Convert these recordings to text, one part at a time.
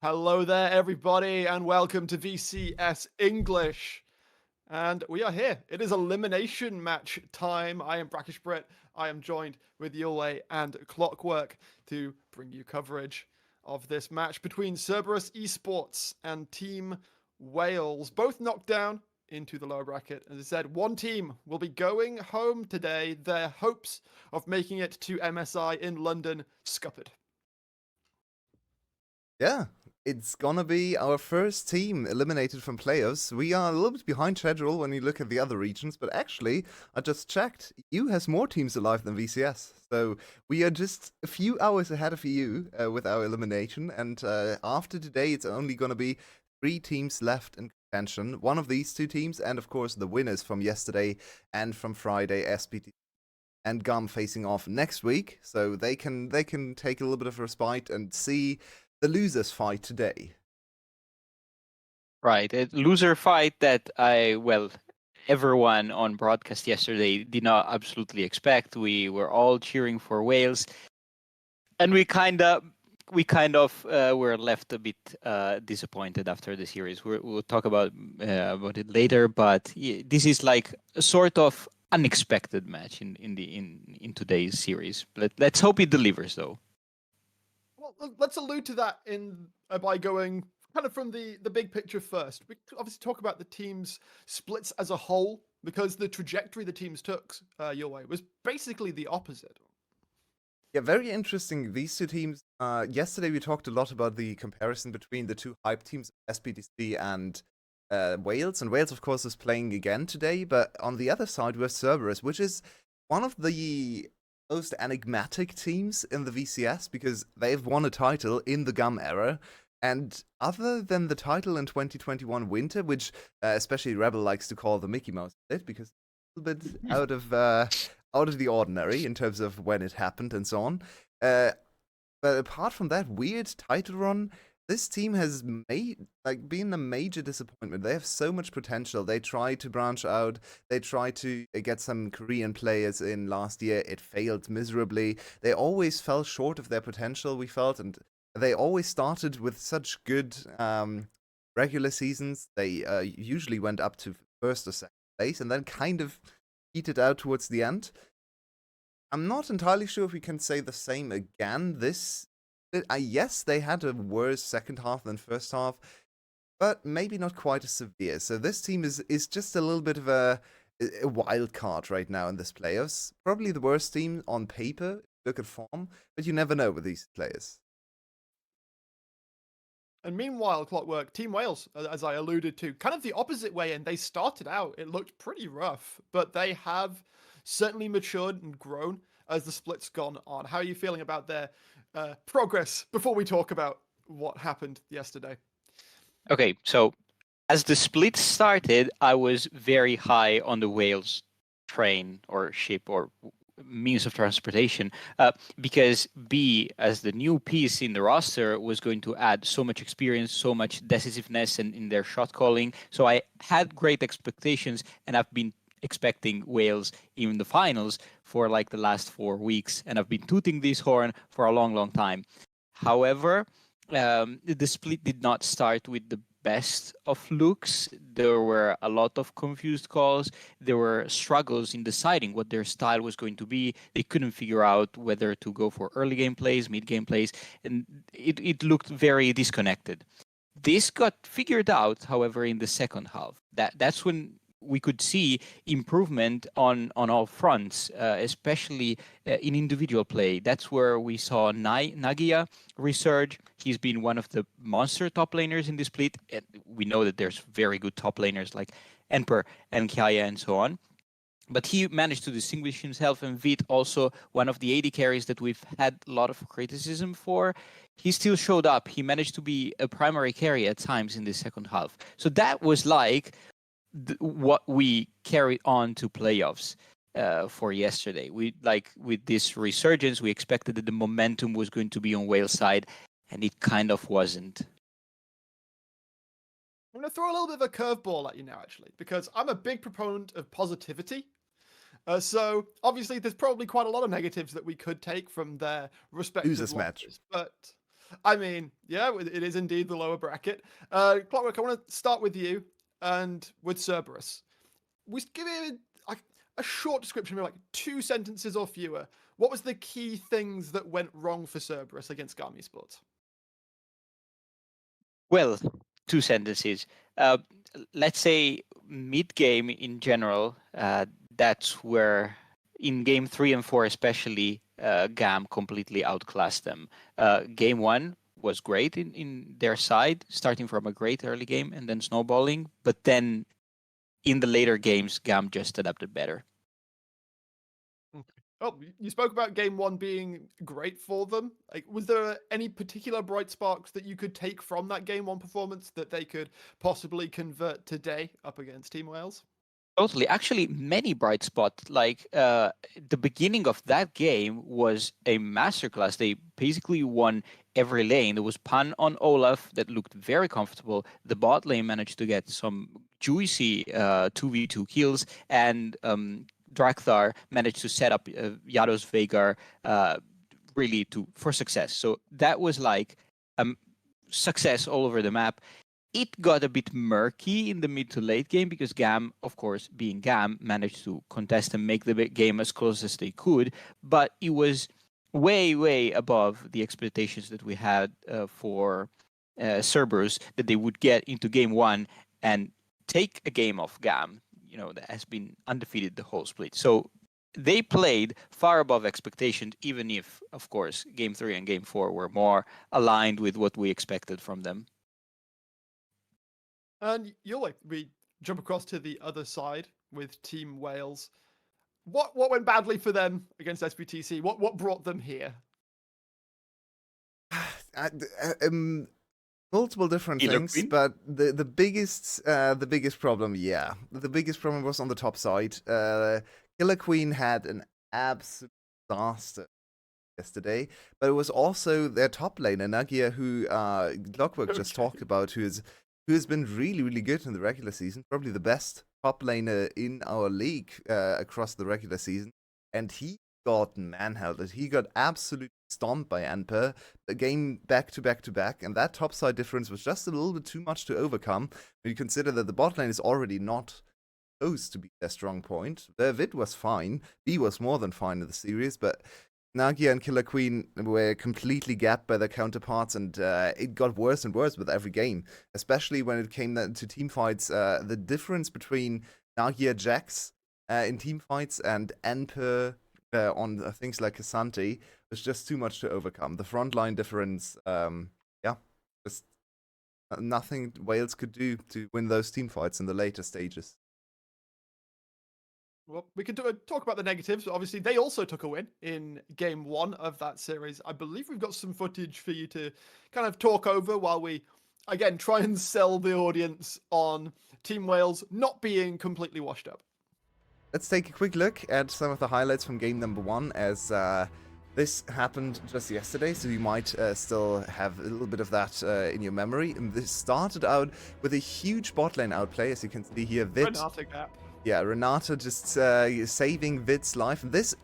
Hello there, everybody, and welcome to VCS English. And we are here. It is elimination match time. I am Brackish Brit. I am joined with Yule and Clockwork to bring you coverage of this match between Cerberus Esports and Team Wales. Both knocked down into the lower bracket. As I said, one team will be going home today. Their hopes of making it to MSI in London scuppered. Yeah, it's gonna be our first team eliminated from playoffs. We are a little bit behind schedule when you look at the other regions, but actually, I just checked. EU has more teams alive than VCS, so we are just a few hours ahead of EU with our elimination. And after today, it's only gonna be 3 teams left in contention. One of these 2 teams, and of course the winners from yesterday and from Friday, SPT and GUM facing off next week, so they can take a little bit of respite and see the losers fight today. Right, a loser fight that everyone on broadcast yesterday did not absolutely expect. We were all cheering for Wales, and we kind of were left a bit disappointed after the series. We'll talk about it later, but this is like a sort of unexpected match in today's series. Let's hope it delivers, though. Well, let's allude to that by going kind of from the big picture first. We obviously talk about the team's splits as a whole because the trajectory the teams took your way was basically the opposite. Yeah, very interesting. These 2 teams. Yesterday we talked a lot about the comparison between the 2 hype teams, SPDC and Wales. And Wales, of course, is playing again today. But on the other side, we have Cerberus, which is one of the most enigmatic teams in the VCS because they've won a title in the GUM era. And other than the title in 2021 winter, which especially Rebel likes to call the Mickey Mouse bit because it's a little bit out of the ordinary in terms of when it happened and so on. But apart from that weird title run, this team has been a major disappointment. They have so much potential. They tried to branch out. They tried to get some Korean players in last year. It failed miserably. They always fell short of their potential, we felt, and they always started with such good regular seasons. They usually went up to first or second place and then kind of petered out towards the end. I'm not entirely sure if we can say the same again. Yes, they had a worse second half than first half, but maybe not quite as severe. So this team is just a little bit of a wild card right now in this playoffs. Probably the worst team on paper, if you look at form, but you never know with these players. And meanwhile, Clockwork, Team Wales, as I alluded to, kind of the opposite way, and they started out, it looked pretty rough, but they have certainly matured and grown as the split's gone on. How are you feeling about their progress before we talk about what happened yesterday? Okay, so as the split started, I was very high on the Wales train or ship or means of transportation because B, as the new piece in the roster, was going to add so much experience, so much decisiveness in their shot calling. So I had great expectations, and I've been expecting Wales in the finals for like the last 4 weeks, and I've been tooting this horn for a long, long time. However, the split did not start with the best of looks. There were a lot of confused calls. There were struggles in deciding what their style was going to be. They couldn't figure out whether to go for early game plays, mid game plays, and it looked very disconnected. This got figured out, however, in the second half. That's when we could see improvement on all fronts, especially in individual play. That's where we saw Nagia resurge. He's been one of the monster top laners in this split. And we know that there's very good top laners like Emperor and Kaya and so on. But he managed to distinguish himself, and Vit, also one of the AD carries that we've had a lot of criticism for, he still showed up. He managed to be a primary carry at times in the second half. So that was like what we carried on to playoffs for yesterday. We with this resurgence, we expected that the momentum was going to be on Wales' side, and it kind of wasn't. I'm going to throw a little bit of a curveball at you now, actually, because I'm a big proponent of positivity. So obviously, there's probably quite a lot of negatives that we could take from their respective Losers match. but I mean, yeah, it is indeed the lower bracket. Clockwork, I want to start with you and with Cerberus. We give it a short description of like 2 sentences or fewer. What was the key things that went wrong for Cerberus against Garmy Sports? Well, 2 sentences. Let's say mid game in general. That's where in game 3 and 4 especially, GAM completely outclassed them. Game 1 was great in their side, starting from a great early game and then snowballing. But then in the later games, GAM just adapted better. Oh, you spoke about game 1 being great for them. Like, was there any particular bright sparks that you could take from that game 1 performance that they could possibly convert today up against Team Wales? Totally. Actually, many bright spots. Like the beginning of that game was a masterclass. They basically won every lane. There was Pan on Olaf that looked very comfortable. The bot lane managed to get some juicy 2v2 kills, and Drakthar managed to set up Yados Veigar really for success. So that was like success all over the map. It got a bit murky in the mid to late game because GAM, of course, being GAM, managed to contest and make the game as close as they could. But it was way, way above the expectations that we had for Cerberus, that they would get into game 1 and take a game off GAM, that has been undefeated the whole split. So they played far above expectations, even if, of course, game 3 and game 4 were more aligned with what we expected from them. And we jump across to the other side with Team Wales. What went badly for them against SBTC? What brought them here? Multiple different Killer things, Queen? but the biggest problem, the biggest problem was on the top side. Killer Queen had an absolute disaster yesterday, but it was also their top laner Nagia, who Clockwork just talked about, who has been really, really good in the regular season, probably the best top laner in our league across the regular season, and he got manhandled. He got absolutely stomped by Anper, a game back to back to back, and that topside difference was just a little bit too much to overcome when you consider that the bot lane is already not supposed to be their strong point. Their Vid was fine, B was more than fine in the series, but Nagia and Killer Queen were completely gapped by their counterparts, and it got worse and worse with every game, especially when it came to team fights. The difference between Nagia Jax in team fights and Anper on things like Asante was just too much to overcome. The frontline difference, just nothing Wales could do to win those team fights in the later stages. Well, we can talk about the negatives. Obviously, they also took a win in game 1 of that series. I believe we've got some footage for you to kind of talk over while we, again, try and sell the audience on Team Wales not being completely washed up. Let's take a quick look at some of the highlights from game number 1, as this happened just yesterday, so you might still have a little bit of that in your memory. And this started out with a huge bot lane outplay, as you can see here. Vid. Renata gap. Yeah, Renata just saving Vid's life. This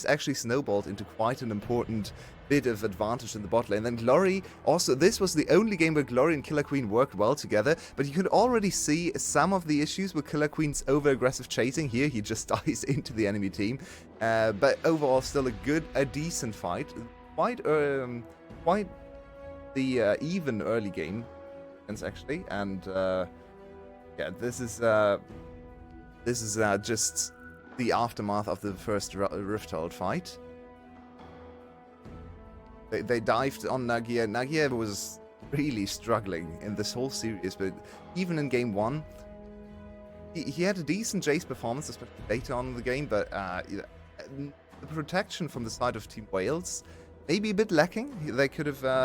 actually snowballed into quite an important bit of advantage in the bot lane. Then Glory also, this was the only game where Glory and Killer Queen worked well together, but you could already see some of the issues with Killer Queen's over-aggressive chasing. Here, he just dies into the enemy team. But overall, still a decent fight. Quite the even early game, actually. And yeah, this is just the aftermath of the first Rifthold fight. They dived on Nagia. Nagia was really struggling in this whole series, but even in game 1, he had a decent Jace performance, especially later on in the game, but the protection from the side of Team Wales maybe a bit lacking. They could have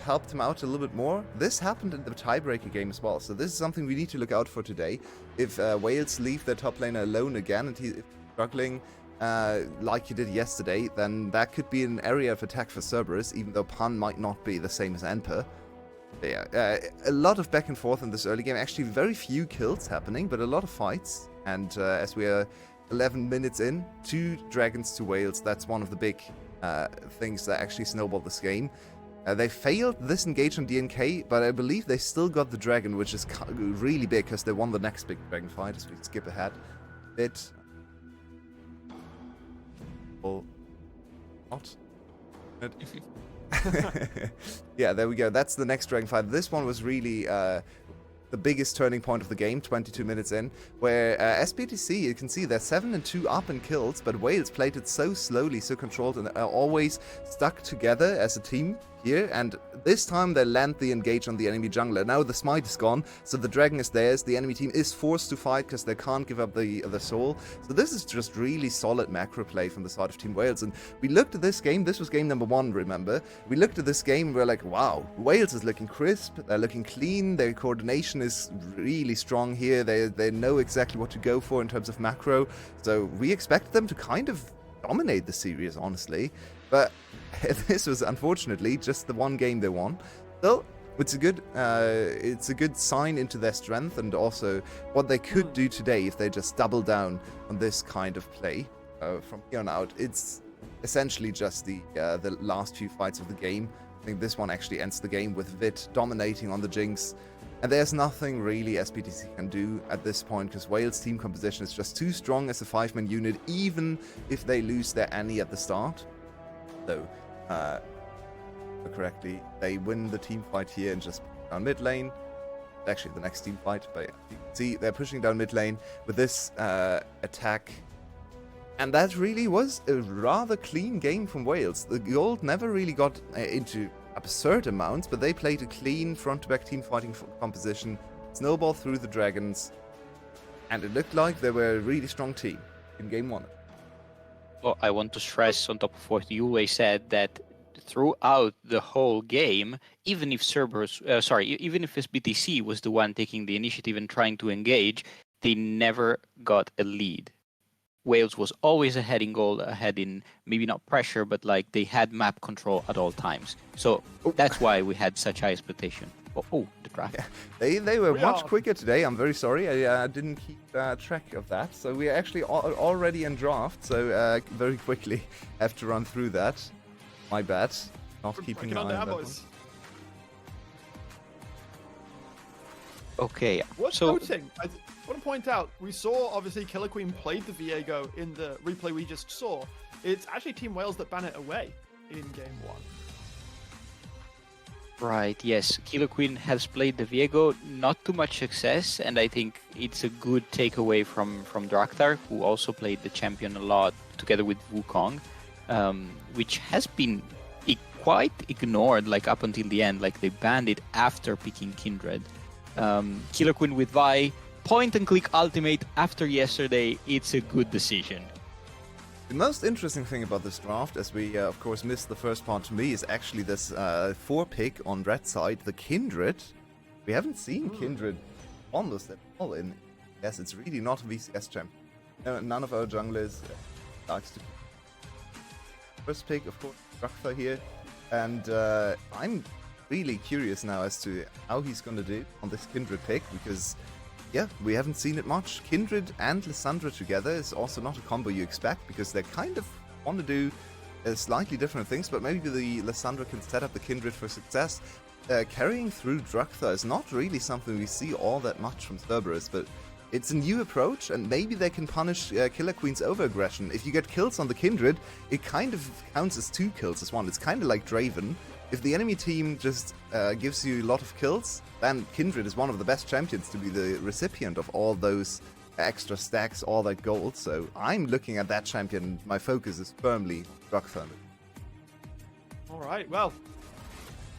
helped him out a little bit more. This happened in the tiebreaker game as well, so this is something we need to look out for today. If Wales leave their top laner alone again and he's struggling like he did yesterday, then that could be an area of attack for Cerberus, even though Pan might not be the same as Anper. Yeah, a lot of back and forth in this early game. Actually, very few kills happening, but a lot of fights. And as we are 11 minutes in, 2 dragons to Wales. That's one of the big things that actually snowballed this game. They failed this engage on DNK, but I believe they still got the dragon, which is really big because they won the next big dragon fight. As we skip ahead a bit. Well, not. Yeah, there we go. That's the next dragon fight. This one was really the biggest turning point of the game, 22 minutes in, where SBTC, you can see they're 7-2 up in kills, but Wales played it so slowly, so controlled, and always stuck together as a team here, and this time they land the engage on the enemy jungler. Now the smite is gone, so the dragon is theirs. The enemy team is forced to fight because they can't give up the soul. So this is just really solid macro play from the side of Team Wales. And we looked at this game. This was game number 1, remember? We looked at this game and we're like, wow, Wales is looking crisp. They're looking clean. Their coordination is really strong here. They know exactly what to go for in terms of macro. So we expect them to kind of dominate the series, honestly. But this was unfortunately just the one game they won. Still, it's a good sign into their strength and also what they could do today if they just double down on this kind of play from here on out. It's essentially just the last few fights of the game. I think this one actually ends the game with Vit dominating on the Jinx. And there's nothing really SPTC can do at this point because Wales' team composition is just too strong as a 5-man unit, even if they lose their Annie at the start. So, correctly, they win the team fight here and just down mid lane. Actually, the next team fight, but you can see they're pushing down mid lane with this attack. And that really was a rather clean game from Wales. The gold never really got into absurd amounts, but they played a clean front-to-back team fighting composition, snowball through the dragons, and it looked like they were a really strong team in game 1. Well, I want to stress on top of what Yue said that throughout the whole game, even if even if SBTC was the one taking the initiative and trying to engage, they never got a lead. Wales was always ahead in goal, ahead in maybe not pressure, but like they had map control at all times. So that's why we had such high expectation. Oh, the draft. Yeah. They were much quicker today. I'm very sorry. I didn't keep track of that. So we're actually already in draft. So very quickly have to run through that. My bad. Not keeping an eye on that one. Okay. Worth noting, I want to point out, we saw obviously Killer Queen played the Viego in the replay we just saw. It's actually Team Wales that ban it away in game 1. Right, yes. Killer Queen has played the Viego, not too much success, and I think it's a good takeaway from Drakthar, who also played the champion a lot together with Wukong, which has been quite ignored like up until the end. Like they banned it after picking Kindred. Killer Queen with Vi, point and click ultimate after yesterday, it's a good decision. The most interesting thing about this draft, as we of course missed the first part to me, is actually this 4-pick on red side, the Kindred. We haven't seen Kindred almost at all in. Yes, it's really not a VCS champion. No, none of our junglers likes to. First pick, of course, Drakthar here, and I'm really curious now as to how he's going to do on this Kindred pick because. Yeah, we haven't seen it much. Kindred and Lissandra together is also not a combo you expect because they kind of want to do slightly different things, but maybe the Lissandra can set up the Kindred for success. Carrying through Drakthar is not really something we see all that much from Cerberus, but it's a new approach and maybe they can punish Killer Queen's over-aggression. If you get kills on the Kindred, it kind of counts as 2 kills as 1. It's kind of like Draven. If the enemy team just gives you a lot of kills, then Kindred is one of the best champions to be the recipient of all those extra stacks, all that gold. So I'm looking at that champion. My focus is firmly Drakthar. All right, well,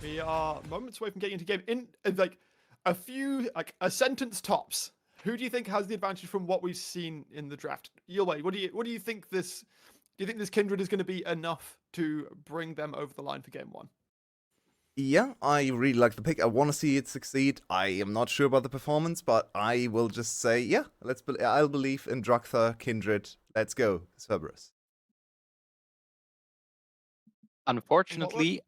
we are moments away from getting into game. In like a sentence tops. Who do you think has the advantage from what we've seen in the draft? Yulway, what do you think this? Do you think this Kindred is going to be enough to bring them over the line for game 1? Yeah, I really like the pick. I want to see it succeed. I am not sure about the performance, but I will just say, yeah, I'll believe in Drakthar, Kindred. Let's go, Cerberus. Unfortunately,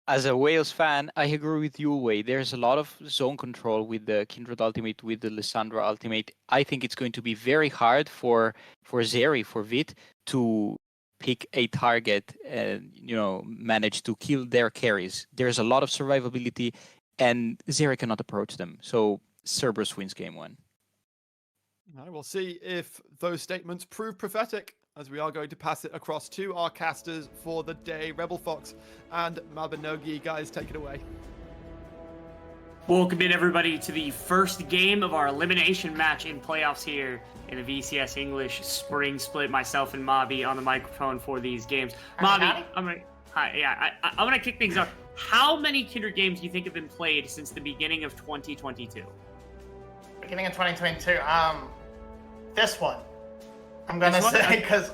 as a Wales fan, I agree with you, Wei. There's a lot of zone control with the Kindred ultimate, with the Lissandra ultimate. I think it's going to be very hard for Zeri, for Vit, to pick a target and manage to kill their carries. There's a lot of survivability, and Zeri cannot approach them. So Cerberus wins game 1. I will see if those statements prove prophetic, as we are going to pass it across to our casters for the day. Rebel Fox and Mabinogi, guys, take it away. Welcome in, everybody, to the first game of our elimination match in playoffs here in the VCS English Spring Split. Myself and Mobby on the microphone for these games. Mobby, I'm gonna kick things off. How many Kindred games do you think have been played since the beginning of 2022? Beginning of 2022. This one. I'm gonna say because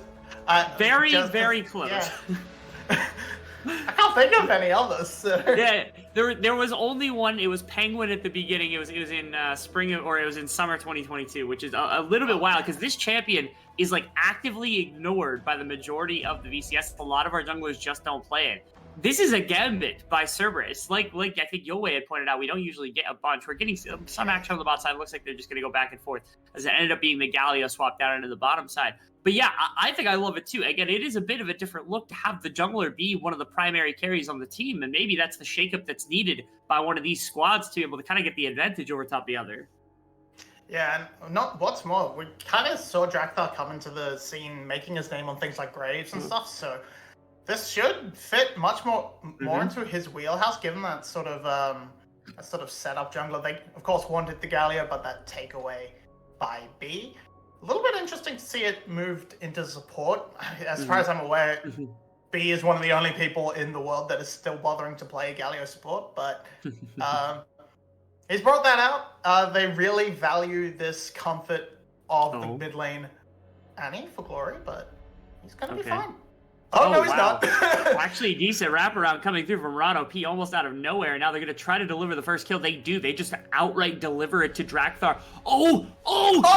very close. Yeah. I can't think of any others. So. Yeah, there was only one. It was Penguin at the beginning. It was in summer 2022, which is a little bit wild because this champion is like actively ignored by the majority of the VCS. A lot of our junglers just don't play it. This is a gambit by Cerberus. Like I think Yoei had pointed out, we don't usually get a bunch. We're getting some action on the bot side. It looks like they're just going to go back and forth, as it ended up being the Galio swap down into the bottom side. But yeah, I think I love it too. Again, it is a bit of a different look to have the jungler be one of the primary carries on the team, and maybe that's the shakeup that's needed by one of these squads to be able to kind of get the advantage over top the other. Yeah, and what's more, we kind of saw Drakthar come into the scene making his name on things like Graves and stuff, so this should fit much more into his wheelhouse, given that sort of setup jungler. They, of course, wanted the Galio, but that takeaway by B. A little bit interesting to see it moved into support. As far as I'm aware, B is one of the only people in the world that is still bothering to play Galio support, but he's brought that out. They really value this comfort of the mid lane Annie for glory, but he's going to be fine. Oh, no, he's not. Well, actually, decent wraparound coming through from Rado P almost out of nowhere. Now they're going to try to deliver the first kill. They do. They just outright deliver it to Drakthar. Oh,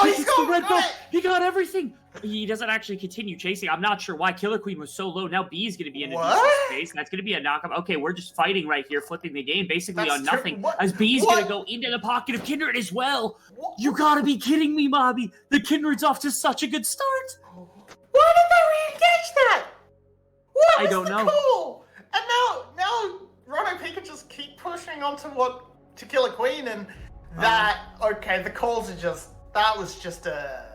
he's got the red buff. He got everything. He doesn't actually continue chasing. I'm not sure why Killer Queen was so low. Now B is going to be in a decent space. That's going to be a knockup. Okay, we're just fighting right here, flipping the game basically on nothing. As B is going to go into the pocket of Kindred as well. You got to be kidding me, Mobby. The Kindred's off to such a good start. Why did they re-engage that? I don't know. Cool. And now Rono P can just keep pushing onto to kill a queen, and the calls are that was just a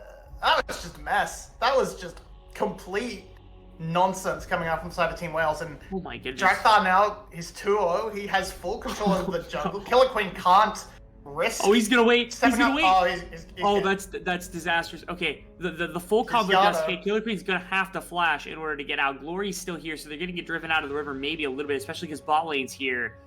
mess. That was just complete nonsense coming out from side of Team Wales, and oh my goodness. Drakthar now is 2-0. He has full control of the jungle. Killer Queen can't risk. Oh, he's gonna wait. He's gonna wait. Oh, that's disastrous. Okay, the full combo does hit. Killer Queen's gonna have to flash in order to get out. Glory's still here, so they're gonna get driven out of the river maybe a little bit, especially because bot lane's here.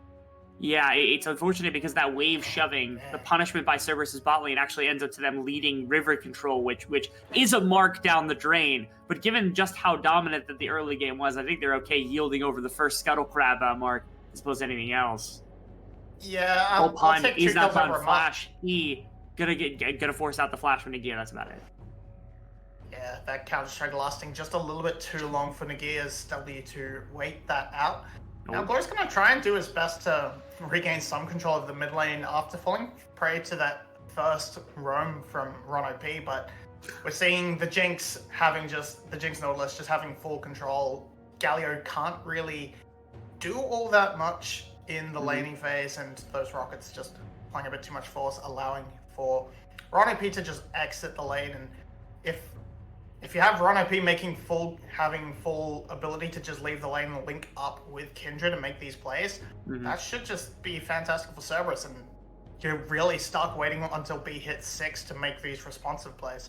Yeah, it's unfortunate because that wave shoving, the punishment by Cerberus' bot lane actually ends up to them leading river control, which is a mark down the drain. But given just how dominant that the early game was, I think they're okay yielding over the first Scuttle Crab mark as opposed to anything else. Yeah, I'll take he's not on flash. He gonna force out the flash from Nagia. That's about it. Yeah, that counter strike lasting just a little bit too long for Nagia's W to wait that out. Now Glory's gonna try and do his best to regain some control of the mid lane after falling prey to that first roam from Rono P, but we're seeing the Jinx Nautilus just having full control. Galio can't really do all that much in the laning phase, and those rockets just applying a bit too much force, allowing for Rono P to just exit the lane. And if you have Rono P having full ability to just leave the lane and link up with Kindred and make these plays, that should just be fantastic for Cerberus, and you're really stuck waiting until B hits 6 to make these responsive plays.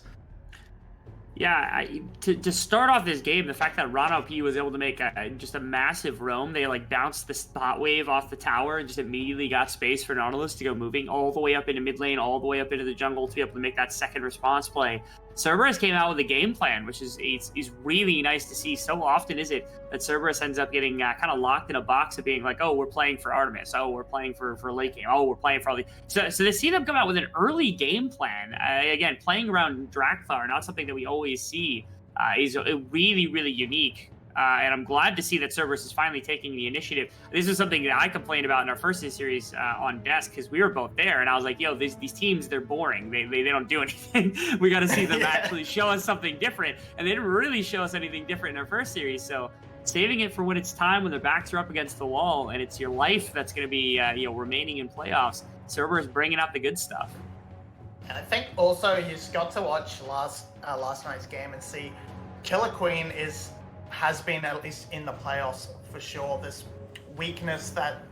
Yeah, to start off this game, the fact that Rado P was able to make just a massive roam, they like bounced the spot wave off the tower and just immediately got space for Nautilus to go moving all the way up into mid lane, all the way up into the jungle to be able to make that second response play. Cerberus came out with a game plan, which is really nice to see. So often is it that Cerberus ends up getting kind of locked in a box of being like, oh, we're playing for Artemis, oh, we're playing for late game, oh, we're playing for all the... So to see them come out with an early game plan, again, playing around Drakthar, not something that we always see, is really, really unique. And I'm glad to see that Cerberus is finally taking the initiative. This is something that I complained about in our first series on Desk, because we were both there, and I was like, yo, these teams, they're boring. They don't do anything. We got to see them actually show us something different. And they didn't really show us anything different in our first series. So saving it for when it's time, when their backs are up against the wall, and it's your life that's going to be remaining in playoffs. Cerberus bringing out the good stuff. And I think also you just got to watch last night's game and see Killer Queen has been, at least in the playoffs for sure, this weakness that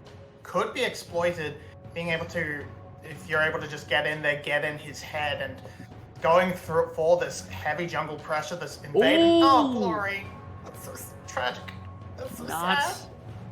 could be exploited, being able to, if you're able to just get in there, get in his head, and going through for this heavy jungle pressure, this invading. Oh, Glory! That's so tragic. That's so sad.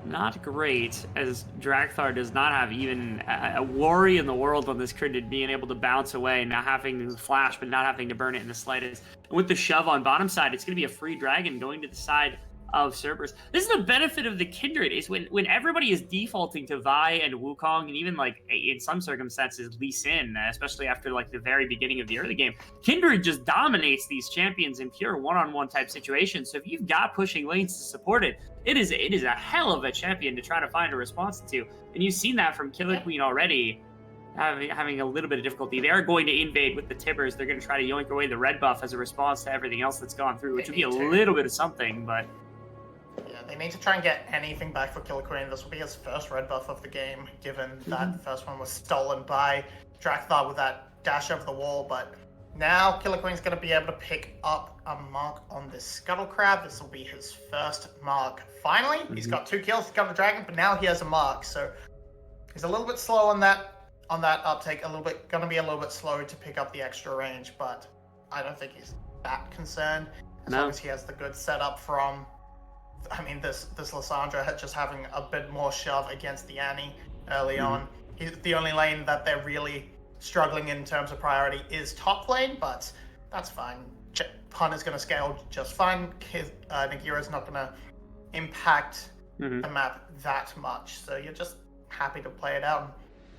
Not great, as Drakthar does not have even a worry in the world on this critted, being able to bounce away, not having to flash, but not having to burn it in the slightest. And with the shove on bottom side, it's going to be a free dragon going to the side of Cerberus. This is the benefit of the Kindred, is when everybody is defaulting to Vi and Wukong, and even like in some circumstances Lee Sin, especially after like the very beginning of the early game, Kindred just dominates these champions in pure one-on-one type situations. So if you've got pushing lanes to support it, it is a hell of a champion to try to find a response to. And you've seen that from Killer Queen already, having a little bit of difficulty. They are going to invade with the Tibbers. They're going to try to yoink away the red buff as a response to everything else that's gone through, which would be a little bit of something, but yeah, they need to try and get anything back for Killer Queen. This will be his first red buff of the game, given that the first one was stolen by Drakthar with that dash over the wall. But now Killer Queen's going to be able to pick up a mark on this Scuttle Crab. This will be his first mark. Finally, he's got 2 kills, he's got a dragon, but now he has a mark. So he's a little bit slow on that uptake, going to be a little bit slow to pick up the extra range, but I don't think he's that concerned as long as he has the good setup from, I mean, this Lissandra just having a bit more shove against the Annie early on. The only lane that they're really struggling in terms of priority is top lane, but that's fine. Pun is going to scale just fine. Nagira's not going to impact the map that much, so you're just happy to play it out and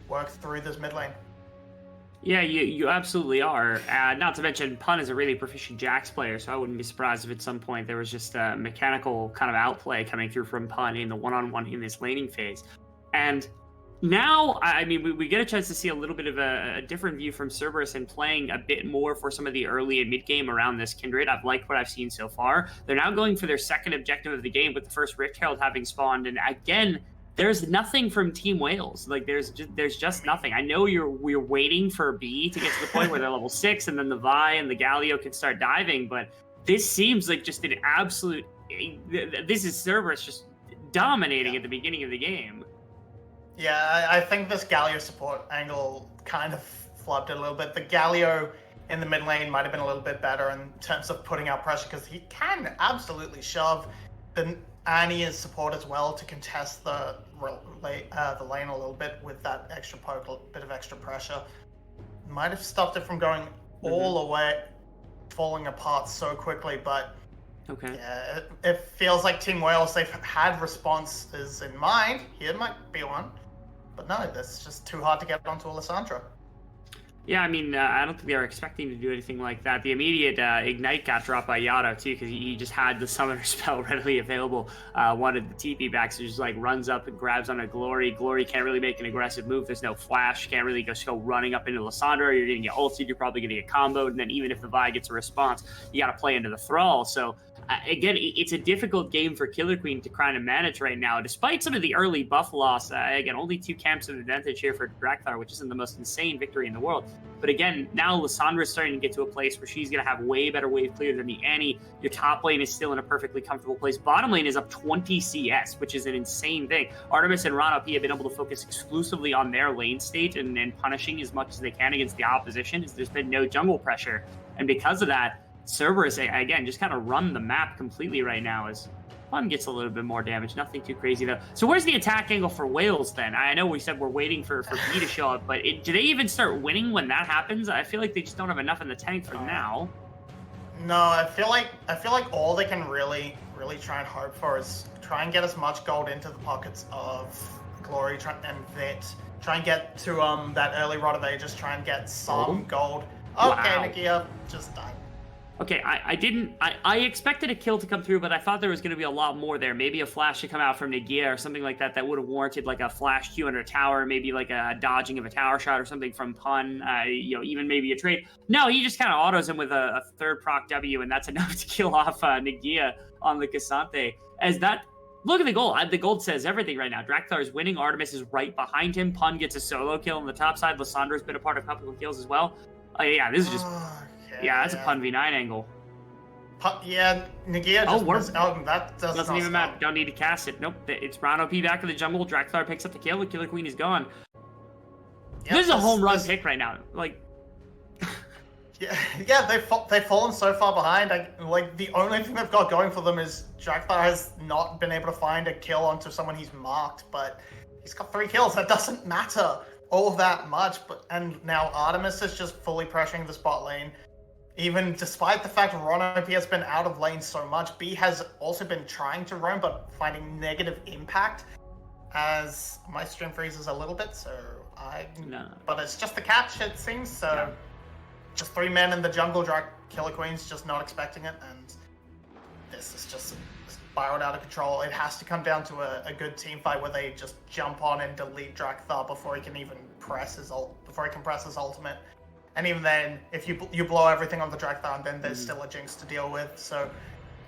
work through this mid lane. Yeah, you absolutely are. Not to mention, Pun is a really proficient Jax player, so I wouldn't be surprised if at some point there was just a mechanical kind of outplay coming through from Pun in the one-on-one in this laning phase. And now, I mean, we get a chance to see a little bit of a different view from Cerberus and playing a bit more for some of the early and mid-game around this Kindred. I've liked what I've seen so far. They're now going for their second objective of the game, with the first Rift Herald having spawned, and again, there's nothing from Team Wales. Like there's just nothing. I know we're waiting for B to get to the point where they're level 6, and then the Vi and the Galio can start diving. But this seems like just an absolute. This is Cerberus just dominating at the beginning of the game. Yeah, I think this Galio support angle kind of flubbed it a little bit. The Galio in the mid lane might have been a little bit better in terms of putting out pressure, because he can absolutely shove the Annie is support as well to contest the lane a little bit with that extra poke, a bit of extra pressure. Might have stopped it from going all the way, falling apart so quickly, but yeah, it feels like Team Wales, they've had responses in mind. Here might be one, but no, that's just too hard to get onto Alessandra. Yeah, I mean, I don't think they were expecting to do anything like that. The immediate Ignite got dropped by Yato, too, because he just had the Summoner spell readily available. Wanted the TP back, so just, like, runs up and grabs on a Glory. Glory can't really make an aggressive move. There's no flash. Can't really just go running up into Lissandra. You're going to get ulted. You're probably going to get comboed. And then even if the Vi gets a response, you got to play into the Thrall. So, again, it's a difficult game for Killer Queen to kind of manage right now, despite some of the early buff loss. Again, only 2 camps of advantage here for Drakthar, which isn't the most insane victory in the world. But again, now Lissandra's starting to get to a place where she's going to have way better wave clear than the Annie. Your top lane is still in a perfectly comfortable place. Bottom lane is up 20 CS, which is an insane thing. Artemis and Rana P have been able to focus exclusively on their lane state and punishing as much as they can against the opposition, as there's been no jungle pressure. And because of that, Cerberus, again, just kind of run the map completely right now as Fun gets a little bit more damage. Nothing too crazy, though. So where's the attack angle for Wales, then? I know we said we're waiting for B to show up, but do they even start winning when that happens? I feel like they just don't have enough in the tank for now. No, I feel like all they can really try and hope for is try and get as much gold into the pockets of Glory and Vit. Try and get to that early Rod of Ages, try and get some gold. Okay, Wow. Nagia just died. Okay, I expected a kill to come through, but I thought there was going to be a lot more there. Maybe a flash to come out from Nagia or something like that that would have warranted like a flash Q under a tower, maybe like a dodging of a tower shot or something from Pun, even maybe a trade. No, he just kind of autos him with a third proc W, and that's enough to kill off Nagia on the Cassante. Look at the goal. The gold says everything right now. Drakthar is winning. Artemis is right behind him. Pun gets a solo kill on the top side. Lysandro's been a part of a couple of kills as well. Yeah, this is just... Yeah, that's a Pun V9 angle. Yeah, Nagia just that doesn't even matter. Don't need to cast it. Nope. It's Brown OP back in the jungle. Drakthar picks up the kill. The Killer Queen is gone. Yep, this is a home run pick right now. Like, yeah, they've fallen so far behind. The only thing they've got going for them is Drakthar has not been able to find a kill onto someone he's marked, but he's got 3 kills. That doesn't matter all that much. And now Artemis is just fully pressuring the spot lane. Even despite the fact Ron-OP has been out of lane so much, B has also been trying to roam, but finding negative impact as my stream freezes a little bit, but it's just the catch, it seems, so yeah. Just 3 men in the jungle, Killer Queen's just not expecting it, and this is just spiraled out of control. It has to come down to a good team fight where they just jump on and delete Drakthar before he can even press his ultimate. And even then, if you blow everything on the Drakthar, and then there's still a Jinx to deal with. So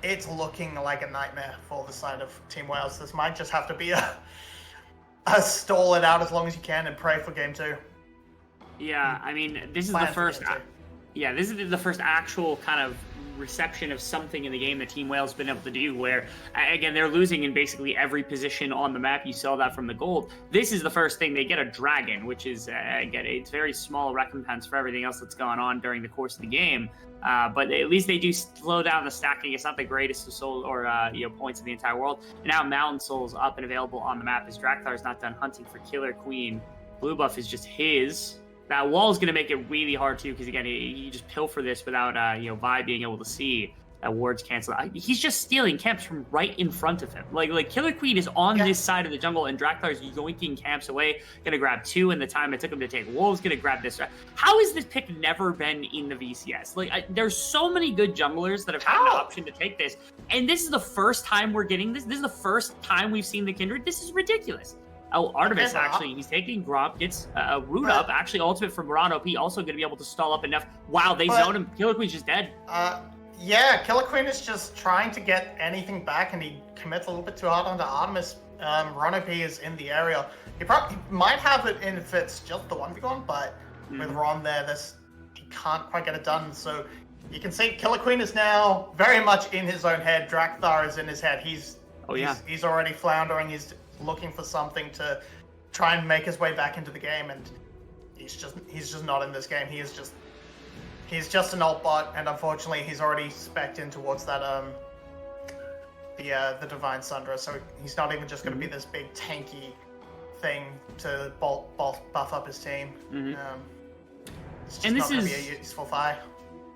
it's looking like a nightmare for the side of Team Wales. This might just have to be a stall it out as long as you can and pray for game 2. Yeah, I mean, this is the first... Yeah, this is the first actual kind of reception of something in the game that Team Wales has been able to do, where, again, they're losing in basically every position on the map. You saw that from the gold. This is the first thing. They get a dragon, which is, again, it's very small recompense for everything else that's gone on during the course of the game. But at least they do slow down the stacking. It's not the greatest of soul or points in the entire world. And now Mountain Soul's up and available on the map as Drakthar is not done hunting for Killer Queen. Blue buff is just his. That wall is going to make it really hard, too, because, again, you just pilfer this without, Vi being able to see that wards cancel. He's just stealing camps from right in front of him. Like Killer Queen is on this side of the jungle, and Drakthar is yoinking camps away, going to grab 2 in the time it took him to take Wolves, going to grab this. How has this pick never been in the VCS? There's so many good junglers that have had an option to take this, and this is the first time we're getting this. This is the first time we've seen the Kindred. This is ridiculous. Oh, Artemis, actually, he's taking Gromp, gets root up. Actually, ultimate from Ron-OP, also going to be able to stall up enough. Wow, they zone him. Killer Queen's just dead. Yeah, Killer Queen is just trying to get anything back, and he commits a little bit too hard onto Artemis. Ron-OP is in the area. He might have it in if it's just the 1v1, but with Ron there, he can't quite get it done. So you can see Killer Queen is now very much in his own head. Drakthar is in his head. He's already floundering. He's looking for something to try and make his way back into the game, and he's just not in this game. He's just an alt bot, and unfortunately he's already spec'd in towards that the Divine Sundra, so he's not even just going to be this big tanky thing to buff up his team. It's just not going to be a useful fight.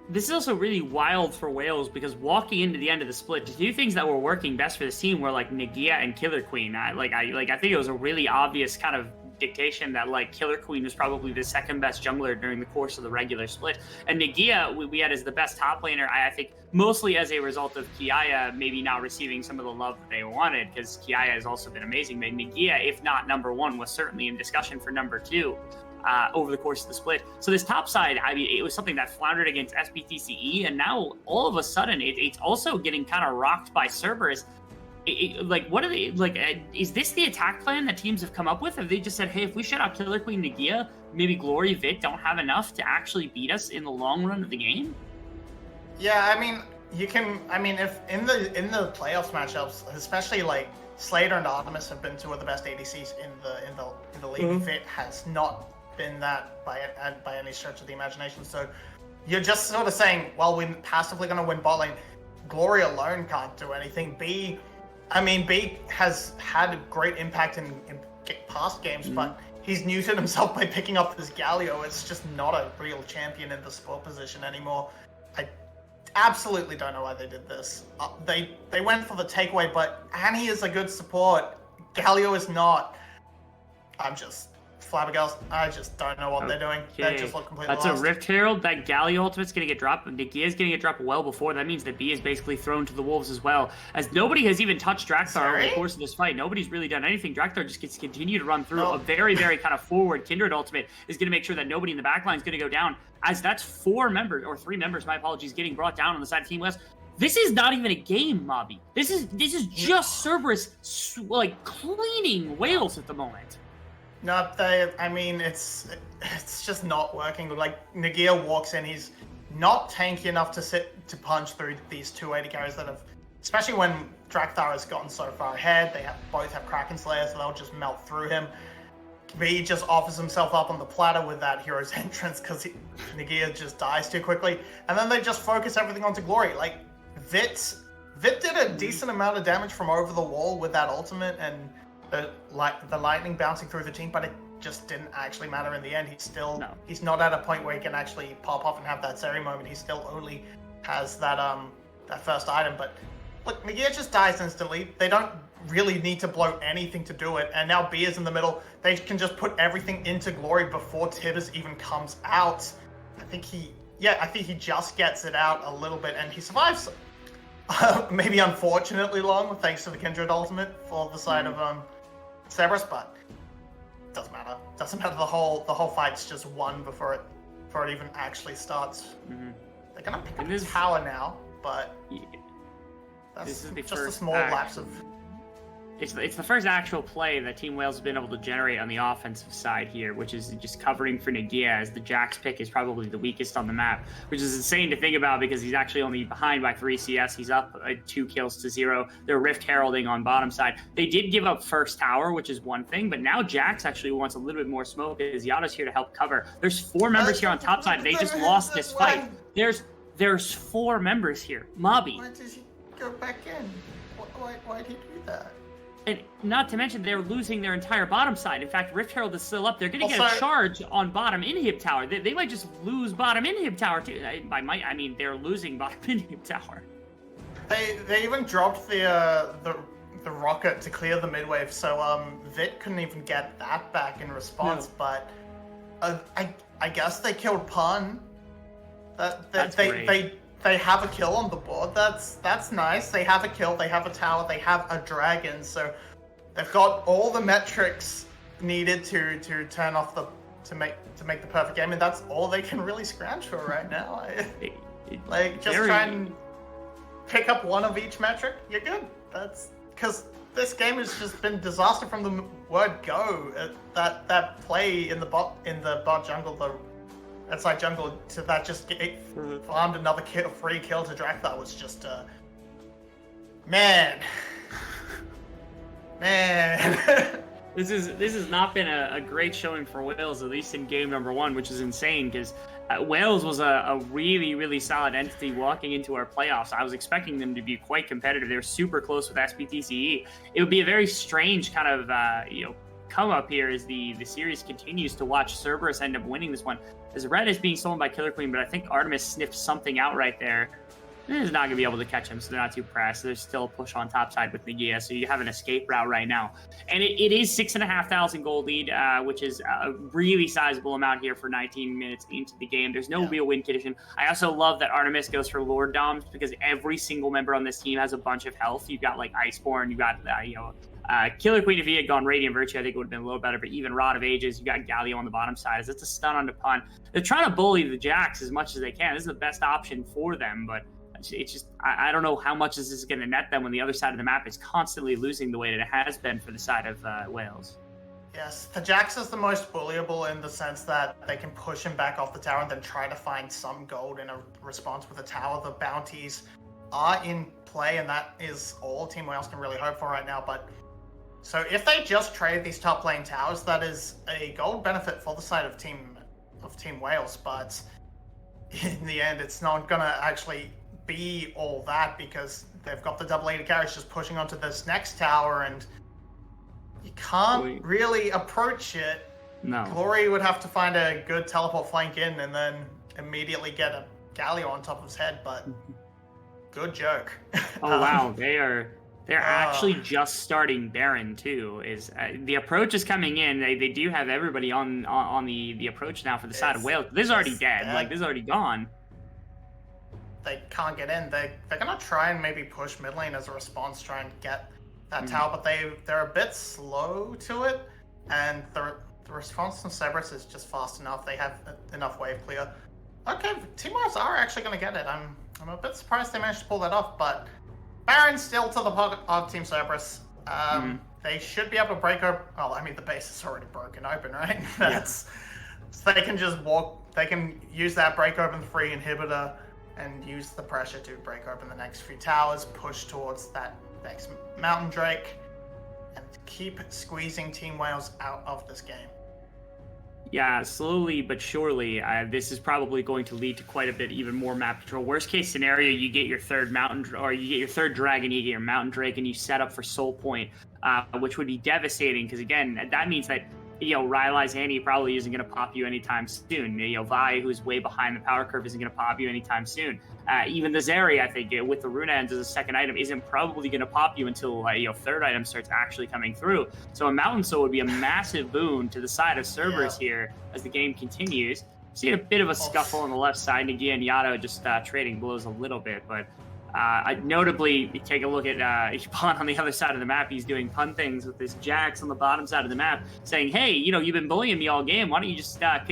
This is also really wild for Wales, because walking into the end of the split, the 2 things that were working best for this team were Nagia and Killer Queen. I think it was a really obvious kind of dictation that Killer Queen was probably the second best jungler during the course of the regular split, and Nagia we had as the best top laner. I think mostly as a result of Kiaya maybe not receiving some of the love that they wanted, because Kiaya has also been amazing. But Nagia, if not number 1, was certainly in discussion for number 2. Over the course of the split. So this top side, I mean, it was something that floundered against SBTCE, and now all of a sudden it's also getting kind of rocked by Cerberus. What are they, is this the attack plan that teams have come up with? Have they just said, hey, if we shut out Killer Queen Nagia, maybe Glory Vit don't have enough to actually beat us in the long run of the game? Yeah, I mean, if in the playoffs matchups, especially Slater and Artemis have been 2 of the best ADCs in the league. Vit has not been that by any stretch of the imagination. So you're just sort of saying, well, we're passively going to win bot lane. Glory alone can't do anything. B has had a great impact in past games, but he's neutered himself by picking up this Galio. It's just not a real champion in the support position anymore. I absolutely don't know why they did this. They went for the takeaway, but Annie is a good support. Galio is not. I'm just flabbergasted. I just don't know what they're doing. They just look completely That's lost. a Rift Herald. That Galio ultimate's going to get dropped. Nagia's going to get dropped well before. That means that B is basically thrown to the wolves as well. As nobody has even touched Drakthar over the course of this fight. Nobody's really done anything. Drakthar just gets to continue to run through. A very, very kind of forward Kindred ultimate is going to make sure that nobody in the backline is going to go down. As that's 4 members, or 3 members, my apologies, getting brought down on the side of Team West. This is not even a game, Mobby. This is just Cerberus like cleaning whales at the moment. No, I mean, it's just not working. Like, Nagia walks in, he's not tanky enough to punch through these 280 carries that have, especially when Drakthar has gotten so far ahead. They both have Kraken Slayer, so they'll just melt through him. B just offers himself up on the platter with that hero's entrance because Nagia just dies too quickly. And then they just focus everything onto Glory. Like, Vit did a decent amount of damage from over the wall with that ultimate and the lightning bouncing through the team, but it just didn't actually matter in the end. He's not at a point where he can actually pop off and have that Seri moment. He still only has that first item. But look, Nagia just dies instantly. They don't really need to blow anything to do it. And now B is in the middle. They can just put everything into Glory before Tibbers even comes out. I think he just gets it out a little bit, and he survives. Maybe unfortunately long, thanks to the Kindred ultimate for the side of Cerberus, but it doesn't matter. Doesn't matter. The whole fight's just won before it even actually starts. Mm-hmm. They're gonna pick up his power now, but that's just a small lapse of. It's the first actual play that Team Wales has been able to generate on the offensive side here, which is just covering for Nagia, as the Jax pick is probably the weakest on the map, which is insane to think about because he's actually only behind by 3 CS. He's up 2 kills to 0. They're Rift Heralding on bottom side. They did give up first tower, which is one thing, but now Jax actually wants a little bit more smoke as Yada's here to help cover. There's 4 members here on top side. They just lost this fight. There's 4 members here. Mobby. Why did he go back in? Why did he do that? And not to mention, they're losing their entire bottom side. In fact, Rift Herald is still up. They're going to get a charge on bottom inhib tower. They might just lose bottom inhib tower, too. I mean, they're losing bottom inhib tower. They even dropped the rocket to clear the midwave, so Vit couldn't even get that back in response. No. But I guess they killed Pun. They have a kill on the board. That's nice. They have a kill. They have a tower. They have a dragon. So they've got all the metrics needed to turn off to make the perfect game, and that's all they can really scrounge for right now. Try and pick up one of each metric. You're good. That's because this game has just been disaster from the word go. That play in the bot jungle, outside jungle, to that just farmed another free kill to Drakthar was just man. This has not been a great showing for Wales, at least in game number 1, which is insane because Wales was a really, really solid entity walking into our playoffs. I was expecting them to be quite competitive. They were super close with SPTCE. It would be a very strange kind of come up here as the series continues to watch Cerberus end up winning this one. As Red is being stolen by Killer Queen, but I think Artemis sniffed something out right there. He's not going to be able to catch him, so they're not too pressed. There's still a push on top side with Nagia, so you have an escape route right now. And it is 6,500 gold lead, which is a really sizable amount here for 19 minutes into the game. There's no real win condition. I also love that Artemis goes for Lord Doms because every single member on this team has a bunch of health. You've got like Iceborne, you've got Killer Queen. If he had gone Radiant Virtue, I think it would have been a little better, but even Rod of Ages, you got Galio on the bottom side. As it's a stun on the Pun. They're trying to bully the Jax as much as they can. This is the best option for them, but it's just, I don't know how much this is going to net them when the other side of the map is constantly losing the way that it has been for the side of Wales. Yes, the Jax is the most bullyable in the sense that they can push him back off the tower and then try to find some gold in a response with a tower. The bounties are in play, and that is all Team Wales can really hope for right now. But so if they just trade these top lane towers, that is a gold benefit for the side of Team Wales. But in the end, it's not gonna actually be all that because they've got the double AD carries just pushing onto this next tower, and you can't really approach it. No. Glory would have to find a good teleport flank in and then immediately get a Galio on top of his head, but good joke. Oh wow, they are They're actually just starting Baron too. Is the approach is coming in? They do have everybody on the approach now for the side of Wales. This is already dead. Like this is already gone. They can't get in. They're gonna try and maybe push mid lane as a response, try and get that tower, but they're a bit slow to it, and the response from Cerberus is just fast enough. They have enough wave clear. Okay, Team Wales are actually gonna get it. I'm a bit surprised they managed to pull that off, but Baron's still to the pocket of Team Cerberus. They should be able to break open. Well, I mean, the base is already broken open, right? So they can just walk. They can use that break open free inhibitor and use the pressure to break open the next few towers, push towards that next Mountain Drake, and keep squeezing Team Wales out of this game. Yeah, slowly but surely, this is probably going to lead to quite a bit even more map control. Worst case scenario, you get your third mountain, or you get your third dragon, you get your Mountain Drake, and you set up for Soul Point, which would be devastating because again, that means that Rylai's Annie probably isn't going to pop you anytime soon. Vi, who's way behind the power curve, isn't going to pop you anytime soon. Even the Zeri, I think, with the Runa Ends as a second item, isn't probably going to pop you until third item starts actually coming through. So a Mountain Soul would be a massive boon to the side of Cerberus here as the game continues. See a bit of a scuffle on the left side. Nagi and Yato just trading blows a little bit, but notably, take a look at Ichiban on the other side of the map. He's doing pun things with this Jax on the bottom side of the map, saying, hey, you've been bullying me all game. Why don't you just, why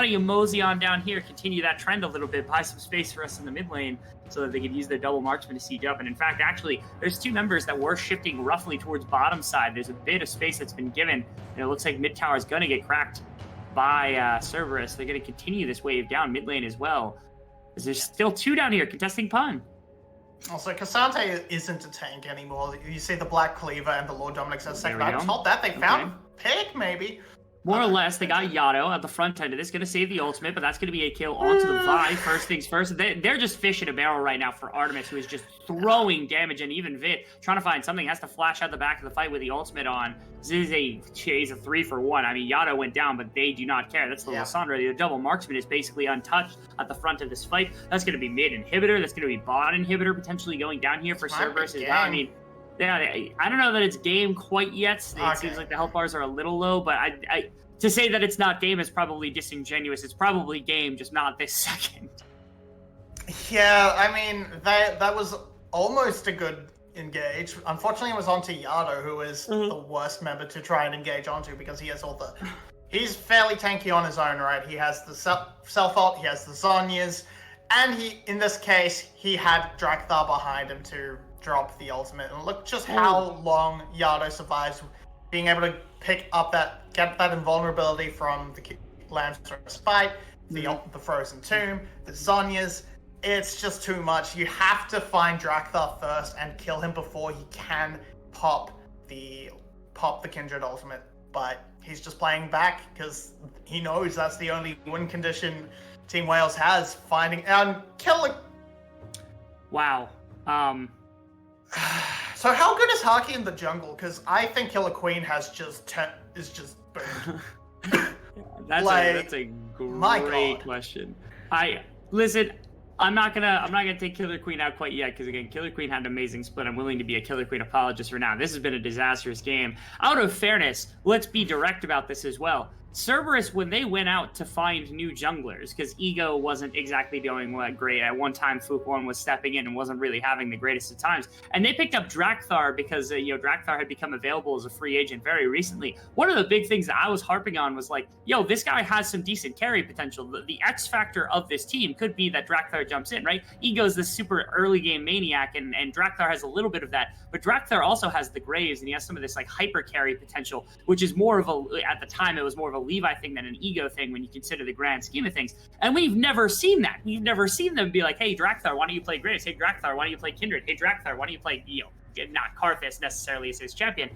don't you mosey on down here, continue that trend a little bit, buy some space for us in the mid lane so that they could use their double marksman to siege up. And in fact, actually, there's two members that were shifting roughly towards bottom side. There's a bit of space that's been given, and it looks like mid tower is going to get cracked by Cerberus. They're going to continue this wave down mid lane as well. There's still two down here contesting pun. Also, Cassante isn't a tank anymore. You see the Black Cleaver and the Lord Dominic's as second item. Not that they found Pig, maybe. More or less, they got Yato at the front end of this. Going to save the ultimate, but that's going to be a kill onto the Vi. First things first. They're just fish in a barrel right now for Artemis, who is just throwing damage, and even Vit trying to find something. Has to flash out the back of the fight with the ultimate on. This is a 3-for-1. I mean, Yato went down, but they do not care. That's the Lysandra. The double marksman is basically untouched at the front of this fight. That's going to be mid inhibitor. That's going to be bot inhibitor potentially going down here for Cerberus. I mean, I don't know that it's game quite yet. It seems like the health bars are a little low, but I to say that it's not game is probably disingenuous. It's probably game, just not this second. Yeah, I mean, that was almost a good engage. Unfortunately, it was onto Yato, who is the worst member to try and engage onto because he has all the... He's fairly tanky on his own, right? He has the self-ult, he has the Zonyas, and in this case, he had Drakthar behind him to drop the ultimate. And look just how long Yato survives, being able to get that invulnerability from the Lamb's Spite, the Frozen Tomb, the Zonyas. It's just too much. You have to find Drakthar first and kill him before he can pop the Kindred ultimate. But he's just playing back because he knows that's the only win condition Team Wales has. Finding and kill. Wow. So how good is Haki in the jungle? Because I think Killer Queen is just burned. That's a great question. Listen. I'm not gonna take Killer Queen out quite yet because again, Killer Queen had an amazing split. I'm willing to be a Killer Queen apologist for now. This has been a disastrous game. Out of fairness, let's be direct about this as well. Cerberus, when they went out to find new junglers, because Ego wasn't exactly doing great. At one time, Fuquan was stepping in and wasn't really having the greatest of times. And they picked up Drakthar because, Drakthar had become available as a free agent very recently. One of the big things that I was harping on was like, this guy has some decent carry potential. The X factor of this team could be that Drakthar jumps in, right? Ego's this super early game maniac, and Drakthar has a little bit of that. But Drakthar also has the Graves, and he has some of this like hyper carry potential, which is more of at the time, it was more of a Levi thing than an Ego thing when you consider the grand scheme of things. And we've never seen that. We've never seen them be like, hey, Drakthar, why don't you play Graves? Hey, Drakthar, why don't you play Kindred? Hey, Drakthar, why don't you play, not Karthus necessarily as his champion.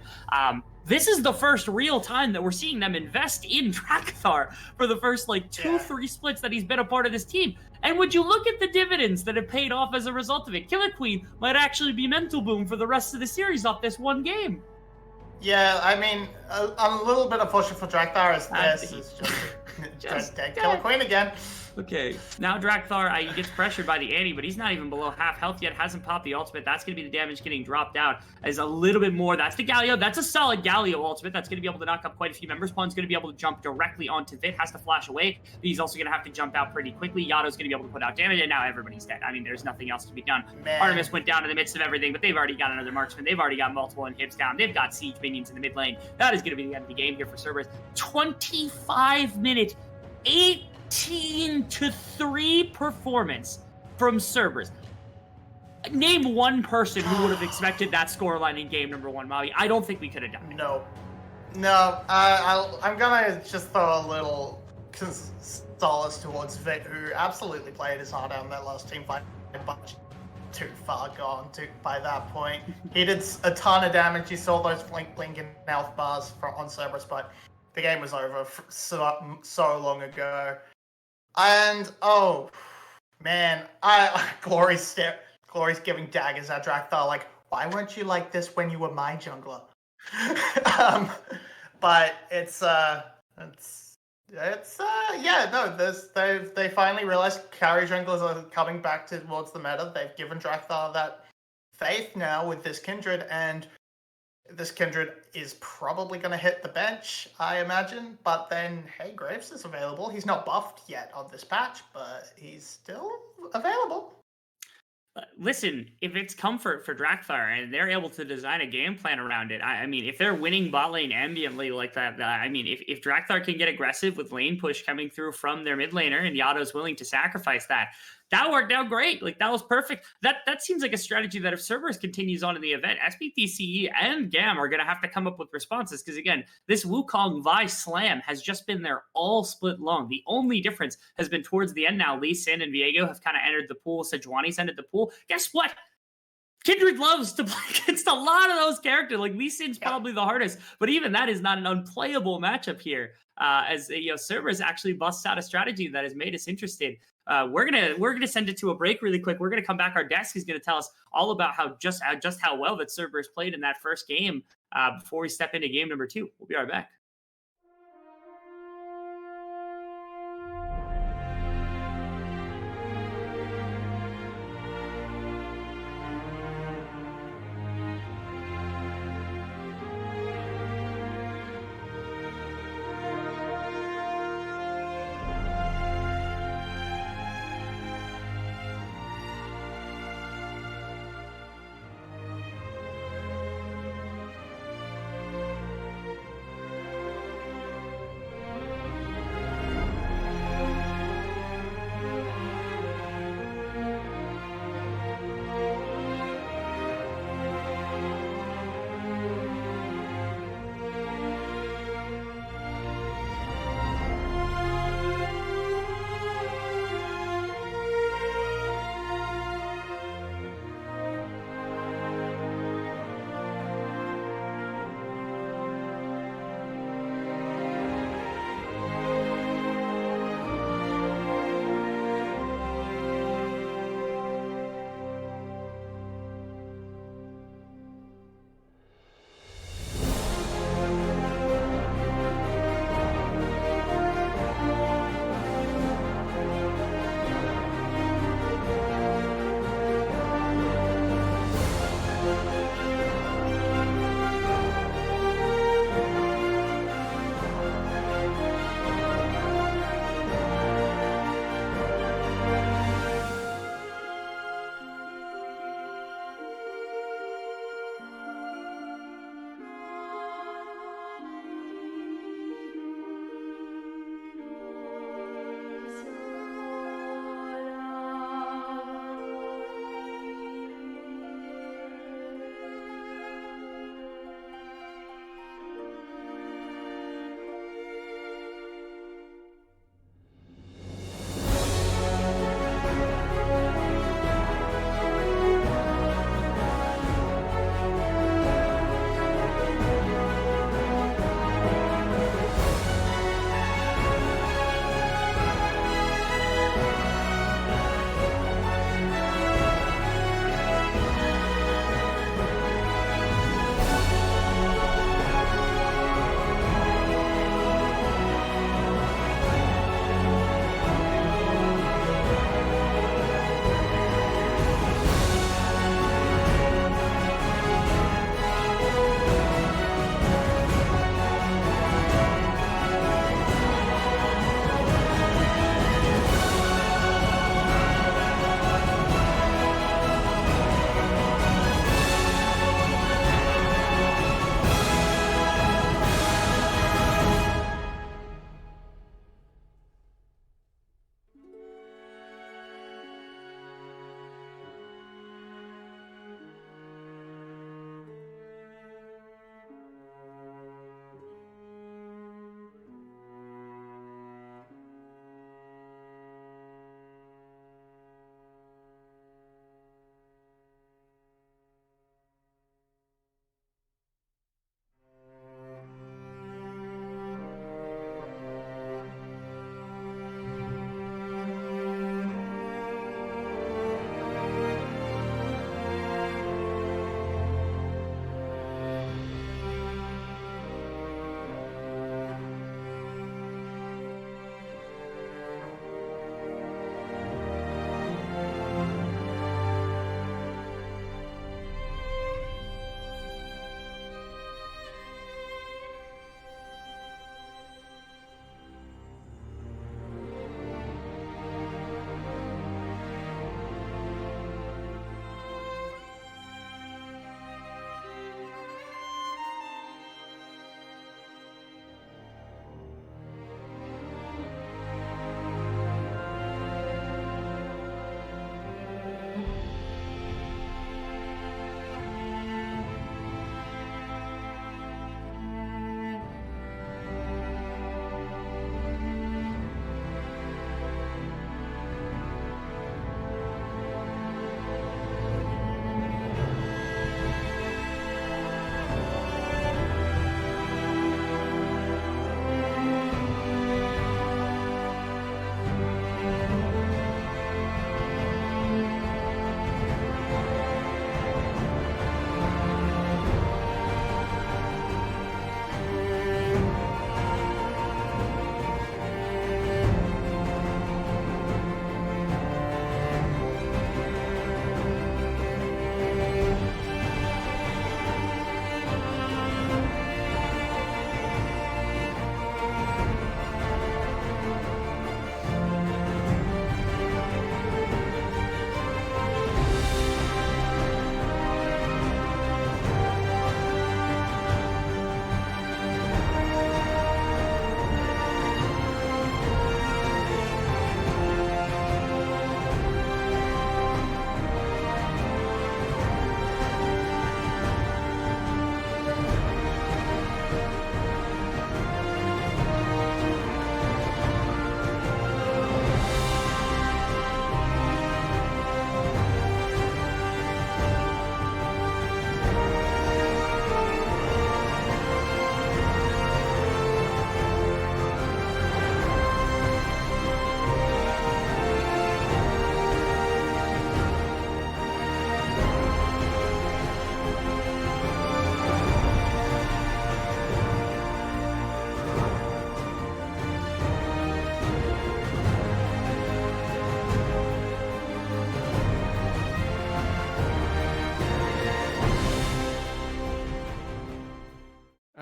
This is the first real time that we're seeing them invest in Drakthar for the first 2-3 splits that he's been a part of this team. And would you look at the dividends that have paid off as a result of it? Killer Queen might actually be mental boom for the rest of the series off this one game. Yeah, I mean, a little bit of push for Drakthar is just dead. Killer Queen again. Okay, now Drakthar, he gets pressured by the Annie, but he's not even below half health yet, hasn't popped the ultimate. That's going to be the damage getting dropped out as a little bit more. That's the Galio. That's a solid Galio ultimate. That's going to be able to knock up quite a few members. Pawn's going to be able to jump directly onto Vit, has to flash away, but he's also going to have to jump out pretty quickly. Yato's going to be able to put out damage, and now everybody's dead. I mean, there's nothing else to be done. Man. Artemis went down in the midst of everything, but they've already got another marksman. They've already got multiple inhibs down. They've got siege minions in the mid lane. That is going to be the end of the game here for Cerberus. 25 minute, 18-3 performance from Cerberus. Name one person who would have expected that scoreline in game number 1, Maui. I don't think we could have done it. No. I'm gonna just throw a little solace towards Vit, who absolutely played his heart out in that last team fight, but too far gone by that point. He did a ton of damage. You saw those blinking health bars on Cerberus, but the game was over so long ago. And oh man, Glory's giving daggers at Drakthar, like, why weren't you like this when you were my jungler? But they finally realized carry junglers are coming back towards the meta. They've given Drakthar that faith now with this Kindred, and this Kindred is probably going to hit the bench, I imagine. But then, hey, Graves is available. He's not buffed yet on this patch, but he's still available. Listen, if it's comfort for Drakthar and they're able to design a game plan around it, I mean, if they're winning bot lane ambiently like that, I mean, if Drakthar can get aggressive with lane push coming through from their mid laner and Yato's willing to sacrifice that worked out great. Like, that was perfect. That seems like a strategy that if Cerberus continues on in the event, SBTCE and GAM are going to have to come up with responses, because again, this Wukong Vi slam has just been there all split long. The only difference has been towards the end now. Lee Sin and Viego have kind of entered the pool. Sejuani's entered the pool. Guess what? Kindred loves to play against a lot of those characters. Like, Lee Sin's probably the hardest, but even that is not an unplayable matchup here. As Cerberus actually busts out a strategy that has made us interested. We're gonna send it to a break really quick. We're gonna come back. Our desk is gonna tell us all about how well that Cerberus played in that first game before we step into game number 2. We'll be right back.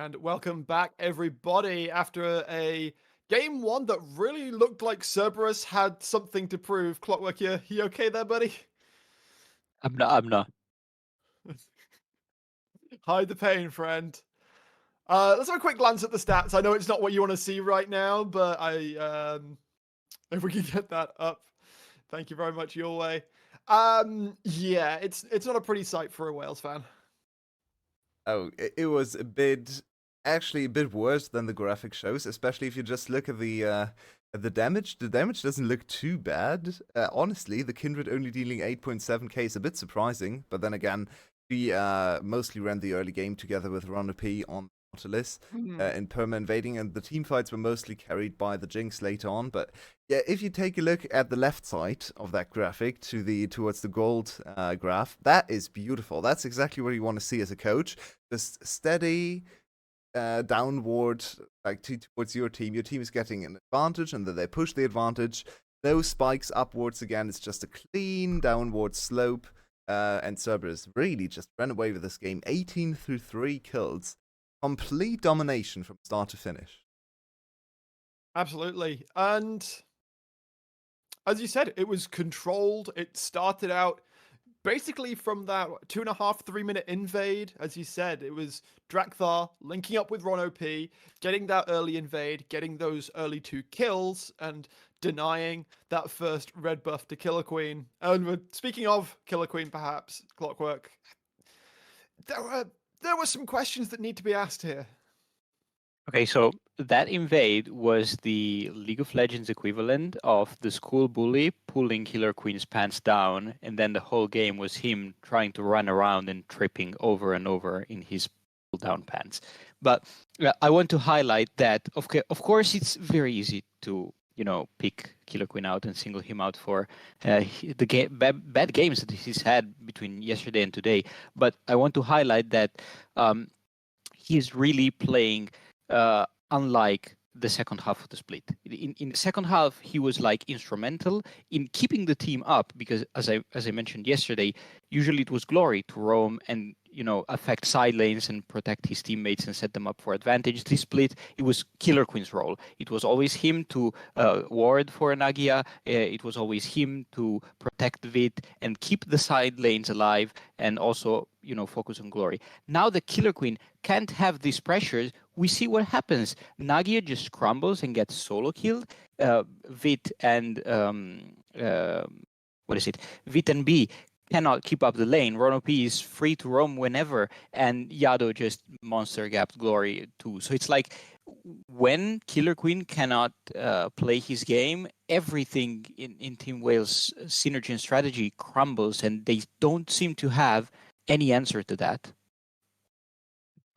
and welcome back, everybody, after a game one that really looked like Cerberus had something to prove. Clockwork, you okay there, buddy? I'm not. Hide the pain, friend. Let's have a quick glance at the stats. I know it's not what you want to see right now, but if we can get that up, thank you very much, your way. Yeah, it's not a pretty sight for a Wales fan. Oh, it was actually a bit worse than the graphic shows, especially if you just look at the damage. The damage doesn't look too bad. Honestly, the Kindred only dealing 8.7k is a bit surprising, but then again, we mostly ran the early game together with Ron P on Nautilus in perma invading, and the team fights were mostly carried by the Jinx later on. But yeah, if you take a look at the left side of that graphic towards the gold graph, that is beautiful. That's exactly what you want to see as a coach. Just steady downward, like towards your team. Your team is getting an advantage, and then they push the advantage. No spikes upwards again. It's just a clean downward slope. And Cerberus really just ran away with this game. 18 through 3 kills. Complete domination from start to finish. Absolutely. And as you said, it was controlled. It started out basically from that 2.5, 3 minute invade. As you said, it was Drakthar linking up with Ron OP, getting that early invade, getting those early 2 kills, and denying that first red buff to Killer Queen. And speaking of Killer Queen, perhaps, Clockwork, there were some questions that need to be asked here. Okay, so that invade was the League of Legends equivalent of the school bully pulling Killer Queen's pants down, and then the whole game was him trying to run around and tripping over and over in his pull-down pants. But I want to highlight that, of course, it's very easy to pick Killer Queen out and single him out for the bad games that he's had between yesterday and today. But I want to highlight that he's really playing unlike the second half of the split. In the second half, he was like instrumental in keeping the team up because, as I mentioned yesterday, usually it was Glory to roam and affect side lanes and protect his teammates and set them up for advantage. This split, it was Killer Queen's role. It was always him to ward for Nagia. It was always him to protect Vit and keep the side lanes alive and also focus on Glory. Now the Killer Queen can't have these pressures. We see what happens. Nagia just crumbles and gets solo killed. Vit and Vit and B cannot keep up the lane. Rono P is free to roam whenever, and Yado just monster gapped Glory too. So it's like when Killer Queen cannot play his game, everything in Team Wales' synergy and strategy crumbles, and they don't seem to have any answer to that.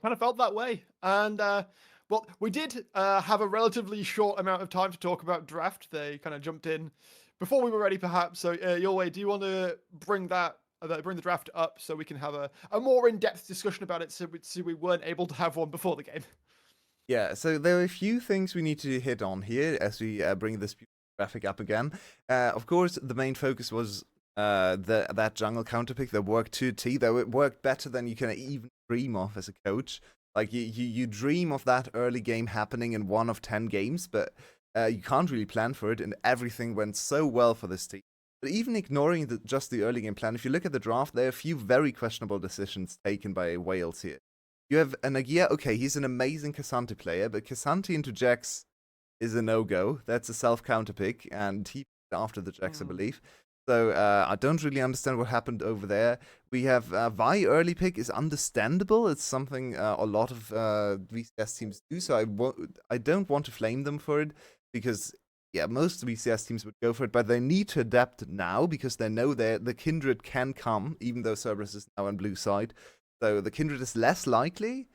Kind of felt that way. And well, we did have a relatively short amount of time to talk about draft. They kind of jumped in before we were ready, perhaps. So, your way, do you want to bring the draft up so we can have a more in-depth discussion about it? So we weren't able to have one before the game. Yeah, so there are a few things we need to hit on here as we bring this graphic up again. Of course, the main focus was that jungle counterpick that worked to a T, though it worked better than you can even dream of as a coach. Like you dream of that early game happening in 1 of 10 games, but you can't really plan for it, and everything went so well for this team. But even ignoring just the early game plan, if you look at the draft, there are a few very questionable decisions taken by Wales here. You have Nagia, okay, he's an amazing K'Sante player, but K'Sante into Jax is a no-go. That's a self-counter pick, and he after the Jax, I believe. So I don't really understand what happened over there. We have Vi early pick is understandable. It's something a lot of VCS teams do, so I don't want to flame them for it, because yeah, most VCS teams would go for it, but they need to adapt now because they know that the Kindred can come, even though Cerberus is now on blue side. So the Kindred is less likely,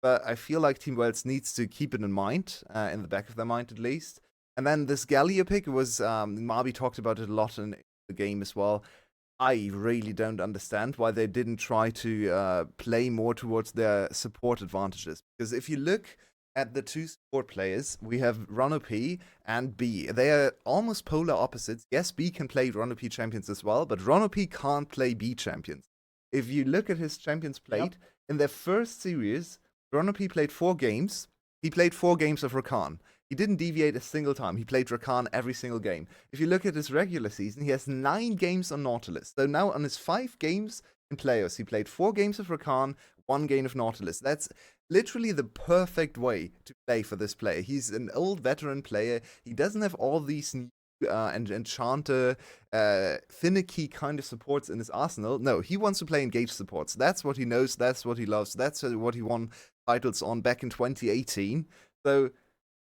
but I feel like Team Wales needs to keep it in mind, in the back of their mind at least. And then this Gallia pick was, Marby talked about it a lot in the game as well. I really don't understand why they didn't try to play more towards their support advantages. Because if you look at the 2 support players, we have Rono P and B. They are almost polar opposites. Yes, B can play Rono P champions as well, but Rono P can't play B champions. If you look at his champions played, in their first series, P played 4 games. He played 4 games of Rakan. He didn't deviate a single time. He played Rakan every single game. If you look at his regular season, he has 9 games on Nautilus. So now on his 5 games in playoffs, he played 4 games of Rakan, 1 game of Nautilus. That's literally the perfect way to play for this player. He's an old veteran player. He doesn't have all these new and enchanter, finicky kind of supports in his arsenal. No, he wants to play engaged supports. That's what he knows. That's what he loves. That's what he won titles on back in 2018. So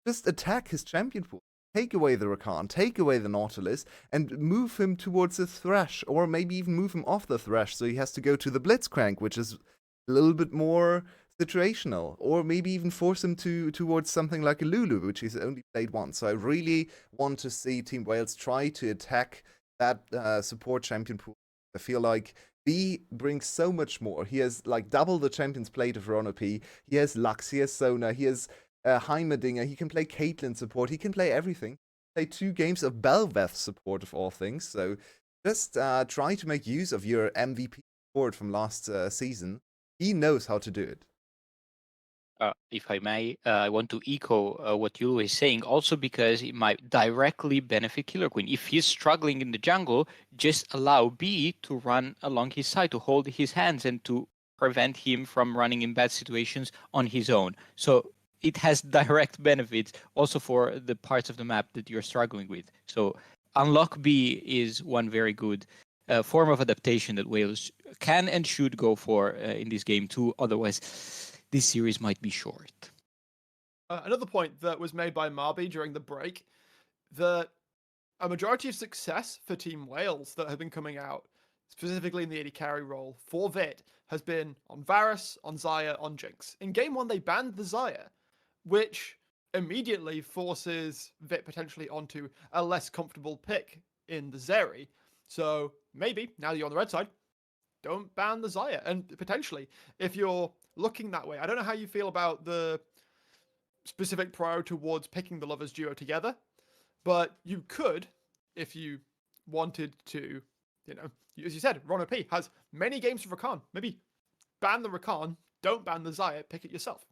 just attack his champion pool. Take away the Rakan, take away the Nautilus, and move him towards the Thresh, or maybe even move him off the Thresh, so he has to go to the Blitzcrank, which is a little bit more situational, or maybe even force him towards something like a Lulu, which he's only played once. So I really want to see Team Wales try to attack that support champion pool. I feel like B brings so much more. He has like double the champions plate of Rono P. He has Lux, he has Sona, he has Heimerdinger, he can play Caitlyn support, he can play everything. Play 2 games of Belveth support of all things. So just try to make use of your MVP support from last season. He knows how to do it. If I may, I want to echo what Yulu is saying, also because it might directly benefit Killer Queen. If he's struggling in the jungle, just allow B to run along his side, to hold his hands and to prevent him from running in bad situations on his own. So it has direct benefits also for the parts of the map that you're struggling with. So Unlock B is one very good form of adaptation that Wales can and should go for in this game too. Otherwise, this series might be short. Another point that was made by Marby during the break, that a majority of success for Team Wales that have been coming out, specifically in the AD carry role for Vit, has been on Varus, on Xayah, on Jinx. In Game 1, they banned the Xayah, which immediately forces Vit potentially onto a less comfortable pick in the Zeri. So maybe, now that you're on the red side, don't ban the Xayah. And potentially, if you're looking that way, I don't know how you feel about the specific priority towards picking the Lovers duo together, but you could, if you wanted to, as you said, Rono P has many games of Rakan. Maybe ban the Rakan, don't ban the Xayah, pick it yourself.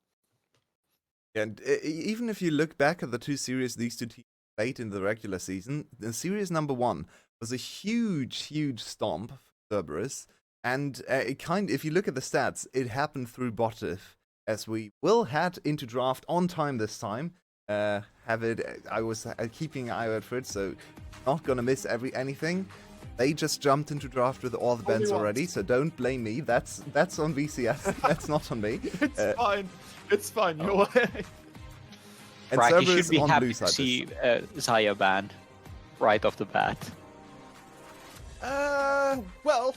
And even if you look back at the 2 series these 2 teams played in the regular season, the series number 1 was a huge stomp for Cerberus. And if you look at the stats, it happened through Botif, as we will head into draft on time this time. I was keeping an eye out for it, so not gonna miss anything. They just jumped into draft with all the bans already, so don't blame me. That's on VCS. That's not on me. It's fine. It's fine. You're away. And Right, you Cerberus should be on happy blue to side. see Xayah banned right off the bat. Well,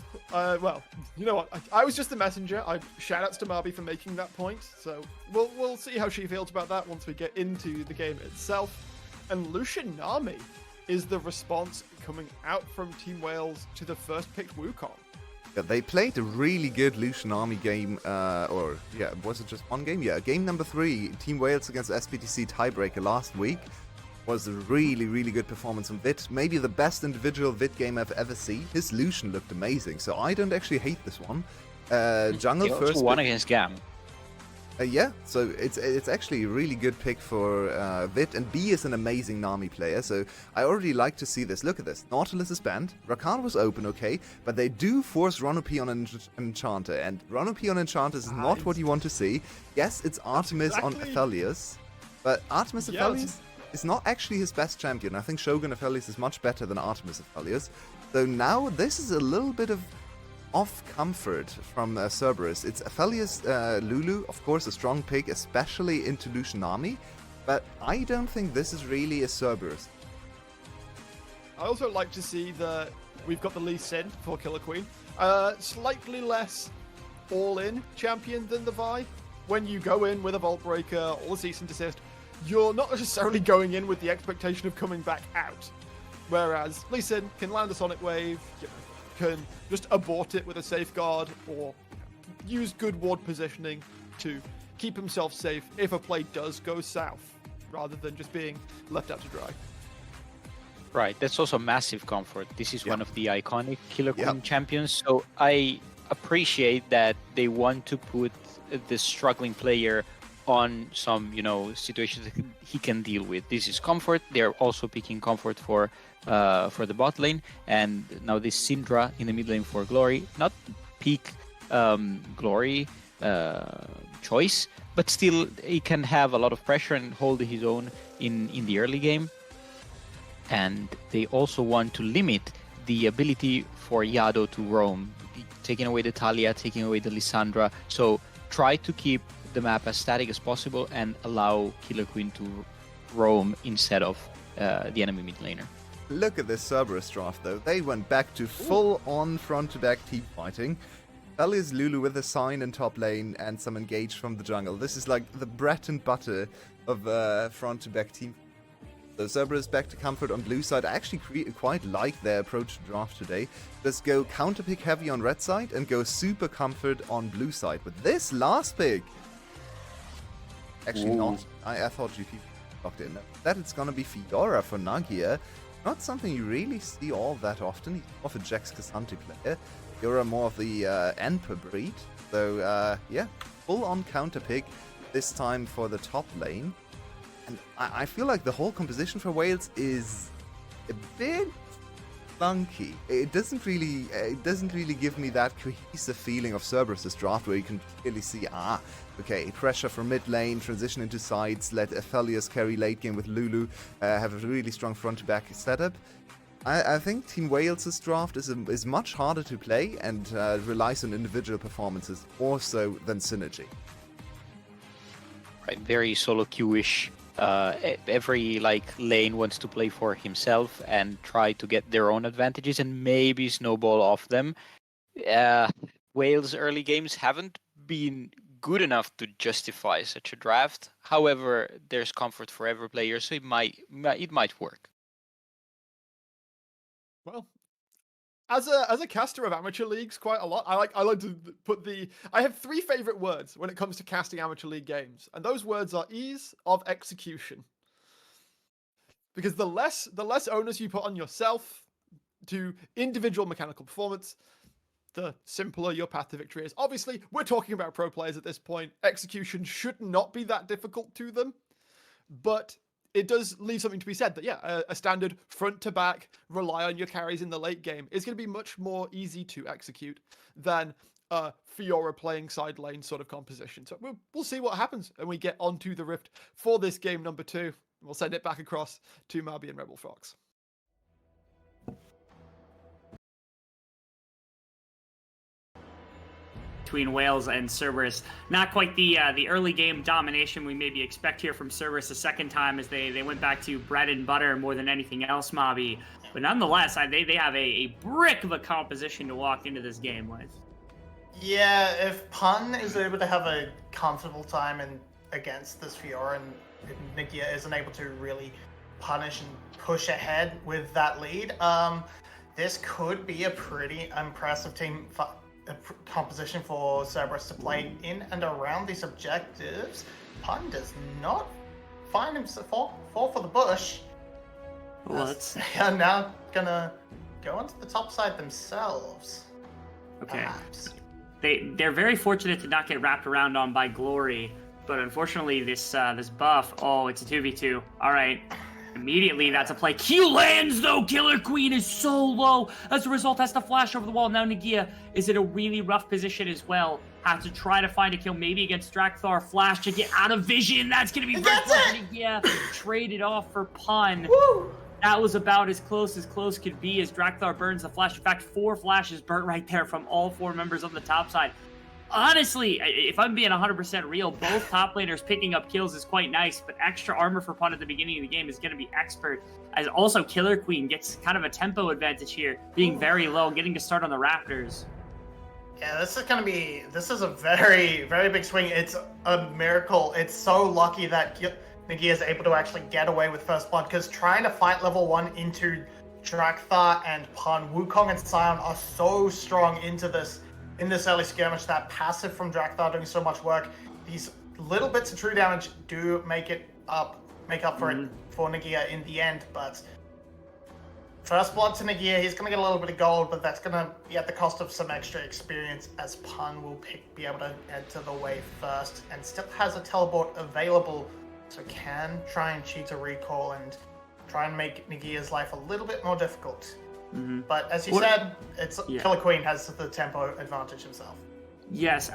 you know what? I was just the messenger. Shoutouts to Marby for making that point. So we'll see how she feels about that once we get into the game itself. And Lucian Nami is the response coming out from Team Wales to the first picked Wukong. Yeah, they played a really good Lucian Army game, was it just one game? Yeah, game number 3, Team Wales against SPTC tiebreaker last week. Was a really good performance from Vit. Maybe the best individual Vit game I've ever seen. His Lucian looked amazing, so I don't actually hate this one. Jungle He first. also won against Gam. Yeah, so it's actually a really good pick for Vit, and B is an amazing Nami player, so I already like to see this. Look at this. Nautilus is banned. Rakan was open, okay, but they do force Rono P on an Enchanter, and Rono P on Enchanter is not what you want to see. Yes, it's Artemis on Aphelios, but Artemis Aphelios is not actually his best champion. I think Shogun Aphelios is much better than Artemis Aphelios. So now this is a little bit of off comfort from Cerberus. It's Aphelios Lulu, of course, a strong pick, especially into Lucian Army, but I don't think this is really a Cerberus. I also like to see that we've got the Lee Sin for Killer Queen. Slightly less all-in champion than the Vi. When you go in with a Vault Breaker or a Cease and Desist, you're not necessarily going in with the expectation of coming back out. Whereas Lee Sin can land a Sonic Wave, can just abort it with a Safeguard, or use good ward positioning to keep himself safe if a play does go south, rather than just being left out to dry. Right, that's also massive comfort. This is one of the iconic Killer Queen champions, so I appreciate that they want to put the struggling player on some, situations that he can deal with. This is comfort. They're also picking comfort for the bot lane, and now this Syndra in the mid lane for Glory. Not peak Glory choice, but still he can have a lot of pressure and hold his own in the early game. And they also want to limit the ability for Yado to roam, taking away the Talia, taking away the Lissandra. So try to keep the map as static as possible and allow Killer Queen to roam instead of the enemy mid laner. Look at this Cerberus draft, though. They went back to full-on front-to-back team fighting. Valius Lulu with a sign in top lane and some engage from the jungle. This is like the bread and butter of front-to-back team. So Cerberus back to comfort on blue side. I actually quite like their approach to draft today. Just go counter-pick heavy on red side and go super comfort on blue side. But this last pick... Actually not. I thought GP locked in. That it's gonna be Fiora for Nagia. Not something you really see all that often. He's more of a Jax Cassante player. Fiora more of the Emperor breed. So yeah, full-on counter-pick this time for the top lane. And I feel like the whole composition for Wales is a bit funky. It doesn't really give me that cohesive feeling of Cerberus' draft where you can clearly see, okay, pressure from mid lane, transition into sides, let Aphelios carry late game with Lulu, have a really strong front to back setup. I think Team Wales' draft is much harder to play and relies on individual performances more so than synergy. Right, very solo queue-ish. Every lane wants to play for himself and try to get their own advantages and maybe snowball off them. Wales' early games haven't been good enough to justify such a draft. However, there's comfort for every player, so it might work. Well, as a caster of amateur leagues, quite a lot. I like to put I have 3 favorite words when it comes to casting amateur league games, and those words are ease of execution. Because the less onus you put on yourself to individual mechanical performance, the simpler your path to victory is. Obviously, we're talking about pro players at this point. Execution should not be that difficult to them, but it does leave something to be said that, yeah, a standard front to back, rely on your carries in the late game is going to be much more easy to execute than a Fiora playing side lane sort of composition. So we'll see what happens when we get onto the Rift for this game number 2. We'll send it back across to Marby and Rebel Fox. Between Wales and Cerberus. Not quite the early game domination we maybe expect here from Cerberus a second time as they went back to bread and butter more than anything else, Mobby. But nonetheless, they have a brick of a composition to walk into this game with. Yeah, if Pun is able to have a comfortable time against this Fiora and Nagia isn't able to really punish and push ahead with that lead, this could be a pretty impressive team composition for Cerberus to play in and around these objectives. Pun does not find himself fall for the bush. They are now gonna go onto the top side themselves. Okay. Perhaps. They're very fortunate to not get wrapped around on by Glory, but unfortunately this buff, it's a 2v2. All right. Immediately, that's a play. Q lands, though! Killer Queen is so low. As a result, has to flash over the wall. Now Nagia is in a really rough position as well. Has to try to find a kill, maybe against Drakthar. Flash to get out of vision. That's going to be very for Nagia. Traded off for Pun. Woo! That was about as close could be as Drakthar burns the flash. In fact, 4 flashes burnt right there from all 4 members on the top side. Honestly, if I'm being 100% real, both top laners picking up kills is quite nice, but extra armor for Pun at the beginning of the game is going to be expert. As also Killer Queen gets kind of a tempo advantage here, being very low, getting to start on the Raptors. Yeah, this is a very, very big swing. It's a miracle. It's so lucky that Nagia is able to actually get away with first blood, because trying to fight level 1 into Drakthar and Pun, Wukong and Sion are so strong in this early skirmish. That passive from Drakthar doing so much work. These little bits of true damage do make up for it for Nagia in the end, but First blood to Nagia, he's going to get a little bit of gold, but that's going to be at the cost of some extra experience, as Pun will be able to head to the wave first and still has a teleport available, so can try and cheat a recall and try and make Nagia's life a little bit more difficult. But as you said, Killer Queen has the tempo advantage himself. Yes,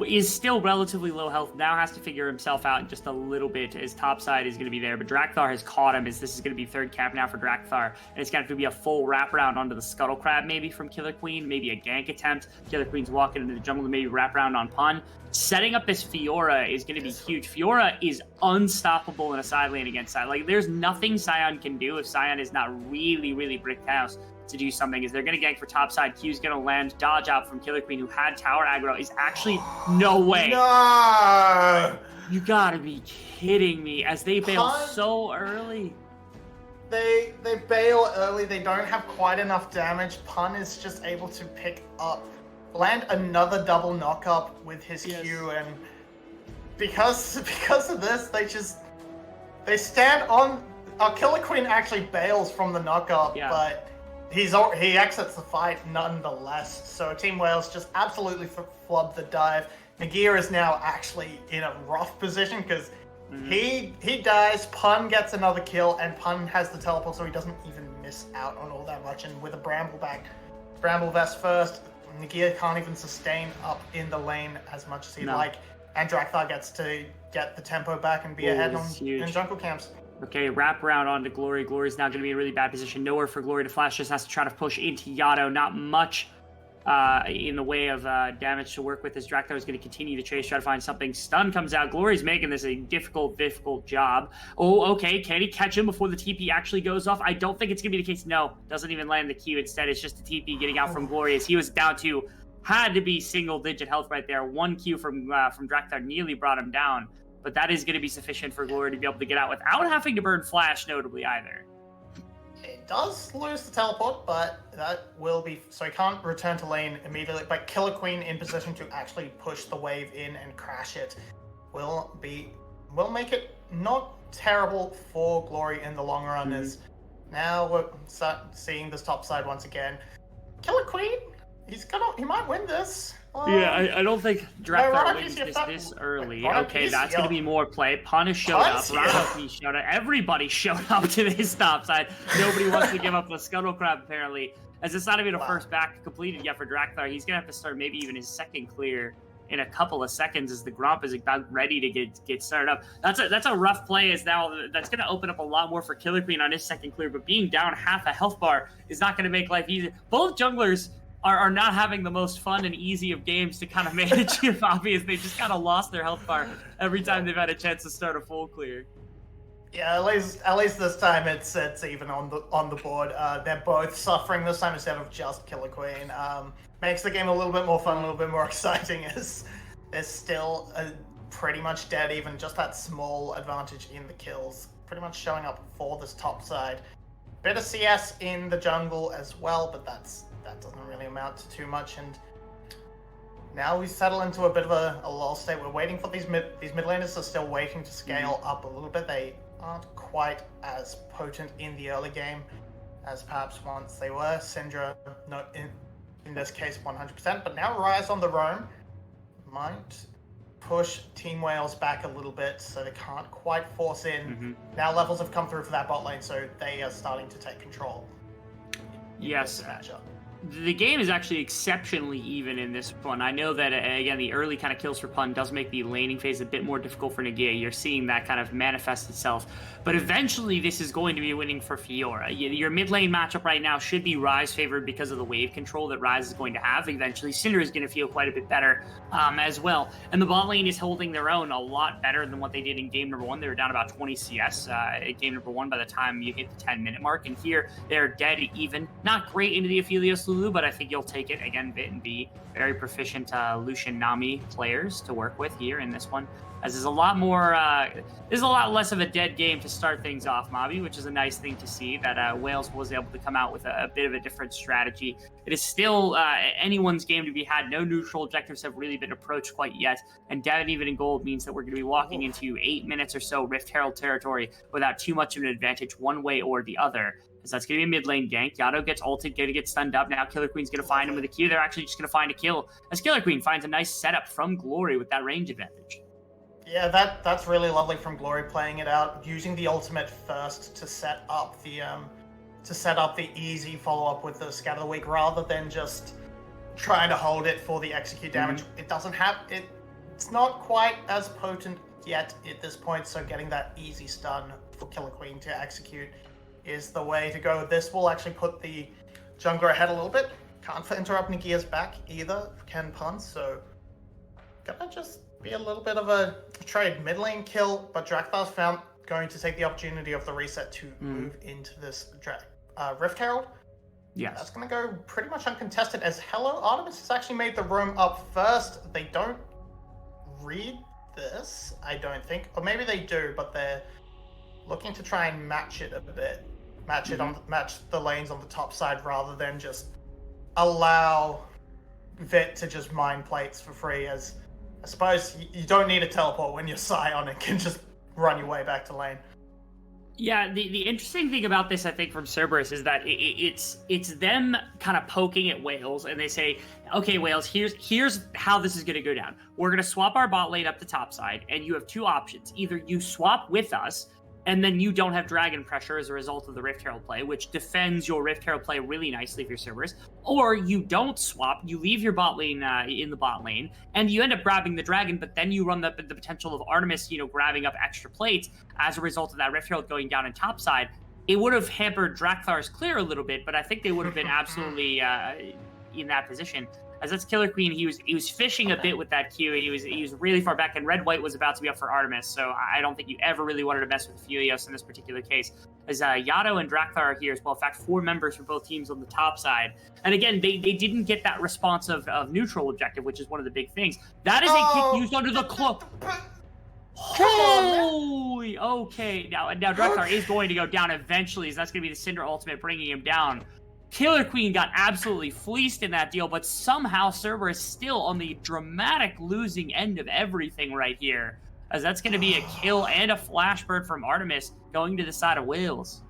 is still relatively low health. Now has to figure himself out just a little bit. His top side is going to be there, but Drakthar has caught him. This is going to be third cap now for Drakthar, and it's going to have to be a full wraparound onto the Scuttle Crab maybe from Killer Queen, maybe a gank attempt. Killer Queen's walking into the jungle to maybe wrap around on Pun. Setting up this Fiora is going to be huge. Fiora is unstoppable in a side lane against Sion. Like, there's nothing Sion can do if Sion is not really, really bricked house to do something. Is they're going to gank for top side. Q's going to land, dodge out from Killer Queen, who had tower aggro. Is actually no way. No! You gotta be kidding me, as they bail so early. They bail early. They don't have quite enough damage. Pun is just able to land another double knock up with his Q, and because of this, they stand on. Killer Queen actually bails from the knock up, but he exits the fight nonetheless. So Team Wales just absolutely flubbed the dive. Nagia is now actually in a rough position because he dies, Pun gets another kill, and Pun has the teleport, so he doesn't even miss out on all that much. And with a Bramble Vest first, Nagia can't even sustain up in the lane as much as he'd like, and Drakthar gets to get the tempo back and be ahead in jungle camps. Okay, wrap around onto Glory. Glory's now going to be in a really bad position. Nowhere for Glory to flash. Just has to try to push into Yado. Not much in the way of damage to work with, as Drakthar is going to continue to chase, try to find something. Stun comes out. Glory's making this a difficult job. Oh, okay. Can he catch him before the TP actually goes off? I don't think it's going to be the case. No, doesn't even land the Q. Instead, it's just a TP getting out from Glory, as he was down to, had to be single-digit health right there. One Q from Drakthar nearly brought him down. But that is going to be sufficient for Glory to be able to get out without having to burn Flash, notably, either. It does lose the teleport, but that will be... So he can't return to lane immediately, but Killer Queen in position to actually push the wave in and crash it will make it not terrible for Glory in the long run, as now we're seeing this top side once again. Killer Queen, he might win this. I don't think Drakthar wins this early. Okay, that's going to be more play. Punish showed up. Ranapi showed up. Everybody showed up to this top side. Nobody wants to give up the Scuttle Crab, apparently. As it's not even a first back completed yet for Drakthar, he's going to have to start maybe even his second clear in a couple of seconds, as the Gromp is about ready to get started up. That's a rough play, as now that's going to open up a lot more for Killer Queen on his second clear, but being down half a health bar is not going to make life easy. Both junglers are not having the most fun and easy of games to kind of manage. If obvious, they just kind of lost their health bar every time they've had a chance to start a full clear. Yeah, at least this time it's even on the board. They're both suffering this time instead of just Killer Queen. Makes the game a little bit more fun, a little bit more exciting, as there's still pretty much dead even. Just that small advantage in the kills pretty much showing up for this top side. Bit of CS in the jungle as well, but that doesn't really amount to too much. And now we settle into a bit of a lull state. We're waiting for these mid laners are still waiting to scale up a little bit. They aren't quite as potent in the early game as perhaps once they were. Syndra, not in this case 100%, but now Rise on the roam might push Team Wales back a little bit, so they can't quite force in. Now levels have come through for that bot lane, so they are starting to take control. Yes. The game is actually exceptionally even in this one. I know that, again, the early kind of kills for Pun does make the laning phase a bit more difficult for Nagia. You're seeing that kind of manifest itself. But eventually, this is going to be winning for Fiora. Your mid lane matchup right now should be Rise favored because of the wave control that Rise is going to have. Eventually, Syndra is going to feel quite a bit better as well. And the bot lane is holding their own a lot better than what they did in game number 1. They were down about 20 CS at game number 1 by the time you hit the 10-minute mark. And here, they're dead even. Not great into the Aphelios Lulu, but I think you'll take it. Again, Bit and B, very proficient Lucian Nami players to work with here in this one. as there's a lot more, there's a lot less of a dead game to start things off, Mobby, which is a nice thing to see that Wales was able to come out with a bit of a different strategy. It is still anyone's game to be had. No neutral objectives have really been approached quite yet, and Devin even in gold means that we're going to be walking into 8 minutes or so Rift Herald territory without too much of an advantage one way or the other. Because that's going to be a mid lane gank. Yato gets ulted, going to get stunned up. Now Killer Queen's going to find him with a Q. They're actually just going to find a kill, as Killer Queen finds a nice setup from Glory with that range advantage. Yeah, that's really lovely from Glory, playing it out, using the ultimate first to set up the easy follow up with the Scatter the Weak, rather than just trying to hold it for the execute damage. It doesn't have it. It's not quite as potent yet at this point, so getting that easy stun for Killer Queen to execute is the way to go. This will actually put the jungler ahead a little bit. Can't interrupt Nagia's back either, can punt, so gonna just be a little bit of a trade. Mid lane kill, but Drakthar's going to take the opportunity of the reset to move into this Rift Herald. Yes. That's gonna go pretty much uncontested, as Hello Artemis has actually made the roam up first. They don't read this, I don't think, or maybe they do, but they're looking to try and match it a bit. Match the lanes on the top side, rather than just allow Vit to just mine plates for free, as I suppose you don't need a teleport when you're Scion and can just run your way back to lane. Yeah, the interesting thing about this, I think, from Cerberus is that it's them kind of poking at Wales, and they say, okay, Wales, here's how this is going to go down. We're going to swap our bot lane up the top side, and you have two options. Either you swap with us, and then you don't have dragon pressure as a result of the Rift Herald play, which defends your Rift Herald play really nicely for your Cerberus. Or you don't swap, you leave your bot lane in the bot lane, and you end up grabbing the dragon, but then you run the potential of Artemis, grabbing up extra plates as a result of that Rift Herald going down in top side. It would have hampered Drakthar's clear a little bit, but I think they would have been absolutely in that position. As that's Killer Queen, he was fishing a bit with that Q. He was really far back, and Red White was about to be up for Artemis, so I don't think you ever really wanted to mess with Helios in this particular case. As Yato and Drakthar are here as well. In fact, 4 members from both teams on the top side. And again, they didn't get that response of neutral objective, which is one of the big things. That is a kick used under the cloak. Holy, okay. Now Drakthar is going to go down eventually, as that's going to be the Cinder ultimate bringing him down. Killer Queen got absolutely fleeced in that deal, but somehow Cerberus still on the dramatic losing end of everything right here, as that's going to be a kill and a flash bird from Artemis going to the side of Wales.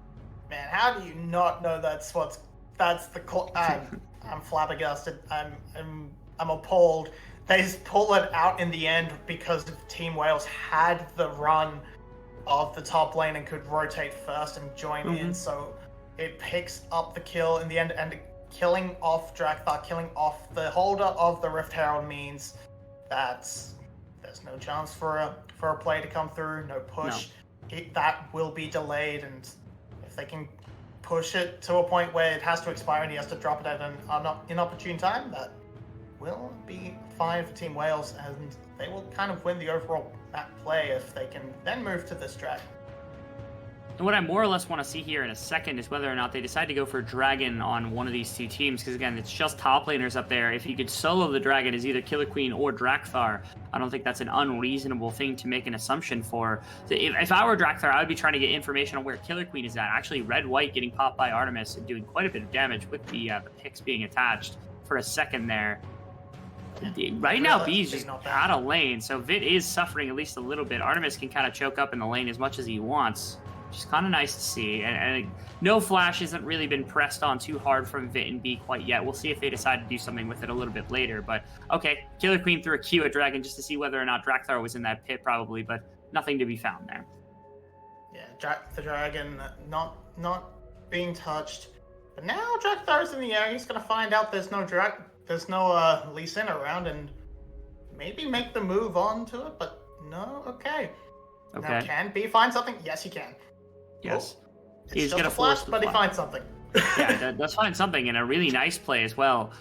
Man, how do you not know that's the I'm flabbergasted. I'm appalled. They just pull it out in the end because Team Wales had the run of the top lane and could rotate first and join in, so it picks up the kill in the end, and killing off Drakthar, killing off the holder of the Rift Herald means that there's no chance for a play to come through, no push. No. That will be delayed, and if they can push it to a point where it has to expire and he has to drop it at an inopportune time, that will be fine for Team Wales, and they will kind of win the overall map play if they can then move to this dragon. And what I more or less want to see here in a second is whether or not they decide to go for Dragon on one of these two teams, because again, it's just top laners up there. If you could solo the Dragon as either Killer Queen or Drakthar, I don't think that's an unreasonable thing to make an assumption for. So if I were Drakthar, I would be trying to get information on where Killer Queen is at. Actually, Red White getting popped by Artemis and doing quite a bit of damage with the picks being attached for a second there. Right now, B's just out of lane, so Vit is suffering at least a little bit. Artemis can kind of choke up in the lane as much as he wants, which is kind of nice to see. And no flash hasn't really been pressed on too hard from Vit and B quite yet. We'll see if they decide to do something with it a little bit later. But okay, Killer Queen threw a Q at Dragon just to see whether or not Drakthar was in that pit, probably, but nothing to be found there. Yeah, the Dragon not being touched. But now Drakthar's in the air. He's gonna find out there's no Lee Sin around, and maybe make the move on to it. But no, okay. Now, can B find something? Yes, he can. Yes. It's just a flash, but he finds something. Yeah, does find something, and a really nice play as well.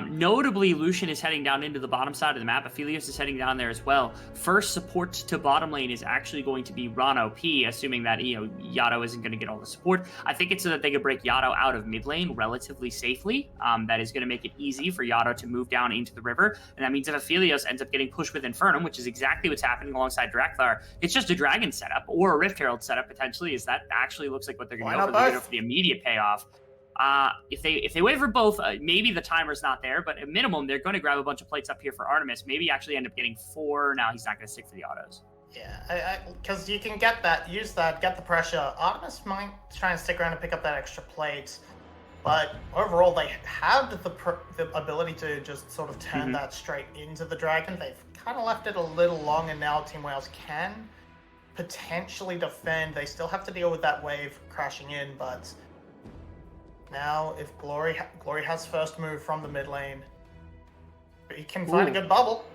Notably, Lucian is heading down into the bottom side of the map. Aphelios is heading down there as well. First support to bottom lane is actually going to be Ron OP, assuming that Yato isn't going to get all the support. I think it's so that they could break Yato out of mid lane relatively safely. That is going to make it easy for Yato to move down into the river, and that means if Aphelios ends up getting pushed with Infernum, which is exactly what's happening alongside Drakthar, it's just a Dragon setup or a Rift Herald setup potentially. Is that actually looks like what they're going to go for? They're going to go for the immediate payoff. If they wait for both, maybe the timer's not there, but at minimum, they're going to grab a bunch of plates up here for Artemis. Maybe actually end up getting 4. Now he's not going to stick for the autos. Yeah, because you can get the pressure. Artemis might try and stick around and pick up that extra plate, but overall, they have the ability to just sort of turn that straight into the Dragon. They've kind of left it a little long, and now Team Wales can potentially defend. They still have to deal with that wave crashing in, but now if Glory has first move from the mid lane, he can find a good bubble.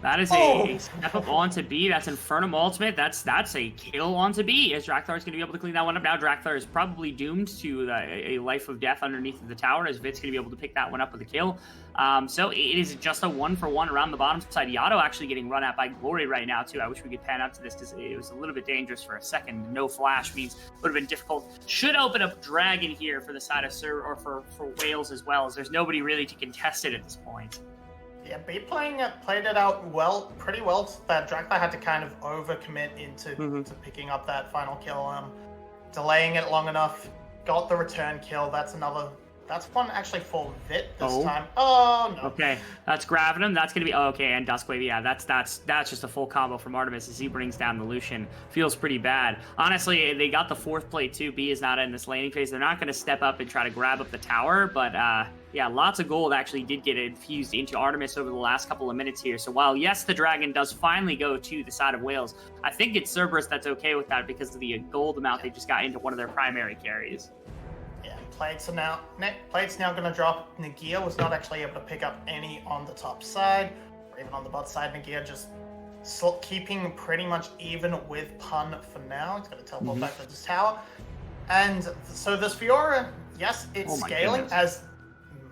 That is a step up onto B. That's Infernum ultimate. That's a kill onto B, as Drakthar is going to be able to clean that one up. Now Drakthar is probably doomed to a life of death underneath the tower, as Vit's going to be able to pick that one up with a kill. So it is just a 1-for-1 around the bottom side. Yato actually getting run at by Glory right now, too. I wish we could pan up to this because it was a little bit dangerous for a second. No flash means would have been difficult. Should open up Dragon here for the side of Sir, or for Wales as well, as there's nobody really to contest it at this point. Yeah, B played it out pretty well. That Drakthar had to kind of overcommit into to picking up that final kill, delaying it long enough. Got the return kill. That's one actually for Vit this time. Oh no. Okay, that's grabbing him. That's gonna be okay. And Duskwave, yeah, that's just a full combo from Artemis as he brings down the Lucian. Feels pretty bad. Honestly, they got the 4th plate too. B is not in this laning phase. They're not gonna step up and try to grab up the tower, but yeah, lots of gold actually did get infused into Artemis over the last couple of minutes here. So while, yes, the Dragon does finally go to the side of Wales, I think it's Cerberus that's okay with that because of the gold amount they just got into one of their primary carries. Yeah, plates now going to drop. Nagia was not actually able to pick up any on the top side, or even on the bot side. Nagia just keeping pretty much even with Pun for now. He's going to teleport back to this tower. And so this Fiora, yes, it's scaling as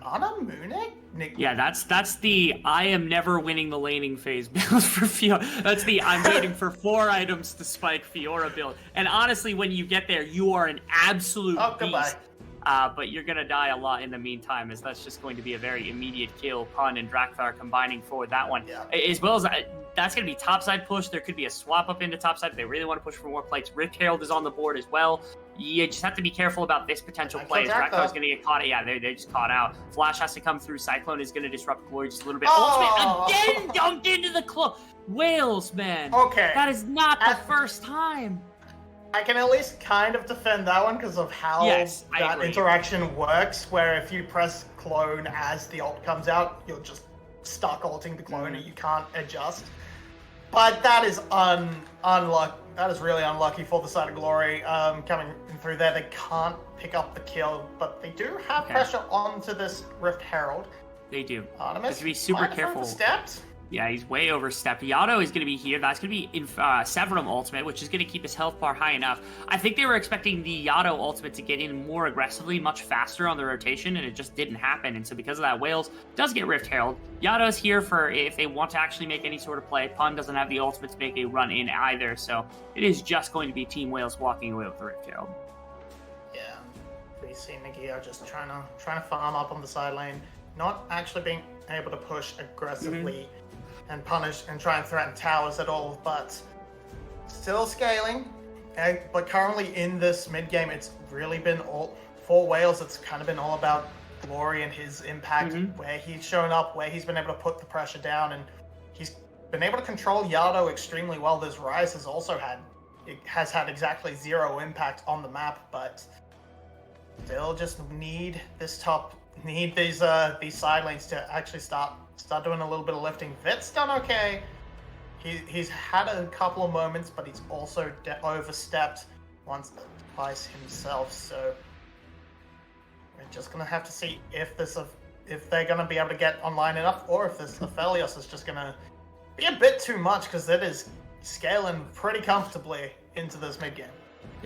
Mana Munich? Yeah, that's the I am never winning the laning phase build for Fiora. That's the I'm waiting for 4 items to spike Fiora build. And honestly, when you get there, you are an absolute beast. But you're going to die a lot in the meantime, as that's just going to be a very immediate kill. Pun and Drakthar combining for that one. Yeah. As well as that's going to be topside push. There could be a swap up into topside if they really want to push for more plates. Rift Herald is on the board as well. You just have to be careful about this potential play. Drakthar is going to get caught. Yeah, they're just caught out. Flash has to come through. Cyclone is going to disrupt Glory just a little bit. Ultimate again dunked into the close. Wales, man. Okay. That is not the first time. I can at least kind of defend that one because of how that interaction works, where if you press clone as the ult comes out, you're just stuck ulting the clone and you can't adjust. But that is unlucky. That is really unlucky for the side of Glory coming through there. They can't pick up the kill, but they do have pressure onto this Rift Herald. They do. Artemis, they have to be super careful. Steps. Yeah, he's way overstepped. Yato is going to be here. That's going to be in Severum ultimate, which is going to keep his health bar high enough. I think they were expecting the Yato ultimate to get in more aggressively, much faster on the rotation, and it just didn't happen. And so because of that, Wales does get Rift Herald. Yato's here for if they want to actually make any sort of play. Pun doesn't have the ultimate to make a run in either, so it is just going to be Team Wales walking away with the Rift Herald. Yeah, we see Nagia just trying to farm up on the side lane, not actually being able to push aggressively. And punish and try and threaten towers at all, but still scaling. But currently in this mid game, it's really been all for Wales. It's kind of been all about Glory and his impact, where he's shown up, where he's been able to put the pressure down, and he's been able to control Yato extremely well. This Rise has had exactly 0 impact on the map, but still just need these side lanes to actually start doing a little bit of lifting. Vit's done okay. He's had a couple of moments, but he's also overstepped once or twice himself. So we're just gonna have to see if they're gonna be able to get online enough, or if this Aphelios is just gonna be a bit too much, because it is scaling pretty comfortably into this mid game.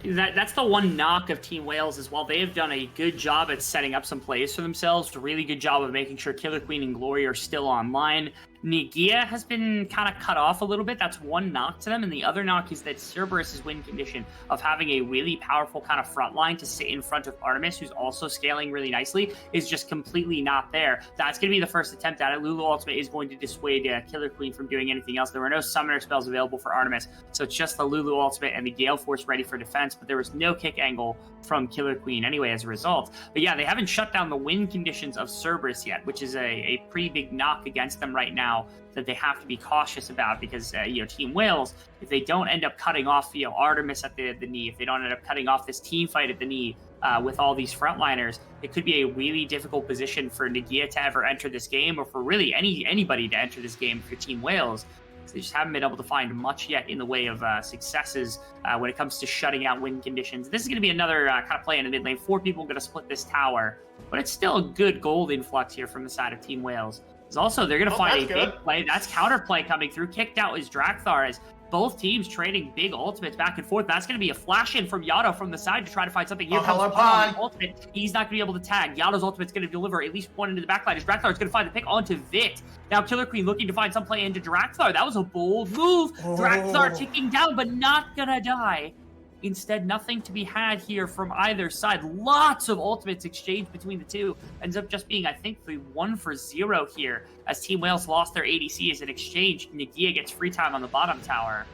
That's the one knock of Team Wales as well. They have done a good job at setting up some plays for themselves. A really good job of making sure Killer Queen and Glory are still online. Nigia has been kind of cut off a little bit. That's one knock to them. And the other knock is that Cerberus' win condition of having a really powerful kind of front line to sit in front of Artemis, who's also scaling really nicely, is just completely not there. That's going to be the first attempt at it. Lulu Ultimate is going to dissuade Killer Queen from doing anything else. There were no summoner spells available for Artemis, so it's just the Lulu Ultimate and the Gale Force ready for defense, but there was no kick angle from Killer Queen anyway as a result. But yeah, they haven't shut down the win conditions of Cerberus yet, which is a pretty big knock against them right now that they have to be cautious about, because Team Wales, if they don't end up cutting off Artemis at the knee, if they don't end up cutting off this team fight at the knee with all these frontliners, it could be a really difficult position for Nigia to ever enter this game, or for really anybody to enter this game for Team Wales. So they just haven't been able to find much yet in the way of successes when it comes to shutting out win conditions. This is going to be another kind of play in the mid lane. 4 people going to split this tower, but it's still a good gold influx here from the side of Team Wales. Also, they're going to find a big play. That's counterplay coming through. Kicked out is Drakthar, as both teams trading big ultimates back and forth. That's going to be a flash in from Yato from the side to try to find something. Here comes Pan ultimate. He's not going to be able to tag. Yato's ultimate's going to deliver at least one into the backline, as Drakthar is going to find the pick onto Vit. Now Killer Queen looking to find some play into Drakthar. That was a bold move. Drakthar ticking down, but not going to die. Instead, nothing to be had here from either side. Lots of ultimates exchanged between the two. Ends up just being, I think, the 1-for-0 here, as Team Wales lost their ADC as an exchange. Nigia gets free time on the bottom tower.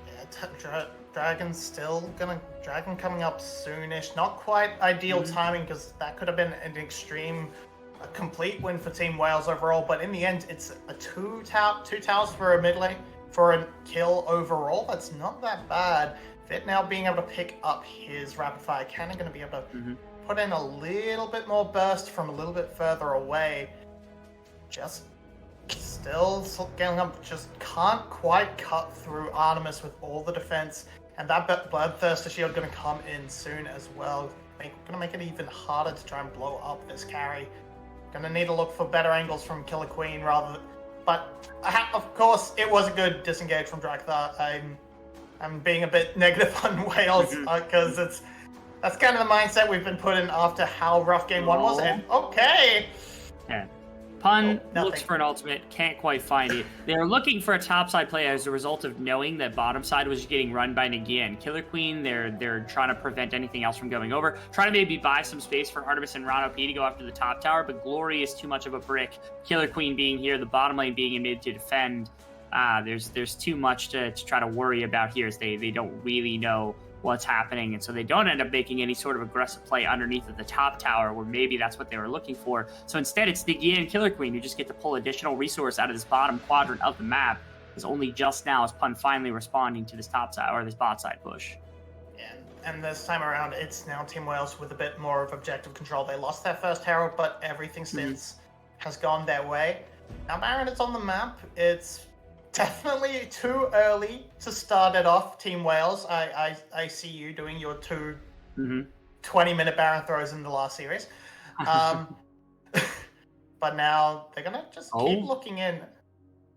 Yeah, Dragon coming up soonish. Not quite ideal timing, because that could have been an a complete win for Team Wales overall. But in the end, it's a two towers for a mid lane for a kill overall. That's not that bad. Fit now being able to pick up his rapid fire cannon, going to be able to put in a little bit more burst from a little bit further away. Just still getting up, just can't quite cut through Artemis with all the defense. And that Bloodthirster shield going to come in soon as well. Going to make it even harder to try and blow up this carry. Going to need to look for better angles from Killer Queen but of course it was a good disengage from Drakthar. I'm being a bit negative on Wales because that's kind of the mindset we've been put in after how rough game 1 was. And okay. Yeah. Pun looks for an ultimate, can't quite find it. They're looking for a topside play as a result of knowing that bottom side was getting run by Nigia and Killer Queen. They're trying to prevent anything else from going over. Trying to maybe buy some space for Artemis and Rano P to go after the top tower, but Glory is too much of a brick. Killer Queen being here, the bottom lane being in mid to defend. There's too much to try to worry about here, as they don't really know what's happening, and so they don't end up making any sort of aggressive play underneath of the top tower, where maybe that's what they were looking for. So instead, it's Nigia and Killer Queen who just get to pull additional resource out of this bottom quadrant of the map. Is only just now is Pun finally responding to this top side, or this bot side push. And this time around, it's now Team Wales with a bit more of objective control. They lost their first herald, but everything since has gone their way. Now Baron is on the map. It's definitely too early to start it off, Team Wales. I see you doing your 2 20-minute Baron throws in the last series. But now they're going to just keep looking in,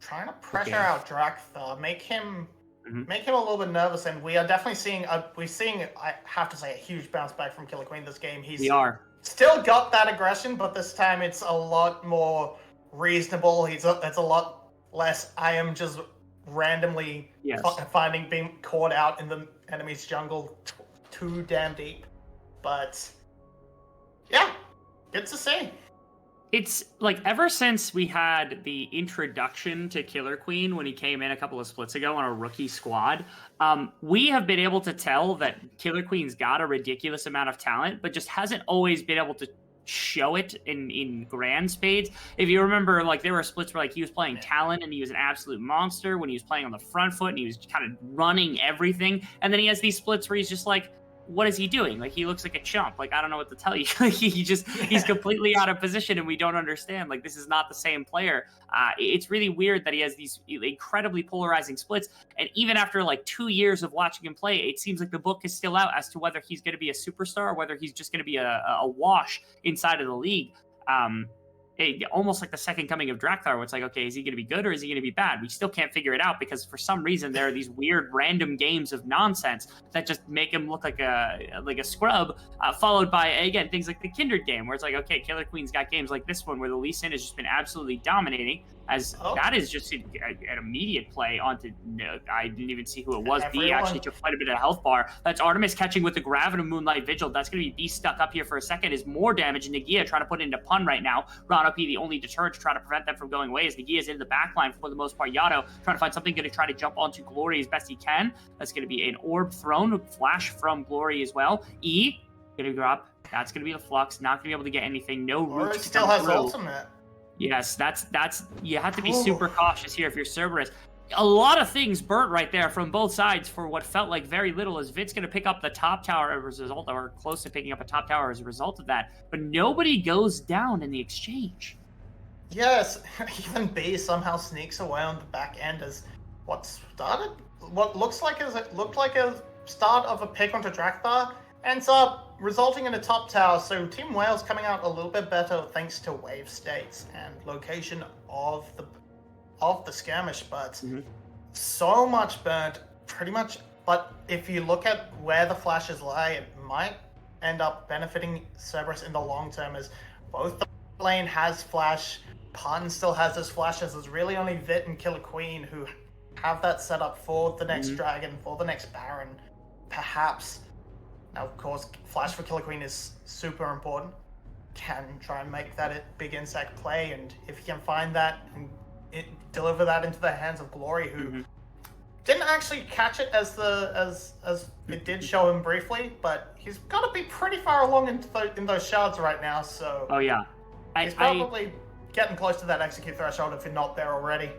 trying to pressure out Drakthar, make him a little bit nervous. And we are definitely seeing, I have to say, a huge bounce back from Killer Queen this game. We are. Still got that aggression, but this time it's a lot more reasonable. It's a lot less, I am just randomly being caught out in the enemy's jungle too damn deep. But yeah, good to see. It's like, ever since we had the introduction to Killer Queen when he came in a couple of splits ago on a rookie squad, we have been able to tell that Killer Queen's got a ridiculous amount of talent, but just hasn't always been able to show it in grand spades. If you remember, like, there were splits where, like, he was playing Talon and he was an absolute monster when he was playing on the front foot and he was kind of running everything, and then he has these splits where he's just like, what is he doing? Like, he looks like a chump. Like, I don't know what to tell you. He's completely out of position and we don't understand. Like, this is not the same player. It's really weird that he has these incredibly polarizing splits. And even after like 2 years of watching him play, it seems like the book is still out as to whether he's going to be a superstar or whether he's just going to be a wash inside of the league. almost like the second coming of Drakthar, where it's like, okay, is he going to be good or is he going to be bad? We still can't figure it out because for some reason there are these weird random games of nonsense that just make him look like a scrub, followed by, again, things like the Kindred game, where it's like, okay, Killer Queen's got games like this one where the Lee Sin has just been absolutely dominating, as that is just an immediate play onto, I didn't even see who it was. B actually took quite a bit of health bar. That's Artemis catching with the Grav and a Moonlight Vigil. That's going to be B stuck up here for a second, is more damage. Nagia trying to put it into Pun right now. Rano P, the only deterrent to try to prevent them from going away, as Nagia's in the backline for the most part. Yato trying to find something, going to try to jump onto Glory as best he can. That's going to be an orb thrown, flash from Glory as well. E, going to drop. That's going to be the Flux. Not going to be able to get anything. No root. Still has ultimate. Yes, that's you have to be super cautious here if you're Cerberus. A lot of things burnt right there from both sides for what felt like very little, as Vit's going to pick up the top tower as a result, or close to picking up a top tower as a result of that. But nobody goes down in the exchange. Yes, even B somehow sneaks away on the back end as what looked like a start of a pick onto Drakthar ends up resulting in a top tower. So Team Wales coming out a little bit better thanks to wave states and location of the skirmish, but so much burnt, pretty much. But if you look at where the flashes lie, it might end up benefiting Cerberus in the long term, as both the lane has flash, Pun still has his flashes. There's really only Vit and Killer Queen who have that set up for the next dragon, for the next Baron, perhaps. Now, of course, flash for Killer Queen is super important. Can try and make that a big insect play, and if he can find that and deliver that into the hands of Glory, who didn't actually catch it as it did show him briefly, but he's got to be pretty far along in those shards right now. So he's probably getting close to that execute threshold if you're not there already.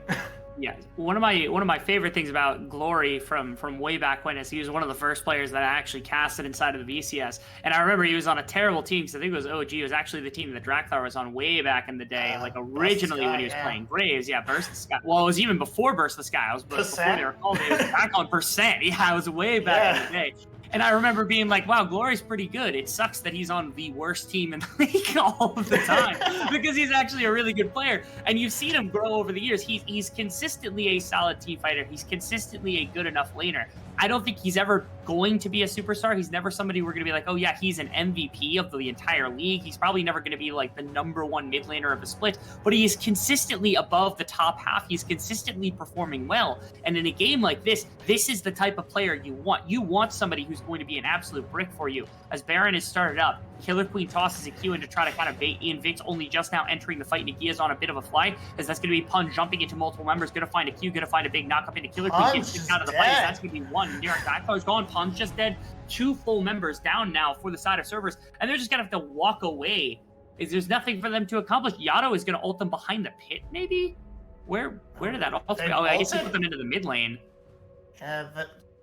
Yeah, one of my favorite things about Glory from way back when is he was one of the first players that I actually casted inside of the VCS, and I remember he was on a terrible team because I think it was OG. It was actually the team that Drakthar was on way back in the day, like originally when he was playing Graves. Yeah, Burst the Sky. Well, it was even before Burst the Sky. It was before they were called. It was back on Percent. Yeah, it was way back in the day. And I remember being like, wow, Glory's pretty good. It sucks that he's on the worst team in the league all of the time because he's actually a really good player. And you've seen him grow over the years. He's consistently a solid team fighter. He's consistently a good enough laner. I don't think he's ever going to be a superstar. He's never somebody we're going to be like, oh yeah, he's an MVP of the entire league. He's probably never going to be like the #1 mid laner of the split, but he is consistently above the top half. He's consistently performing well. And in a game like this is the type of player you want. You want somebody who's going to be an absolute brick for you. As Baron is started up, Killer Queen tosses a Q in to try to kind of bait in. Vic's only just now entering the fight. Nagia's on a bit of a fly, as that's going to be Pun jumping into multiple members, going to find a Q, going to find a big knock up into Killer Queen, gets kicked out of the fight. That's going to be one. Drakthar gone, Pun's just dead. 2 full members down now for the side of Cerberus, and they're just going to have to walk away. There's nothing for them to accomplish. Yato is going to ult them behind the pit, maybe? Where did that ult go? Oh, I guess he put them into the mid lane. Yeah,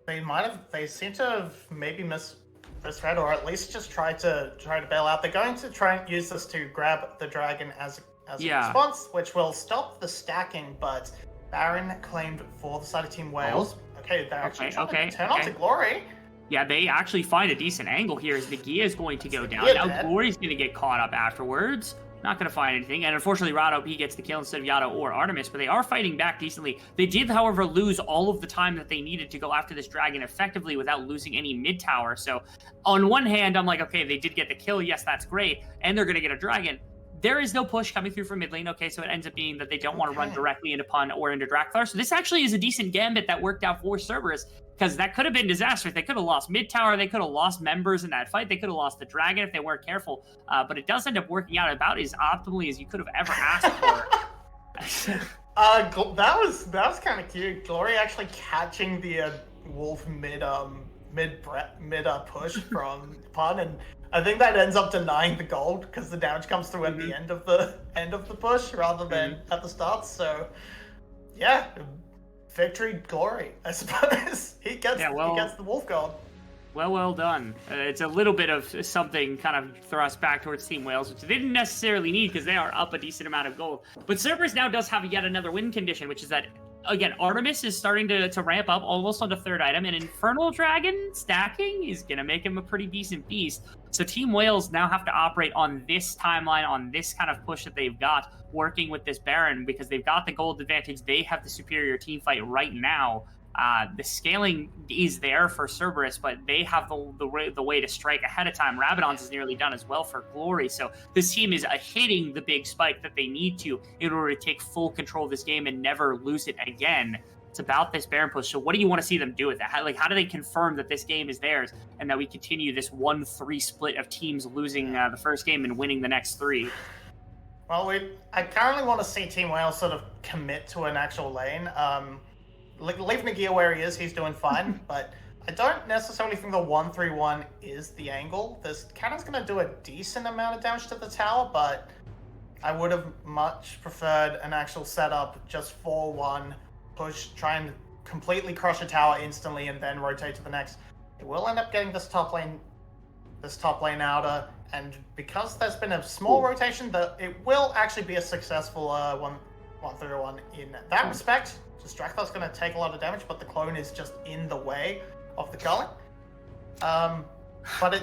they seem to have maybe misread, or at least just try to bail out. They're going to try and use this to grab the dragon as a response, which will stop the stacking, but Baron claimed for the side of Team Wales. Okay, they're actually trying to turn on to Glory. Yeah, they actually find a decent angle here as Nagia is going to go down. Now Glory's going to get caught up afterwards. Not going to find anything. And unfortunately, Rado P gets the kill instead of Yato or Artemis, but they are fighting back decently. They did, however, lose all of the time that they needed to go after this dragon effectively without losing any mid-tower. So on one hand, I'm like, okay, they did get the kill. Yes, that's great. And they're going to get a dragon. There is no push coming through from mid lane. Okay, so it ends up being that they don't want to run directly into Pun or into Drakthar. So this actually is a decent gambit that worked out for Cerberus, because that could have been disastrous. They could have lost mid tower. They could have lost members in that fight. They could have lost the dragon if they weren't careful. But it does end up working out about as optimally as you could have ever asked for. That was kind of cute. Glory actually catching the wolf mid push from Pun, and I think that ends up denying the gold because the damage comes through at the end of the push rather than at the start. So, yeah, victory Glory, I suppose. He gets the wolf gold. Well done. It's a little bit of something kind of thrust back towards Team Wales, which they didn't necessarily need because they are up a decent amount of gold. But Cerberus now does have yet another win condition, which is that again, Artemis is starting to ramp up almost on the third item, and Infernal Dragon stacking is going to make him a pretty decent beast. So Team Wales now have to operate on this timeline, on this kind of push that they've got, working with this Baron, because they've got the gold advantage. They have the superior team fight right now. The scaling is there for Cerberus, but they have the way to strike ahead of time. Rabadon's is nearly done as well for Glory. So this team is hitting the big spike that they need to in order to take full control of this game and never lose it again. It's about this Baron push. So what do you want to see them do with that? How do they confirm that this game is theirs and that we continue this 1-3 split of teams losing the first game and winning the next 3? Well, I currently want to see Team Wales sort of commit to an actual lane. Leave Nagia where he is, he's doing fine, but I don't necessarily think the 1-3-1 is the angle. This cannon's going to do a decent amount of damage to the tower, but I would have much preferred an actual setup, just 4-1, push, try and completely crush a tower instantly and then rotate to the next. It will end up getting this top lane outer, and because there's been a small rotation, it will actually be a successful 1-3-1 in that respect. So Strathar's going to take a lot of damage, but the clone is just in the way of the culling. But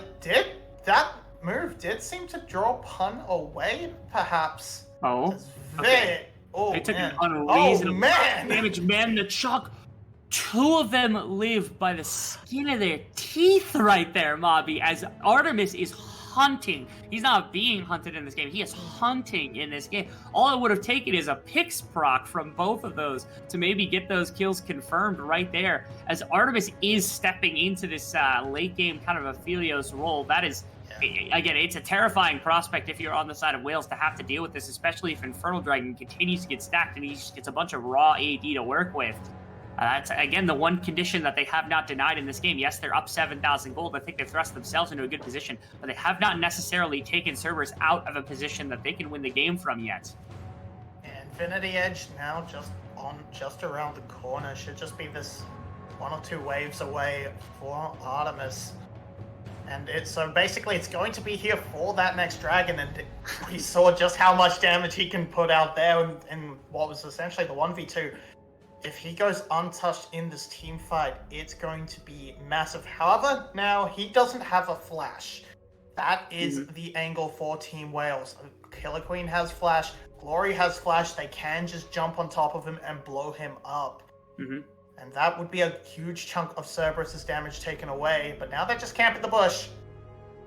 that move did seem to draw Pun away, perhaps. Oh, okay. They took an unreasonable damage, man. The Chuck, 2 of them live by the skin of their teeth right there, Mobby, as Artemis is hunting. He's not being hunted in this game. He is hunting in this game. All it would have taken is a Pix proc from both of those to maybe get those kills confirmed right there. As Artemis is stepping into this late game kind of Aphelios role, that is, again, it's a terrifying prospect if you're on the side of Wales to have to deal with this, especially if Infernal Dragon continues to get stacked and he just gets a bunch of raw AD to work with. That's, again, the one condition that they have not denied in this game. Yes, they're up 7,000 gold. I think they've thrust themselves into a good position, but they have not necessarily taken Cerberus out of a position that they can win the game from yet. Infinity Edge now just around the corner. Should just be this 1 or 2 waves away for Artemis. And so basically it's going to be here for that next dragon, and we saw just how much damage he can put out there in what was essentially the 1v2. If he goes untouched in this team fight, it's going to be massive. However, now he doesn't have a flash. That is the angle for Team Wales. Killer Queen has flash, Glory has flash. They can just jump on top of him and blow him up. And that would be a huge chunk of Cerberus' damage taken away, but now they're just camping the bush.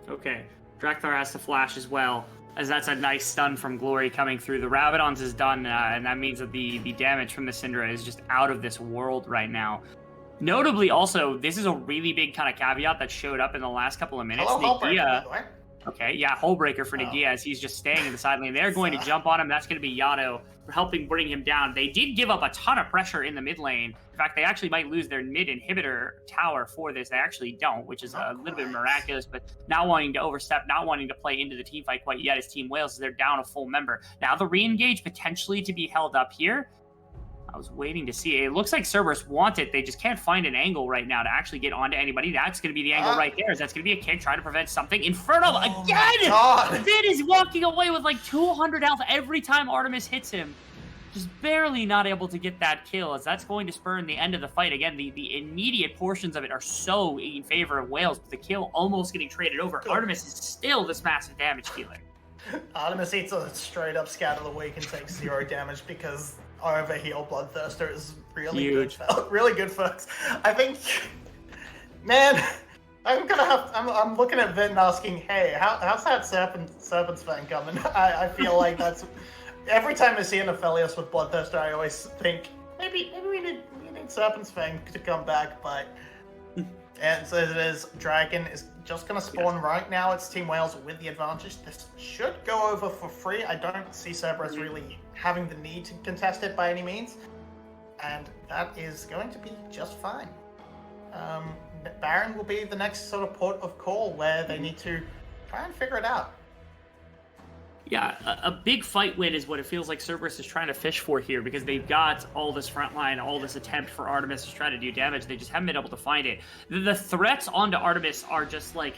Okay, Drakthar has to flash as well, as that's a nice stun from Glory coming through. The Rabadon's is done, and that means that the damage from the Syndra is just out of this world right now. Notably, also, this is a really big kind of caveat that showed up in the last couple of minutes. Hello, Hullbreaker, by the way. Okay, yeah, Hullbreaker for Nagia as he's just staying in the side lane. They're going to jump on him. That's going to be Yato helping bring him down. They did give up a ton of pressure in the mid lane. In fact, they actually might lose their mid inhibitor tower for this. They actually don't, which is a little bit miraculous, but not wanting to overstep, not wanting to play into the team fight quite yet as Team Wales, they're down a full member. Now the re-engage potentially to be held up here. I was waiting to see. It looks like Cerberus want it. They just can't find an angle right now to actually get onto anybody. That's going to be the angle right there. That's going to be a kick trying to prevent something. Infernal again! Finn is walking away with like 200 health every time Artemis hits him. Just barely not able to get that kill, as that's going to spur in the end of the fight. Again, the immediate portions of it are so in favor of Wales, but the kill almost getting traded over. Artemis is still this massive damage dealer. Artemis eats a straight up scatter the weak and takes 0 damage because Overheal Bloodthirster is really huge. Really good, folks. I think, man, I'm looking at Vin and asking, hey, how's that Serpent's Fang coming? I feel like that's every time I see an Aphelios with Bloodthirster, I always think maybe we need Serpent's Fang to come back, but and so it is. Dragon is just gonna spawn right now. It's Team Wales with the advantage. This should go over for free. I don't see Cerberus really having the need to contest it by any means, and that is going to be just fine. Baron will be the next sort of port of call where they need to try and figure it out. Yeah, a big fight win is what it feels like Cerberus is trying to fish for here, because they've got all this front line, all this attempt for Artemis to try to do damage. They just haven't been able to find it. The threats onto Artemis are just like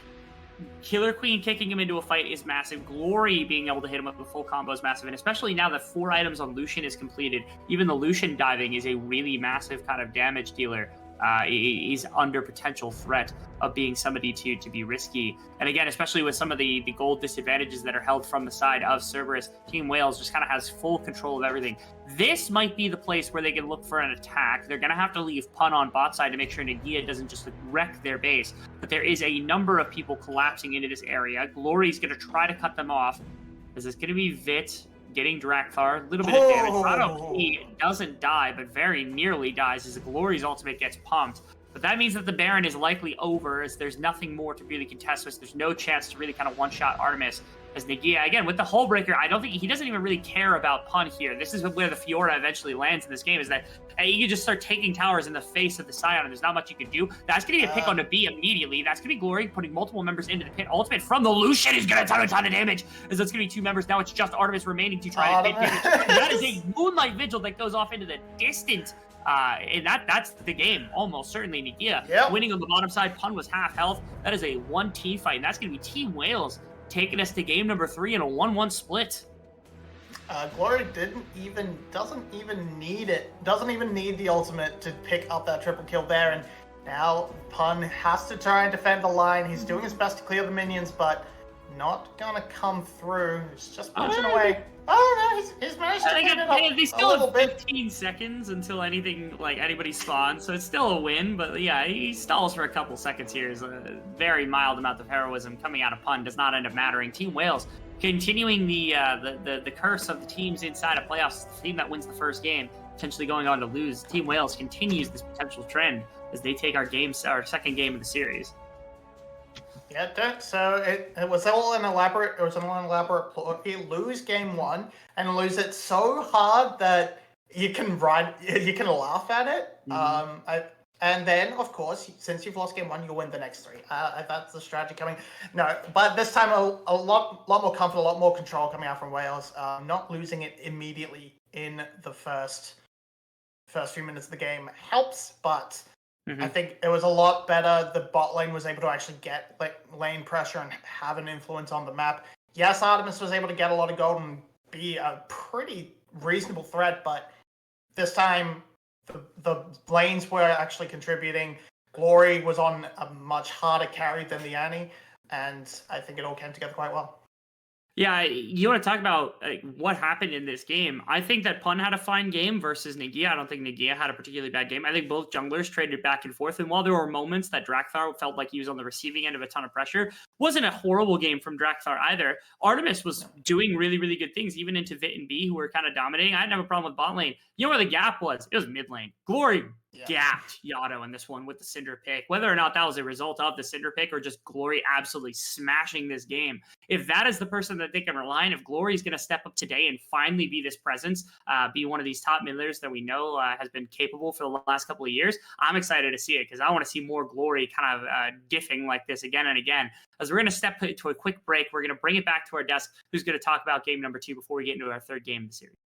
Killer Queen kicking him into a fight is massive. Glory being able to hit him with the full combo is massive. And especially now that 4 items on Lucian is completed, even the Lucian diving is a really massive kind of damage dealer. He's under potential threat of being somebody to be risky. And again, especially with some of the gold disadvantages that are held from the side of Cerberus, Team Wales just kind of has full control of everything. This might be the place where they can look for an attack. They're going to have to leave Pun on bot side to make sure Nagia doesn't just wreck their base. But there is a number of people collapsing into this area. Glory's going to try to cut them off. Is this going to be Vit getting Drakthar? A little bit of damage. Rado P doesn't die, but very nearly dies as the Glory's ultimate gets pumped. But that means that the Baron is likely over, as there's nothing more to really contest with. There's no chance to really kind of one-shot Artemis. As Nagia, again, with the Hullbreaker, I don't think he doesn't even really care about Pun here. This is where the Fiora eventually lands in this game, is that you can just start taking towers in the face of the Scion, and there's not much you can do. That's going to be a pick on the B immediately. That's going to be Glory putting multiple members into the pit. Ultimate from the Lucian is going to ton of damage, as that's going to be 2 members. Now it's just Artemis remaining to try to take damage. That is a Moonlight Vigil that goes off into the distant. And that's the game, almost certainly. Nagia winning on the bottom side. Pun was half health. That is a 1-team fight, and that's going to be Team Wales taking us to game number 3 in a 1-1 split. Glory doesn't even need it. Doesn't even need the ultimate to pick up that triple kill there. And now Pun has to try and defend the line. He's doing his best to clear the minions, but not gonna come through. He's just pushing away. Oh no, he's managed to clean it up. They still have 15 seconds until anybody spawns, so it's still a win. But yeah, he stalls for a couple seconds here. Is a very mild amount of heroism coming out of Pun. Does not end up mattering. Team Wales continuing the curse of the teams inside of playoffs. The team that wins the first game potentially going on to lose. Team Wales continues this potential trend as they take our second game of the series. Yeah, so it was all an elaborate. It was an elaborate plot. You lose game 1 and lose it so hard that you can laugh at it. Mm-hmm. And then, of course, since you've lost game 1, you win the next 3. That's the strategy coming. No, but this time a lot more comfort, a lot more control coming out from Wales. Not losing it immediately in the first few minutes of the game helps, but. Mm-hmm. I think it was a lot better. The bot lane was able to actually get lane pressure and have an influence on the map. Yes, Artemis was able to get a lot of gold and be a pretty reasonable threat, but this time the lanes were actually contributing. Glory was on a much harder carry than the Annie, and I think it all came together quite well. Yeah, you want to talk about what happened in this game. I think that Pun had a fine game versus Nagia. I don't think Nagia had a particularly bad game. I think both junglers traded back and forth. And while there were moments that Drakthar felt like he was on the receiving end of a ton of pressure, wasn't a horrible game from Drakthar either. Artemis was doing really, really good things, even into Vit and B, who were kind of dominating. I didn't have a problem with bot lane. You know where the gap was? It was mid lane. Glory gapped Yado in this one with the Cinder pick. Whether or not that was a result of the Cinder pick or just Glory absolutely smashing this game. If that is the person that they can rely on, if Glory is going to step up today and finally be this presence, be one of these top midlaners that we know has been capable for the last couple of years, I'm excited to see it because I want to see more Glory kind of diffing like this again and again. As we're going to step to a quick break, we're going to bring it back to our desk, who's going to talk about game number 2 before we get into our third game of the series.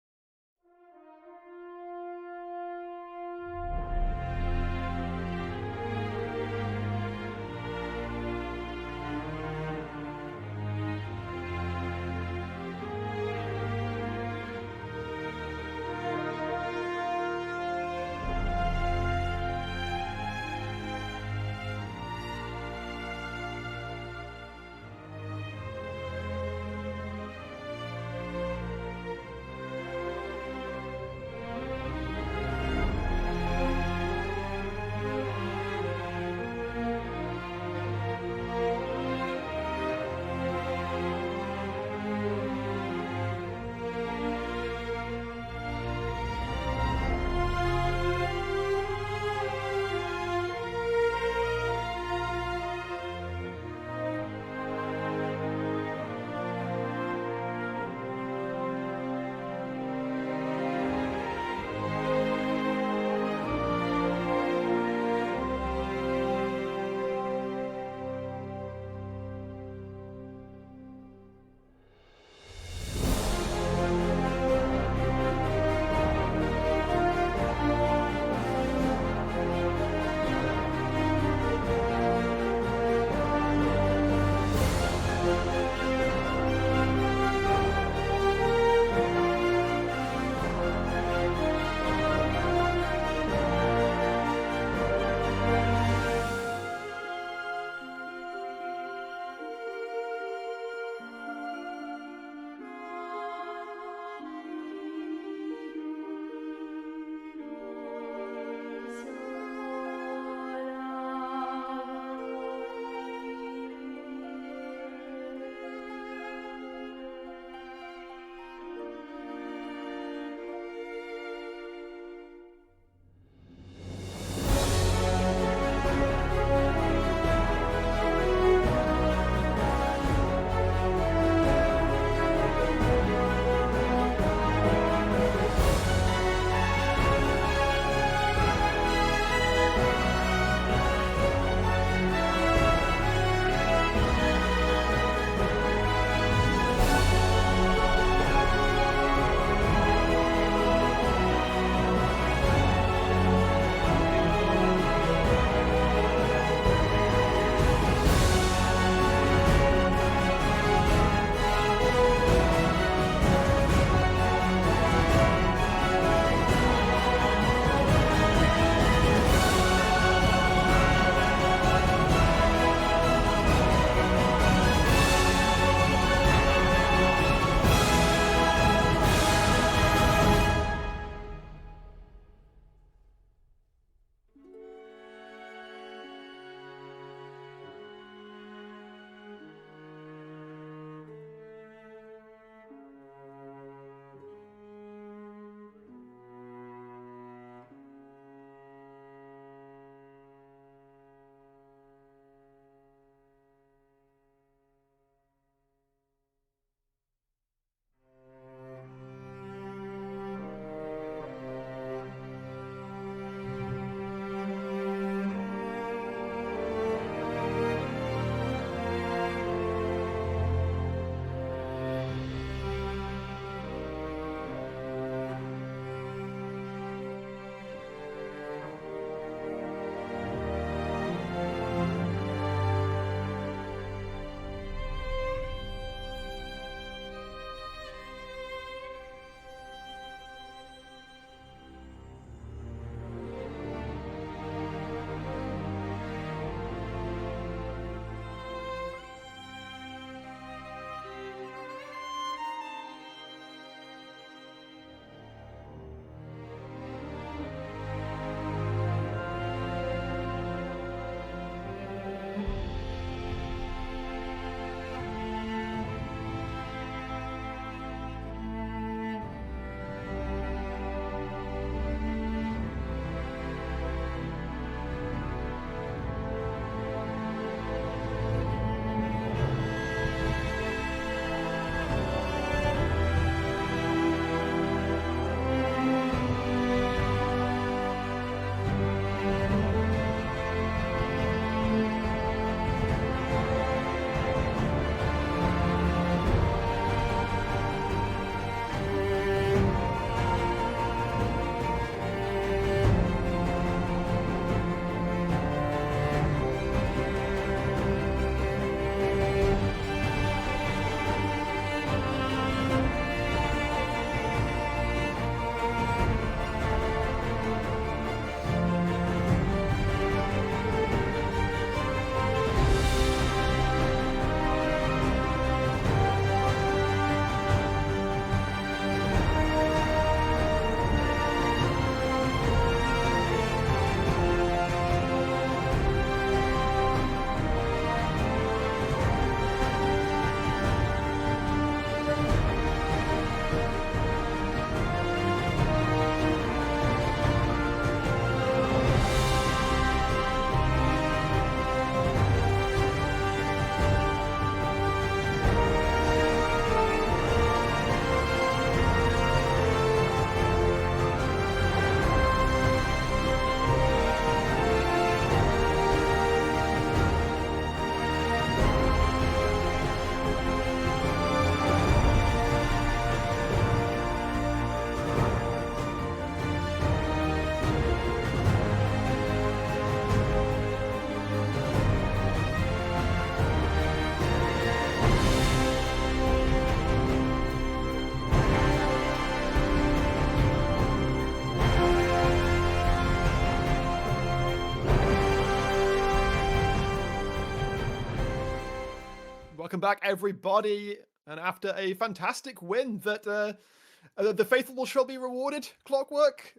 Welcome back, everybody. And after a fantastic win that the faithful shall be rewarded, Clockwork,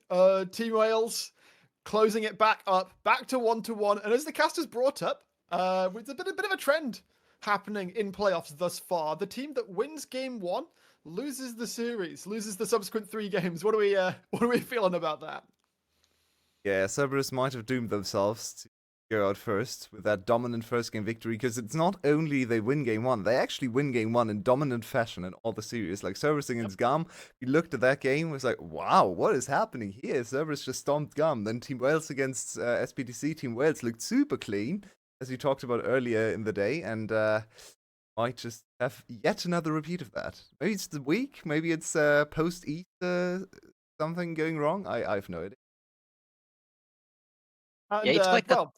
Team Wales closing it back up, back to 1-1. And as the cast has brought up, with a bit of a trend happening in playoffs thus far. The team that wins game 1 loses the series, loses the subsequent 3 games. What are we feeling about that? Yeah, Cerberus might have doomed themselves to go out first with that dominant first game victory, because it's not only they win game 1, they actually win game 1 in dominant fashion in all the series. Like Cerberus against GAM, we looked at that game, it was like, wow, what is happening here? Cerberus just stomped GAM. Then Team Wales against SPDC, Team Wales looked super clean, as we talked about earlier in the day, and might just have yet another repeat of that. Maybe it's the week, maybe it's post-Easter, something going wrong. I have no idea. And, Yeah, it's like well,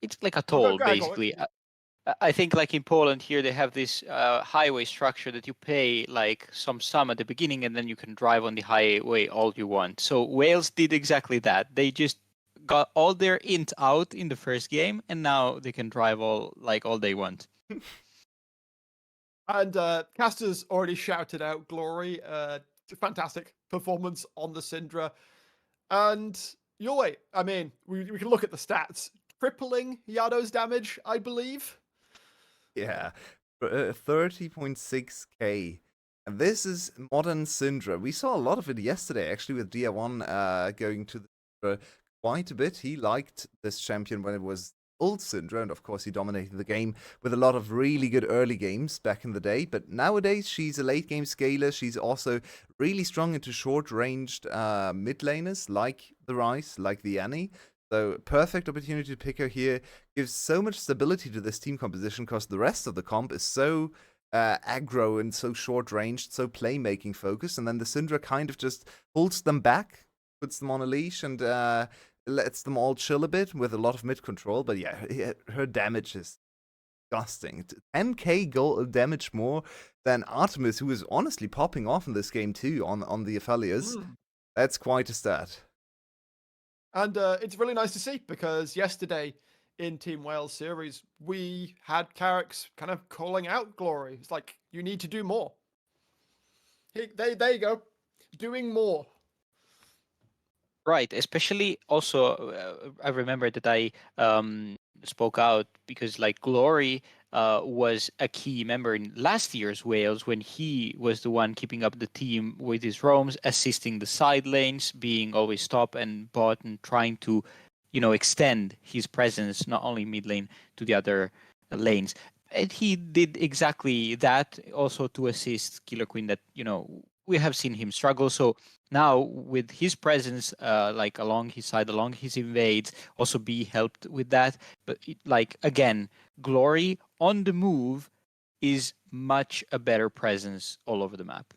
it's like a go toll, ahead, go basically. I think like in Poland here, they have this highway structure that you pay like some sum at the beginning, and then you can drive on the highway all you want. So Wales did exactly that. They just got all their int out in the first game, and now they can drive all they want. And Caster's already shouted out Glory. Fantastic performance on the Syndra. And Yoi, I mean, we can look at the stats. Tripling Yado's damage, I believe. Yeah, 30.6k. And this is modern Syndra. We saw a lot of it yesterday, actually, with Dia1 going to the Syndra quite a bit. He liked this champion when it was old Syndra, and of course he dominated the game with a lot of really good early games back in the day. But nowadays she's a late game scaler. She's also really strong into short-ranged mid laners like the Rice, like the Annie. So perfect opportunity to pick her here. Gives so much stability to this team composition, because the rest of the comp is so aggro and so short-ranged, so playmaking focused, and then the Syndra kind of just holds them back, puts them on a leash, and lets them all chill a bit with a lot of mid control. But yeah, her damage is disgusting. 10k gold damage more than Artemis, who is honestly popping off in this game too on the Aphelios. That's quite a stat. And it's really nice to see, because yesterday in Team Wales series, we had Carrick's kind of calling out Glory. It's like, you need to do more. There you go. Doing more. Right, especially also, I remember that I spoke out because like Glory was a key member in last year's Wales, when he was the one keeping up the team with his roams, assisting the side lanes, being always top and bot, and trying to, extend his presence not only mid lane to the other lanes. And he did exactly that also to assist Killer Queen, that we have seen him struggle. So now with his presence like along his side, along his invades, also be helped with that. But again, Glory on the move is much a better presence all over the map.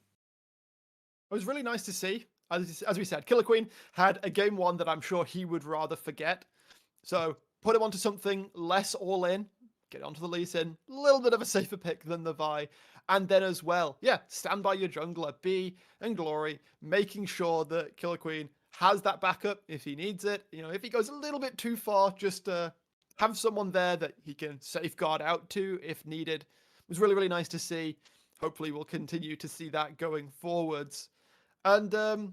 It was really nice to see. As we said, Killer Queen had a game 1 that I'm sure he would rather forget. So put him onto something less all in, get onto the Lee Sin, a little bit of a safer pick than the Vi. And then as well, stand by your jungler, B and Glory, making sure that Killer Queen has that backup if he needs it. If he goes a little bit too far, just have someone there that he can safeguard out to if needed. It was really, really nice to see. Hopefully we'll continue to see that going forwards. And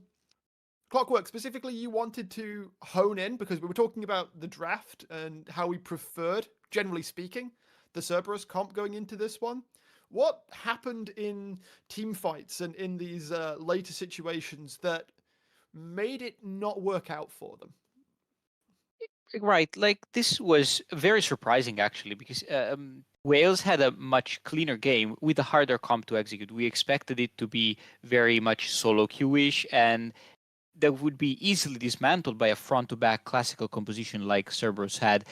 Clockwork, specifically, you wanted to hone in, because we were talking about the draft and how we preferred, generally speaking, the Cerberus comp going into this one. What happened in team fights and in these later situations that made it not work out for them? Right, this was very surprising actually, because Wales had a much cleaner game with a harder comp to execute. We expected it to be very much solo queue-ish, and that would be easily dismantled by a front-to-back classical composition like Cerberus had.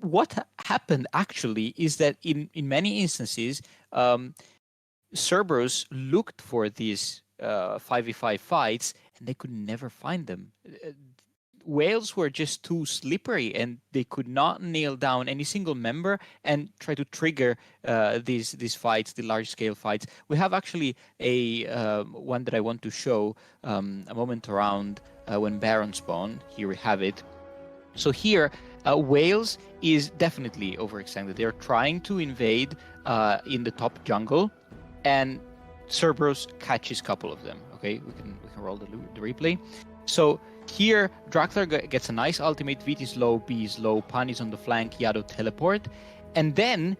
What happened actually is that in many instances, Cerberus looked for these 5v5 fights, and they could never find them. Wales were just too slippery, and they could not nail down any single member and try to trigger these fights, the large-scale fights. We have actually a one that I want to show a moment around when Baron spawned. Here we have it. So here, Wales is definitely overextended. They're trying to invade in the top jungle, and Cerberus catches a couple of them. Okay, we can roll the replay. So here, Draxler gets a nice ultimate. Vit is low, B is low, Pan is on the flank, Yado teleport, and then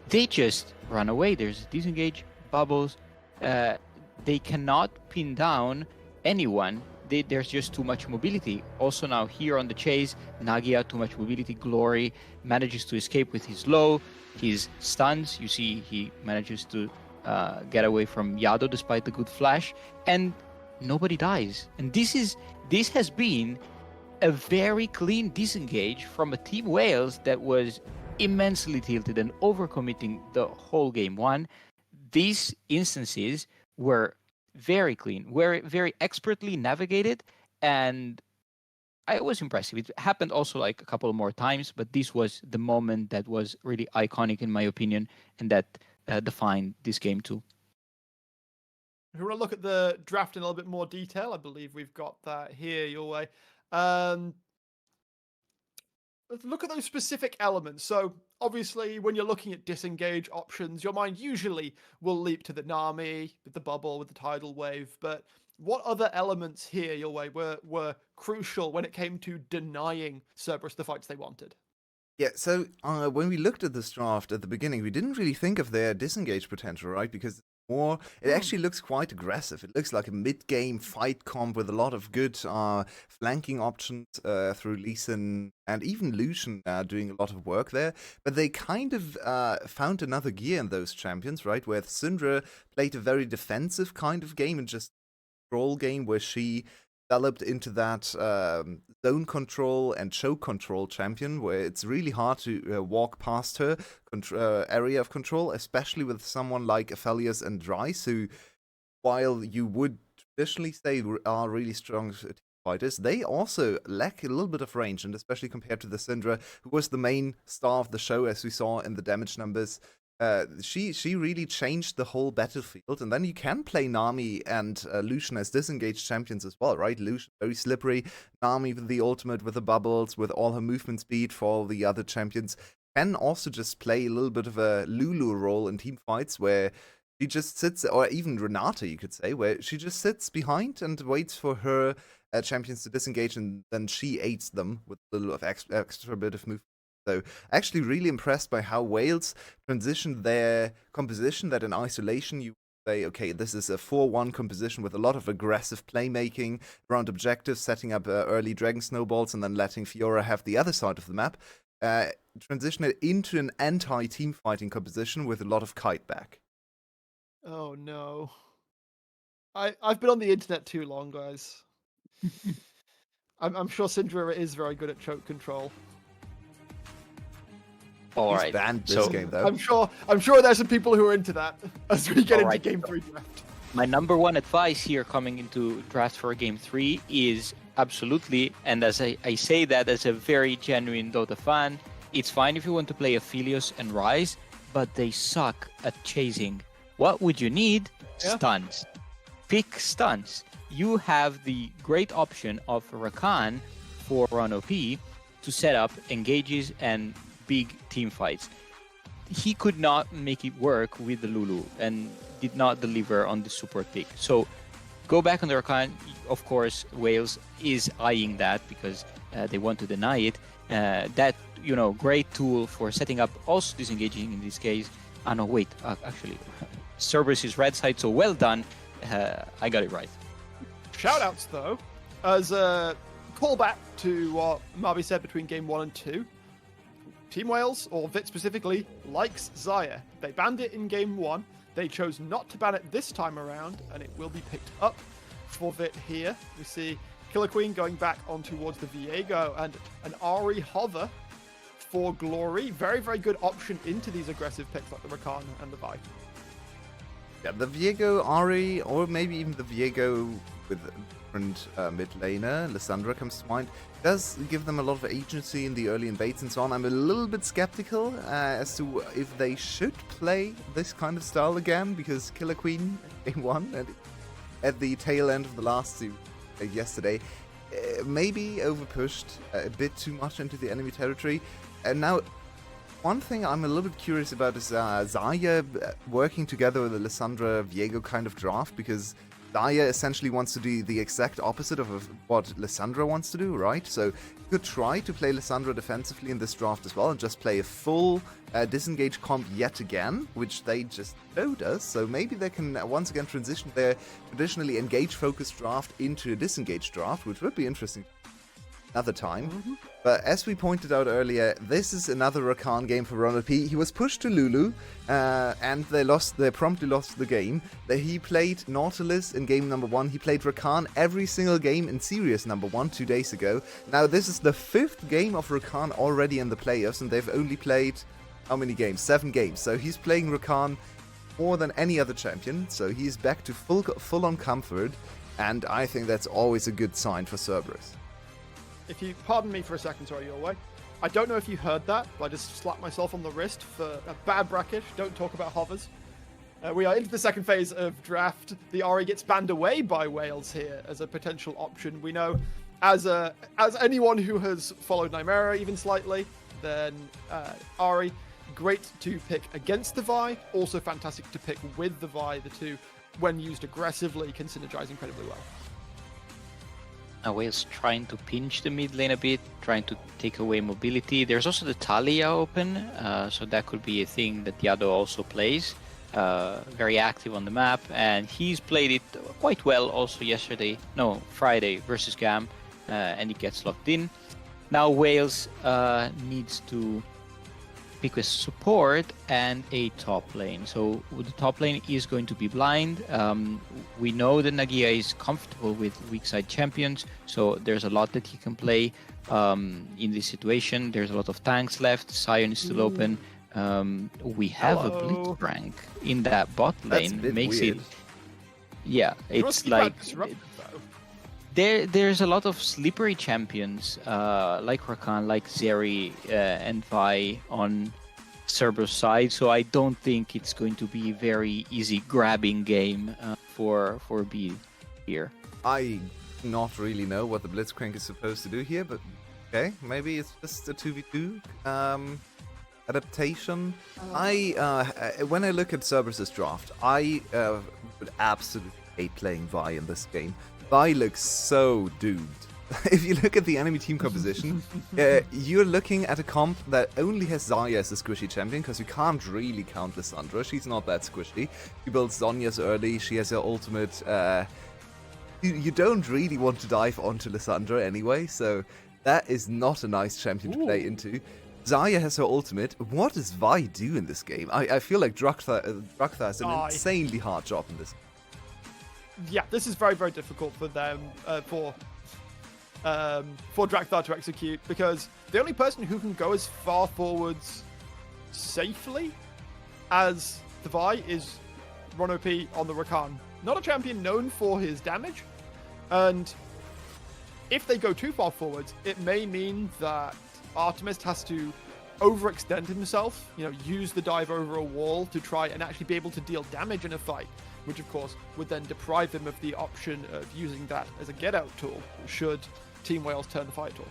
they just run away. There's disengage, bubbles. They cannot pin down anyone. There's just too much mobility. Also now here on the chase, Nagia, too much mobility. Glory manages to escape with his low, his stuns. You see he manages to get away from Yado despite the good flash, and nobody dies. And this has been a very clean disengage from a Team Wales that was immensely tilted and overcommitting the whole game one. These instances were very clean, were very expertly navigated, and I was impressed. It happened also like a couple more times, but this was the moment that was really iconic in my opinion, and that defined this game too. If we want to look at the draft in a little bit more detail, I believe we've got that here your way. Let's look at those specific elements. So obviously, when you're looking at disengage options, your mind usually will leap to the Nami, with the bubble, with the tidal wave. But what other elements here your way were crucial when it came to denying Cerberus the fights they wanted? Yeah, so when we looked at this draft at the beginning, we didn't really think of their disengage potential, right? Because it actually looks quite aggressive. It looks like a mid-game fight comp with a lot of good flanking options through Lee Sin and even Lucian doing a lot of work there. But they kind of found another gear in those champions, right? Where Syndra played a very defensive kind of game and just control game where she developed into that zone control and choke control champion, where it's really hard to walk past her area of control, especially with someone like Aphelios and Dryce, who, while you would traditionally say are really strong fighters, they also lack a little bit of range, and especially compared to the Syndra, who was the main star of the show, as we saw in the damage numbers. She really changed the whole battlefield, and then you can play Nami and Lucian as disengaged champions as well, right? Lucian very slippery, Nami with the ultimate, with the bubbles, with all her movement speed for all the other champions, can also just play a little bit of a Lulu role in team fights where she just sits, or even Renata you could say, where she just sits behind and waits for her champions to disengage, and then she aids them with a little of extra bit of movement. So actually really impressed by how Wales transitioned their composition, that in isolation you say, okay, this is a 4-1 composition with a lot of aggressive playmaking around objectives, setting up early Dragon Snowballs and then letting Fiora have the other side of the map. Transition it into an anti-team fighting composition with a lot of kite back. Oh no. I've been on the internet too long, guys. I'm sure Syndra is very good at choke control. He's banned this game, though. I'm sure there's some people who are into that as we get into Game 3 draft. My number one advice here coming into draft for Game 3 is absolutely, and as I say that as a very genuine Dota fan, it's fine if you want to play Aphelios and Ryze, but they suck at chasing. What would you need? Yeah. Stuns. Pick stuns. You have the great option of Rakan for run OP to set up engages and big team fights. He could not make it work with the Lulu and did not deliver on the support pick. So go back on the Rakan. Of course, Wales is eyeing that because they want to deny it. That, great tool for setting up, also disengaging in this case. No, wait, actually, Cerberus is red side, so well done. I got it right. Shoutouts, though, as a callback to what Marby said between Game 1 and 2. Team Wales, or Vit specifically, likes Xayah. They banned it in Game 1. They chose not to ban it this time around, and it will be picked up for Vit here. We see Killer Queen going back on towards the Viego, and an Ari hover for Glory. Very, very good option into these aggressive picks like the Rakan and the Vi. Yeah, the Viego, Ari, or maybe even the Viego with a different mid laner, Lissandra comes to mind, does give them a lot of agency in the early invades and so on. I'm a little bit skeptical as to if they should play this kind of style again, because Killer Queen Game 1 and at the tail end of the last yesterday maybe overpushed a bit too much into the enemy territory. And now, one thing I'm a little bit curious about is Zaya working together with the Lissandra Viego kind of draft, because Zaya essentially wants to do the exact opposite of what Lissandra wants to do, right? So you could try to play Lissandra defensively in this draft as well and just play a full disengage comp yet again, which they just showed us. So maybe they can once again transition their traditionally engage-focused draft into a disengage draft, which would be interesting another time. But as we pointed out earlier, this is another Rakan game for Ronald P. He was pushed to Lulu, and they promptly lost the game. He played Nautilus in game number 1. He played Rakan every single game in series number 1 2 days ago. Now this is the 5th game of Rakan already in the playoffs, and they've only played, how many games? 7 games. So he's playing Rakan more than any other champion, so he's back to full-on comfort, and I think that's always a good sign for Cerberus. If you pardon me for a second, sorry, your way. I don't know if you heard that, but I just slapped myself on the wrist for a bad brackish. Don't talk about hovers. We are into the second phase of draft. The Ari gets banned away by Wales here as a potential option. We know, as anyone who has followed Nymera even slightly, then Ari, great to pick against the Vi. Also fantastic to pick with the Vi. The two, when used aggressively, can synergize incredibly well. Wales trying to pinch the mid lane a bit, trying to take away mobility. There's also the Talia open, so that could be a thing that Yado also plays. Very active on the map, and he's played it quite well also Friday versus Gam, and he gets locked in. Now Wales needs to pick a support and a top lane. So the top lane is going to be blind. We know that Nagia is comfortable with weak side champions, so there's a lot that he can play in this situation. There's a lot of tanks left. Sion is still open. We have a Blitzcrank in that bot lane. Makes weird. it. Yeah, it's like. There's a lot of slippery champions like Rakan, like Zeri and Vi on Cerberus side, so I don't think it's going to be a very easy grabbing game for B here. I do not really know what the Blitzcrank is supposed to do here, but okay, maybe it's just a 2v2 adaptation. When I look at Cerberus' draft, I would absolutely hate playing Vi in this game. Vi looks so doomed. If you look at the enemy team composition, you're looking at a comp that only has Zarya as a squishy champion, because you can't really count Lissandra. She's not that squishy. She builds Zhonya's early, she has her ultimate. You don't really want to dive onto Lissandra anyway, so that is not a nice champion to play into. Zarya has her ultimate. What does Vi do in this game? I feel like Druktha has an insanely hard job in this. Yeah, this is very, very difficult for them, for Drakthar to execute, because the only person who can go as far forwards safely as the Vi is Ron P on the Rakan. Not a champion known for his damage, and if they go too far forwards, it may mean that Artemis has to overextend himself, use the dive over a wall to try and actually be able to deal damage in a fight, which of course would then deprive him of the option of using that as a get-out tool, should Team Wales turn the fight tool.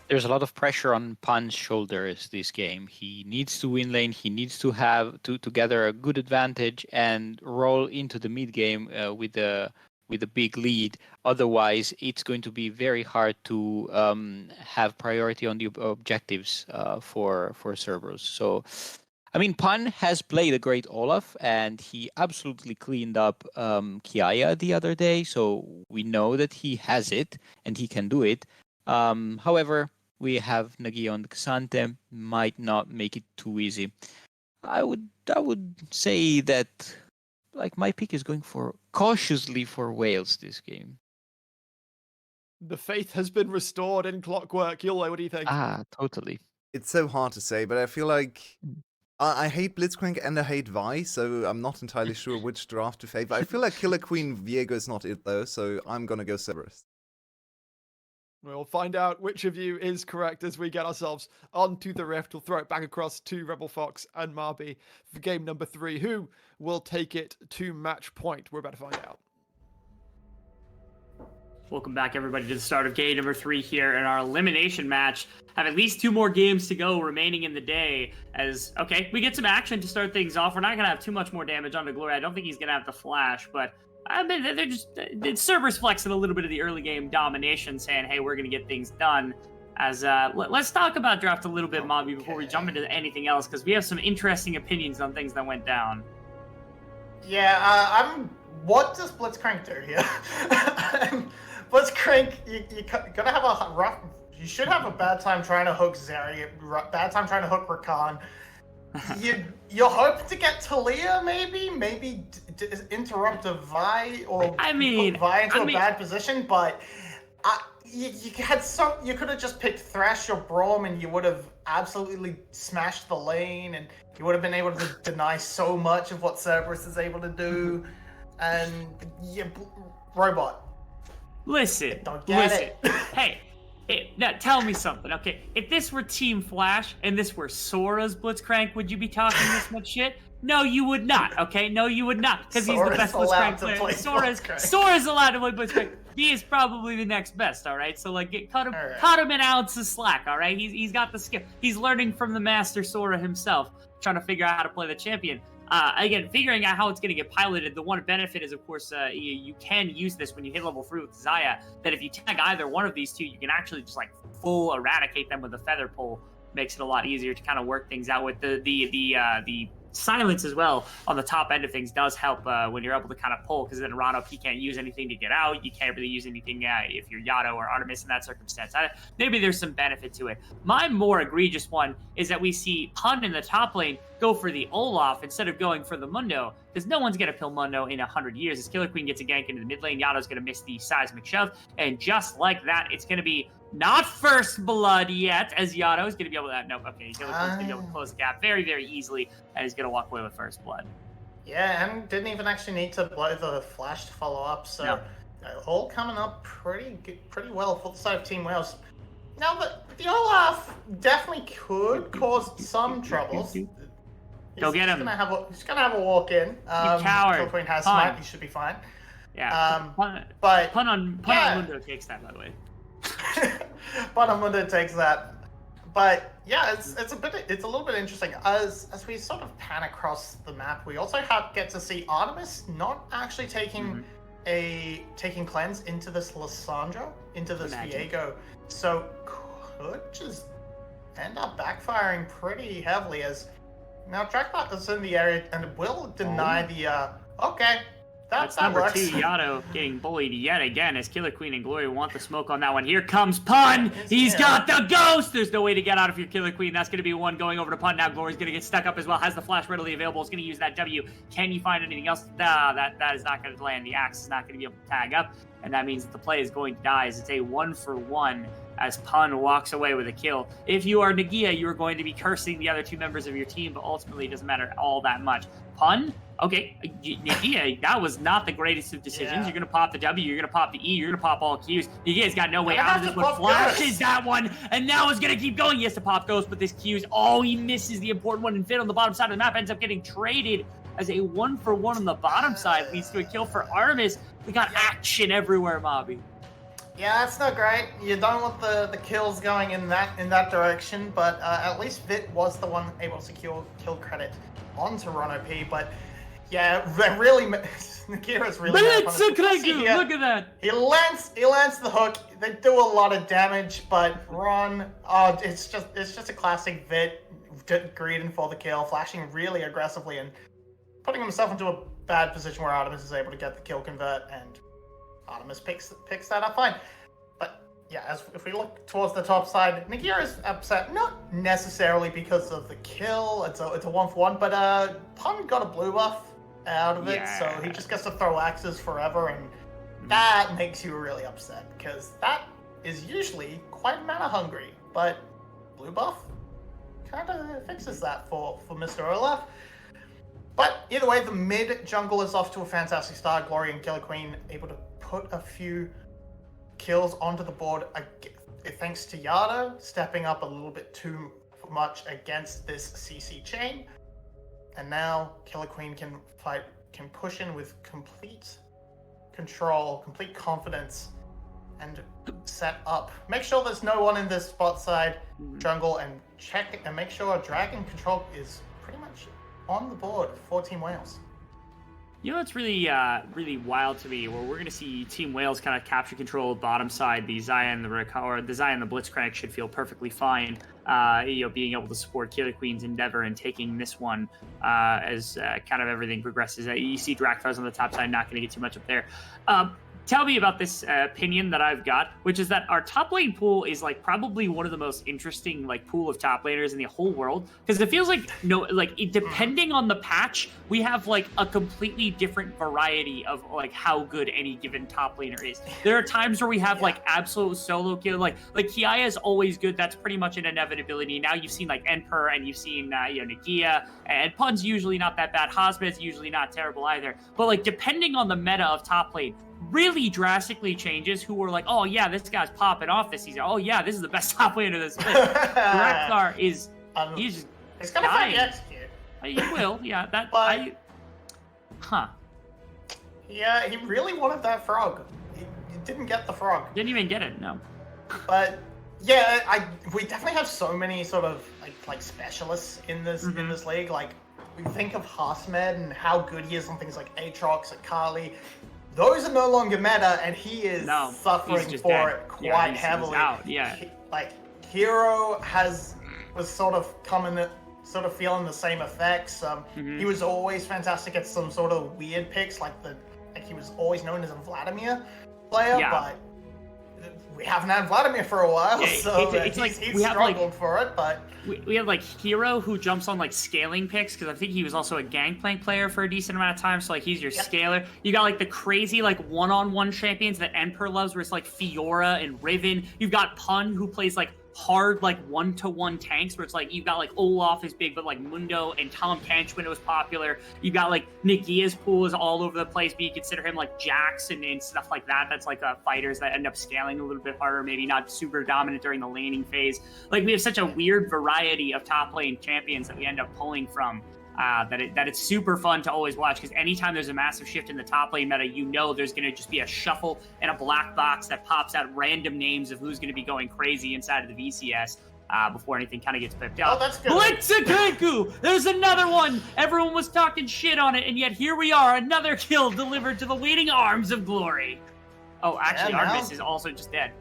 There's a lot of pressure on Pan's shoulders this game. He needs to win lane, he needs to have to gather a good advantage and roll into the mid game with a big lead. Otherwise, it's going to be very hard to have priority on the objectives for Cerberus. So, I mean, Pan has played a great Olaf, and he absolutely cleaned up Kiaya the other day. So we know that he has it and he can do it. However, we have Nagia on Xante, might not make it too easy. I would say that, like, my pick is going cautiously for Wales this game. The faith has been restored in Clockwork. Yule, what do you think? Totally. It's so hard to say, but I feel like I hate Blitzcrank and I hate Vi, so I'm not entirely sure which draft to favor. I feel like Killer Queen Viego is not it though, so I'm gonna go Cerberus. We'll find out which of you is correct as we get ourselves onto the Rift. We'll throw it back across to Rebel Fox and Marby for game number 3. Who will take it to match point? We're about to find out. Welcome back, everybody, to the start of game number 3 here in our elimination match. Have at least 2 more games to go remaining in the day. As, okay, we get some action to start things off. We're not going to have too much more damage onto Glory. I don't think he's going to have the flash, but I mean, they're just, Cerberus flexing a little bit of the early game domination, saying, hey, we're going to get things done. As let's talk about draft a little bit, Mobby, before we jump into anything else, because we have some interesting opinions on things that went down. Yeah, what does Blitzcrank do here? Blitzcrank, you gotta have a rough. You should have a bad time trying to hook Zeri, bad time trying to hook Rakan. You're hoping to get Talia, maybe interrupt a Vi, or put Vi into a bad position, but you could have just picked Thresh or Braum, and you would have absolutely smashed the lane, and you would have been able to deny so much of what Cerberus is able to do. And Robot. Listen. Hey, now tell me something, okay? If this were Team Flash and this were Sora's Blitzcrank, would you be talking this much shit? No, you would not, okay? No, you would not, because he's the best Blitzcrank player. Sora's allowed to play Blitzcrank. He is probably the next best, all right? So, like, cut him an ounce of slack, all right? He's got the skill. He's learning from the master Sora himself, trying to figure out how to play the champion. Again, figuring out how it's going to get piloted, the one benefit is, of course, you can use this when you hit level 3 with Zaya, that if you tag either one of these two, you can actually just, like, full eradicate them with a feather pull. Makes it a lot easier to kind of work things out with the silence as well on the top end of things does help when you're able to kind of pull, because then Rano, he can't use anything to get out. You can't really use anything if you're Yato or Artemis in that circumstance. Maybe there's some benefit to it. My more egregious one is that we see Pun in the top lane go for the Olaf instead of going for the Mundo, because no one's going to kill Mundo in 100 years. As Killer Queen gets a gank into the mid lane, Yato's going to miss the seismic shove, and just like that, it's going to be not first blood yet, as Yato is going to be able to... No, okay, Killer Queen's going to be able to close the gap very, very easily, and he's going to walk away with first blood. Yeah, and didn't even actually need to blow the flash to follow up, so all coming up pretty well for the side of Team Wales. Now, the Olaf definitely could cause some troubles. Go get him. He's gonna have a walk in. Coward. Killer Queen has smite. He should be fine. Yeah. But Pun on Mundo takes that, by the way. Pun on Mundo takes that. But yeah, it's a little bit interesting. As we sort of pan across the map, we also get to see Artemis not actually taking cleanse into this Lissandra, into this Viego. So could just end up backfiring pretty heavily, as now Trackbot is in the area and will deny That's number works. 2, Yato getting bullied yet again as Killer Queen and Glory want the smoke on that one. Here comes Pun! He's got the ghost! There's no way to get out of your Killer Queen. That's going to be one going over to Pun. Now Glory's going to get stuck up as well. Has the flash readily available. Is going to use that W. Can you find anything else? That is not going to land. The axe is not going to be able to tag up. And that means that the play is going to die as it's a 1-for-1 as Pun walks away with a kill. If you are Nagia, you are going to be cursing the other 2 members of your team, but ultimately it doesn't matter all that much. Pun? Okay, Nagia, that was not the greatest of decisions. Yeah. You're going to pop the W, you're going to pop the E, you're going to pop all Qs. Nagia's got no way out of this one. Flashes that one, and now is going to keep going. He has to pop Ghost, but this Qs. Oh, he misses the important one, and Finn on the bottom side of the map ends up getting traded as a 1-for-1 on the bottom side. Leads to a kill for Artemis. We got action everywhere, Mobby. Yeah, that's not great. You don't want the kills going in that direction, but at least Vit was the one able to secure kill credit on Toronto P. But yeah, really, Nakira's really. Look at that. He lands the hook. They do a lot of damage, but Ron, it's just a classic Vit greeding for the kill, flashing really aggressively and putting himself into a bad position where Artemis is able to get the kill convert, and Artemis picks that up fine. But yeah, if we look towards the top side, Nagira is upset, not necessarily because of the kill. It's a 1-for-1, but Pun got a blue buff out of it, so he just gets to throw axes forever, and that makes you really upset, because that is usually quite mana hungry. But blue buff kind of fixes that for Mr. Olaf. But either way, the mid jungle is off to a fantastic start. Glory and Killer Queen able to put a few kills onto the board, thanks to Yato stepping up a little bit too much against this CC chain. And now Killer Queen can push in with complete control, complete confidence and set up. Make sure there's no one in this spot side jungle, and check and make sure Dragon Control is pretty much on the board for Team Wales. You know what's really wild to me, where we're going to see Team Wales kind of capture control of bottom side. The Zion, the Blitzcrank should feel perfectly fine. Being able to support Killer Queen's endeavor and taking this one as kind of everything progresses. You see Drakthars on the top side, not going to get too much up there. Tell me about this opinion that I've got, which is that our top lane pool is like probably one of the most interesting like pool of top laners in the whole world, because it feels like depending on the patch, we have like a completely different variety of like how good any given top laner is. There are times where we have like absolute solo kill, like Kiaya is always good. That's pretty much an inevitability. Now you've seen like Emperor, and you've seen Nagia, and Pun's usually not that bad. Hosmed's usually not terrible either. But like depending on the meta of top lane, really drastically changes who are like, oh yeah, this guy's popping off this season. Oh yeah, this is the best top laner this split. Drakthar is he's gonna dying. execute. He will, yeah. Yeah, he really wanted that frog. He didn't get the frog. Didn't even get it, no. But yeah, we definitely have so many sort of like specialists in this in this league. Like we think of Hosmed and how good he is on things like Aatrox, Akali. Those are no longer meta, and he is suffering for it quite heavily. Hero was sort of feeling the same effects. He was always fantastic at some sort of weird picks, like he was always known as a Vladimir player, but we haven't had Vladimir for a while, so he's struggled for it, but... We have, like, Hero, who jumps on, like, scaling picks, because I think he was also a Gangplank player for a decent amount of time, so, like, he's your scaler. You got, like, the crazy, like, one-on-one champions that Emperor loves, where it's, like, Fiora and Riven. You've got Pun, who plays, like, hard, like, one-to-one tanks, where it's, like, you've got, like, Olaf is big, but, like, Mundo and Tom Kench when it was popular. You've got, like, Nagia's pool is all over the place, but you consider him, like, Jax and stuff like that. That's, like, fighters that end up scaling a little bit harder, maybe not super dominant during the laning phase. Like, we have such a weird variety of top lane champions that we end up pulling from, that it's super fun to always watch, because anytime there's a massive shift in the top lane meta, there's going to just be a shuffle and a black box that pops out random names of who's going to be going crazy inside of the VCS before anything kind of gets picked up. Oh, that's good. Blitzcrank! There's another one! Everyone was talking shit on it, and yet here we are, another kill delivered to the waiting arms of glory. Oh, actually, Artemis is also just dead.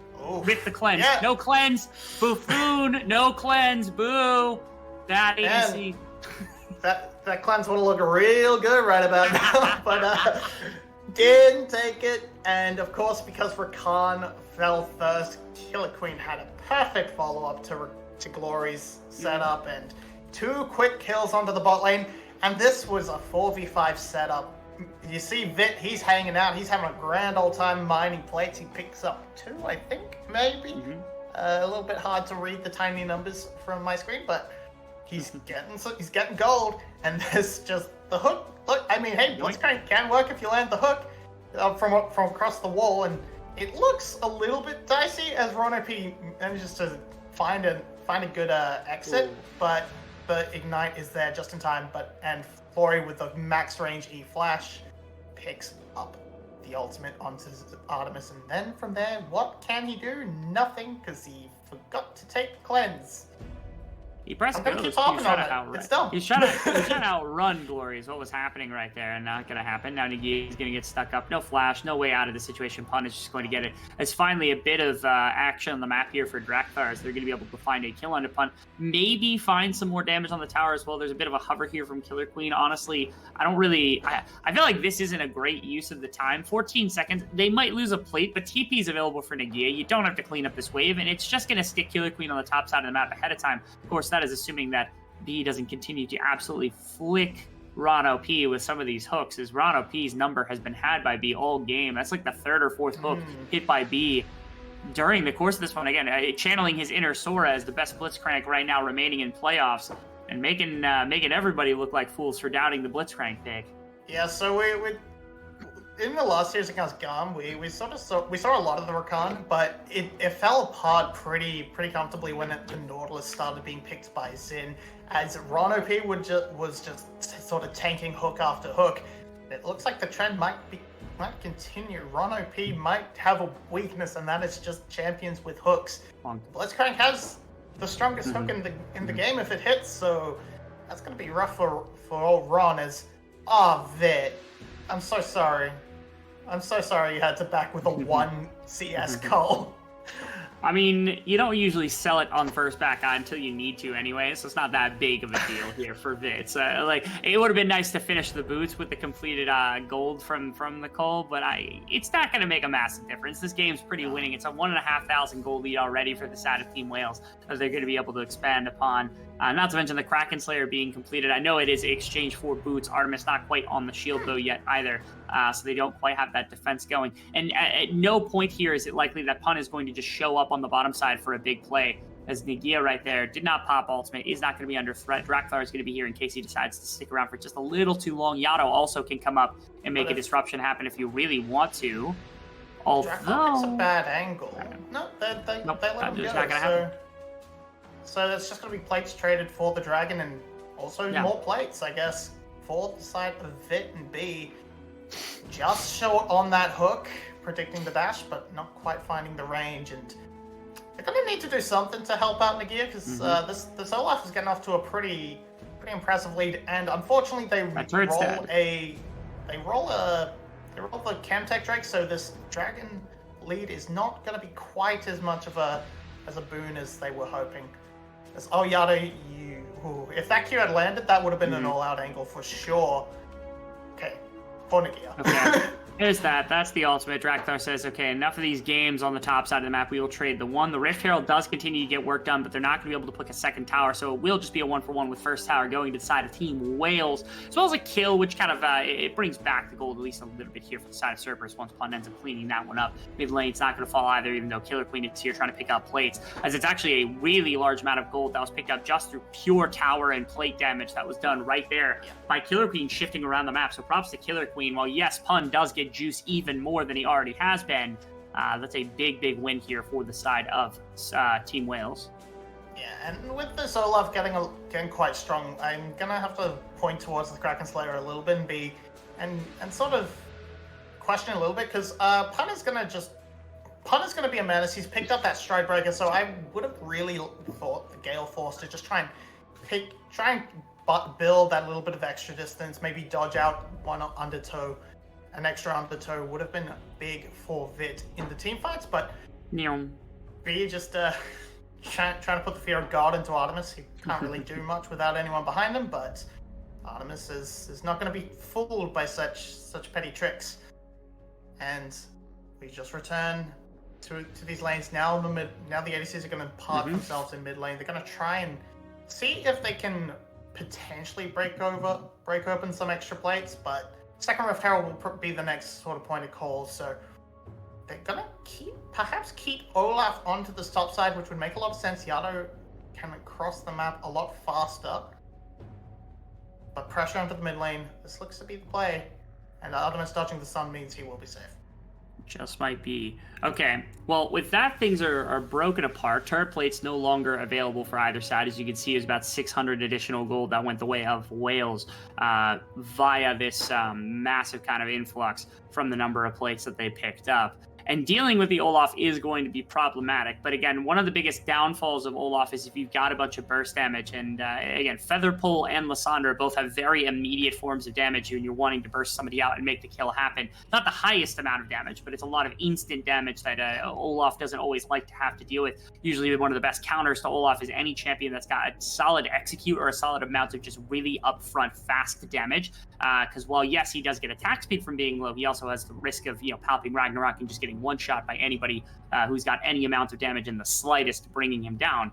With the cleanse. Yeah. No cleanse. Buffoon. No cleanse. Boo. That ADC. That cleanse would look real good right about now, but didn't take it. And of course, because Rakan fell first, Killer Queen had a perfect follow-up to Glory's setup and 2 quick kills onto the bot lane. And this was a 4v5 setup. You see Vit, he's hanging out. He's having a grand old time mining plates. He picks up 2, I think, maybe. A little bit hard to read the tiny numbers from my screen, but he's getting gold. And there's just the hook. Look, I mean, hey, Blitzcrank can work if you land the hook from across the wall, and it looks a little bit dicey as RonOP manages to find a good exit, but Ignite is there just in time. And Flory with the max range E flash picks up the ultimate onto Artemis, and then from there, what can he do? Nothing, because he forgot to take cleanse. He pressed go. He was trying to outrun Glory is what was happening right there, and not going to happen. Now Nagia's going to get stuck up. No flash, no way out of the situation. Pun is just going to get it. It's finally a bit of action on the map here for Drakthars. They're going to be able to find a kill onto Pun. Maybe find some more damage on the tower as well. There's a bit of a hover here from Killer Queen. Honestly, I feel like this isn't a great use of the time. 14 seconds. They might lose a plate, but TP is available for Nagia. You don't have to clean up this wave, and it's just going to stick Killer Queen on the top side of the map ahead of time. Of course, that is assuming that B doesn't continue to absolutely flick RonOP with some of these hooks, as RonOP's number has been had by B all game. That's like the 3rd or 4th hook hit by B during the course of this one. Again, channeling his inner Sora as the best Blitzcrank right now remaining in playoffs, and making everybody look like fools for doubting the Blitzcrank pick. Yeah, so we in the last series against Garm, we saw a lot of the Rakan, but it fell apart pretty comfortably when the Nautilus started being picked by Xin, as was just sort of tanking hook after hook. It looks like the trend might might continue. Ron OP might have a weakness, and that is just champions with hooks. Blitzcrank has the strongest hook in the game if it hits, so that's going to be rough for old Ron. Vit, I'm so sorry. I'm so sorry you had to back with a 1 CS call. I mean, you don't usually sell it on first back eye until you need to anyway, so it's not that big of a deal here for Vits. Like, it would have been nice to finish the boots with the completed gold from the Cole, but it's not going to make a massive difference. This game's pretty winning. It's a 1,500 gold lead already for the side of Team Wales, as they're going to be able to expand upon. Not to mention the Kraken Slayer being completed. I know it is exchange for boots. Artemis not quite on the shield, though, yet either, so they don't quite have that defense going. And at no point here is it likely that Pun is going to just show up on the bottom side for a big play, as Nagia right there did not pop ultimate, is not going to be under threat. Drakthar is going to be here in case he decides to stick around for just a little too long. Yato also can come up and make a disruption happen if you really want to. Drakthar picks a bad angle. No, they let him go. Not gonna happen. So there's just going to be plates traded for the dragon, and also more plates, I guess, for the side of Vit and B. Just short on that hook, predicting the dash, but not quite finding the range. And they're going to need to do something to help out Nagia, because this Olaf is getting off to a pretty impressive lead. And unfortunately, they roll the Camtech Drake, so this dragon lead is not going to be quite as much of a boon as they were hoping. Yato, if that Q had landed, that would have been an all-out angle for sure. Okay, for Nagia. Okay. There's that. That's the ultimate. Drakthar says, okay, enough of these games on the top side of the map. We will trade the one. The Rift Herald does continue to get work done, but they're not going to be able to pick a second tower, so it will just be a 1-for-1 with first tower going to the side of Team Wales, as well as a kill, which kind of, it brings back the gold at least a little bit here for the side of Cerberus once Pun ends up cleaning that one up. Mid lane's not going to fall either, even though Killer Queen is here trying to pick up plates, as it's actually a really large amount of gold that was picked up just through pure tower and plate damage that was done right there by Killer Queen shifting around the map. So props to Killer Queen. While yes, Pun does get juice even more than he already has been, that's a big win here for the side of Team Wales. Yeah, and with this Olaf getting quite strong, I'm gonna have to point towards the Kraken Slayer a little bit and sort of question a little bit, because Pun is gonna be a menace. He's picked up that Stride Breaker, so I would have really thought the Gale Force to just try and build that little bit of extra distance, maybe dodge out one undertow. An extra undertow would have been big for Vit in the team fights, but B just trying to put the fear of God into Artemis. He can't really do much without anyone behind him, but Artemis is not going to be fooled by such petty tricks. And we just return to these lanes now. Now the ADCs are going to park themselves in mid lane. They're going to try and see if they can potentially break open some extra plates, but second Rift Herald will be the next sort of point of call, so they're gonna perhaps keep Olaf onto the top side, which would make a lot of sense. Yato can cross the map a lot faster, but pressure onto the mid lane, this looks to be the play, and Artemis dodging the sun means he will be safe. Just might be. Okay, well, with that, things are broken apart. Turret plates no longer available for either side. As you can see, it was about 600 additional gold that went the way of Wales via this massive kind of influx from the number of plates that they picked up. And dealing with the Olaf is going to be problematic. But again, one of the biggest downfalls of Olaf is if you've got a bunch of burst damage. And again, Featherpull and Lysandra both have very immediate forms of damage when you're wanting to burst somebody out and make the kill happen. Not the highest amount of damage, but it's a lot of instant damage that Olaf doesn't always like to have to deal with. Usually one of the best counters to Olaf is any champion that's got a solid execute or a solid amount of just really upfront fast damage. Because while yes, he does get attack speed from being low, he also has the risk of palping Ragnarok and just getting one shot by anybody who's got any amount of damage in the slightest, bringing him down.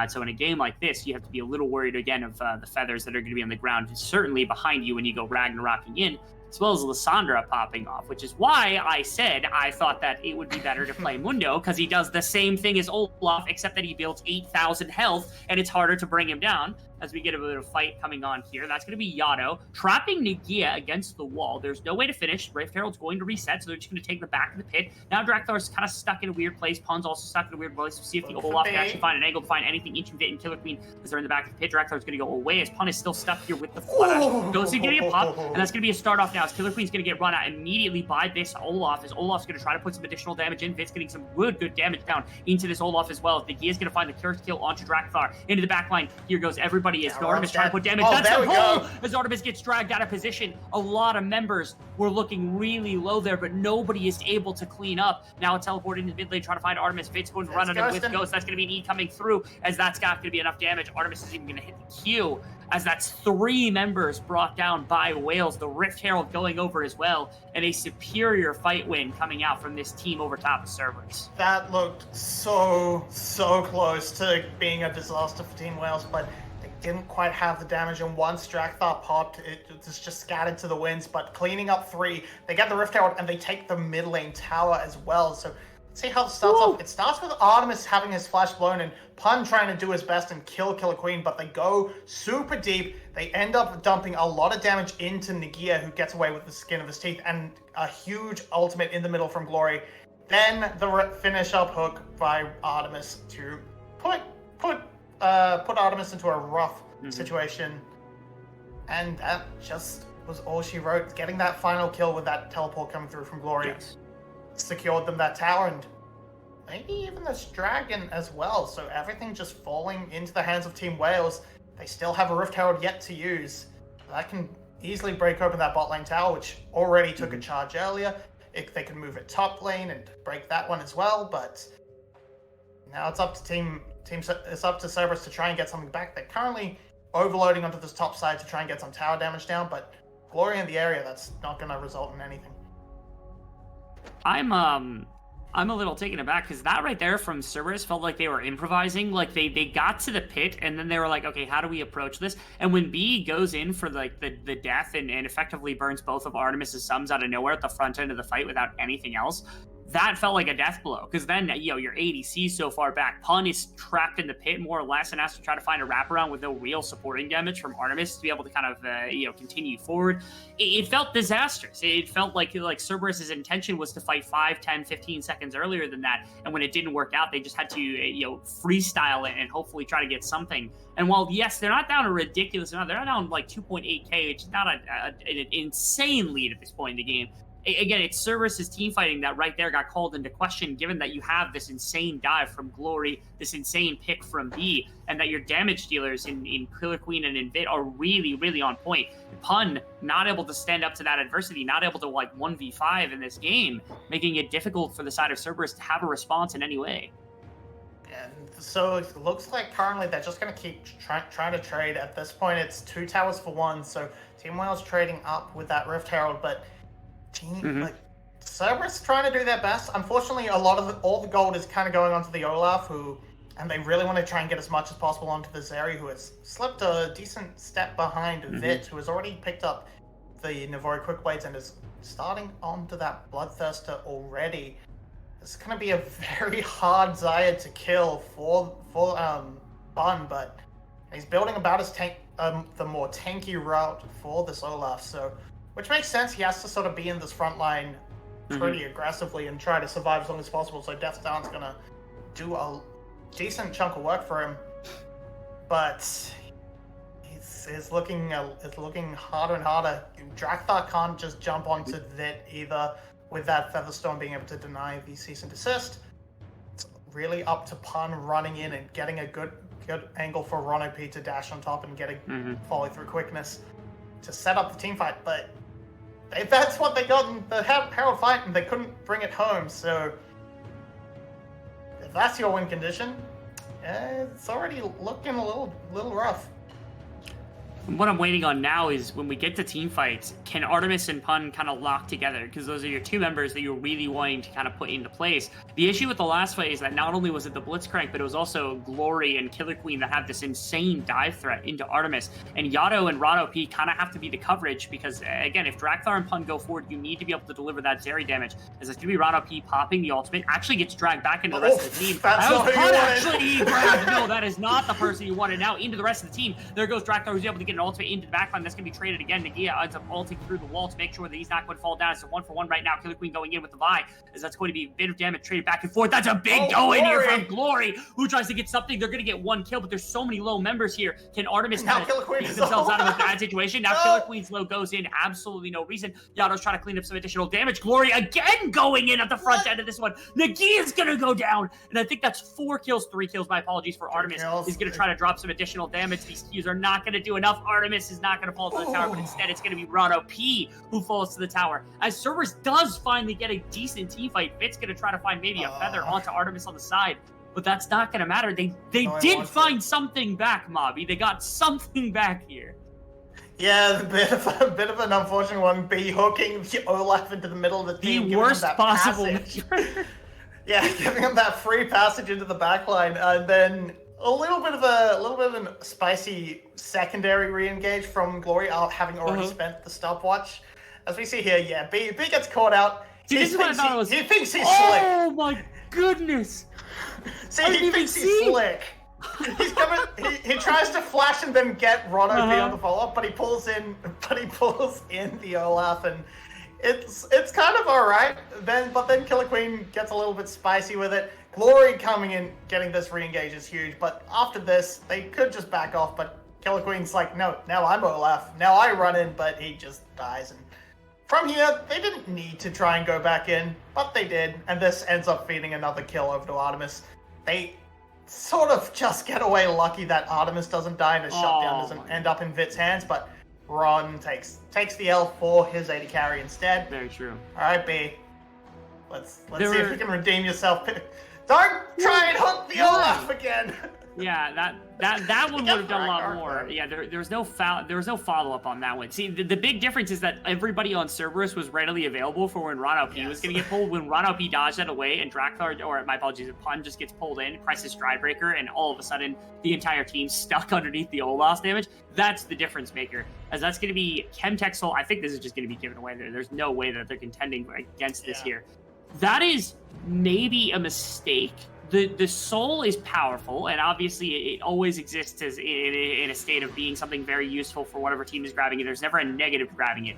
So in a game like this, you have to be a little worried again of the feathers that are going to be on the ground, certainly behind you when you go Ragnaroking in, as well as Lysandra popping off, which is why I said I thought that it would be better to play Mundo, because he does the same thing as Olaf, except that he builds 8,000 health, and it's harder to bring him down. as we get a bit of fight coming on here. That's going to be Yado trapping Nagia against the wall. There's no way to finish. Rift Herald's going to reset, so they're just going to take the back of the pit. Now Drakthar's kind of stuck in a weird place. Pun's also stuck in a weird place. We'll see if the Olaf can actually find an angle to find anything into Vit and Killer Queen as they're in the back of the pit. Drakthar's going to go away as Pun is still stuck here with the flash. Goes to give you a pop, and that's going to be a start off now as Killer Queen's going to get run out immediately by this Olaf, as Olaf's going to try to put some additional damage in. Vit's getting some good damage down into this Olaf as well. Nagia's going to find the first kill onto Drakthar. Into the back line. Here goes everybody as Artemis trying to put damage. That's the goal! As Artemis gets dragged out of position. A lot of members were looking really low there, but nobody is able to clean up. Now it's teleporting into mid lane, trying to find Artemis. Vit's going to run at him with Ghost. That's going to be an E coming through, as that's not going to be enough damage. Artemis is even going to hit the Q, as that's 3 members brought down by Wales. The Rift Herald going over as well, and a superior fight win coming out from this team over top of Cerberus. That looked so close to being a disaster for Team Wales, but they didn't quite have the damage, and once Drakthar popped, it was just scattered to the winds, but cleaning up 3, they get the Rift Herald, and they take the mid lane tower as well, so let's see how it starts off. It starts with Artemis having his flash blown and Pun trying to do his best and kill Killer Queen, but they go super deep. They end up dumping a lot of damage into Nagia, who gets away with the skin of his teeth, and a huge ultimate in the middle from Glory. Then the finish up hook by Artemis to put Artemis into a rough situation. And that just was all she wrote. Getting that final kill with that teleport coming through from Glory secured them that tower, and maybe even this dragon as well. So everything just falling into the hands of Team Wales. They still have a Rift Herald yet to use. That can easily break open that bot lane tower, which already took a charge earlier. If they can move it top lane and break that one as well, but now it's up to it's up to Cerberus to try and get something back. They're currently overloading onto this top side to try and get some tower damage down, but Glory in the area, that's not going to result in anything. I'm a little taken aback, because that right there from Cerberus felt like they were improvising. Like they got to the pit, and then they were like, okay, how do we approach this? And when B goes in for like the death and effectively burns both of Artemis's sums out of nowhere at the front end of the fight without anything else, that felt like a death blow, because then, your ADC so far back. Pun is trapped in the pit more or less and has to try to find a wraparound with no real supporting damage from Artemis to be able to kind of, continue forward. It felt disastrous. It felt like Cerberus's intention was to fight 5, 10, 15 seconds earlier than that, and when it didn't work out, they just had to, freestyle it and hopefully try to get something. And while, yes, they're not down a ridiculous amount, they're not down like 2.8k, which is not an insane lead at this point in the game. Again, it's Cerberus' team fighting that right there got called into question, given that you have this insane dive from Glory, this insane pick from B, and that your damage dealers in Killer Queen and in Vit are really, really on point. Pun not able to stand up to that adversity, not able to 1v5 in this game, making it difficult for the side of Cerberus to have a response in any way. And so it looks like currently they're just going to keep trying to trade. At this point, it's 2 towers for 1, so Team Wales trading up with that Rift Herald, but Cerberus trying to do their best. Unfortunately, all the gold is kind of going onto the Olaf, and they really want to try and get as much as possible onto the Zeri, who has slipped a decent step behind Vit, who has already picked up the Navori Quick Blades and is starting onto that Bloodthirster already. It's going to be a very hard Zaya to kill for Bun, but he's building about as the more tanky route for this Olaf, so. Which makes sense. He has to sort of be in this front line pretty aggressively and try to survive as long as possible. So Death Down's going to do a decent chunk of work for him. But it's looking harder and harder. Drakthar can't just jump onto Vit either, with that Featherstone being able to deny the cease and desist. It's really up to Pun running in and getting a good angle for Rono P to dash on top and get a follow through quickness to set up the team fight, but that's what they got in the Herald fight, and they couldn't bring it home. So if that's your win condition, it's already looking a little rough. What I'm waiting on now is when we get to team fights, can Artemis and Pun kind of lock together? Because those are your two members that you're really wanting to kind of put into place. The issue with the last fight is that not only was it the Blitzcrank, but it was also Glory and Killer Queen that have this insane dive threat into Artemis. And Yato and Rado P kind of have to be the coverage because, again, if Drakthar and Pun go forward, you need to be able to deliver that Zeri damage. As it's going to be Rado P popping the ultimate, actually gets dragged back into the rest of the team. That's That not was who you Pun wanted. actually grabbed. No, that is not the person you wanted. Now into the rest of the team. There goes Drakthar, who's able to get an ultimate into the backline. That's going to be traded again. Nagia ends up ulting through the wall to make sure that he's not going to fall down. It's a 1-for-1 right now. Killer Queen going in with the Vi, as that's going to be a bit of damage traded back and forth. That's a big go in here from Glory, who tries to get something. They're going to get one kill, but there's so many low members here. Can Artemis Now kind Killer of Queen keep is themselves all out of a out. bad situation? Now No. Killer Queen's low goes in. Absolutely no reason. Yato's trying to clean up some additional damage. Glory again going in at the front end of this one. Nagia's going to go down, and I think that's 4 kills, 3 kills. My apologies for Artemis. kills. He's going to try to drop some additional damage. These Qs are not going to do enough. Artemis is not going to fall to the tower, but instead it's going to be Rado P who falls to the tower. As Cerberus does finally get a decent team fight, Fit's going to try to find maybe a feather onto Artemis on the side, but that's not going to matter. They No, I did want find something back, Mobby. They got something back here. Yeah, a bit of an unfortunate one. B hooking Olaf into the middle of the The team. giving him worst that possible passage. measure. Yeah, giving him that free passage into the backline, and then a little bit of a spicy secondary re-engage from Glory, having already spent the stopwatch. As we see here, yeah, B gets caught out. See, this is what I thought it was. He thinks he's Oh my goodness! slick. I See, didn't he even thinks see. he's slick. He's coming. He tries to flash and then get Rado P on the follow-up, but he pulls in the Olaf, and it's kind of all right. But then Killer Queen gets a little bit spicy with it. Glory coming in, getting this re-engage is huge. But after this, they could just back off. But Killer Queen's like, no, now I'm Olaf. Now I run in, but he just dies. And from here, they didn't need to try and go back in, but they did. And this ends up feeding another kill over to Artemis. They sort of just get away lucky that Artemis doesn't die and his shutdown doesn't end up in Vit's hands, but Ron takes the L for his AD carry instead. Very true. All right, B. Let's see if you can redeem yourself. Don't try and hook the Olaf again. Yeah, that one would have done a lot Ragnar, more. though. Yeah, there was no follow up on that one. See, the big difference is that everybody on Cerberus was readily available for when Rado P was going to get pulled. When Rado P dodged that away and Drakthar, or my apologies, Pun just gets pulled in, presses Stridebreaker, and all of a sudden the entire team's stuck underneath the Olaf's damage. That's the difference maker. As that's going to be Chemtexel. I think this is just going to be given away there. There's no way that they're contending against this here. That is maybe a mistake. The soul is powerful, and obviously it always exists as in a state of being something very useful for whatever team is grabbing it. There's never a negative grabbing it.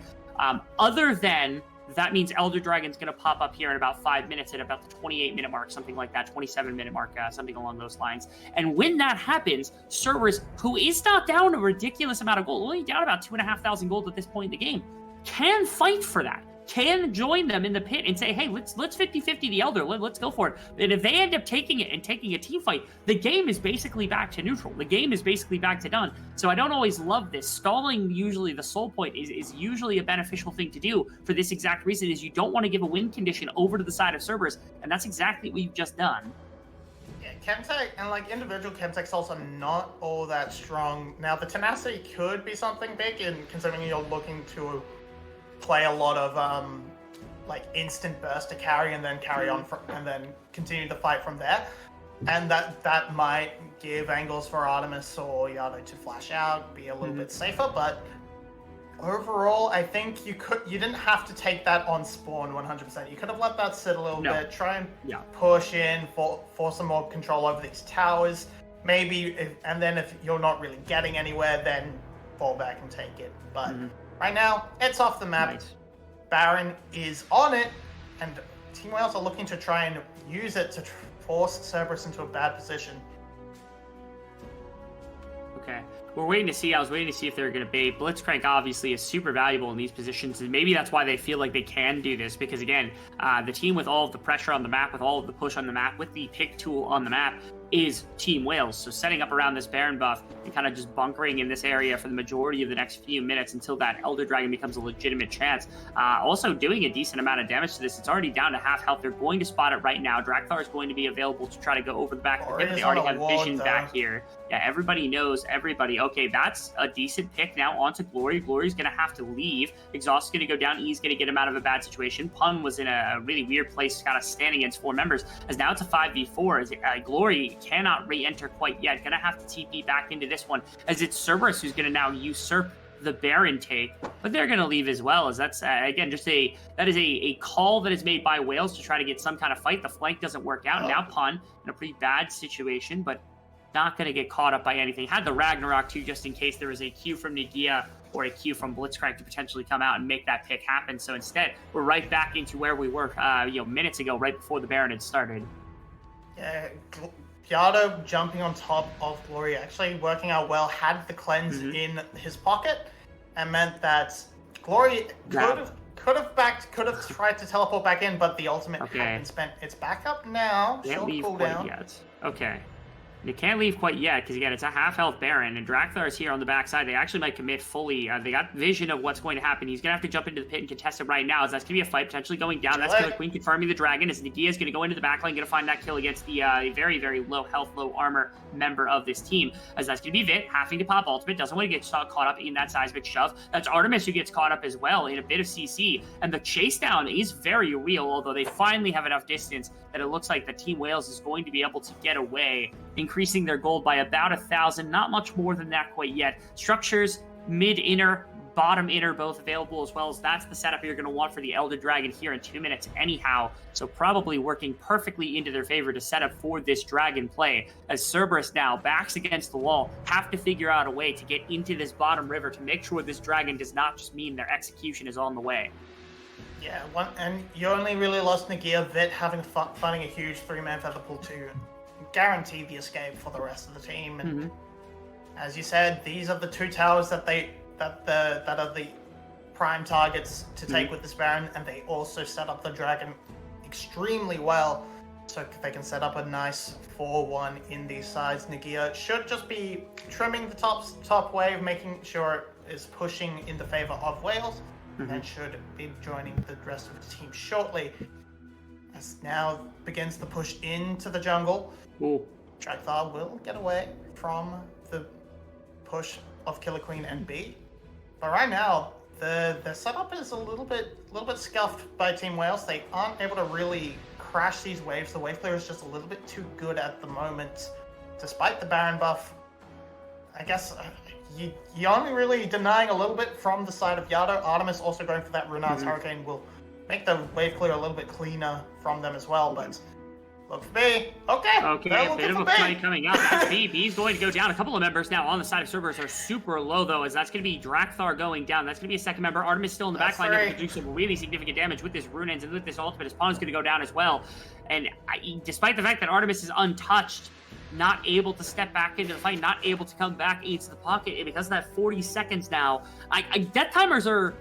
Other than that means Elder Dragon's going to pop up here in about 5 minutes at about the 28-minute mark, something like that, 27-minute mark, something along those lines. And when that happens, Cerberus, who is not down a ridiculous amount of gold, only down about 2,500 gold at this point in the game, can fight for that. Can join them in the pit and say, hey, let's 50-50 the Elder, let's go for it. And if they end up taking it and taking a team fight, the game is basically back to neutral. The game is basically back to done. So I don't always love this. Stalling usually the soul point is usually a beneficial thing to do for this exact reason, is you don't want to give a win condition over to the side of Cerberus, and that's exactly what you've just done. Yeah, Chemtech and like individual Chemtech's also not all that strong. Now the tenacity could be something big, and considering you're looking to play a lot of like instant burst to carry and then carry on and then continue the fight from there, and that might give angles for Artemis or Yato to flash out, be a little bit safer. But overall, I think you didn't have to take that on spawn 100%. You could have let that sit a little bit, try and push in for some more control over these towers. Maybe, and then if you're not really getting anywhere, then fall back and take it. But right now, it's off the map. Nice. Baron is on it, and Team Wales are looking to try and use it to force Cerberus into a bad position. Okay. We're waiting to see. I was waiting to see if they're going to bait. Blitzcrank obviously is super valuable in these positions, and maybe that's why they feel like they can do this, because again, the team with all of the pressure on the map, with all of the push on the map, with the pick tool on the map, is Team Wales. So setting up around this Baron buff and kind of just bunkering in this area for the majority of the next few minutes until that Elder Dragon becomes a legitimate chance. Also doing a decent amount of damage to this. It's already down to half health. They're going to spot it right now. Drakthar is going to be available to try to go over the back of the pit. They already have vision back here. Yeah, everybody knows everybody. Okay, that's a decent pick now onto Glory. Glory's going to have to leave. Exhaust is going to go down. E's going to get him out of a bad situation. Pun was in a really weird place, kind of standing against 4 members. As now it's a 5v4. As Glory cannot re-enter quite yet. Going to have to TP back into this one. As it's Cerberus who's going to now usurp the Baron take, but they're going to leave as well, as that's again just that is a call that is made by Wales to try to get some kind of fight. The flank doesn't work out. Now Pun in a pretty bad situation, but not going to get caught up by anything. Had the Ragnarok too, just in case there was a Q from Nagia or a Q from Blitzcrank to potentially come out and make that pick happen. So instead, we're right back into where we were, minutes ago, right before the Baron had started. Yeah, Giardo jumping on top of Glory, actually working out well, had the cleanse in his pocket, and meant that Glory could have tried to teleport back in, but the ultimate had been spent. It's back up now. Can't leave quite yet. Okay. They can't leave quite yet because, again, it's a half-health Baron, and Drakthar is here on the backside. They actually might commit fully. They got vision of what's going to happen. He's going to have to jump into the pit and contest it right now, as that's going to be a fight potentially going down. That's Killer Queen confirming the Dragon, as Nagia is going to go into the backline, going to find that kill against the very, very low health, low armor member of this team, as that's going to be Vit, having to pop ultimate, doesn't want to get caught up in that seismic shove. That's Artemis who gets caught up as well in a bit of CC, and the chase down is very real, although they finally have enough distance that it looks like the Team Wales is going to be able to get away, increasing their gold by about 1,000, not much more than that quite yet. Structures, mid-inner, bottom inner, both available, as well as that's the setup you're going to want for the Elder Dragon here in 2 minutes anyhow. So probably working perfectly into their favor to set up for this Dragon play, as Cerberus now backs against the wall, have to figure out a way to get into this bottom river to make sure this Dragon does not just mean their execution is on the way. Yeah, and you only really lost Nagia, Vit finding a huge 3-man feather pool to guarantee the escape for the rest of the team. And as you said, these are the 2 towers that are the prime targets to take with this Baron, and they also set up the Dragon extremely well, so they can set up a nice 4-1 in these sides. Nagia should just be trimming the top wave, making sure it is pushing in the favor of Wales, and should be joining the rest of the team shortly. As now begins the push into the jungle. Drakthar will get away from the push of Killer Queen and B. But right now, the setup is a little bit scuffed by Team Wales. They aren't able to really crash these waves. The wave clear is just a little bit too good at the moment. Despite the Baron buff, I guess you're only really denying a little bit from the side of Yardo. Artemis also going for that Runar's Hurricane will make the wave clear a little bit cleaner from them as well, but look for B. Okay, a bit of a play coming out. That's B. B's going to go down. A couple of members now on the side of Cerberus are super low, though, as that's going to be Drakthar going down. That's going to be a second member. Artemis still in the backline, able to do some really significant damage with this Rune Ends and with this ultimate. His pawn's going to go down as well. And despite the fact that Artemis is untouched, not able to step back into the fight, not able to come back into the pocket, because of that 40 seconds now, death timers are...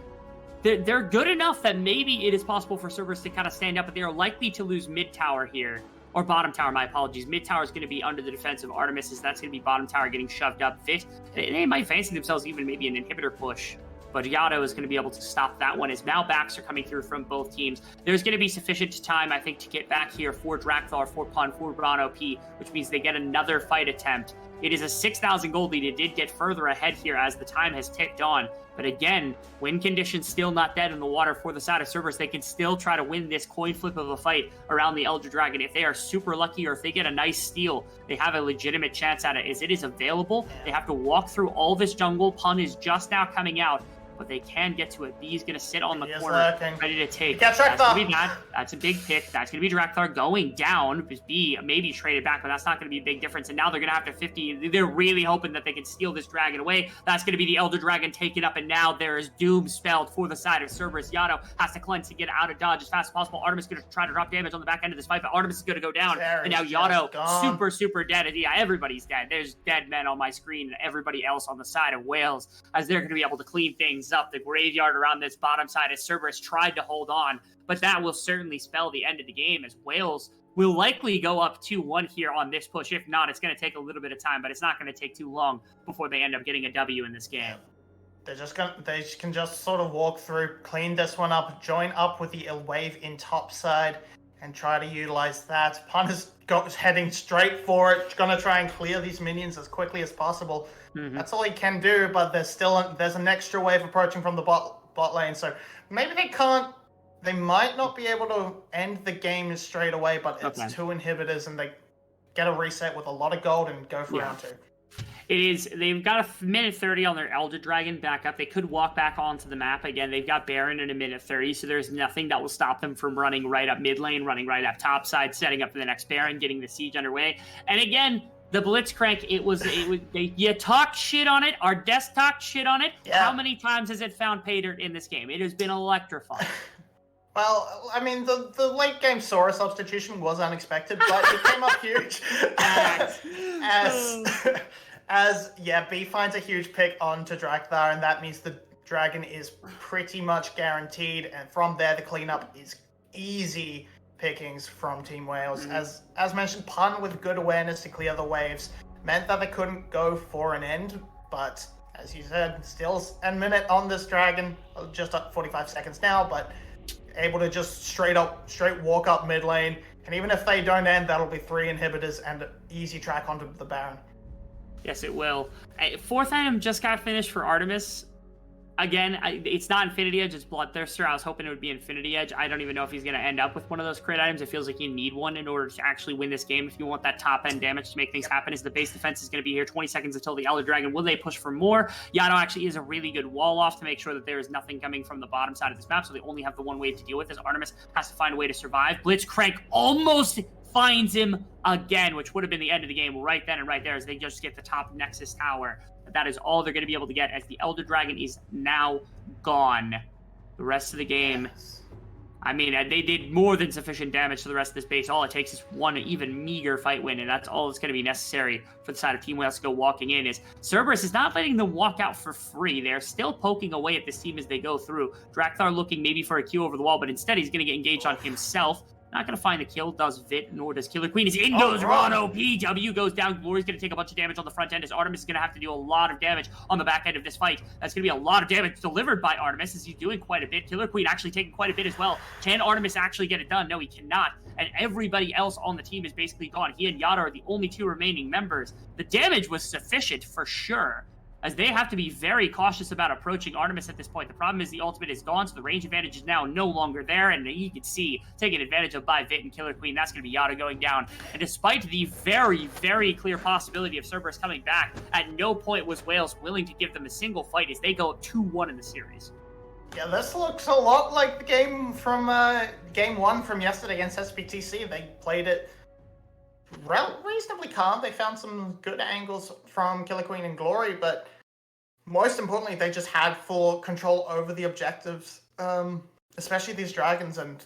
They're good enough that maybe it is possible for Cerberus to kind of stand up, but they are likely to lose mid tower here. Or bottom tower, my apologies. Mid tower is going to be under the defense of Artemis, as that's going to be bottom tower getting shoved up. Vit, they might fancy themselves even maybe an inhibitor push, but Yado is going to be able to stop that one, as now backs are coming through from both teams. There's going to be sufficient time, I think, to get back here for Drakthar, for Pun, for Bron OP, which means they get another fight attempt. It is a 6,000 gold lead. It did get further ahead here as the time has ticked on. But again, win conditions still not dead in the water for the side of Cerberus. They can still try to win this coin flip of a fight around the Elder Dragon. If they are super lucky, or if they get a nice steal, they have a legitimate chance at it. As it is available, they have to walk through all this jungle. Pun is just now coming out, but they can get to it. B is going to sit on the corner, ready to take. That's going to be bad. That's a big pick. That's going to be Drakthar going down, because B maybe traded back, but that's not going to be a big difference. And now they're going to have to 50. They're really hoping that they can steal this dragon away. That's going to be the Elder Dragon taken up, and now there is doom spelled for the side of Cerberus. Yado has to cleanse to get out of dodge as fast as possible. Artemis is going to try to drop damage on the back end of this fight, but Artemis is going to go down. And now Yado, super dead. And yeah, everybody's dead. There's dead men on my screen, and everybody else on the side of Wales, as they're going to be able to clean things opens up the graveyard around this bottom side as Cerberus tried to hold on, but that will certainly spell the end of the game as Wales will likely go up 2-1 here on this push. If not, it's going to take a little bit of time, but it's not going to take too long before they end up getting a W in this game. They can just sort of walk through, clean this one up, join up with the wave in top side, and try to utilize that. Pun is heading straight for it, gonna try and clear these minions as quickly as possible. That's all he can do, but there's an extra wave approaching from the bot lane, so maybe they might not be able to end the game straight away, but it's 2 inhibitors and they get a reset with a lot of gold and go for round 2. They've got a minute 30 on their Elder Dragon back up. They could walk back onto the map again. They've got Baron in a minute 30, so there's nothing that will stop them from running right up mid lane, running right up top side, setting up for the next Baron, getting the siege underway. And again, the Blitzcrank, you talk shit on it. Our desk talked shit on it. Yeah. How many times has it found pay dirt in this game? It has been electrifying. Well, I mean, the late game Sora substitution was unexpected, but it came up huge. B finds a huge pick onto Drakthar, and that means the dragon is pretty much guaranteed. And from there, the cleanup is easy pickings from Team Wales. As mentioned, Pun with good awareness to clear the waves meant that they couldn't go for an end, but as you said, still a minute on this dragon, just up 45 seconds now, but able to just straight walk up mid lane, and even if they don't end, that'll be 3 inhibitors and an easy track onto the Baron. Yes, it will. 4th item just got finished for Artemis. Again, it's not Infinity Edge, it's Bloodthirster. I was hoping it would be Infinity Edge. I don't even know if he's going to end up with one of those crit items. It feels like you need one in order to actually win this game. If you want that top-end damage to make things happen, as the base defense is going to be here 20 seconds until the Elder Dragon. Will they push for more? Yano actually is a really good wall off to make sure that there is nothing coming from the bottom side of this map, so they only have the one wave to deal with, as Artemis has to find a way to survive. Blitzcrank almost finds him again, which would have been the end of the game right then and right there, as they just get the top Nexus Tower. That is all they're going to be able to get, as the Elder Dragon is now gone. The rest of the game, I mean, they did more than sufficient damage to the rest of this base. All it takes is one even meager fight win, and that's all that's going to be necessary for the side of Team Wales to go walking in. Is Cerberus is not letting them walk out for free. They're still poking away at this team as they go through. Drakthar looking maybe for a Q over the wall, but instead he's going to get engaged on himself. Not going to find the kill, does Vit, nor does Killer Queen. As in goes Rono, PW goes down. Glory's going to take a bunch of damage on the front end, as Artemis is going to have to do a lot of damage on the back end of this fight. That's going to be a lot of damage delivered by Artemis, as he's doing quite a bit. Killer Queen actually taking quite a bit as well. Can Artemis actually get it done? No, he cannot. And everybody else on the team is basically gone. He and Yada are the only 2 remaining members. The damage was sufficient for sure, as they have to be very cautious about approaching Artemis at this point. The problem is the ultimate is gone, so the range advantage is now no longer there, and you can see, taken advantage of by Vit and Killer Queen, that's going to be Yada going down. And despite the very, very clear possibility of Cerberus coming back, at no point was Wales willing to give them a single fight as they go up 2-1 in the series. Yeah, this looks a lot like the game from Game 1 from yesterday against SPTC. They played it reasonably calm. They found some good angles from Killer Queen and Glory, but most importantly, they just had full control over the objectives, especially these dragons. And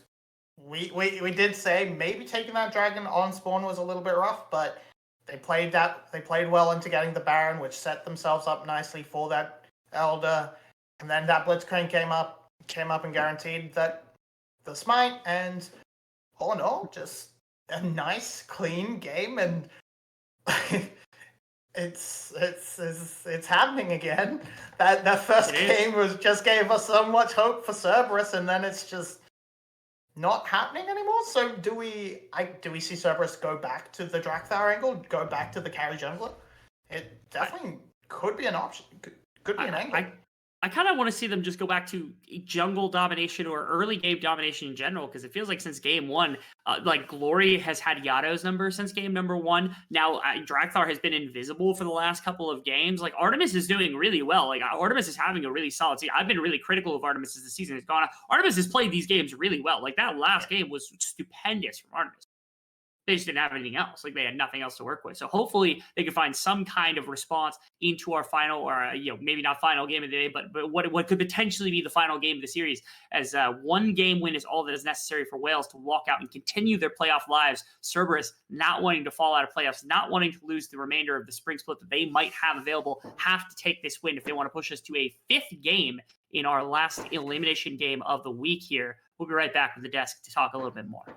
we did say maybe taking that dragon on spawn was a little bit rough, but they played well into getting the Baron, which set themselves up nicely for that Elder. And then that Blitzcrank came up and guaranteed that the smite, and all in all, just a nice, clean game, and it's happening again. That first game gave us so much hope for Cerberus, and then it's just not happening anymore. So do we see Cerberus go back to the Drakthar angle, go back to the carry jungler? It definitely could be an option. Could be an angle. I kind of want to see them just go back to jungle domination or early game domination in general, because it feels like since game 1, like Glory has had Yado's number since game number 1. Now Drakthar has been invisible for the last couple of games. Like Artemis is doing really well. Like Artemis is having a really solid season. I've been really critical of Artemis as the season has gone on. Artemis has played these games really well. Like that last game was stupendous from Artemis. They just didn't have anything else. Like they had nothing else to work with. So hopefully they can find some kind of response into our final, or maybe not final game of the day, but what could potentially be the final game of the series, as one game win is all that is necessary for Wales to walk out and continue their playoff lives. Cerberus not wanting to fall out of playoffs, not wanting to lose the remainder of the spring split that they might have available, have to take this win if they want to push us to a 5th game in our last elimination game of the week here. We'll be right back with the desk to talk a little bit more.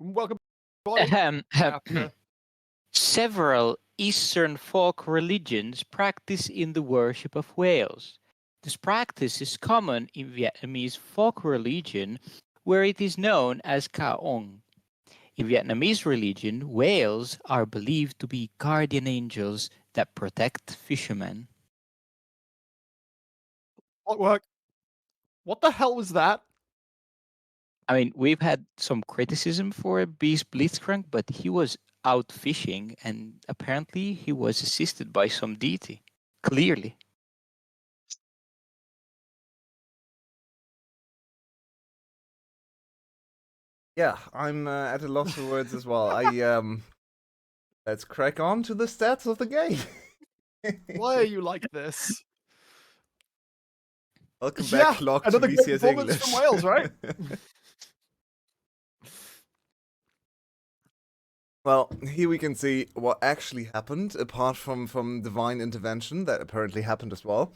Welcome, buddy. Ahem, ahem. After Several Eastern folk religions practice in the worship of whales. This practice is common in Vietnamese folk religion, where it is known as Kaong. In Vietnamese religion, whales are believed to be guardian angels that protect fishermen. work. What the hell was that? I mean, we've had some criticism for Beast Blitzcrank, but he was out fishing, and apparently he was assisted by some deity. Clearly. Yeah, I'm at a loss for words as well. Let's crack on to the stats of the game. Why are you like this? Welcome Yeah, back, Clock, to another great VCS performance English. from Wales, right? Well, here we can see what actually happened, apart from divine intervention that apparently happened as well.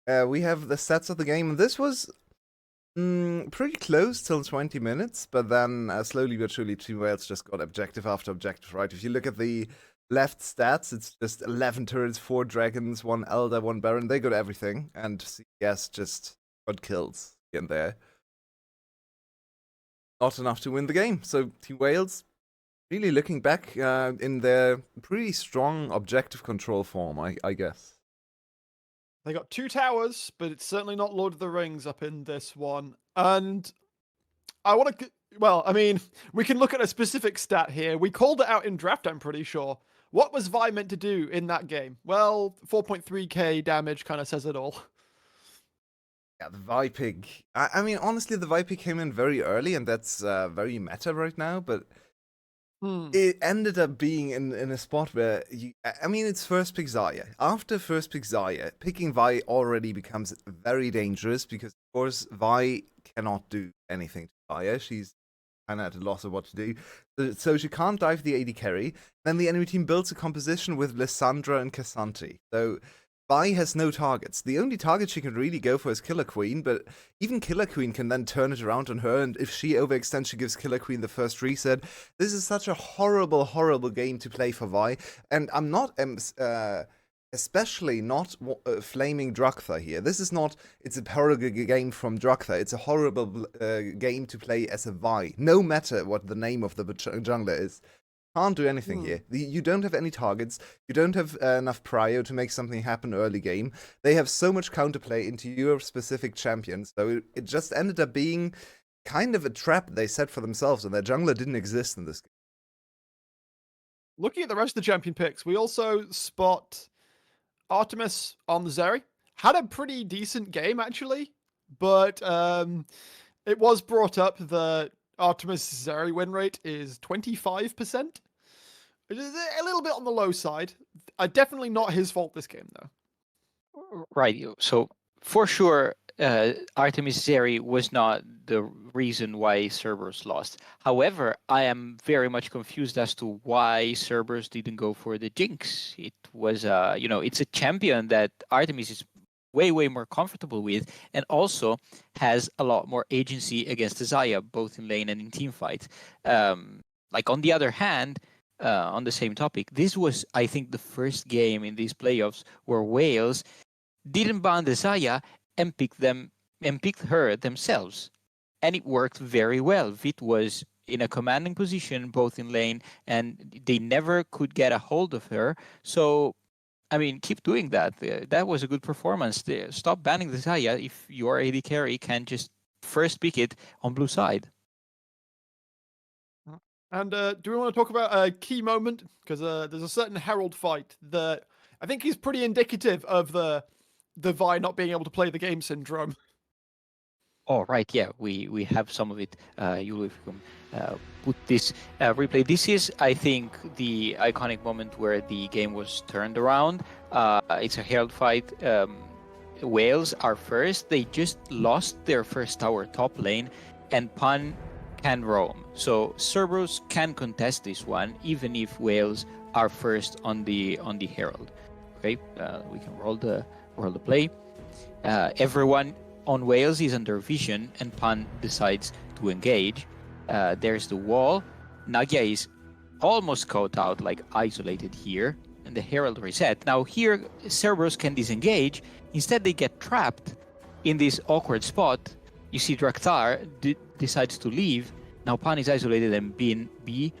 We have the stats of the game, and this was pretty close till 20 minutes, but then slowly but surely Team Wales just got objective after objective, right? If you look at the left stats, it's just 11 turrets, 4 dragons, 1 elder, 1 baron. They got everything, and CES just got kills in there. Not enough to win the game, so Team Wales really looking back in their pretty strong objective control form, I guess. They got 2 towers, but it's certainly not Lord of the Rings up in this one. And I want to, well, I mean, we can look at a specific stat here. We called it out in draft, I'm pretty sure. What was Vi meant to do in that game? Well, 4.3k damage kind of says it all. Yeah, the Vipig. I mean, honestly, the Vipig came in very early, and that's very meta right now, but it ended up being in a spot where I mean, it's first pick Zarya. After first pick Zarya, picking Vi already becomes very dangerous because, of course, Vi cannot do anything to Zarya. She's kind of at a loss of what to do. So she can't dive the AD carry. Then the enemy team builds a composition with Lissandra and Cassanti. So Vi has no targets. The only target she can really go for is Killer Queen, but even Killer Queen can then turn it around on her, and if she overextends, she gives Killer Queen the first reset. This is such a horrible, horrible game to play for Vi, and I'm not especially not flaming Druktha here. This is not, it's a horrible game from Druktha, it's a horrible game to play as a Vi, no matter what the name of the jungler is. Can't do anything here. You don't have any targets. You don't have enough prio to make something happen early game. They have so much counterplay into your specific champion, so it just ended up being kind of a trap they set for themselves, and their jungler didn't exist in this game. Looking at the rest of the champion picks, we also spot Artemis on the Zeri. Had a pretty decent game, actually, but it was brought up that Artemis Zeri win rate is 25%. It is a little bit on the low side. Definitely not his fault this game, though. Right. So for sure, Artemis Zeri was not the reason why Cerberus lost. However, I am very much confused as to why Cerberus didn't go for the Jinx. It was, it's a champion that Artemis is way more comfortable with, and also has a lot more agency against Zarya, both in lane and in team fight. Like on the other hand, on the same topic, this was, I think, the first game in these playoffs where Wales didn't ban the Zarya and picked her themselves, and it worked very well. Vit was in a commanding position both in lane, and they never could get a hold of her. So I mean, keep doing that. That was a good performance. Stop banning the Zarya if your AD carry can just first pick it on blue side. And do we want to talk about a key moment? Because there's a certain Herald fight that I think is pretty indicative of the Vi not being able to play the game syndrome. Oh, right. Yeah, we have some of it. If you can put this replay. This is, I think, the iconic moment where the game was turned around. It's a Herald fight. Wales are first. They just lost their first tower top lane, and Pan can roam. So Cerberus can contest this one, even if Wales are first on the Herald. Okay, we can roll the play. Everyone on Wales is under vision, and Pan decides to engage. There's the wall. Nagia is almost caught out, like isolated here, and the Herald reset. Now here, Cerberus can disengage. Instead, they get trapped in this awkward spot. You see Draktar decides to leave. Now Pan is isolated and B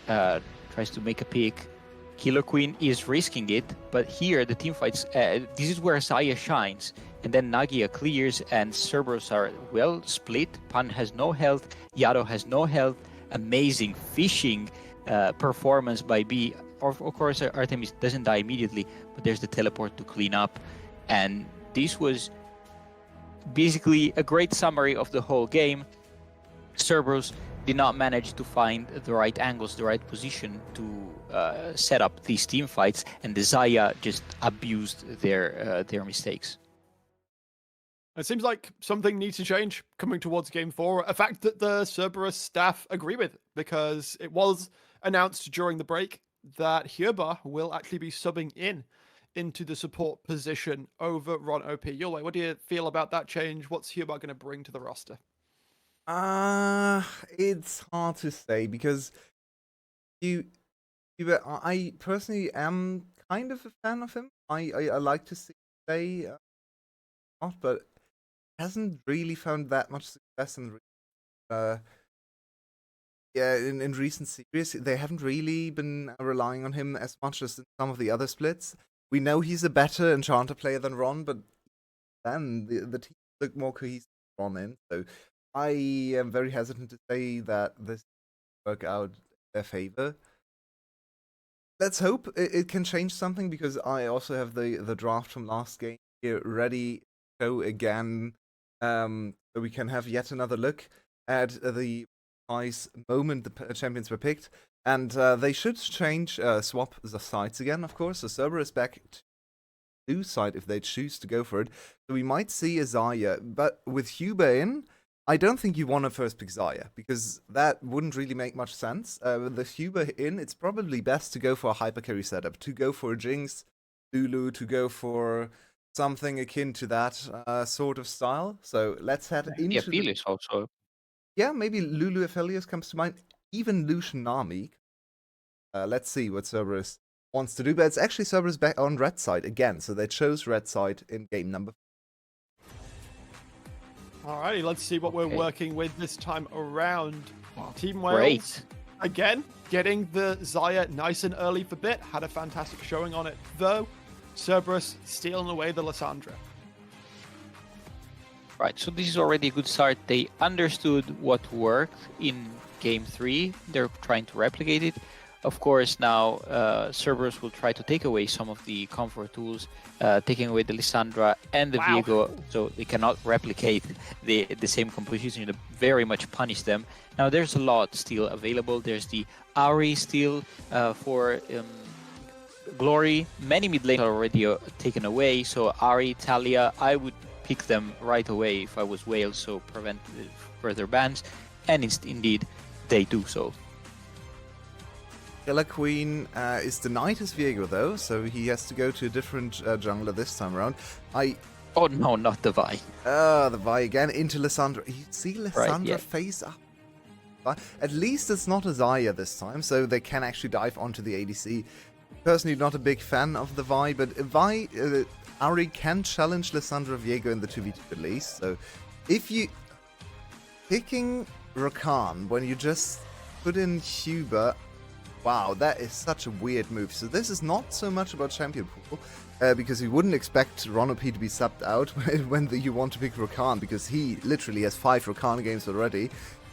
tries to make a pick. Killer Queen is risking it, but here the team fights. This is where Zaya shines, and then Nagia clears, and Cerberus are well split. Pan has no health, Yado has no health. Amazing fishing performance by B. Of course, Artemis doesn't die immediately, but there's the teleport to clean up, and this was basically a great summary of the whole game. Cerberus did not manage to find the right angles, the right position to set up these team fights, and the Zaya just abused their mistakes. It seems like something needs to change coming towards Game 4, a fact that the Cerberus staff agree with, because it was announced during the break that Hyuba will actually be subbing into the support position over Ron OP. Yule, what do you feel about that change? What's Hyuba going to bring to the roster? It's hard to say, because I personally am kind of a fan of him. I like to see him play, but hasn't really found that much success in recent series. They haven't really been relying on him as much as in some of the other splits. We know he's a better Enchanter player than Ron, but then the team look more cohesive Ron in. So I am very hesitant to say that this will work out in their favor. Let's hope it can change something, because I also have the draft from last game here ready to go again, so we can have yet another look at the nice moment the champions were picked, and they should swap the sides again, of course. So Cerberus back to blue side if they choose to go for it. So we might see a Zaya, but with Hyuba in, I don't think you want to first pick Zaya, because that wouldn't really make much sense. With the Hyuba in, it's probably best to go for a hypercarry setup, to go for a Jinx, Lulu, to go for something akin to that sort of style. So let's head into Aphelios also. Yeah, maybe Lulu Aphelios comes to mind. Even Lucian Nami. Let's see what Cerberus wants to do. But it's actually Cerberus back on red side again. So they chose red side in game number 4. Alrighty, let's see what we're working with this time around. Team Wales, Great. again, getting the Zaya nice and early for bit. Had a fantastic showing on it, though. Cerberus stealing away the Lissandra. Right, so this is already a good start. They understood what worked in game 3. They're trying to replicate it. Of course, now Cerberus will try to take away some of the comfort tools, taking away the Lissandra and the Viego, so they cannot replicate the same composition. You very much punish them. Now there's a lot still available. There's the Ahri still for Glory. Many mid lanes are already taken away, so Ahri, Talia, I would pick them right away if I was Wales, so prevent further bans, and indeed they do so. Killer Queen is denied his Viego though, so he has to go to a different jungler this time around. Oh no, not the Vi. The Vi again into Lissandra. You see Lissandra face up. At least it's not a Zaya this time, so they can actually dive onto the ADC. Personally, not a big fan of the Vi, but Vi, Ahri can challenge Lissandra Viego in the 2v2 at least. So if you picking Rakan when you just put in Hyuba, wow, that is such a weird move. So this is not so much about champion pool, because you wouldn't expect Ron OP to be subbed out when you want to pick Rakan, because he literally has 5 Rakan games already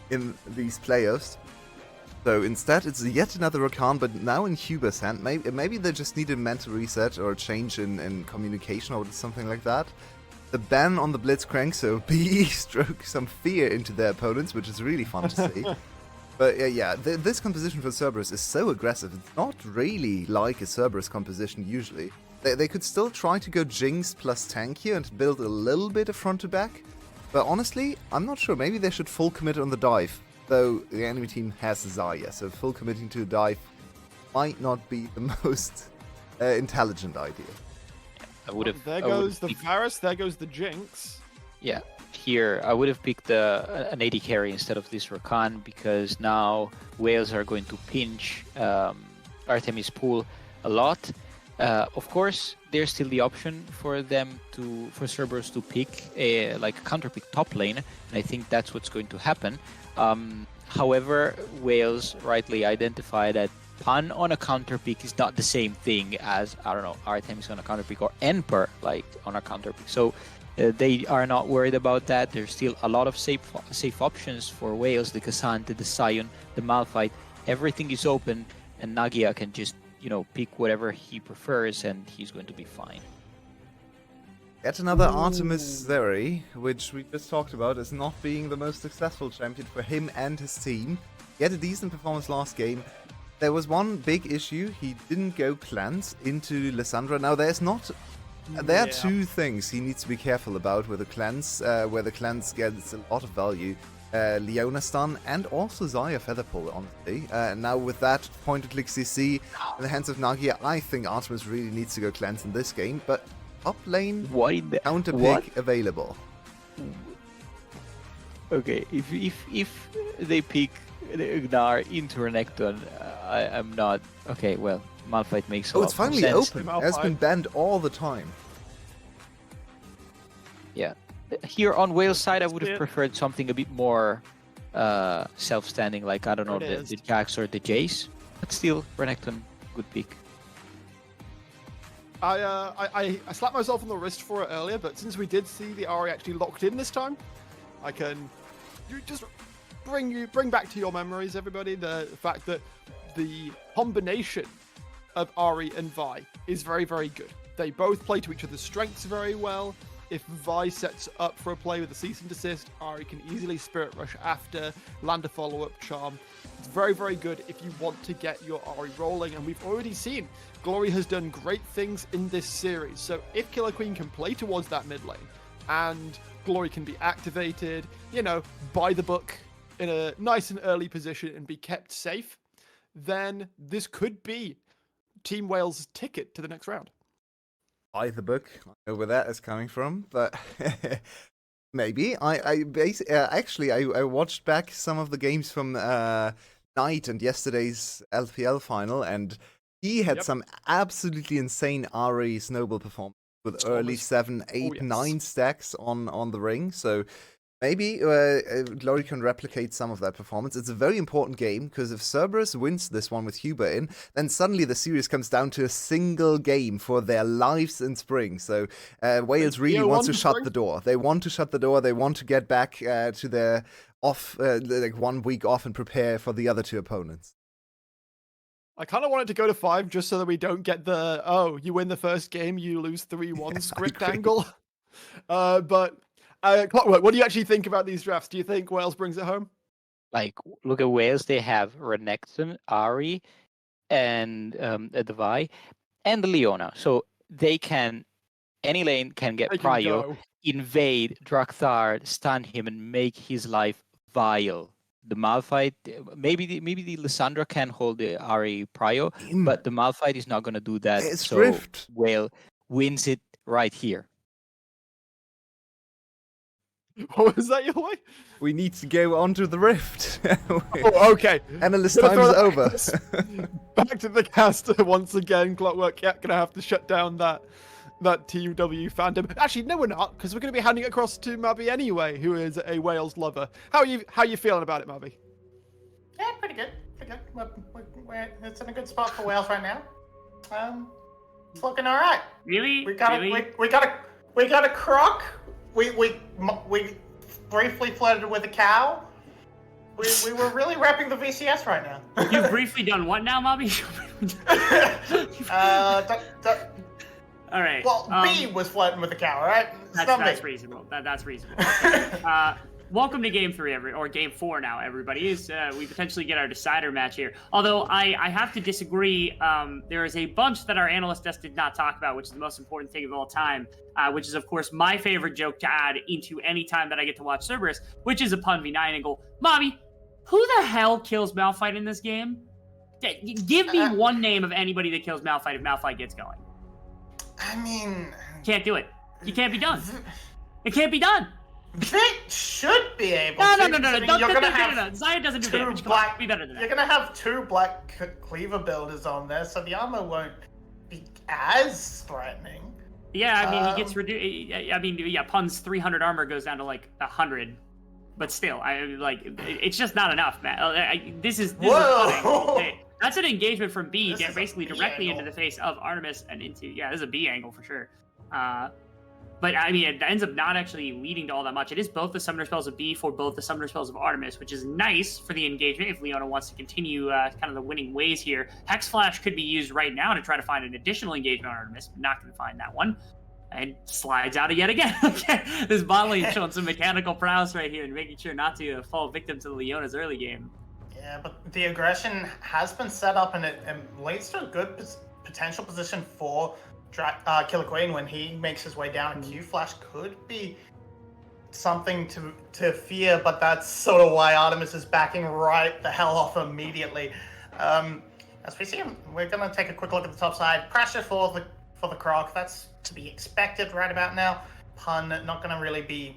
in these playoffs. So instead, it's yet another Rakan, but now in Hyuba's hand. Maybe they just need a mental reset or a change in communication or something like that. The ban on the Blitzcrank, so BE stroke some fear into their opponents, which is really fun to see. But this composition for Cerberus is so aggressive. It's not really like a Cerberus composition usually. They could still try to go Jinx plus tank here and build a little bit of front to back. But honestly, I'm not sure. Maybe they should full commit on the dive. Though the enemy team has Zaya, so full committing to a dive might not be the most intelligent idea. There goes the Varus, there goes the Jinx. Yeah, here I would have picked an AD carry instead of this Rakan because now Wales are going to pinch Artemis pool a lot. Of course, there's still the option for Cerberus to pick a counter pick top lane, and I think that's what's going to happen. However, Wales rightly identified that Pan on a counter pick is not the same thing as, I don't know, Artemis on a counter pick or Emperor on a counter pick. So they are not worried about that. There's still a lot of safe options for Wales, the Cassandra, the Sion, the Malphite. Everything is open, and Nagia can just, pick whatever he prefers, and he's going to be fine. Yet another Artemis Zeri, which we just talked about as not being the most successful champion for him and his team. He had a decent performance last game. There was one big issue. He didn't go cleanse into Lissandra. Now, there are two things he needs to be careful about with the cleanse, where the cleanse gets a lot of value. Leona stun and also Xayah Featherpull, honestly. Now, with that point-and-click CC in the hands of Nagia, I think Artemis really needs to go cleanse in this game, but top lane counter pick available. Okay, if they pick Gnar into Renekton, I'm not. Okay, well, Malphite makes a lot it's finally of sense. open. It has been banned all the time. Yeah. Here on Wales' side, I would have preferred something a bit more self-standing, like, I don't know, the Jax or the Jace. But still, Renekton, good pick. I slapped myself on the wrist for it earlier, but since we did see the Ahri actually locked in this time, I can just bring back to your memories, everybody, the fact that the combination of Ahri and Vi is very, very good. They both play to each other's strengths very well. If Vi sets up for a play with a cease and desist, Ahri can easily Spirit Rush after, land a follow-up charm. It's very, very good if you want to get your Ahri rolling, and we've already seen Glory has done great things in this series. So if Killer Queen can play towards that mid lane, and Glory can be activated, by the book in a nice and early position and be kept safe, then this could be Team Wales' ticket to the next round. By the book, I know where that is coming from, but maybe. I watched back some of the games from Knight and yesterday's LPL final, and he had some absolutely insane Ahri snowball performance with early 7, 8, 9 stacks on the ring. So maybe Glory can replicate some of that performance. It's a very important game, because if Cerberus wins this one with Huber in, then suddenly the series comes down to a single game for their lives in spring. So Wales really wants to shut the door. They want to shut the door. They want to get back to their off, 1 week off, and prepare for the other two opponents. I kind of want it to go to 5 just so that we don't get the, you win the first game, you lose 3-1 script angle. But Clockwork, what do you actually think about these drafts? Do you think Wales brings it home? Look at Wales. They have Renekton, Ahri, and the Vi, and the Leona. So any lane can get Prio, invade Drakthar, stun him, and make his life vile. The Malphite, maybe the Lissandra can hold the Ahri Prio, but the Malphite is not going to do that. It's Rift. Wales wins it right here. What was that, your way? We need to go onto the Rift. Okay. Analyst time is over. Back to the cast once again. Clockwork, gonna have to shut down that TUW fandom. Actually, no, we're not, because we're gonna be handing it across to Mavi anyway, who is a Wales lover. How are you feeling about it, Mavi? Yeah, pretty good. It's in a good spot for Wales right now. It's looking all right. Really? We got a croc. We briefly flirted with a cow. We were really repping the VCS right now. You've briefly done what now, Mobby? All right. Well, B was flirting with a cow, right? That's reasonable. That's reasonable. Okay. Welcome to Game 3, or Game 4 now, everybody. We potentially get our decider match here. Although I have to disagree. There is a bunch that our analyst desk did not talk about, which is the most important thing of all time, which is, of course, my favorite joke to add into any time that I get to watch Cerberus, which is a pun v9 angle. Mobby, who the hell kills Malphite in this game? Give me one name of anybody that kills Malphite if Malphite gets going. I mean... Can't do it. You can't be done. It can't be done. Vic should be able No, to. no, no, no, no. considering You're gonna have Zion doesn't do two damage. Come on, black. be better than You're that. gonna have 2 black cleaver builders on there, so the armor won't be as threatening. Yeah, I mean, he gets reduced. I mean, yeah, Pun's 300 armor goes down to like 100. But still, it's just not enough, man. This is Whoa! stunning. That's an engagement from B, This is basically a B directly angle. into the face of Artemis and into, yeah, this is a B angle for sure. But I mean, it ends up not actually leading to all that much. It is both the summoner spells of B for both the summoner spells of Artemis, which is nice for the engagement if Leona wants to continue kind of the winning ways here. Hex Flash could be used right now to try to find an additional engagement on Artemis, but not going to find that one. And slides out yet again. This bot lane showing some mechanical prowess right here and making sure not to fall victim to Leona's early game. Yeah, but the aggression has been set up and it leads to a good potential position for Killer Queen when he makes his way down. And Q Flash could be something to fear, but that's sort of why Artemis is backing right the hell off immediately. As we see him, we're going to take a quick look at the top side. Pressure for the Croc. That's to be expected right about now. Pun not going to really be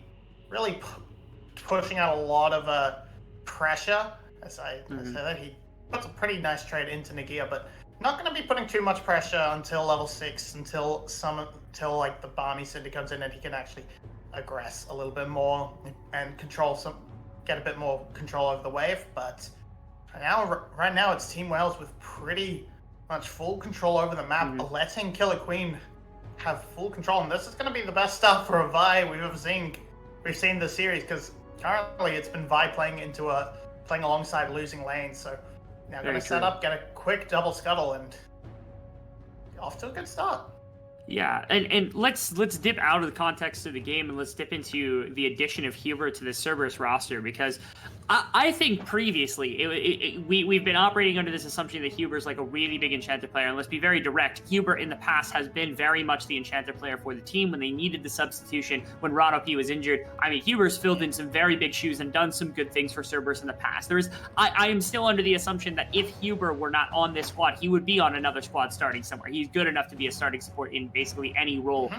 pushing out a lot of pressure. As I say that, he puts a pretty nice trade into Nagia, but not going to be putting too much pressure until level 6, until like the Barmy Cinder comes in and he can actually aggress a little bit more and get a bit more control over the wave. But right now it's Team Wales with pretty much full control over the map, letting Killer Queen have full control, and this is going to be the best stuff for a Vi we've ever seen. We've seen this series because currently it's been Vi playing alongside losing lanes. So now going to set up, get a quick double scuttle, and off to a good start. Yeah, and let's dip out of the context of the game and let's dip into the addition of Huber to the Cerberus roster, because I think previously we've been operating under this assumption that Huber's like a really big Enchanter player, and let's be very direct. Huber in the past has been very much the Enchanter player for the team when they needed the substitution when Rodopi was injured. I mean, Huber's filled in some very big shoes and done some good things for Cerberus in the past. I am still under the assumption that if Huber were not on this squad, he would be on another squad starting somewhere. He's good enough to be a starting support in basically any role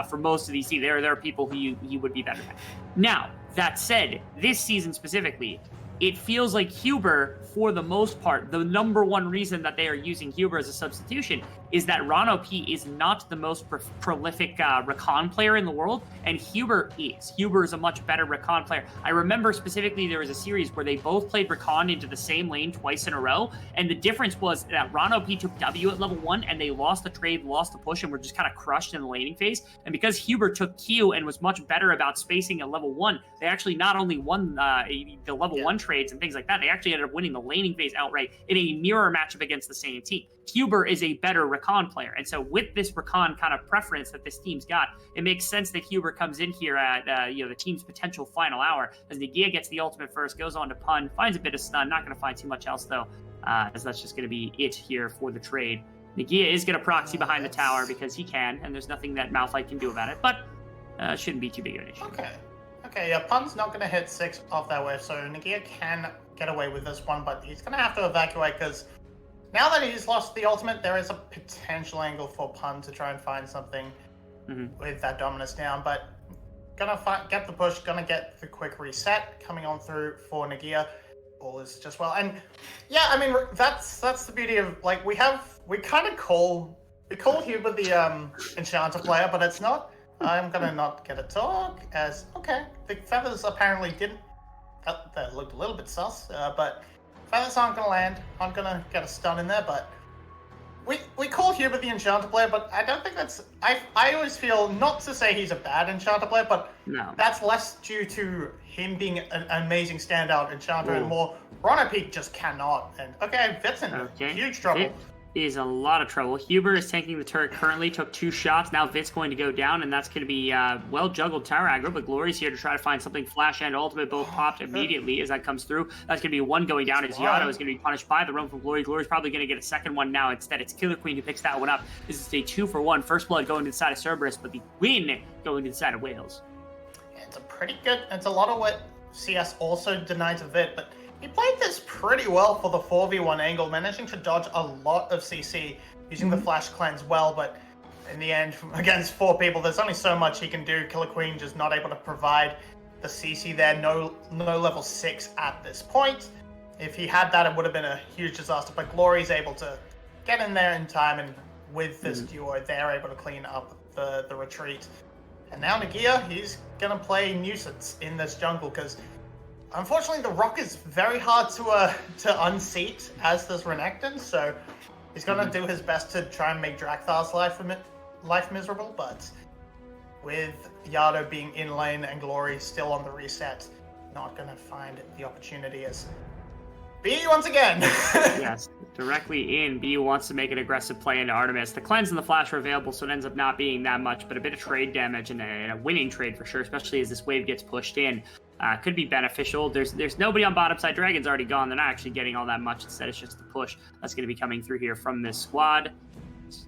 for most of these teams. There are people who he would be better than. Now, that said, this season specifically, it feels like Huber, for the most part, the number one reason that they are using Huber as a substitution is that Rano P is not the most prolific Recon player in the world, and Huber is. Huber is a much better Recon player. I remember specifically there was a series where they both played Recon into the same lane twice in a row, and the difference was that Rano P took W at level 1, and they lost the trade, lost the push, and were just kind of crushed in the laning phase. And because Huber took Q and was much better about spacing at level 1, they actually not only won the level 1 trades and things like that, they actually ended up winning the laning phase outright in a mirror matchup against the same team. Huber is a better Recon player, and so with this Recon kind of preference that this team's got, it makes sense that Huber comes in here at the team's potential final hour as Nagia gets the ultimate first, goes on to Pun, finds a bit of stun, not going to find too much else though, as that's just going to be it here for the trade. Nagia is going to proxy behind the tower because he can, and there's nothing that Malphite can do about it, but shouldn't be too big of an issue. Okay, yeah, Pun's not going to hit 6 off that wave, so Nagia can get away with this one, but he's going to have to evacuate because now that he's lost the ultimate, there is a potential angle for Pun to try and find something with that dominance down, but gonna get the push, gonna get the quick reset coming on through for Nagia. All is just well, and yeah, I mean that's the beauty of like we kind of call Huber the Enchanter player, but it's not. I'm gonna not get a talk as okay. The feathers apparently didn't. That looked a little bit sus, but feathers aren't gonna land. I'm gonna get a stun in there, but we call Huber the Enchanter player, but I don't think that's. I always feel not to say he's a bad Enchanter player, but that's less due to him being an amazing standout Enchanter and more Rono Peak just cannot. And okay, Vit's in huge trouble. Is a lot of trouble. Huber is tanking the turret currently, took 2 shots. Now Vit's going to go down, and that's going to be well juggled tower aggro, but Glory's here to try to find something. Flash and ultimate both popped immediately as that comes through. That's going to be 1 going down as Yano is going to be punished by the roam from Glory. Glory's probably going to get a second one now. Instead, it's Killer Queen who picks that one up. This is a 2-for-1. First blood going to the side of Cerberus, but the win going to the side of Wales. It's a lot of what CS also denied to Vit, but he played this pretty well for the 4v1 angle, managing to dodge a lot of CC, using the flash cleanse well, but in the end, against 4 people, there's only so much he can do. Killer Queen just not able to provide the CC there, no level 6 at this point. If he had that, it would have been a huge disaster, but Glory's able to get in there in time, and with this duo, they're able to clean up the retreat. And now Nagia, he's going to play Nuisance in this jungle, because unfortunately the Rock is very hard to unseat as this Renekton, so he's going to do his best to try and make Drakthar's life miserable, but with Yado being in lane and Glory still on the reset, not going to find the opportunity as B once again. Yes, directly in. BU wants to make an aggressive play into Artemis. The cleanse and the flash are available, so it ends up not being that much, but a bit of trade damage and a winning trade for sure, especially as this wave gets pushed in. Could be beneficial. There's nobody on bottom side. Dragon's already gone. They're not actually getting all that much. Instead, it's just the push that's going to be coming through here from this squad.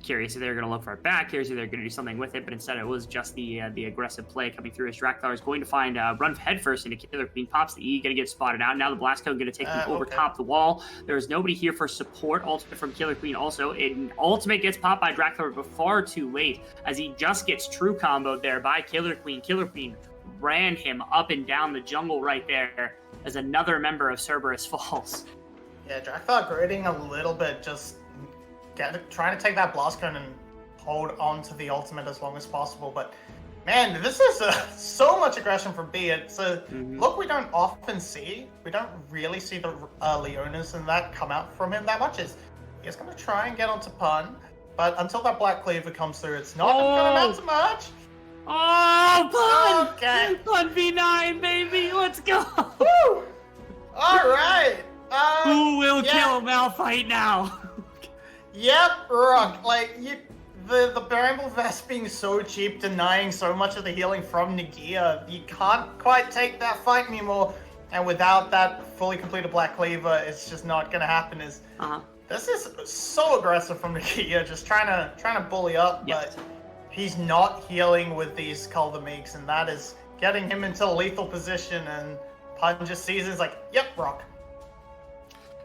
Curious if they're going to look for it back. Curious if they're going to do something with it, but instead it was just the aggressive play coming through as Drakthar is going to find run headfirst into Killer Queen, pops the E, going to get spotted out. Now the blast code going to take him over top the wall. There's nobody here for support. Ultimate from Killer Queen also. An ultimate gets popped by Drakthar, but far too late as he just gets true comboed there by Killer Queen. Killer Queen ran him up and down the jungle right there as another member of Cerberus falls. Yeah, Drakthar grading a little bit, just trying to take that blast cone and hold on to the ultimate as long as possible. But man, this is so much aggression from B. It's a look we don't often see. We don't really see the Leonas and that come out from him that much. He's going to try and get onto Pun, but until that Black Cleaver comes through, it's not going to amount to much. Oh, Pun! Okay. Pun V9, baby! Let's go! Woo! All right. Who will kill Malphite now? Yep, Rock. Like, the Bramble Vest being so cheap, denying so much of the healing from Nagia, you can't quite take that fight anymore. And without that fully completed Black Cleaver, it's just not going to happen. This is so aggressive from Nagia, just trying to bully up, but he's not healing with these Culver Meeks, and that is getting him into a lethal position, and Pun just sees it, it's like, yep, Rock.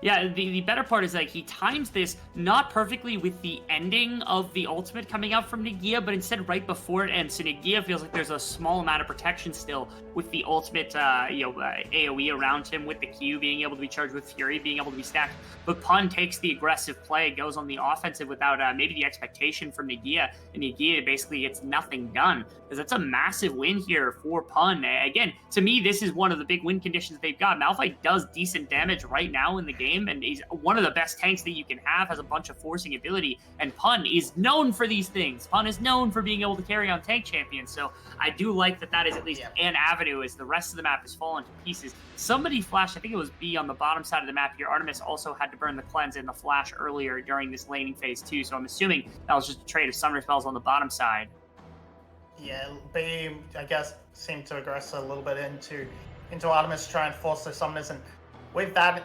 Yeah, the better part is like he times this not perfectly with the ending of the ultimate coming out from Nagia, but instead right before it ends. So Nagia feels like there's a small amount of protection still with the ultimate, AoE around him, with the Q being able to be charged with Fury, being able to be stacked. But Pun takes the aggressive play, goes on the offensive without maybe the expectation from Nagia, and Nagia basically gets nothing done. Because that's a massive win here for Pun. Again, to me, this is one of the big win conditions they've got. Malphite does decent damage right now in the game, and he's one of the best tanks that you can have, has a bunch of forcing ability, and Pun is known for these things. Pun is known for being able to carry on tank champions, so I do like that is at least an avenue as the rest of the map is falling to pieces. Somebody flashed, I think it was B on the bottom side of the map here. Artemis also had to burn the cleanse in the flash earlier during this laning phase too, so I'm assuming that was just a trade of summoner spells on the bottom side. Yeah, B, I guess, seemed to aggress a little bit into Artemis to try and force their summoners, and with that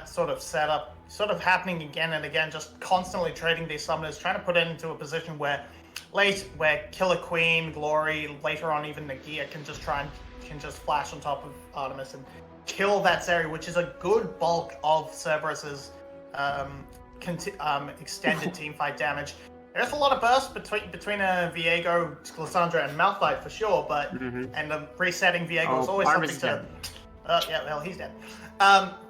sort of setup sort of happening again and again, just constantly trading these summoners, trying to put it into a position where Killer Queen, Glory, later on even Nagia can just flash on top of Artemis and kill that Zeri, which is a good bulk of Cerberus's extended teamfight damage. There's a lot of bursts between Viego, Glissandra, and Malphite for sure, but and resetting Viego is always something to. Yeah, well, he's dead.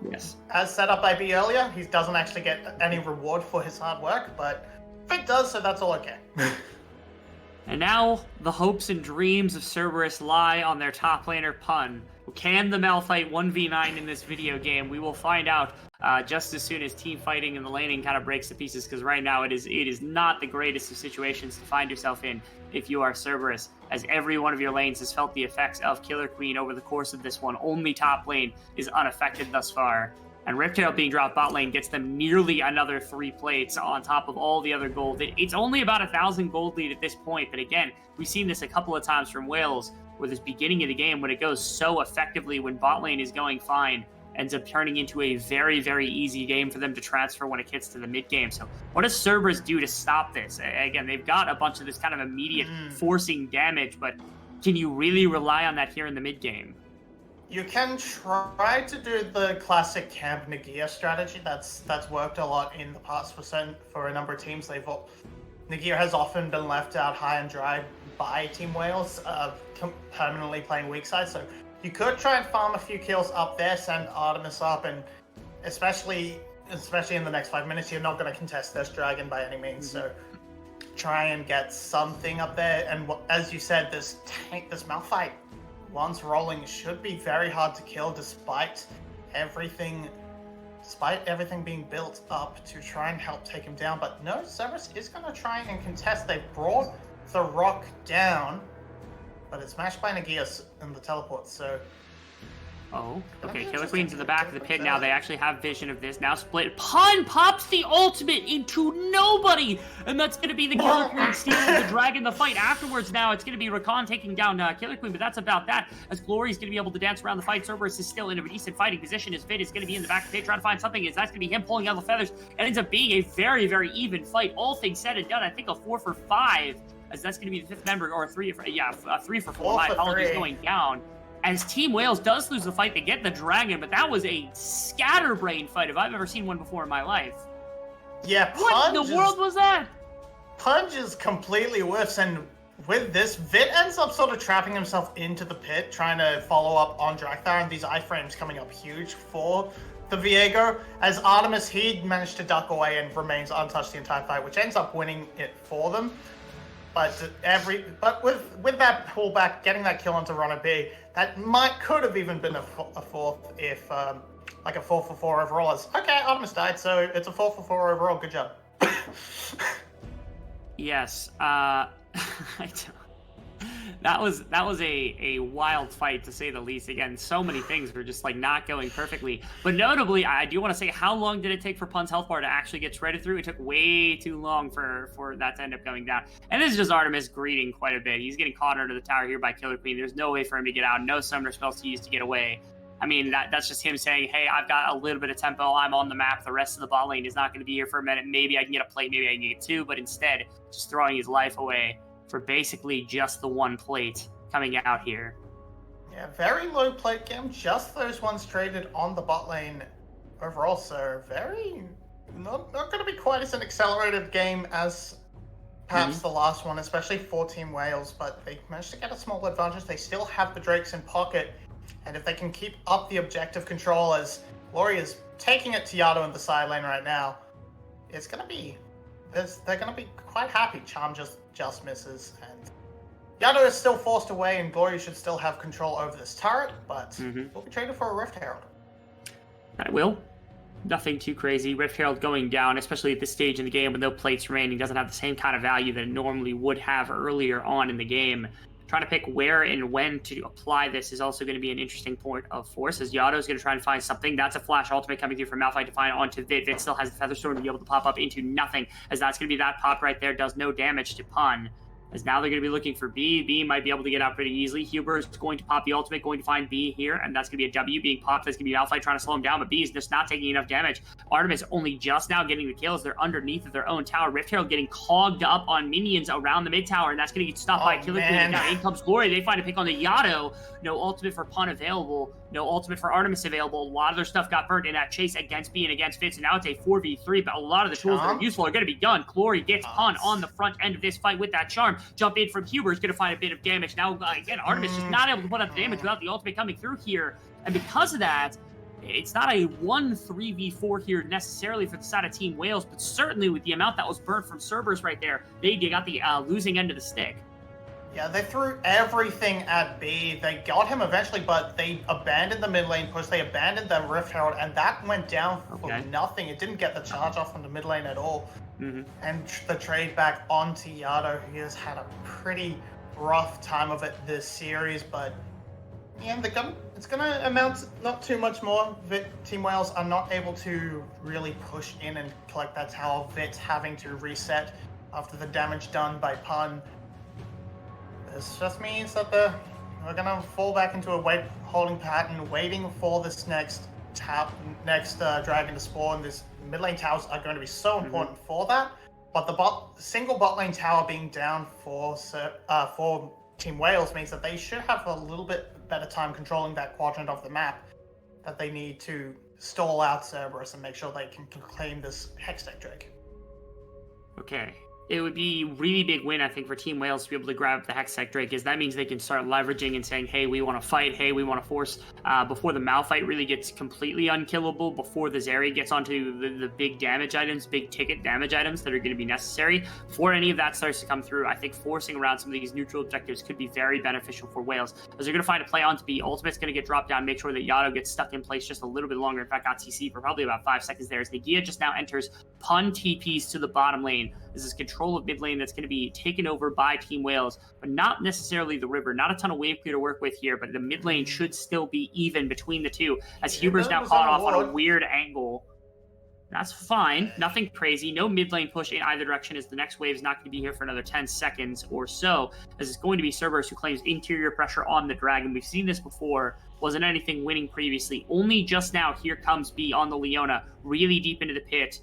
Yes. As set up by B earlier, he doesn't actually get any reward for his hard work, but Fit does, so that's all okay. And now the hopes and dreams of Cerberus lie on their top laner Pun. Can the Malphite 1v9 in this video game? We will find out just as soon as team fighting and the laning kind of breaks to pieces, because right now it is not the greatest of situations to find yourself in if you are Cerberus, as every one of your lanes has felt the effects of Killer Queen over the course of this one. Only top lane is unaffected thus far. And Riptail being dropped bot lane gets them nearly another 3 plates on top of all the other gold. It's only about 1,000 gold lead at this point, but again, we've seen this a couple of times from Wales, where this beginning of the game, when it goes so effectively, when bot lane is going fine, ends up turning into a very, very easy game for them to transfer when it gets to the mid game. So what does Cerberus do to stop this? Again, they've got a bunch of this kind of immediate forcing damage, but can you really rely on that here in the mid game? You can try to do the classic camp Nagia strategy. That's worked a lot in the past for a number of teams. Nagia has often been left out high and dry by Team Wales, permanently playing weak side. So You could try and farm a few kills up there, send Artemis up, and especially in the next 5 minutes, you're not going to contest this dragon by any means. So try and get something up there. And as you said, this Malphite, once rolling, should be very hard to kill despite everything being built up to try and help take him down. But no, Cerberus is going to try and contest. They've brought the rock down, but it's matched by Nagias in the teleport, so... Oh, okay, Killer Queen's in the back of the pit now. They actually have vision of this. Now split. Pun pops the ultimate into nobody! And that's going to be the Killer Queen stealing the dragon. The fight afterwards now, it's going to be Rakan taking down Killer Queen, but that's about that. As Glory's going to be able to dance around the fight. Cerberus is still in a decent fighting position. His Fit is going to be in the back of the pit trying to find something. That's going to be him pulling out the feathers. It ends up being a very, very even fight. All things said and done, I think a 4 for 5. As that's going to be the fifth member, or 3 for 4. My apologies, going down. As Team Wales does lose the fight, they get the dragon, but that was a scatterbrain fight if I've ever seen one before in my life. Yeah, what in the world was that? Punch is completely worse, and with this, Vit ends up sort of trapping himself into the pit, trying to follow up on Drakthar, and these iframes coming up huge for the Viego. As Artemis, he managed to duck away and remains untouched the entire fight, which ends up winning it for them. But with that pullback, getting that kill onto Runner B, that could have even been a fourth if like a 4 for 4 overall. Okay, Artemis died, so it's a 4 for 4 overall. Good job. Yes. That was a wild fight, to say the least. Again, so many things were just like not going perfectly. But notably, I do want to say, how long did it take for Pun's health bar to actually get shredded through? It took way too long for that to end up going down. And this is just Artemis greeting quite a bit. He's getting caught under the tower here by Killer Queen. There's no way for him to get out. No summoner spells to use to get away. I mean, that's just him saying, hey, I've got a little bit of tempo. I'm on the map. The rest of the bot lane is not going to be here for a minute. Maybe I can get a plate. Maybe I can get 2. But instead, just throwing his life away for basically just the 1 plate coming out here. Yeah, very low plate game. Just those ones traded on the bot lane overall. So very not going to be quite as an accelerated game as perhaps the last one, especially for Team Wales. But they managed to get a small advantage. They still have the Drakes in pocket. And if they can keep up the objective control, as Glory is taking it to Yado in the side lane right now, it's going to be... they're going to be quite happy. Charm just misses, and Yado is still forced away, and Glory should still have control over this turret, but will be traded for a Rift Herald. I will. Nothing too crazy. Rift Herald going down, especially at this stage in the game with no plates remaining, doesn't have the same kind of value that it normally would have earlier on in the game. Trying to pick where and when to apply this is also going to be an interesting point of force, as Yado is going to try and find something. That's a flash ultimate coming through from Malphite to find onto Vit. Vit still has the Featherstorm to be able to pop up into nothing, as that's going to be that pop right there. Does no damage to Pun, as now they're going to be looking for B. B might be able to get out pretty easily. Huber is going to pop the ultimate, going to find B here, and that's going to be a W being popped. That's going to be Malphite trying to slow him down, but B is just not taking enough damage. Artemis only just now getting the kills. They're underneath of their own tower. Rift Herald getting clogged up on minions around the mid tower, and that's going to get stopped by Killer Queen. And now in comes Glory. They find a pick on the Yado. No ultimate for Pun available. No ultimate for Artemis available. A lot of their stuff got burnt in that chase against B and against Fitz, and now it's a 4v3, but a lot of the tools that are useful are going to be done. Glory gets Pun on the front end of this fight with that charm. Jump in from Huber is going to find a bit of damage. Now, again, Artemis just not able to put up the damage without the ultimate coming through here, and because of that, it's not a 1-3v4 here necessarily for the side of Team Wales, but certainly with the amount that was burnt from Cerberus right there, they got the losing end of the stick. Yeah, they threw everything at B. They got him eventually, but they abandoned the mid lane push. They abandoned the Rift Herald, and that went down for nothing. It didn't get the charge off from the mid lane at all. And the trade back onto Yado, who has had a pretty rough time of it this series, but yeah, it's going to amount to not too much more. Team Wales are not able to really push in and collect that tower. Vit's having to reset after the damage done by Pun. This just means that we're going to fall back into a holding pattern, waiting for this next dragon to spawn. This mid lane towers are going to be so important for that. But the single bot lane tower being down for Team Wales means that they should have a little bit better time controlling that quadrant of the map that they need to stall out Cerberus and make sure they can claim this Hextech Drake. Okay. It would be really big win, I think, for Team Wales to be able to grab the Hextech Drake, because that means they can start leveraging and saying, hey, we want to fight, hey, we want to force, before the Malphite really gets completely unkillable, before the Zeri gets onto the big damage items, big ticket damage items that are going to be necessary. Before any of that starts to come through, I think forcing around some of these neutral objectives could be very beneficial for Wales, as they're going to find a play on to be Ultimate's going to get dropped down, make sure that Yato gets stuck in place just a little bit longer. In fact, got TC for probably about 5 seconds there, as Nagia just now enters pun TPs to the bottom lane. This is control of mid lane that's going to be taken over by Team Wales, but not necessarily the river. Not a ton of wave clear to work with here, but the mid lane should still be even between the two, as Huber's now caught off on a weird angle. That's fine. Nothing crazy. No mid lane push in either direction, as the next wave is not going to be here for another 10 seconds or so, as it's going to be Cerberus who claims interior pressure on the Dragon. We've seen this before. Wasn't anything winning previously. Only just now, here comes B on the Leona, really deep into the pit.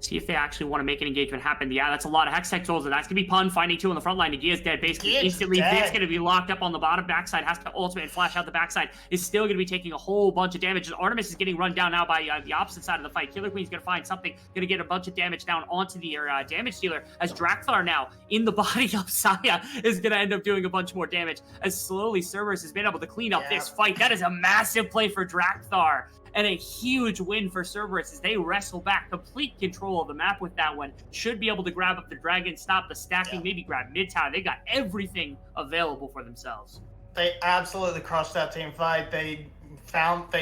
See if they actually want to make an engagement happen. Yeah, that's a lot of Hextech souls, and that's going to be Pun finding 2 on the front line. Nagia's dead. Basically, instantly, Vit's going to be locked up on the bottom backside, has to ultimate and flash out the backside. Is still going to be taking a whole bunch of damage. Artemis is getting run down now by the opposite side of the fight. Killer Queen's going to find something, going to get a bunch of damage down onto the damage dealer, as Drakthar now, in the body of Saya, is going to end up doing a bunch more damage, as slowly Cerberus has been able to clean up this fight. That is a massive play for Drakthar, and a huge win for Cerberus as they wrestle back complete control of the map with that one. Should be able to grab up the Dragon, stop the stacking, maybe grab mid-tower. They got everything available for themselves. They absolutely crushed that team fight. They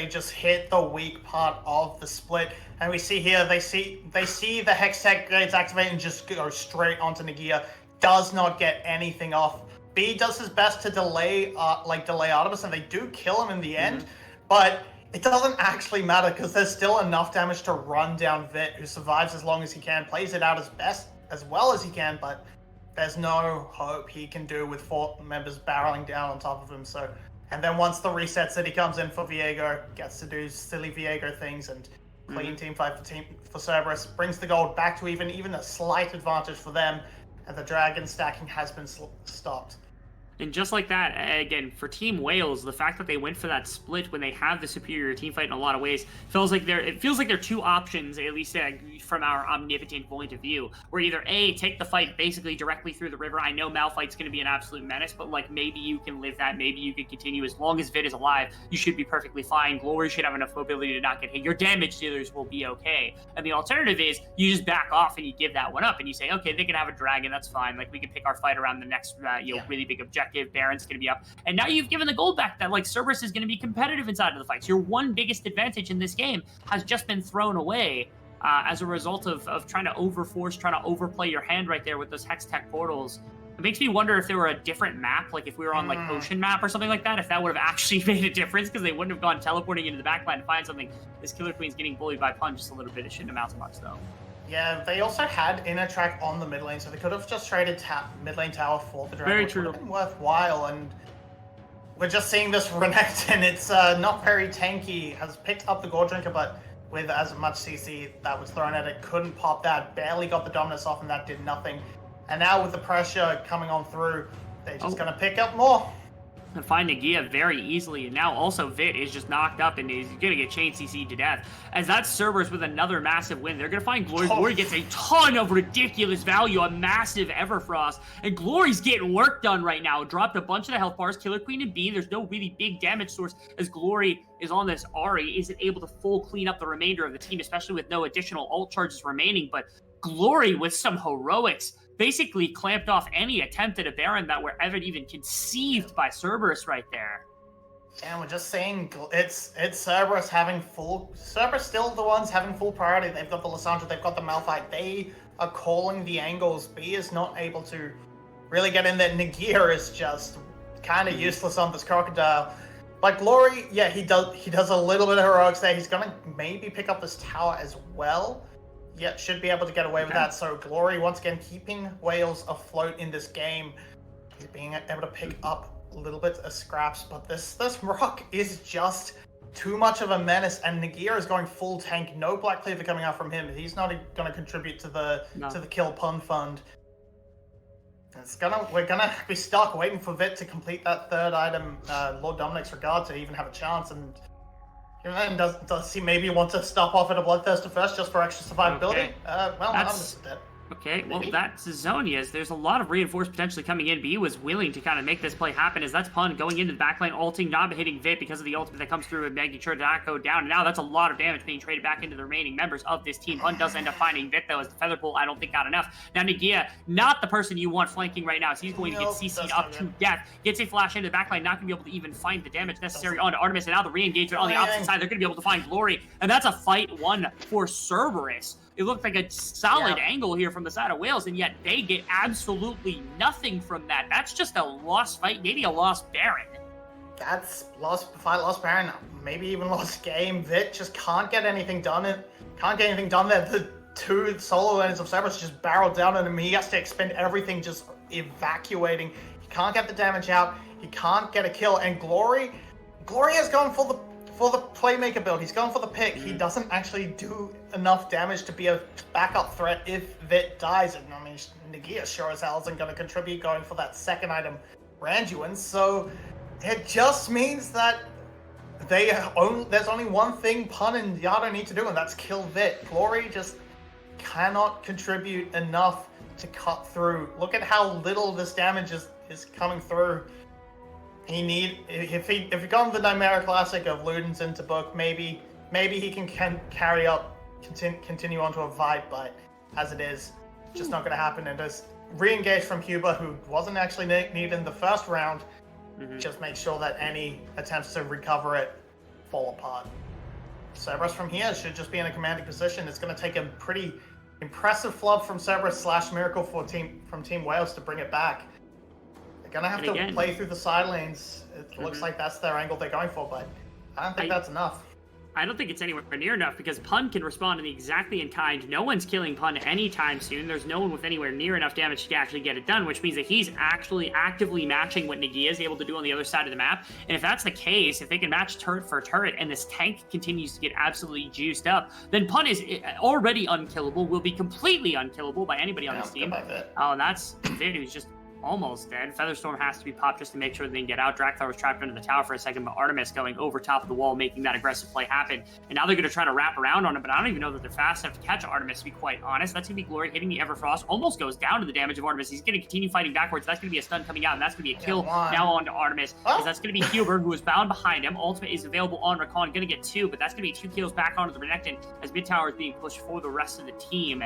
just hit the weak part of the split. And we see here, they see the Hextech Gates activate and just go straight onto Nagia. Does not get anything off. B does his best to delay Artemis, and they do kill him in the end. But it doesn't actually matter, because there's still enough damage to run down Vit, who survives as long as he can, plays it out as well as he can, but there's no hope he can do with 4 members barreling down on top of him. So, and then once the reset city comes in for Viego, gets to do silly Viego things, and clean team fight for Cerberus, brings the gold back to even a slight advantage for them, and the Dragon stacking has been stopped. And just like that, again, for Team Wales, the fact that they went for that split when they have the superior team fight in a lot of ways it feels like there are 2 options, at least from our omnipotent point of view. Where either A, take the fight basically directly through the river. I know Malphite's going to be an absolute menace, but like maybe you can live that, maybe you can continue. As long as Vit is alive, you should be perfectly fine. Glory should have enough mobility to not get hit. Your damage dealers will be okay. And the alternative is you just back off and you give that one up and you say, okay, they can have a Dragon, that's fine. Like, we can pick our fight around the next really big objective. Baron's going to be up, and now you've given the gold back that like Cerberus is going to be competitive inside of the fights. Your one biggest advantage in this game has just been thrown away as a result of trying to overforce, trying to overplay your hand right there with those Hextech portals. It makes me wonder if there were a different map, like if we were on like Ocean map or something like that, if that would have actually made a difference, because they wouldn't have gone teleporting into the backline to find something. This Killer Queen's getting bullied by Pun just a little bit. It shouldn't amount to much though. Yeah, they also had inner track on the mid lane, so they could have just traded mid lane tower for the Dragon. Very which true. would have been worthwhile, and we're just seeing this Renekton. It's not very tanky. Has picked up the Gore Drinker, but with as much CC that was thrown at it, couldn't pop that. Barely got the Dominus off, and that did nothing. And now with the pressure coming on through, they're just going to pick up more. And find Nagia very easily, and now also Vit is just knocked up and he's gonna get chain CC'd to death. As that Cerberus with another massive win, they're gonna find Glory. Glory gets a ton of ridiculous value, a massive Everfrost, and Glory's getting work done right now. Dropped a bunch of the health bars. Killer Queen and B, there's no really big damage source as Glory is on this Ahri, isn't able to full clean up the remainder of the team, especially with no additional ult charges remaining, but Glory with some heroics basically clamped off any attempt at a Baron that were ever even conceived by Cerberus right there. And we're just saying it's Cerberus having Cerberus still the ones having full priority. They've got the Lissandra, they've got the Malphite. They are calling the angles. B is not able to really get in there. Nagia is just kind of useless on this Crocodile. But Glory, yeah, he does a little bit of heroics there. He's gonna maybe pick up this tower as well. Yeah, should be able to get away with that. So Glory, once again, keeping Wales afloat in this game. He's being able to pick up a little bit of scraps, but this rock is just too much of a menace, and Nagia is going full tank. No Black Cleaver coming out from him. He's not going to contribute to the kill Pun fund. We're gonna be stuck waiting for Vit to complete that third item, Lord Dominic's Regard, to even have a chance. And does he maybe want to stop off at a Bloodthirster first just for extra survivability? Okay. Well, I'm just dead. Okay, well, Maybe? that's Zonia's. There's a lot of reinforce potentially coming in. B was willing to kind of make this play happen as that's Pun going into the backline, ulting, not hitting Vit because of the ultimate that comes through and making sure that go down. And now that's a lot of damage being traded back into the remaining members of this team. Pun does end up finding Vit, though, as the Feather Pool, I don't think, got enough. Now, Nagia, not the person you want flanking right now, so he's going to get Nope, CC'd that's up not to good. death. Gets a flash into the backline, not going to be able to even find the damage necessary onto Artemis. And now the re-engagement on the opposite side, they're going to be able to find Glory. And that's a fight won for Cerberus. It looked like a solid angle here from the side of Wales, and yet they get absolutely nothing from that. That's just a lost fight, maybe a lost Baron. That's lost fight, lost Baron, maybe even lost game. Vit just can't get anything done. Can't get anything done there. The two solo lanes of Cerberus just barreled down on him. He has to expend everything, just evacuating. He can't get the damage out. He can't get a kill. And Glory has gone for the playmaker build. He's gone for the pick. He doesn't actually do enough damage to be a backup threat if Vit dies. And I mean, Nagia sure as hell isn't going to contribute going for that second item, Randuin. So it just means that there's only one thing Pun and Yado need to do, and that's kill Vit. Glory just cannot contribute enough to cut through. Look at how little this damage is coming through. If he gone the Nightmare Classic of Ludens into book, maybe he can continue on to a fight, but as it is, just not going to happen. And just re-engage from Cuba, who wasn't actually needed in the first round, just make sure that any attempts to recover it fall apart. Cerberus from here should just be in a commanding position. It's going to take a pretty impressive flub from Cerberus / Miracle from Team Wales to bring it back. Gonna have to play through the side lanes. It looks like that's their angle they're going for, but I don't think that's enough. I don't think it's anywhere near enough because Pun can respond exactly in kind. No one's killing Pun anytime soon. There's no one with anywhere near enough damage to actually get it done, which means that he's actually actively matching what Nagia is able to do on the other side of the map. And if that's the case, if they can match turret for turret and this tank continues to get absolutely juiced up, then Pun is already unkillable, will be completely unkillable by anybody on this team. Oh, and that's Vit, who's just almost dead. Featherstorm has to be popped just to make sure they can get out. Drakthar was trapped under the tower for a second, but Artemis going over top of the wall, making that aggressive play happen. And now they're going to try to wrap around on him, but I don't even know that they're fast enough to catch Artemis, to be quite honest. That's going to be Glory hitting the Everfrost. Almost goes down to the damage of Artemis. He's going to continue fighting backwards. That's going to be a stun coming out, and that's going to be a kill now onto Artemis. Because that's going to be Huber, who is bound behind him. Ultimate is available on Rakan. Going to get 2, but that's going to be 2 kills back onto the Renekton as mid tower is being pushed for the rest of the team.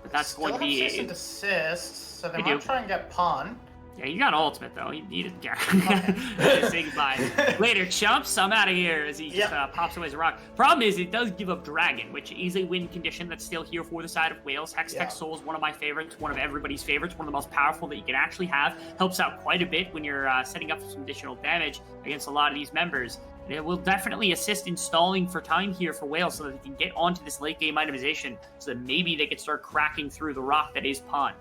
But that's going to be assist and desist, so they might try and get Pun. Yeah, you got ultimate though. You didn't care. Okay, say goodbye. Later, chumps. I'm out of here as he just pops away as a rock. Problem is, it does give up Dragon, which is a win condition that's still here for the side of Wales. Hextech Soul is one of my favorites, one of everybody's favorites, one of the most powerful that you can actually have. Helps out quite a bit when you're setting up some additional damage against a lot of these members. And it will definitely assist in stalling for time here for Wales so that they can get onto this late game itemization so that maybe they can start cracking through the rock that is Pun.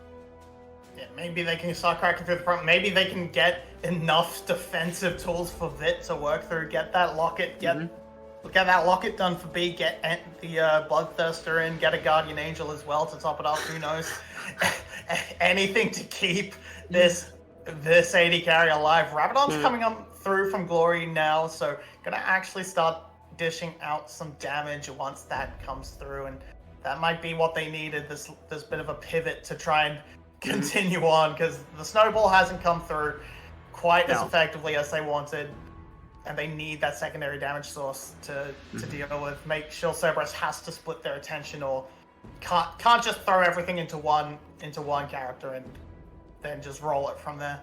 Yeah, maybe they can start cracking through the front. Maybe they can get enough defensive tools for Vit to work through. Get that locket. Get that locket done for B. Get the Bloodthirster in. Get a Guardian Angel as well to top it off. Who knows? Anything to keep this AD carry alive. Rabadon's coming up through from Glory now, so gonna actually start dishing out some damage once that comes through, and that might be what they needed. This bit of a pivot to try and continue on, because the snowball hasn't come through quite as effectively as they wanted, and they need that secondary damage source to deal with. Make sure Cerberus has to split their attention, or can't just throw everything into one character and then just roll it from there.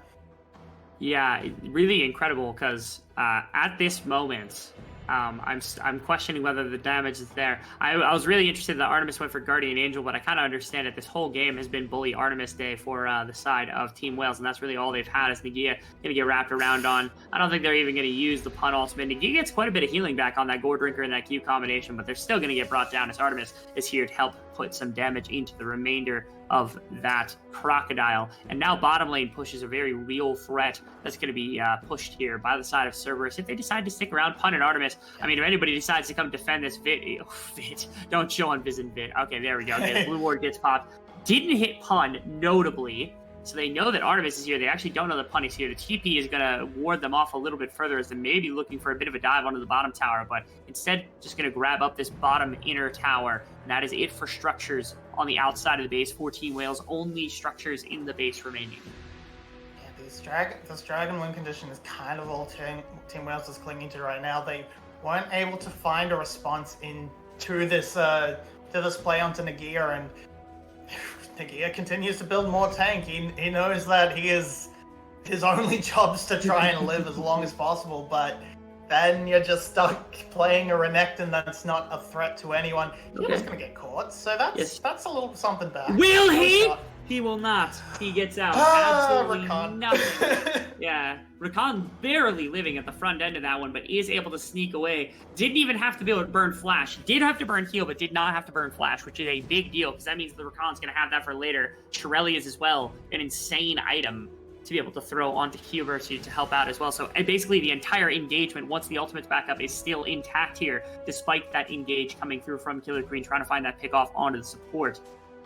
Yeah, really incredible, because at this moment, I'm questioning whether the damage is there. I was really interested that Artemis went for Guardian Angel, but I kind of understand that this whole game has been Bully Artemis Day for the side of Team Wales, and that's really all they've had is Nagia going to get wrapped around on. I don't think they're even going to use the Pun ultimate. Nagia gets quite a bit of healing back on that Gore Drinker and that Q combination, but they're still going to get brought down as Artemis is here to help put some damage into the remainder of that Crocodile. And now bottom lane pushes a very real threat that's going to be pushed here by the side of Cerberus. If they decide to stick around, Pun and Artemis, I mean, if anybody decides to come defend this Vit, don't show on Visit Vit. Okay, there we go. Okay, the blue ward gets popped. Didn't hit Pun, notably. So they know that Artemis is here. They actually don't know that Pun is here. The TP is going to ward them off a little bit further as they may be looking for a bit of a dive onto the bottom tower, but instead just going to grab up this bottom inner tower. And that is it for structures on the outside of the base. 14 whales, only structures in the base remaining. Yeah, this Dragon win condition is kind of all Team Wales is clinging to right now. They weren't able to find a response to this play onto Nagia, and Nagia continues to build more tank. He knows that his only job is to try and live as long as possible, but then you're just stuck playing a Renekton that's not a threat to anyone. You're just gonna get caught, so that's a little something bad. Will he? He will not. He gets out. Absolutely Rakan. Nothing. Yeah, Rakan barely living at the front end of that one, but is able to sneak away. Didn't even have to be able to burn Flash. Did have to burn Heal, but did not have to burn Flash, which is a big deal, because that means the Rakan's going to have that for later. Shirelli is as well an insane item to be able to throw onto Huber to help out as well. So basically the entire engagement, once the ultimate's back up, is still intact here, despite that engage coming through from Killer Queen, trying to find that pick off onto the support.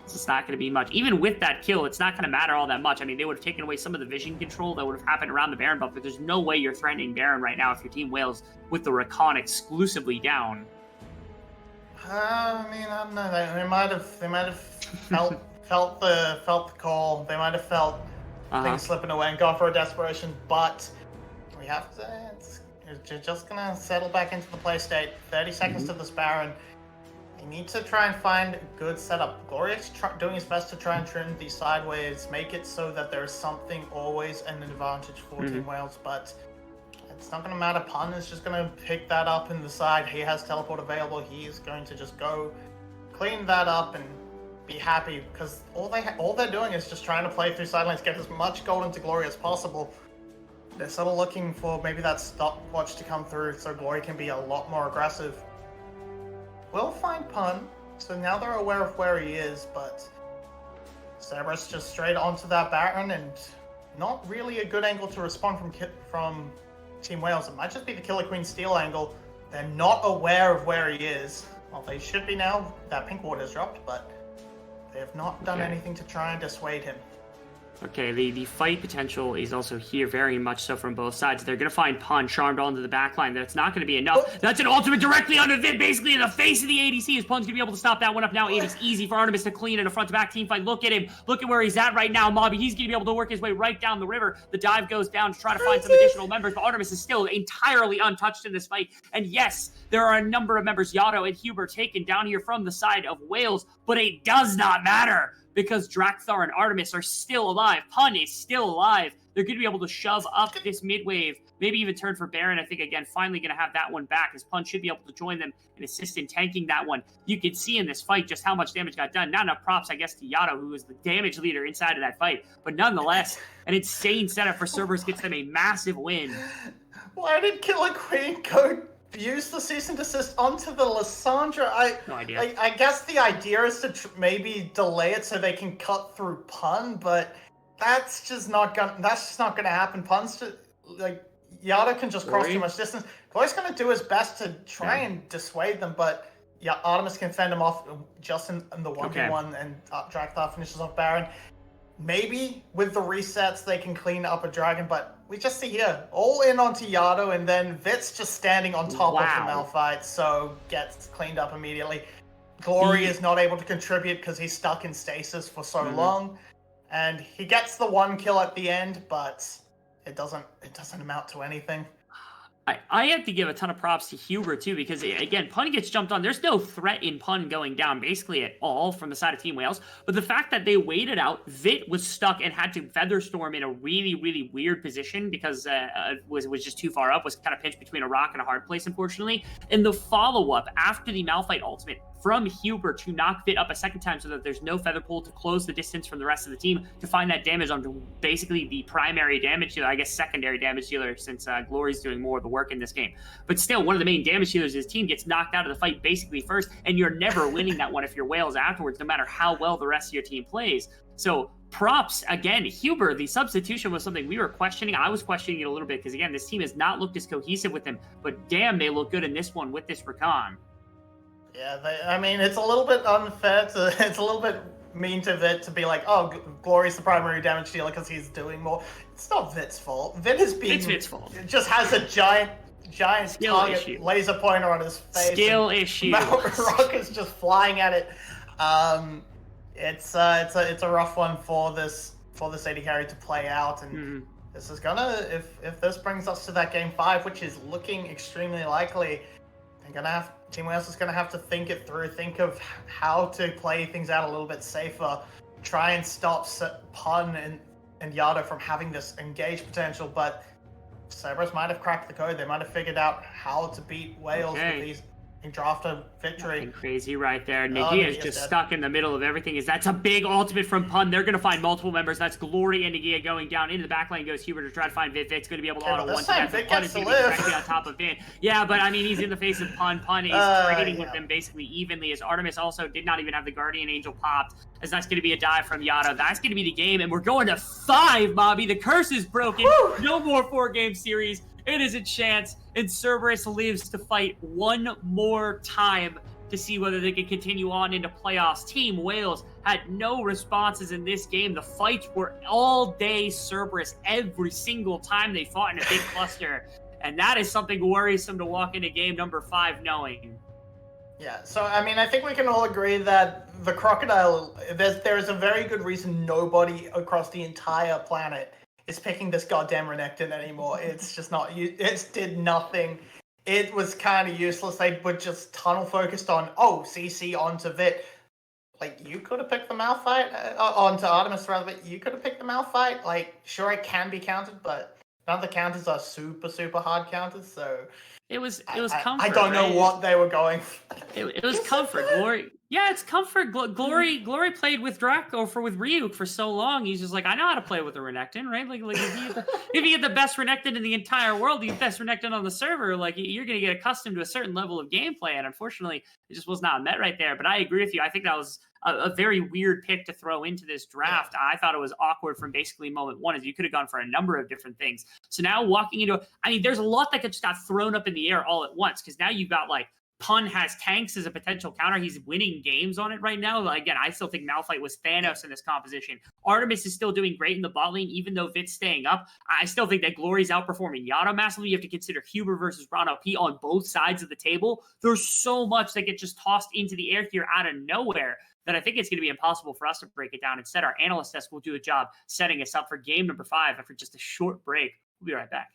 It's not going to be much. Even with that kill, it's not going to matter all that much. I mean, they would have taken away some of the vision control that would have happened around the Baron buff, but there's no way you're threatening Baron right now if your Team Wales with the Rakan exclusively down. I mean, I don't know. They might have felt the call. They might have felt things slipping away and gone for a desperation. But we have to. You're just gonna settle back into the play state. 30 seconds to this Baron. You need to try and find a good setup. Glorious doing his best to try and trim the sideways, make it so that there's something always an advantage for Team Wales, but it's not going to matter. Pun is just going to pick that up in the side. He has teleport available. He's going to just go clean that up and be happy, because all they're doing is just trying to play through sidelines, get as much gold into Glory as possible. They're sort of looking for maybe that stopwatch to come through so Glory can be a lot more aggressive. We'll find Pun, so now they're aware of where he is, but Cerberus just straight onto that Baron, and not really a good angle to respond from Team Wales. It might just be the Killer Queen steal angle. They're not aware of where he is. Well, they should be now. That pink ward has dropped, but they have not done anything to try and dissuade him. Okay, the fight potential is also here very much so from both sides. They're going to find Pun charmed onto the backline. That's not going to be enough. That's an ultimate directly onto Vid, basically in the face of the ADC. Is Pun's going to be able to stop that one up now? It is easy for Artemis to clean in a front-to-back team fight. Look at him. Look at where he's at right now, Mobby. He's going to be able to work his way right down the river. The dive goes down to try to find some additional members, but Artemis is still entirely untouched in this fight. And yes, there are a number of members, Yato and Huber, taken down here from the side of Wales, but it does not matter, because Drakthar and Artemis are still alive. Pun is still alive. They're going to be able to shove up this mid-wave, maybe even turn for Baron. I think, again, finally going to have that one back, as Pun should be able to join them and assist in tanking that one. You can see in this fight just how much damage got done. Not enough props, I guess, to Yato, who was the damage leader inside of that fight. But nonetheless, an insane setup for Cerberus gets them a massive win. Why did Killer Queen go use the cease and desist onto the Lissandra? No idea. I guess the idea is to maybe delay it so they can cut through Pun, but that's just not gonna happen. Pun's just like, Yato can just cross too much distance. Glory's gonna do his best to try and dissuade them, but yeah, Artemis can fend him off just in the 1v1, and Drakthar finishes off Baron. Maybe with the resets they can clean up a dragon, but we just see here, all in onto Yato, and then Vit's just standing on top of the Malphite, so gets cleaned up immediately. Glory is not able to contribute because he's stuck in stasis for so long, and he gets the one kill at the end, but it doesn't amount to anything. I have to give a ton of props to Huber, too, because, again, Pun gets jumped on. There's no threat in Pun going down, basically, at all from the side of Team Wales. But the fact that they waited out, Vit was stuck and had to Featherstorm in a really, really weird position because was just too far up, was kind of pinched between a rock and a hard place, unfortunately. And the follow-up after the Malphite ultimate from Huber to knock Vit up a second time so that there's no feather pull to close the distance from the rest of the team to find that damage onto basically the primary damage dealer, I guess secondary damage dealer, since Glory's doing more of the work in this game. But still, one of the main damage dealers of his team gets knocked out of the fight basically first, and you're never winning that one if you're Wales afterwards, no matter how well the rest of your team plays. So props, again, Huber, the substitution was something we were questioning. I was questioning it a little bit because, again, this team has not looked as cohesive with him, but damn, they look good in this one with this Rakan. Yeah, I mean, it's a little bit unfair it's a little bit mean to Vit to be like, oh, Glory's the primary damage dealer because he's doing more. It's not Vit's fault. Vit has been... It's Vit's fault. Just has a giant Skill target issue. laser pointer on his face. Skill issue. Rock is just flying at it. It's a rough one for this AD carry to play out, and this is gonna, if this brings us to that game 5, which is looking extremely likely, Team Wales is gonna have to think it through, think of how to play things out a little bit safer, try and stop Pun and Yada from having this engage potential, but Cerberus might have cracked the code. They might have figured out how to beat Wales with these and draft a victory. Nothing crazy right there. Nagia is just stuck in the middle of everything. That's a big ultimate from Pun. They're going to find multiple members. That's Glory and Nagia going down. Into the back lane goes Hubert to try to find Vit. Vit's going to be able to auto one. Vit Pun gets is to going to be live. directly on top of Vin. Yeah, but I mean, he's in the face of Pun. Pun is trading with them basically evenly, as Artemis also did not even have the Guardian Angel popped, as that's going to be a dive from Yada. That's going to be the game, and we're going to 5, Bobby. The curse is broken. Woo! No more 4-game series. It is a chance, and Cerberus lives to fight one more time to see whether they can continue on into playoffs. Team Wales had no responses in this game. The fights were all day Cerberus every single time they fought in a big cluster, and that is something worrisome to walk into game number 5 knowing. Yeah, so I mean, I think we can all agree that the Crocodile, there is a very good reason nobody across the entire planet is picking this goddamn Renekton anymore. It's just not, it did nothing. It was kind of useless. They were just tunnel focused on, CC onto Vit. Like, you could have picked the Malphite, onto Artemis rather, but you could have picked the Malphite. Like, sure, it can be countered, but none of the counters are super, super hard counters, so... It was comfort. I don't know what they were going for. It was comfort. Glory. Yeah, it's comfort. Glory played with Draco with Ryuk for so long. He's just like, I know how to play with a Renekton, right? Like if you get the best Renekton in the entire world, the best Renekton on the server, like you're gonna get accustomed to a certain level of gameplay. And unfortunately, it just was not met right there. But I agree with you. I think that was a very weird pick to throw into this draft. I thought it was awkward from basically moment one, as you could have gone for a number of different things. So now walking into, there's a lot that just got thrown up in the air all at once, because now you've got like, Pun has tanks as a potential counter. He's winning games on it right now. Again, I still think Malphite was Thanos in this composition. Artemis is still doing great in the bot lane, even though Vit's staying up. I still think that Glory's outperforming Yada massively. You have to consider Huber versus Ron P on both sides of the table. There's so much that gets just tossed into the air here out of nowhere that I think it's going to be impossible for us to break it down. Instead, our analyst desk will do a job setting us up for game number 5 after just a short break. We'll be right back.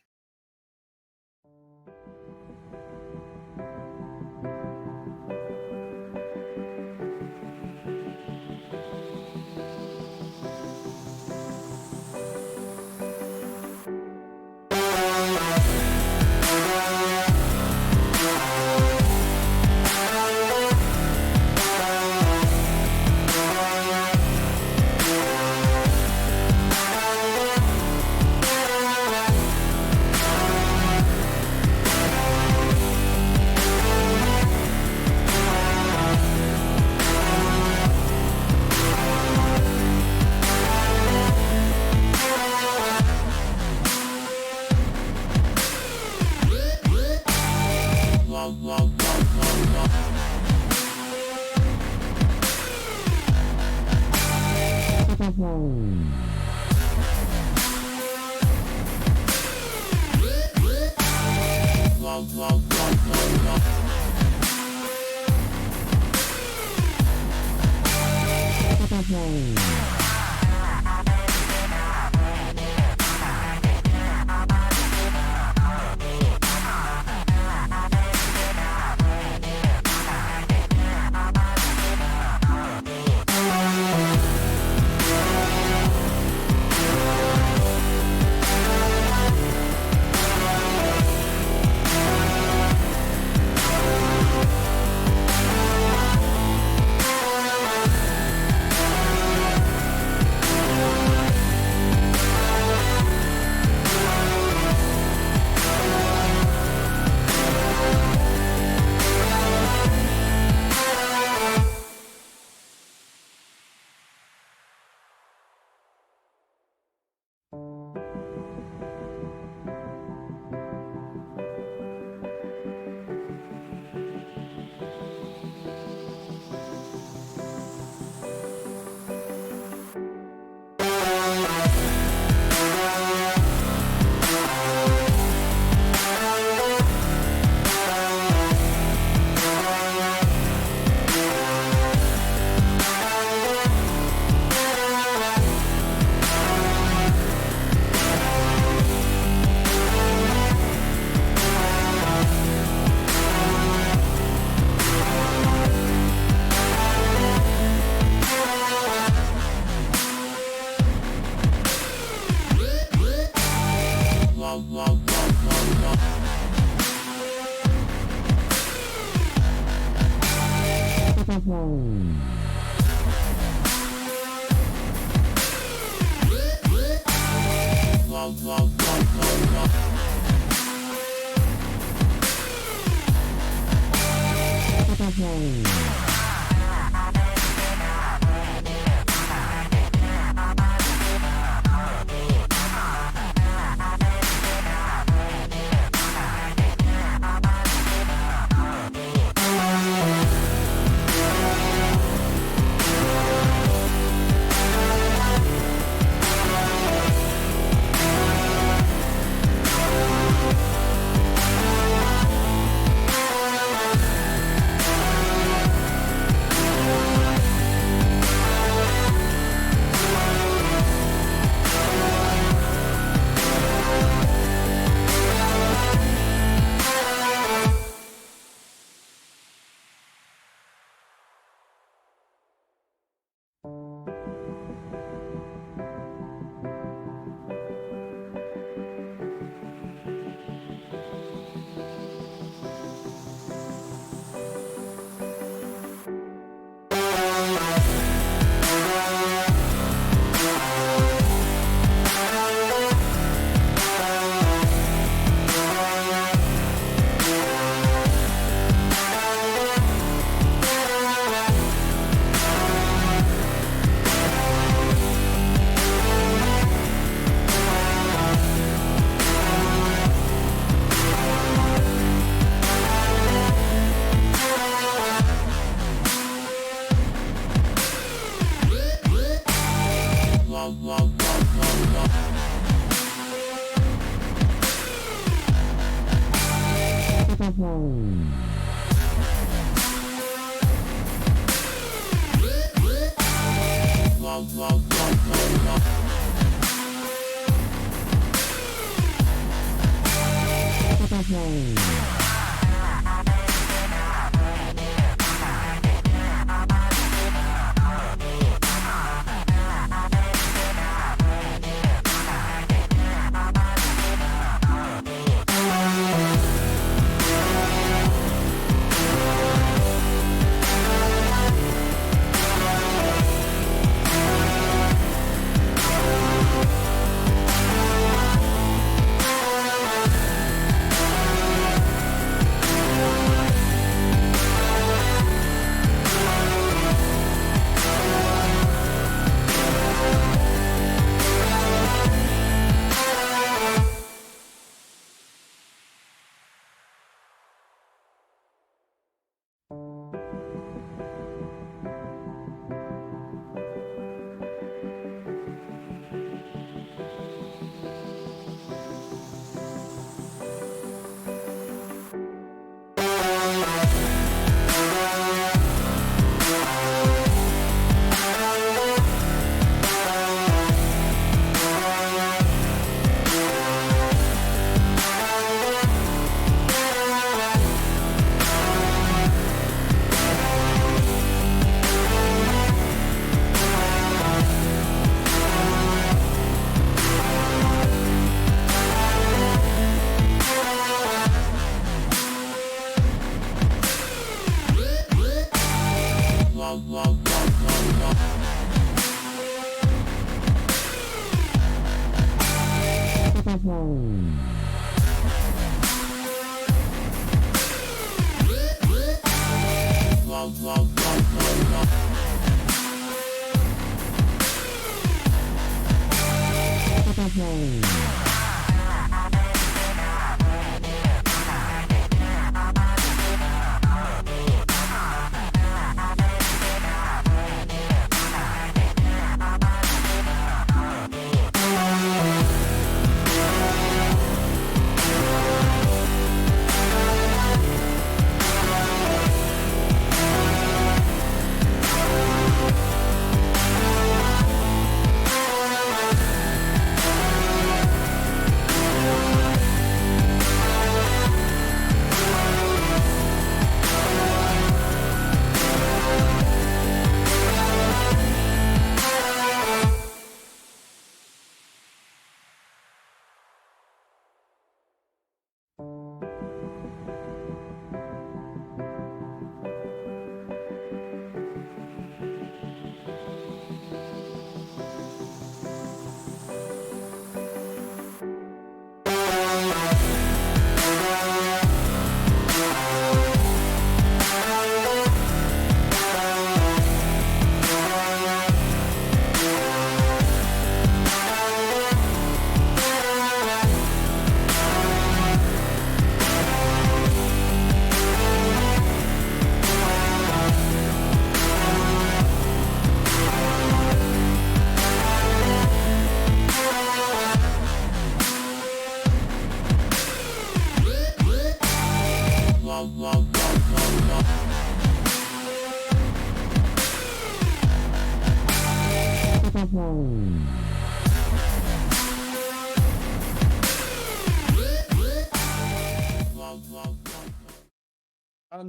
And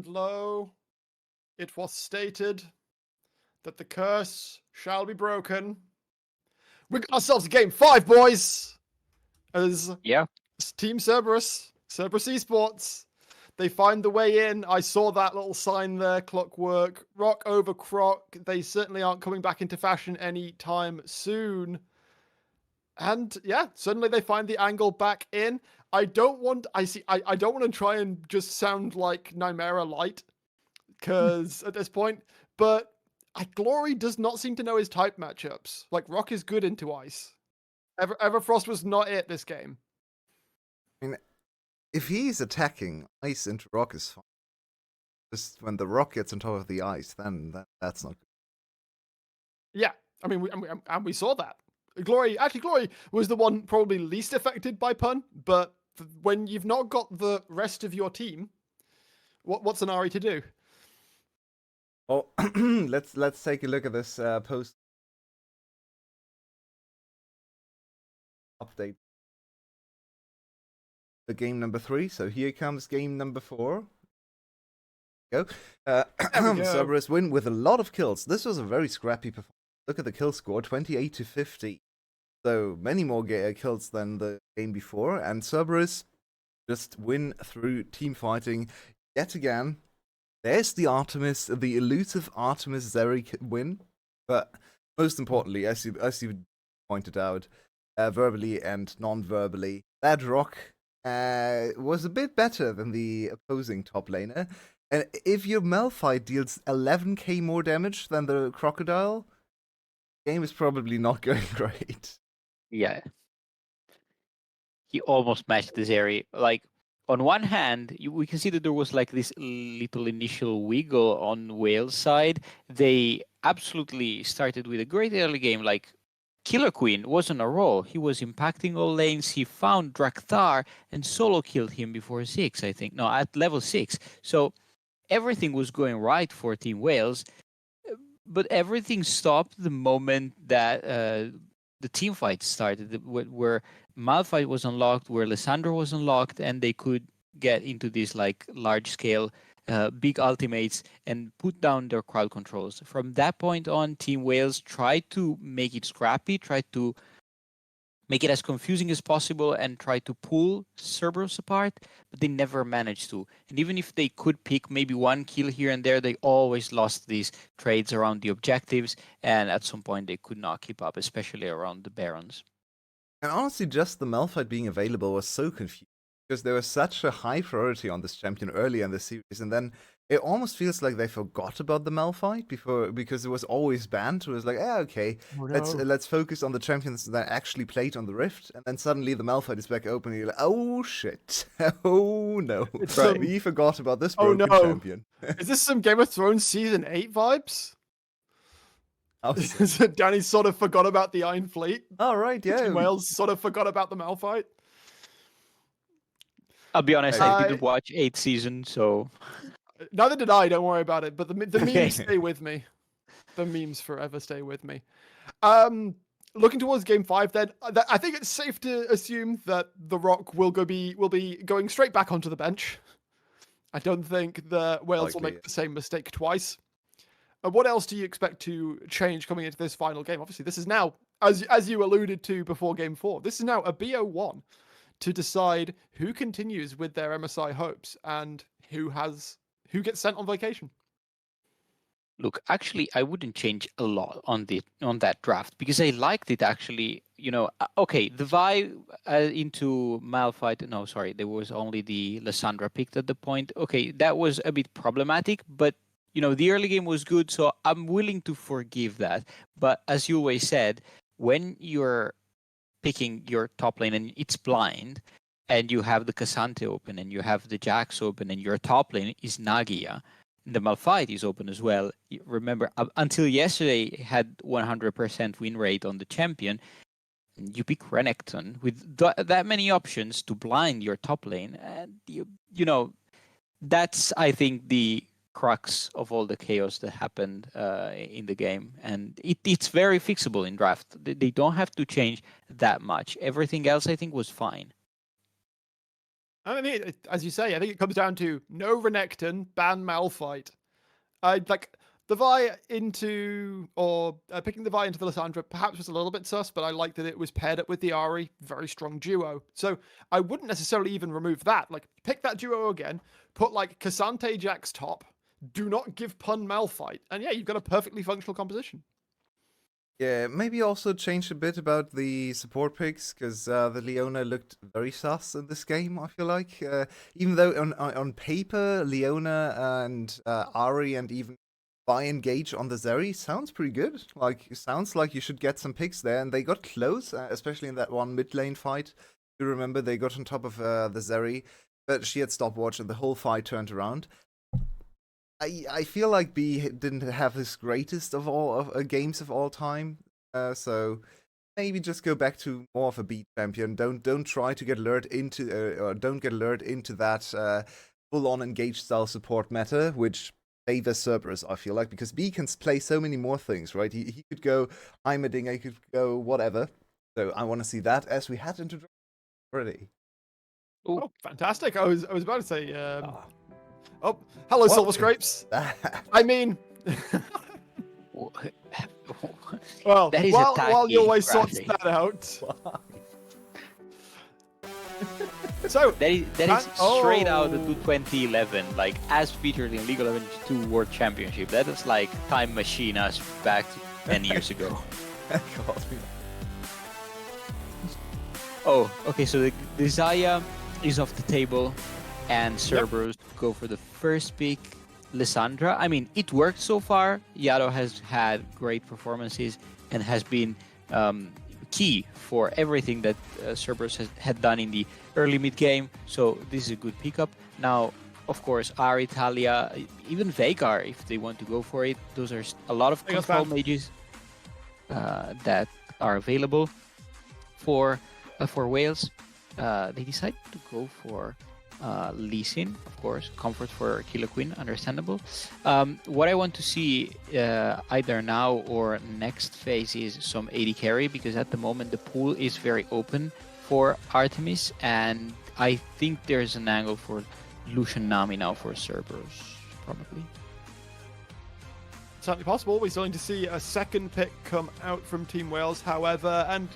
lo, it was stated that the curse shall be broken. We got ourselves a game 5, boys! As Team Cerberus Esports, they find the way in. I saw that little sign there, Clockwork. Rock over Croc. They certainly aren't coming back into fashion anytime soon. And yeah, suddenly they find the angle back in. I don't want to try and just sound like Nymera Light, because at this point, but Glory does not seem to know his type matchups. Like, Rock is good into ice. Everfrost was not it this game. I mean, if he's attacking ice into rock is fine. Just when the rock gets on top of the ice, then that's not good. Yeah, I mean, we saw that. Glory was the one probably least affected by pun, but when you've not got the rest of your team, what's an Ari to do? Oh, let's take a look at this post update. The game number 3. So here comes game number 4. Go. Cerberus win with a lot of kills. This was a very scrappy performance. Look at the kill score, 28-50. So many more kills than the game before, and Cerberus just win through team fighting yet again. There's the elusive Artemis Zeri win, but most importantly, as you pointed out, verbally and non-verbally, that Rock was a bit better than the opposing top laner. And if your Malphite deals 11k more damage than the Crocodile, the game is probably not going great. Yeah. He almost matched the Zeri. Like, on one hand, we can see that there was like this little initial wiggle on Wales' side. They absolutely started with a great early game. Like, Killer Queen was on a roll. He was impacting all lanes. He found Drakthar and solo killed him before 6, I think. No, at level 6. So everything was going right for Team Wales. But everything stopped the moment that the team fight started, where Malphite was unlocked, where Lissandra was unlocked, and they could get into these like large scale big ultimates and put down their crowd controls. From that point on, Team Wales tried to make it scrappy, tried to make it as confusing as possible, and try to pull Cerberus apart, but they never managed to. And even if they could pick maybe one kill here and there, they always lost these trades around the objectives, and at some point they could not keep up, especially around the Barons. And honestly, just the Malphite being available was so confusing, because there was such a high priority on this champion early in the series, and then it almost feels like they forgot about the Malphite because it was always banned. It was like, okay, let's focus on the champions that actually played on the Rift, and then suddenly the Malphite is back open, and you're like, oh shit, oh no, we forgot about this broken champion. Is this some Game of Thrones season 8 vibes? Danny sort of forgot about the Iron Fleet. Oh right, yeah. Wales sort of forgot about the Malphite. I'll be honest, I didn't watch 8th season, so... Neither did I, don't worry about it. But the memes stay with me. The memes forever stay with me. Looking towards Game 5 then, I think it's safe to assume that The Rock will be going straight back onto the bench. I don't think the Wales will make the same mistake twice. What else do you expect to change coming into this final game? Obviously, this is now, as you alluded to before Game 4, this is now a BO1 to decide who continues with their MSI hopes and who gets sent on vacation. Look, actually, I wouldn't change a lot on that draft because I liked it actually. You know, okay, the Vi into Malphite. No, sorry, there was only the Lissandra picked at the point. Okay, that was a bit problematic, but you know, the early game was good, so I'm willing to forgive that. But as you always said, when you're picking your top lane and it's blind, and you have the Cassante open, and you have the Jax open, and your top lane is Nagia, and the Malphite is open as well. Remember, until yesterday, had 100% win rate on the champion. You pick Renekton with that many options to blind your top lane, and you know, that's I think the crux of all the chaos that happened in the game, and it's very fixable in draft. They don't have to change that much. Everything else, I think, was fine. I mean, as you say, I think it comes down to no Renekton, ban Malphite. I like the Vi into, or picking the Vi into the Lissandra perhaps was a little bit sus, but I liked that it was paired up with the Ahri, very strong duo. So I wouldn't necessarily even remove that. Like, pick that duo again, put like Cassante Jax top, do not give Pun Malphite, and yeah, you've got a perfectly functional composition. Yeah, maybe also change a bit about the support picks, because the Leona looked very sus in this game, I feel like. Even though on paper, Leona and Ari and even Vi engage on the Zeri sounds pretty good. Like, it sounds like you should get some picks there, and they got close, especially in that one mid lane fight. You remember they got on top of the Zeri, but she had stopwatch and the whole fight turned around. I feel like B didn't have his greatest of all games of all time, so maybe just go back to more of a B champion. Don't try to get lured into or don't get lured into that full-on engaged style support meta, which favors Cerberus. I feel like, because B can play so many more things, right? He could go Heimerdinger, he could go whatever. So I want to see that as we head into already. Ooh. Oh, fantastic! I was about to say. Oh, hello, Silver Scrapes. I mean, well, That is while you always attacking, sorts that out. So that is straight out of 2011, like as featured in League of Legends 2 World Championship. That is like time machine us back 10 years ago. God. Oh, okay. So the Xayah is off the table, and Cerberus go for the first pick, Lissandra. I mean, it worked so far. Yado has had great performances and has been key for everything that Cerberus had done in the early mid game. So this is a good pickup. Now, of course, Ahri, Talia, even Veigar, if they want to go for it. Those are a lot of control mages that are available for Wales. They decided to go for Lee Sin, of course, comfort for Killer Queen, understandable. What I want to see either now or next phase is some AD carry, because at the moment the pool is very open for Artemis, and I think there's an angle for Lucian Nami now for Cerberus, probably. Certainly possible. We're starting to see a second pick come out from Team Wales, however, and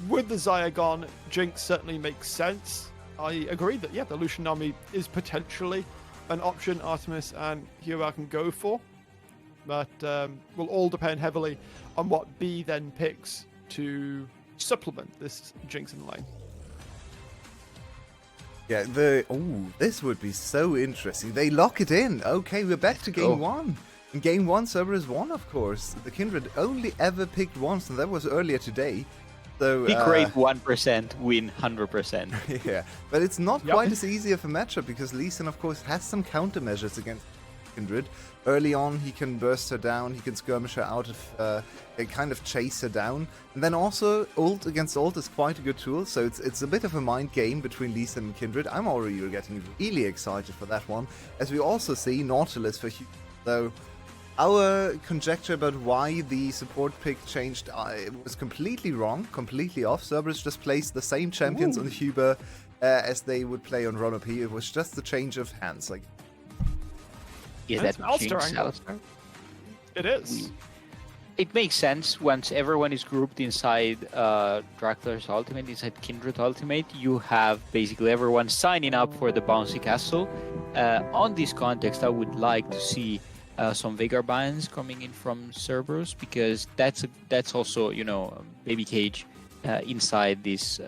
with the Xayah gone, Jinx certainly makes sense. I agree that, yeah, the Lucian Nami is potentially an option Artemis and Hero can go for, but will all depend heavily on what B then picks to supplement this Jinx in the lane. Yeah, this would be so interesting. They lock it in. Okay, we're back to game one. In game one, Cerberus won, of course. The Kindred only ever picked once, and that was earlier today. So, pick rate 1%, win 100%. Yeah, but it's not quite as easy of a matchup, because Lee Sin, of course, has some countermeasures against Kindred. Early on, he can burst her down, he can skirmish her out of, kind of chase her down. And then also, ult against ult is quite a good tool, so it's a bit of a mind game between Lee Sin and Kindred. I'm already getting really excited for that one, as we also see Nautilus for Hugh. So, our conjecture about why the support pick changed was completely wrong, completely off. Cerberus just placed the same champions on Huber as they would play on Rono P. It was just the change of hands. Like, is that Jinx? It is. It makes sense once everyone is grouped inside Dracula's ultimate, inside Kindred ultimate. You have basically everyone signing up for the bouncy castle. On this context, I would like to see some Veigar bans coming in from Cerberus, because that's also, you know, baby cage inside this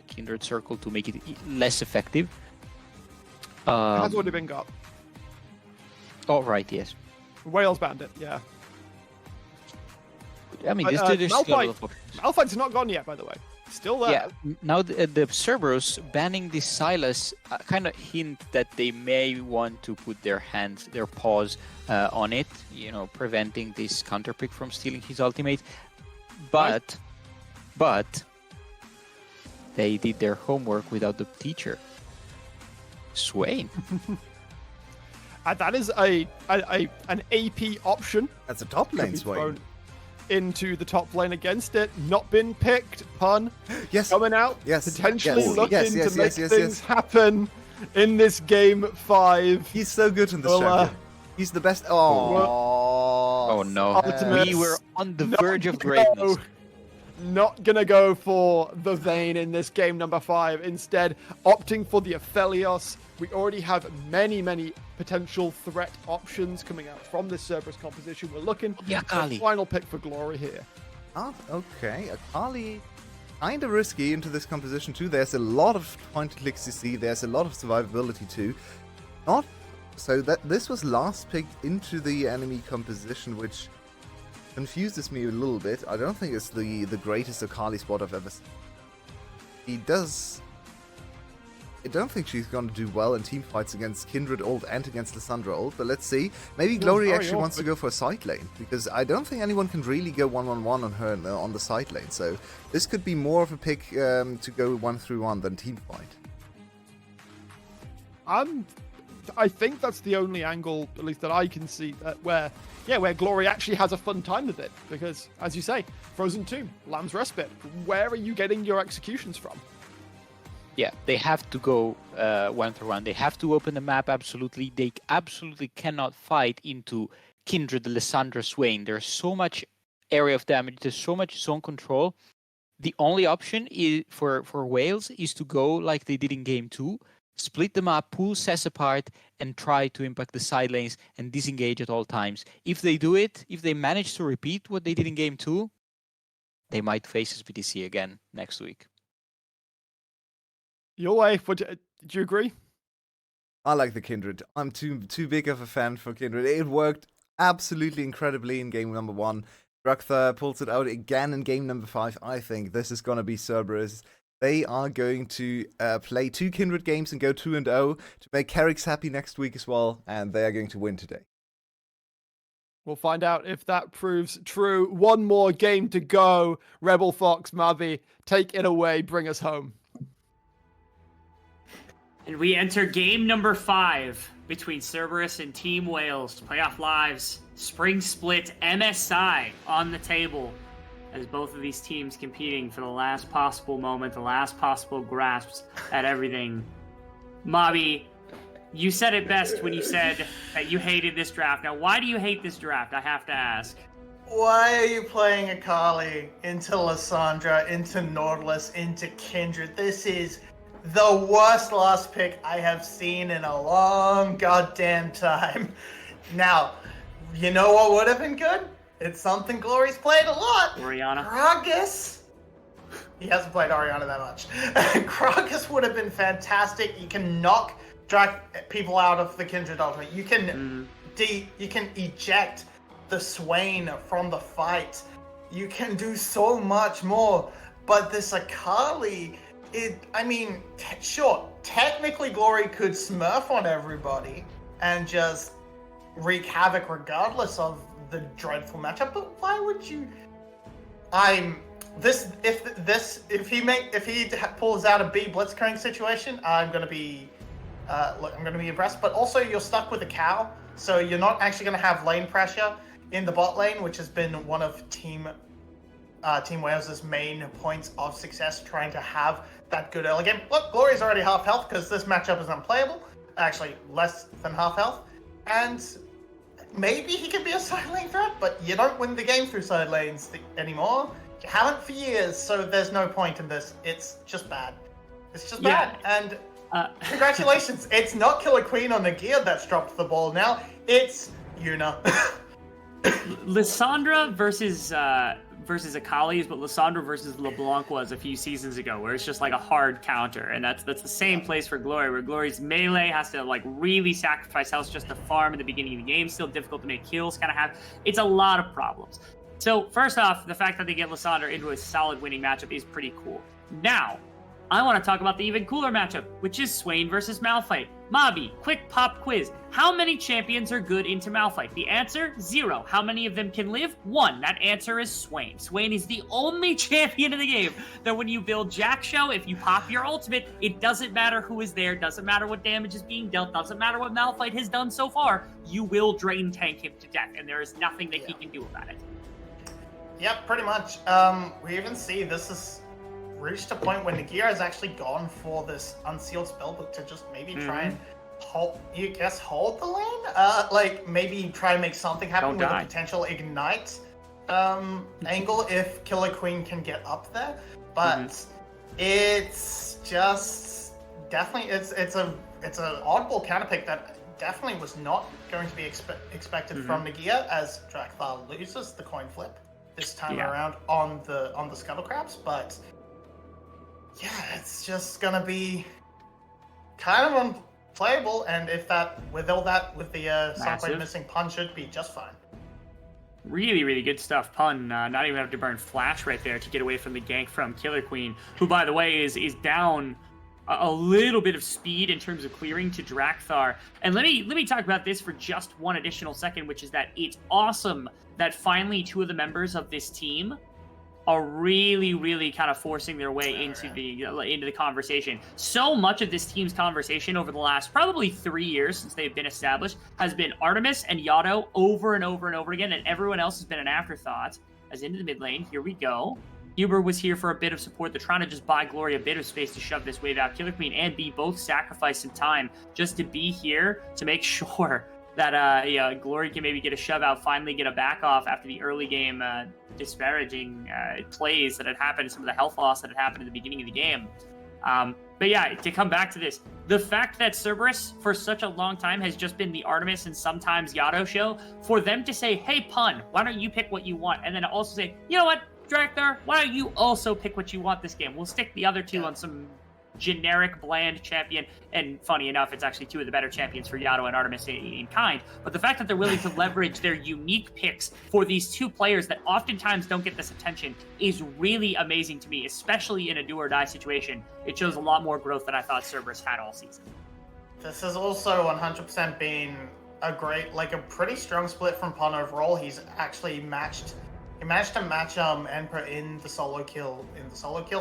Kindred circle to make it less effective. It has already been got. Oh, right, yes. Wales banned it, yeah. I mean, there's still a lot of options. Malphite's not gone yet, by the way. Still there. Yeah, now the Cerberus banning this Silas kind of hint that they may want to put their paws on it, you know, preventing this counterpick from stealing his ultimate. But they did their homework without the teacher. Swain. That is an AP option. That's a top Could lane be Swain. thrown into the top lane against it. Not been picked. Pun. Yes. Coming out. Yes, Potentially yes, looking yes, yes, to make yes, yes, things yes. happen in this game 5. He's so good in this Well, champion. He's the best. Oh no. Ultimate. We were on the Not verge of gonna greatness. go- Not gonna go for the Vayne in this game number 5. Instead, opting for the Aphelios. We already have many potential threat options coming out from this Cerberus composition. We're looking Yeah, for Kali. the final pick for Glory here. Oh, okay. Akali, kind of risky into this composition too. There's a lot of point-and-click CC. There's a lot of survivability too. Not so that this was last picked into the enemy composition, which confuses me a little bit. I don't think it's the greatest Akali spot I've ever seen. He does. I don't think she's going to do well in team fights against Kindred ult and against Lissandra ult, but let's see. Maybe Glory very actually wants to awkward. go for a side lane, because I don't think anyone can really go 1-on-1 on her on the side lane, so this could be more of a pick to go 1-3-1 than team fight. I think that's the only angle, at least that I can see, where Glory actually has a fun time with it. Because, as you say, Frozen Tomb, Lamb's Respite, where are you getting your executions from? Yeah, they have to go 1-1. They have to open the map, absolutely. They absolutely cannot fight into Kindred, Lissandra, Swain. There's so much area of damage. There's so much zone control. The only option is for Wales is to go like they did in Game 2. Split them up, pull Cess apart, and try to impact the side lanes and disengage at all times. If they do it, if they manage to repeat what they did in Game 2, they might face SBTC again next week. Your way, do you agree? I like the Kindred. I'm too big of a fan for Kindred. It worked absolutely incredibly in game number 1. Raktha pulls it out again in game number 5. I think this is going to be Cerberus. They are going to play 2 Kindred games and go 2-0 to make Carrick's happy next week as well, and they are going to win today. We'll find out if that proves true. One more game to go. Rebel Fox, Mavi, take it away. Bring us home. And we enter game number 5 between Cerberus and Team Wales. Playoff Lives, Spring Split, MSI on the table, as both of these teams competing for the last possible moment, the last possible grasps at everything. Mobby, you said it best when you said that you hated this draft. Now, why do you hate this draft? I have to ask. Why are you playing Akali into Lissandra, into Nautilus, into Kindred? This is the worst last pick I have seen in a long goddamn time. Now, you know what would have been good? It's something Glory's played a lot. Orianna. Gragas. He hasn't played Orianna that much. Gragas would have been fantastic. You can drag people out of the Kindred ultimate. You can you can eject the Swain from the fight. You can do so much more. But this Akali, sure, technically Glory could smurf on everybody and just wreak havoc regardless of the dreadful matchup, but why would you? If he pulls out a B blitzcrank situation, I'm gonna be impressed. But also, you're stuck with a cow, so you're not actually gonna have lane pressure in the bot lane, which has been one of Team Wales' main points of success, trying to have that good early game. Look, Glory's already half health because this matchup is unplayable. Actually, less than half health, and maybe he can be a side lane threat, but you don't win the game through side lanes anymore. You haven't for years, so there's no point in this. It's just bad. It's just bad. And congratulations, it's not Killer Queen or Nagia that's dropped the ball now. It's Yuna. Lissandra versus Akali is what Lissandra versus LeBlanc was a few seasons ago, where it's just like a hard counter, and that's the same place for Glory, where Glory's melee has to like really sacrifice health just to farm in the beginning of the game. Still difficult to make kills. It's a lot of problems. So first off, the fact that they get Lissandra into a solid winning matchup is pretty cool. Now, I want to talk about the even cooler matchup, which is Swain versus Malphite. Mabi, quick pop quiz. How many champions are good into Malphite? The answer, 0. How many of them can live? 1. That answer is Swain. Swain is the only champion in the game that when you build Jack Show, if you pop your ultimate, it doesn't matter who is there, doesn't matter what damage is being dealt, doesn't matter what Malphite has done so far, you will drain tank him to death, and there is nothing that he can do about it. Yep, pretty much. We even see this is reached a point when Nagira has actually gone for this unsealed spellbook to just maybe try and hold the lane? Like maybe try and make something happen with a potential ignite angle if Killer Queen can get up there. But it's just definitely it's an oddball counter pick that definitely was not going to be expected from Nagia as Drakthar loses the coin flip this time around on the Scuttle Crabs, but yeah, it's just gonna be kind of unplayable, and if that with the Sunblade missing Pun should be just fine. Really, really good stuff. Pun, not even have to burn Flash right there to get away from the gank from Killer Queen, who, by the way, is down a little bit of speed in terms of clearing to Drakthar. And let me talk about this for just one additional second, which is that it's awesome that finally two of the members of this team are really, really kind of forcing their way into the conversation. So much of this team's conversation over the last probably 3 years since they've been established has been Artemis and Yado over and over and over again, and everyone else has been an afterthought. As into the mid lane, here we go. Huber was here for a bit of support. They're trying to just buy Glory a bit of space to shove this wave out. Killer Queen and B both sacrifice some time just to be here to make sure that Glory can maybe get a shove out, finally get a back off after the early game disparaging plays that had happened, some of the health loss that had happened at the beginning of the game. But yeah, to come back to this, the fact that Cerberus for such a long time has just been the Artemis and sometimes Yado show, for them to say, hey, Pun, why don't you pick what you want? And then also say, you know what, Drakthar, why don't you also pick what you want this game? We'll stick the other two on some generic bland champion, and funny enough, it's actually two of the better champions for Yado and Artemis in kind. But the fact that they're willing to leverage their unique picks for these two players that oftentimes don't get this attention is really amazing to me, especially in a do or die situation. It shows a lot more growth than I thought Cerberus had all season. This has also 100% been a pretty strong split from Pun overall. He managed to match Emperor in the solo kill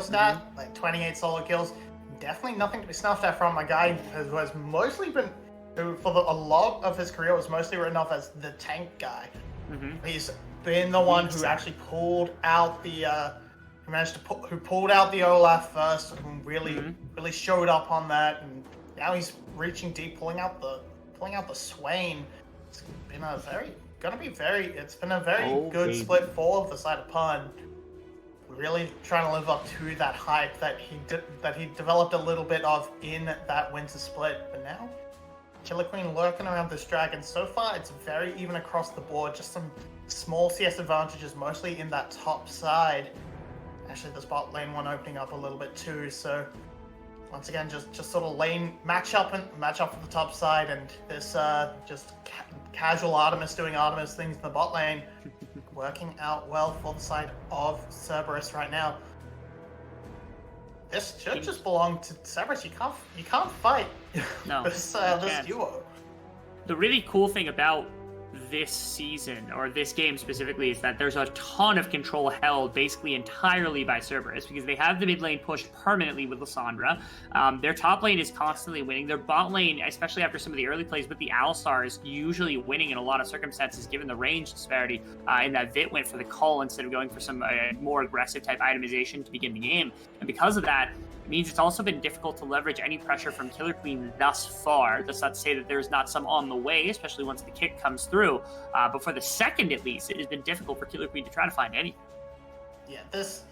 stat, like 28 solo kills. Definitely nothing to be snuffed at from a guy who has mostly been, a lot of his career was mostly written off as the tank guy. He's been the one who actually pulled out the, who pulled out the Olaf first, and really showed up on that, and now he's reaching deep, pulling out the Swain. It's been a very good split for the side of Pun. Really trying to live up to that hype that he developed a little bit of in that winter split. But now, Killer Queen lurking around this dragon. So far, it's very even across the board. Just some small CS advantages, mostly in that top side. Actually, the bot lane one opening up a little bit too. So once again, just sort of lane match up at the top side, and this just casual Artemis doing Artemis things in the bot lane. Working out well for the side of Cerberus right now. This should just belong to Cerberus. You can't fight this duo. The really cool thing about this season, or this game specifically, is that there's a ton of control held basically entirely by Cerberus, because they have the mid lane pushed permanently with Lissandra. Their top lane is constantly winning. Their bot lane, especially after some of the early plays with the Alistar, is usually winning in a lot of circumstances given the range disparity, in that Vit went for the cull instead of going for some more aggressive type itemization to begin the game. And because of that, it means it's also been difficult to leverage any pressure from Killer Queen thus far. That's not to say that there's not some on the way, especially once the kick comes through. But for the second, at least, it has been difficult for Killer Queen to try to find anything. Yeah, it's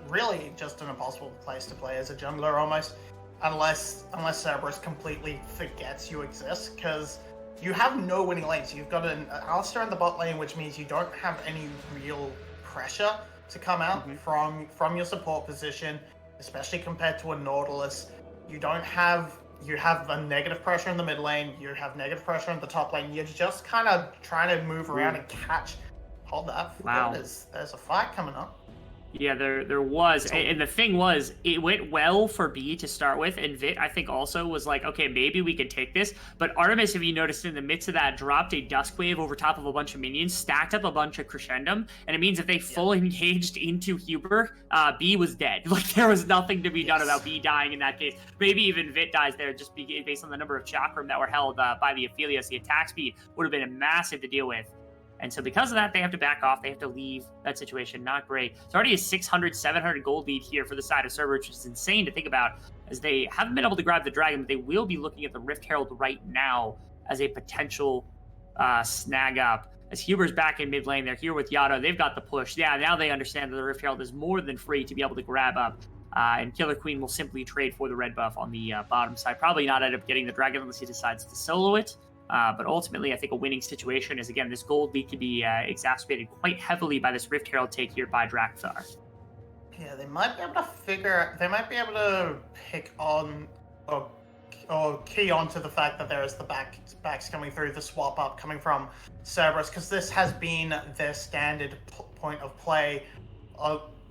really just an impossible place to play as a jungler almost, unless Cerberus completely forgets you exist, because you have no winning lanes. You've got an Alistar in the bot lane, which means you don't have any real pressure to come out from your support position, especially compared to a Nautilus. You have a negative pressure in the mid lane, you have negative pressure in the top lane. You're just kind of trying to move around and catch. Hold that. Wow. There's a fight coming up. Yeah, there was, So- and the thing was, it went well for B to start with, and Vit I think also was like, okay, maybe we can take this. But Artemis, if you noticed, in the midst of that, dropped a Dusk Wave over top of a bunch of minions, stacked up a bunch of Crescendum, and it means if they full engaged into Huber, B was dead. Like there was nothing to be done about B dying in that case. Maybe even Vit dies there, just based on the number of chakram that were held by the Aphelios. The attack speed would have been massive to deal with. And so because of that, they have to back off. They have to leave that situation. Not great. It's already a 600, 700 gold lead here for the side of Server, which is insane to think about, as they haven't been able to grab the dragon, but they will be looking at the Rift Herald right now as a potential snag up. As Huber's back in mid lane, they're here with Yado. They've got the push. Yeah, now they understand that the Rift Herald is more than free to be able to grab up. And Killer Queen will simply trade for the red buff on the bottom side. Probably not end up getting the dragon unless he decides to solo it. But ultimately, I think a winning situation is, again, this gold lead could be exacerbated quite heavily by this Rift Herald take here by Drakthar. Yeah, they might be able to they might be able to pick on or key on to the fact that there is the backs coming through, the swap up coming from Cerberus, because this has been their standard point of play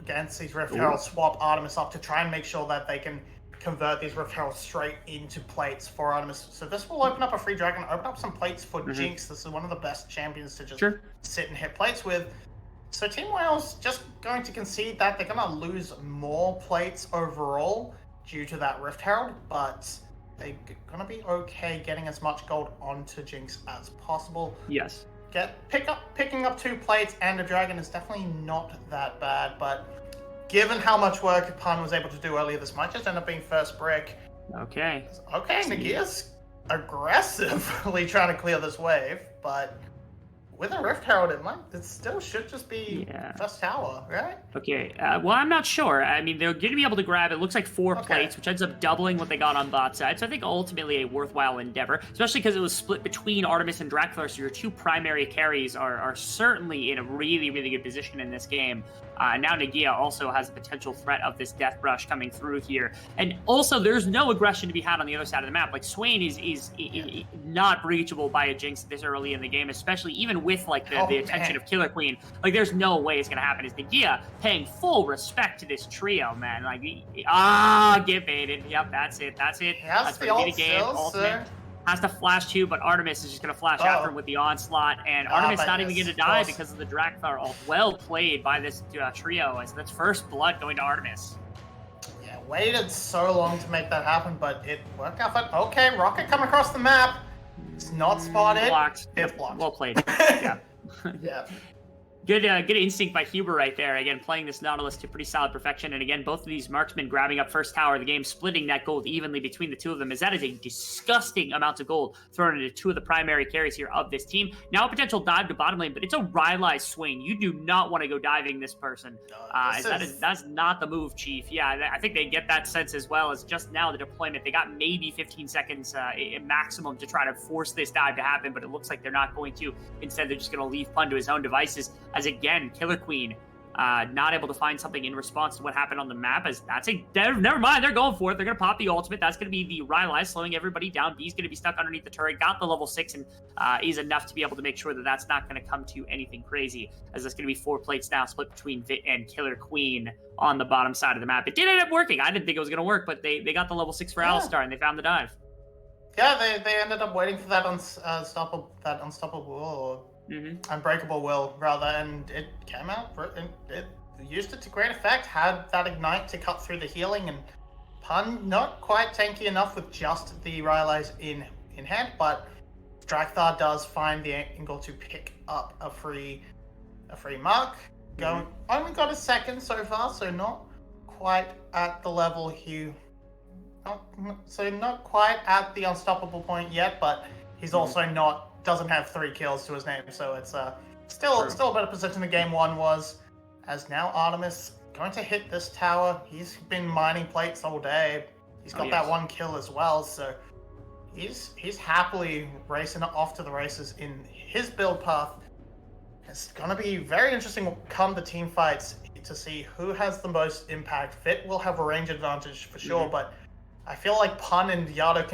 against these Rift Herald, swap Artemis up to try and make sure that they can convert these Rift Heralds straight into plates for Artemis. So this will open up a free dragon, open up some plates for Jinx. This is one of the best champions to just sit and hit plates with. So Team Wales just going to concede that they're going to lose more plates overall due to that Rift Herald, but they're going to be okay getting as much gold onto Jinx as possible. Yes. Picking up 2 plates and a dragon is definitely not that bad, but given how much work Pun was able to do earlier, this might just end up being first brick. Okay. Okay, Nagia's aggressively trying to clear this wave, but with a Rift Herald, it still should just be first tower, right? Okay, well, I'm not sure. I mean, they're going to be able to grab, it looks like 4 plates, which ends up doubling what they got on bot side. So I think ultimately a worthwhile endeavor, especially because it was split between Artemis and Drakthar, so your 2 primary carries are certainly in a really, really good position in this game. Now Nagia also has the potential threat of this Death Brush coming through here. And also, there's no aggression to be had on the other side of the map. Like, Swain is not breachable by a Jinx this early in the game, especially even with, like, the attention of Killer Queen. Like, there's no way it's going to happen. Is Nagia paying full respect to this trio, man. Like, get baited. Yep, that's it. That's the ult still, sir. Has to flash too, but Artemis is just going to flash after him with the onslaught, and Artemis not even going to die because of the Drakthar ult. Well played by this trio, as that's first blood going to Artemis. Yeah, waited so long to make that happen, but it worked out. Okay, rocket coming across the map. It's not spotted. Blocked. It's blocked. Well played. Yeah. Yeah. Good instinct by Huber right there. Again, playing this Nautilus to pretty solid perfection. And again, both of these marksmen grabbing up first tower of the game, splitting that gold evenly between the 2 of them, as that is a disgusting amount of gold thrown into 2 of the primary carries here of this team. Now a potential dive to bottom lane, but it's a Rylai's swing. You do not want to go diving this person. That's not the move, Chief. Yeah, I think they get that sense as well, as just now the deployment. They got maybe 15 seconds maximum to try to force this dive to happen, but it looks like they're not going to. Instead, they're just going to leave Pun to his own devices. As again, Killer Queen not able to find something in response to what happened on the map. As never mind, they're going for it. They're going to pop the ultimate. That's going to be the Rylai slowing everybody down. B's going to be stuck underneath the turret. Got the level 6 and is enough to be able to make sure that that's not going to come to anything crazy. As that's going to be 4 plates now, split between Vit and Killer Queen on the bottom side of the map. It did end up working. I didn't think it was going to work, but they got the level 6 for Alistar and they found the dive. Yeah, they ended up waiting for that unstoppable or unbreakable will, rather, and it came out, and it used it to great effect, had that ignite to cut through the healing, and Pun not quite tanky enough with just the Rylai's in hand, but Drakthar does find the angle to pick up a free mark. Only got a second so far, so not quite at the level not quite at the unstoppable point yet, but he's also doesn't have 3 kills to his name, so it's still a better position than game 1 was. As now Artemis going to hit this tower. He's been mining plates all day. He's got that 1 kill as well, so he's happily racing off to the races in his build path. It's gonna be very interesting come the team fights to see who has the most impact. Vit will have a range advantage for sure, but I feel like Pun and Yado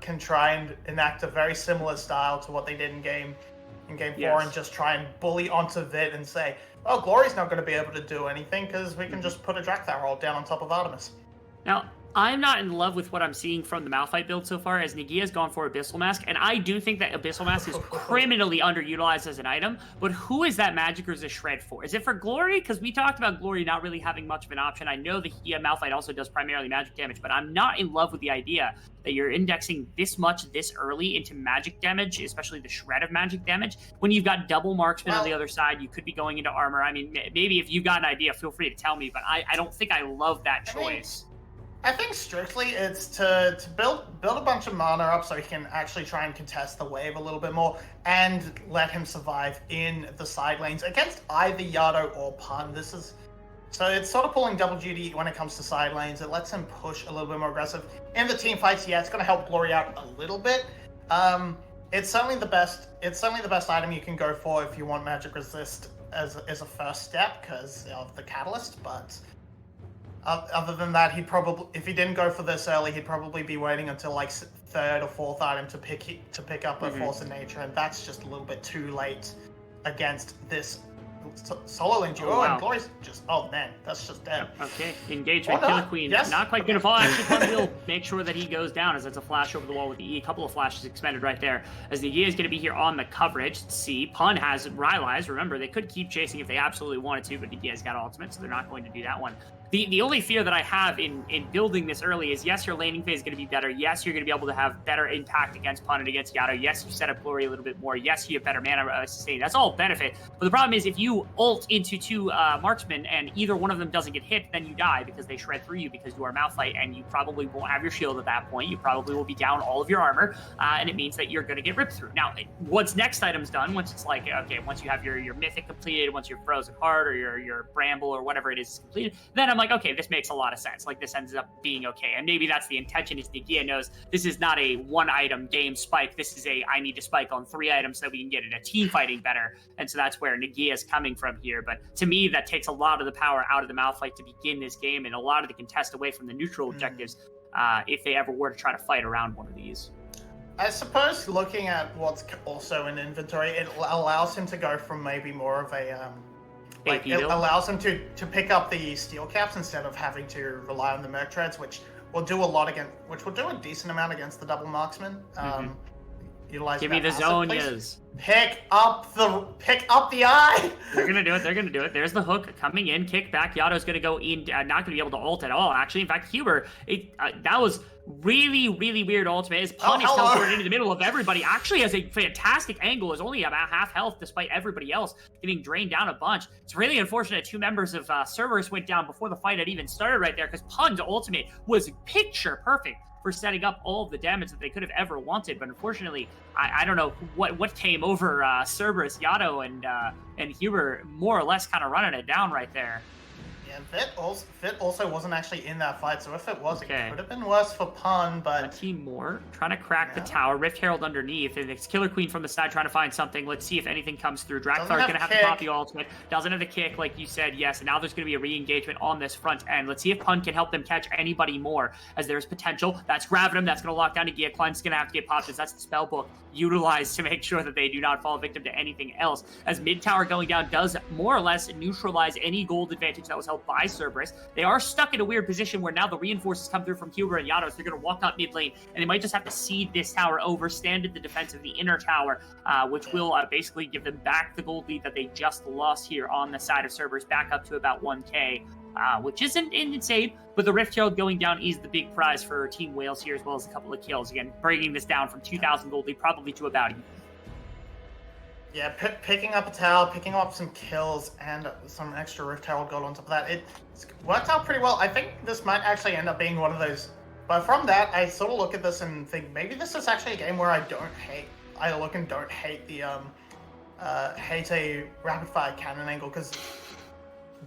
can try and enact a very similar style to what they did in in game 4 Yes. and just try and bully onto Vit and say, oh, Glory's not going to be able to do anything because we can just put a Drakthar ult down on top of Artemis. Now, I'm not in love with what I'm seeing from the Malphite build so far, as Nagia's gone for Abyssal Mask, and I do think that Abyssal Mask is criminally underutilized as an item, but who is that Magic Resist Shred for? Is it for Glory? Because we talked about Glory not really having much of an option. I know the Malphite also does primarily magic damage, but I'm not in love with the idea that you're indexing this much this early into magic damage, especially the shred of magic damage, when you've got double marksman on the other side. You could be going into armor. I mean, maybe if you've got an idea, feel free to tell me, but I don't think I love that choice. I think strictly it's to build a bunch of mana up so he can actually try and contest the wave a little bit more and let him survive in the side lanes against either Yado or Pun. So it's sort of pulling double duty when it comes to side lanes. It lets him push a little bit more aggressive. In the team fights, yeah, it's going to help Glory out a little bit. It's certainly the best item you can go for if you want magic resist as a first step because of the catalyst, but other than that, he'd probably, if he didn't go for this early, he'd probably be waiting until like 3rd or 4th item to pick up a Force of Nature, and that's just a little bit too late against this solo lane duo. Oh, wow. And Glory's just, oh man, that's just dead. Okay, engagement, What Killer up? Queen, Yes. not quite gonna fall. Actually, Pun will make sure that he goes down as it's a flash over the wall with the E. A couple of flashes expended right there. As the E is gonna be here on the coverage. See, Pun has Rylai's. Remember, they could keep chasing if they absolutely wanted to, but Nagia's got ultimate, so they're not going to do that one. The only fear that I have in building this early is, yes, your laning phase is going to be better. Yes, you're going to be able to have better impact against Pun and against Yado. Yes, you set up Glory a little bit more. Yes, you have better mana sustain. That's all benefit. But the problem is if you ult into 2 marksmen and either one of them doesn't get hit, then you die because they shred through you because you are Malphite, and you probably won't have your shield at that point. You probably will be down all of your armor, and it means that you're going to get ripped through. Now, once next item's done, once it's like, okay, once you have your mythic completed, once your Frozen Heart or your Bramble or whatever it is completed, then I'm like, okay, this makes a lot of sense. Like, this ends up being okay. And maybe that's the intention, is Nagia knows this is not a 1-item game spike. This is I need to spike on 3 items so that we can get into team fighting better. And so that's where Nagia is coming from here. But to me, that takes a lot of the power out of the Malphite to begin this game, and a lot of the contest away from the neutral objectives if they ever were to try to fight around one of these. I suppose looking at what's also in inventory, it allows him to go from maybe more of a AP it build. allows him to pick up the steel caps instead of having to rely on the merc treads, which will do a decent amount against the double marksman. Utilize Give me the Zonias. Pick up the eye. They're gonna do it. There's the hook coming in. Kick back. Yado's gonna go in. Not gonna be able to ult at all. Actually, in fact, Huber. That was really, really weird ultimate. His Pun is teleported into the middle of everybody. Actually has a fantastic angle. Is only about half health despite everybody else getting drained down a bunch. It's really unfortunate 2 members of Cerberus went down before the fight had even started right there, because Pun's ultimate was picture perfect for setting up all of the damage that they could have ever wanted. But unfortunately, I don't know what came over Cerberus, Yado, and Huber more or less kind of running it down right there. Yeah, Vit also wasn't actually in that fight, so if it was, Okay. it could have been worse for Pun, but... A team more, trying to crack the tower. Rift Herald underneath, and it's Killer Queen from the side trying to find something. Let's see if anything comes through. Drakthar Doesn't going to have have to pop kick. the ultimate. Doesn't have the kick, like you said, yes. And now there's going to be a re-engagement on this front end. Let's see if Pun can help them catch anybody more, as there's potential. That's grabbing him. That's going to lock down Nagia. Klein's going to have to get popped, as that's the spell book utilized to make sure that they do not fall victim to anything else. As mid tower going down does more or less neutralize any gold advantage that was held by Cerberus. They are stuck in a weird position where now the reinforcements come through from Huber and Yado, so they're going to walk up mid lane, and they might just have to cede this tower over, stand at the defense of the inner tower, which will basically give them back the gold lead that they just lost here on the side of Cerberus, back up to about 1k, which isn't insane, but the Rift Herald going down is the big prize for Team Wales here, as well as a couple of kills. Again, bringing this down from 2,000 gold lead probably to about even. Yeah, picking up a tower, picking up some kills, and some extra Rift Herald gold on top of that. It's worked out pretty well. I think this might actually end up being one of those. But from that, I sort of look at this and think maybe this is actually a game where I look and don't hate the hate a rapid fire cannon angle, because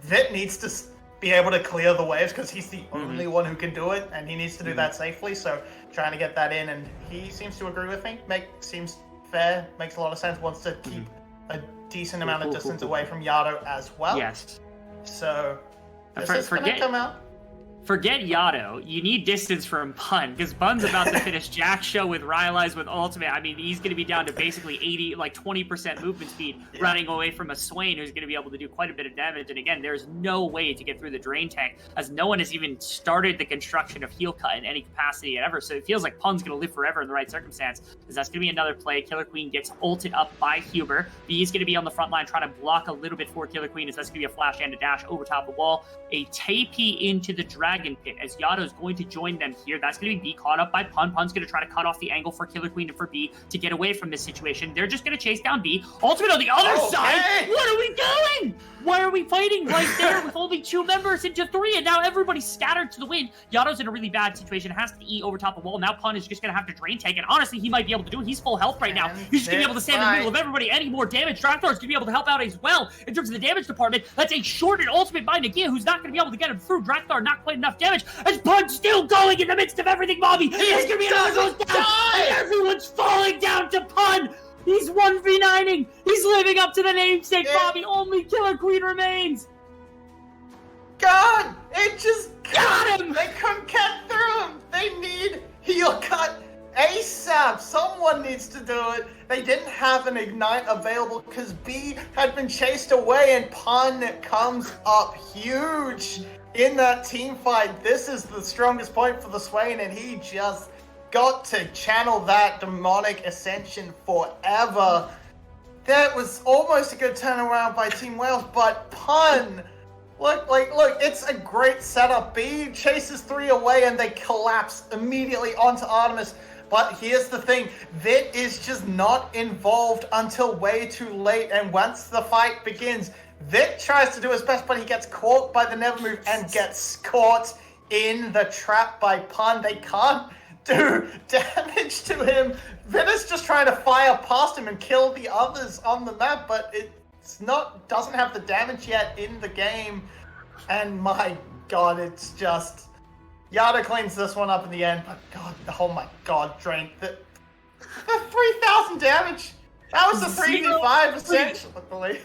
Vit needs to be able to clear the waves because he's the only one who can do it, and he needs to do that safely. So trying to get that in, and he seems to agree with me. Seems fair, makes a lot of sense. Wants to keep a decent amount of distance away from Yado as well. Yes. So this is going to come out. forget Yado. You need distance from Pun, because Pun's about to finish Jack Show with Rylai's with ultimate. I mean, he's going to be down to basically 80, like 20% movement speed, running away from a Swain who's going to be able to do quite a bit of damage. And again, there's no way to get through the drain tank, as no one has even started the construction of heal cut in any capacity ever. So it feels like Pun's going to live forever in the right circumstance, because that's going to be another play. Killer Queen gets ulted up by Huber. B is going to be on the front line trying to block a little bit for Killer Queen, as that's going to be a flash and a dash over top the wall. A TP into the Dragon Pit, as Yado is going to join them here. That's going to be B caught up by Pun. Pun's going to try to cut off the angle for Killer Queen and for B to get away from this situation. They're just going to chase down B. Ultimate on the other side. What are we doing? Why are we fighting right there with only 2 members into 3, and now everybody's scattered to the wind? Yado's in a really bad situation, has to E over top the wall. Now Pun is just going to have to drain tank, and honestly, he might be able to do it. He's full health right now. He's just going to be able to stand in the middle of everybody. Any more damage, Drakthar is going to be able to help out as well in terms of the damage department. That's a shorted ultimate by Nagia, who's not going to be able to get him through. Drakthar not quite enough damage, as Pun's still going in the midst of everything, Bobby. There's going to be another goes down, and everyone's falling down to Pun. He's 1v9ing. He's living up to the namesake, Bobby. Only Killer Queen remains. God, it just got him. They couldn't get through him. They need heal cut ASAP. Someone needs to do it. They didn't have an ignite available because B had been chased away, and Pun comes up huge in that team fight. This is the strongest point for the Swain, and he just got to channel that demonic ascension forever. That was almost a good turnaround by Team Wales, but Pun, look, it's a great setup. B chases 3 away, and they collapse immediately onto Artemis. But here's the thing, Vit is just not involved until way too late, and once the fight begins, Vit tries to do his best, but he gets caught by the Never Move and gets caught in the trap by Pun. They can't do damage to him. Vit is just trying to fire past him and kill the others on the map, but doesn't have the damage yet in the game. And my god, it's just Yada cleans this one up in the end. But god, oh my god, Drain. The 3,000 damage. That was a 3v5 essentially.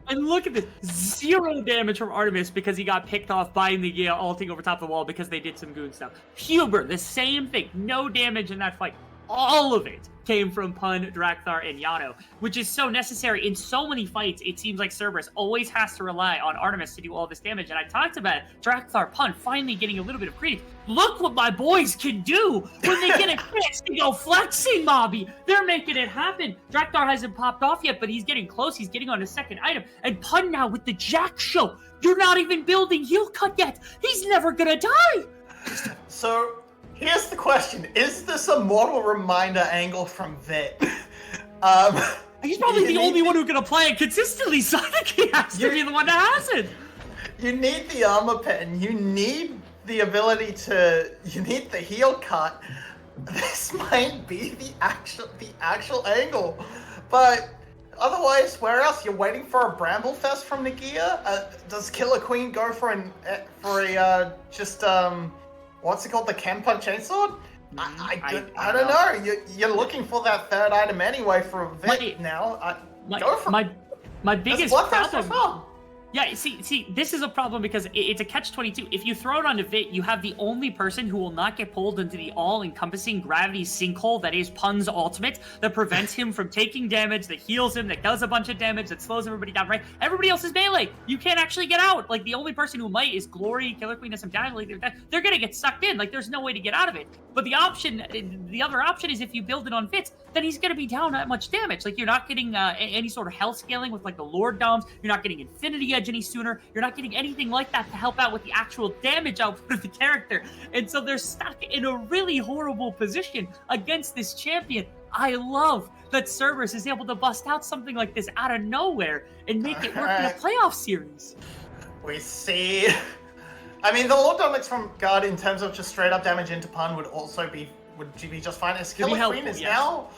And look at this, 0 damage from Artemis because he got picked off by Nagia ulting over top of the wall because they did some goon stuff. Huber, the same thing, no damage in that fight. All of it came from Pun, Drakthar, and Yano, which is so necessary in so many fights. It seems like Cerberus always has to rely on Artemis to do all this damage, and I talked about it. Drakthar, Pun finally getting a little bit of credence. Look what my boys can do when they get a chance to go flexing, Mobby. They're making it happen. Drakthar hasn't popped off yet, but he's getting close. He's getting on his second item, and Pun now with the Jack Show. You're not even building heal cut yet. He's never gonna die. So here's the question: is this a mortal reminder angle from Vit? He's probably the only one who can apply it consistently, so I think he has to be the one that has it. You need the armor pen. You need the ability to. You need the heal cut. This might be the actual angle, but otherwise, where else? You're waiting for a Bramble Fest from Nagia? Does Killer Queen go for what's it called? The Kenpa Chainsword? I don't know. You're looking for that third item anyway for a Vit now. Go for my biggest problem. Fun. Yeah, see, this is a problem because it's a catch-22. If you throw it onto Vit, you have the only person who will not get pulled into the all-encompassing gravity sinkhole that is Pun's ultimate, that prevents him from taking damage, that heals him, that does a bunch of damage, that slows everybody down, right? Everybody else is melee. You can't actually get out. Like, the only person who might is Glory, Killer Queen, and some down. Like, they're gonna get sucked in. Like, there's no way to get out of it. But the other option is if you build it on Vit, then he's gonna be down that much damage. Like, you're not getting any sort of health scaling with, like, the Lord Doms. You're not getting Infinity Edge any sooner. You're not getting anything like that to help out with the actual damage output of the character. And so they're stuck in a really horrible position against this champion. I love that Cerberus is able to bust out something like this out of nowhere and make it work in a playoff series. We see. I mean, the Lord Domics from God in terms of just straight up damage into Pun would be just fine. As Killer Queen is now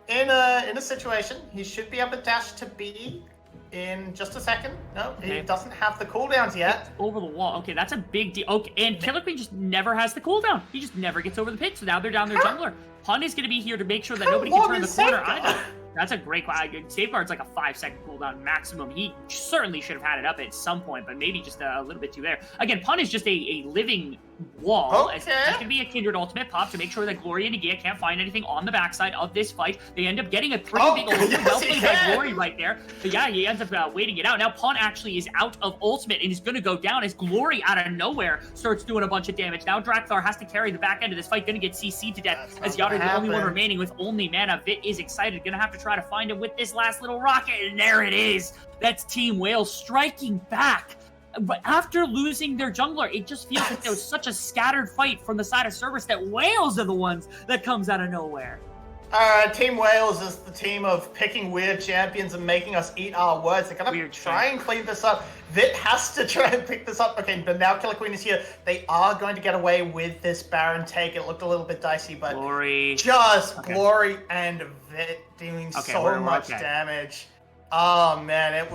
in a situation, he should be able to dash to B in just a second. No, he doesn't have the cooldowns yet. Over the wall. Okay, that's a big deal. Okay, and Killer Queen just never has the cooldown. He just never gets over the pit, so now they're down their jungler. Pun is going to be here to make sure that nobody can turn the corner either. That's a great Safeguard's like a 5-second cooldown maximum. He certainly should have had it up at some point, but maybe just a little bit too there. Again, Pun is just a living wall. As Okay. it's going to be a Kindred ultimate pop to make sure that Glory and Nagia can't find anything on the backside of this fight. They end up getting a pretty big ultimate. Yes, Well he played by can. Glory right there. But yeah, he ends up waiting it out. Now Pawn actually is out of ultimate and is going to go down as Glory out of nowhere starts doing a bunch of damage. Now Drakthar has to carry the back end of this fight, going to get CC'd to death That's as not Yada, gonna the only one happen. remaining with only mana. Vit is excited, going to have to try to find him with this last little rocket, and there it is. That's Team Wales striking back. But after losing their jungler, it just feels like there was such a scattered fight from the side of Cerberus that Wales are the ones that comes out of nowhere. Team Wales is the team of picking weird champions and making us eat our words. They're gonna Weird try and clean this up. Vit has to try and pick this up. Okay, but now Killer Queen is here. They are going to get away with this Baron take. It looked a little bit dicey, but Glory. just Okay. Glory and Vit doing Okay, so we're much okay. damage. Oh man,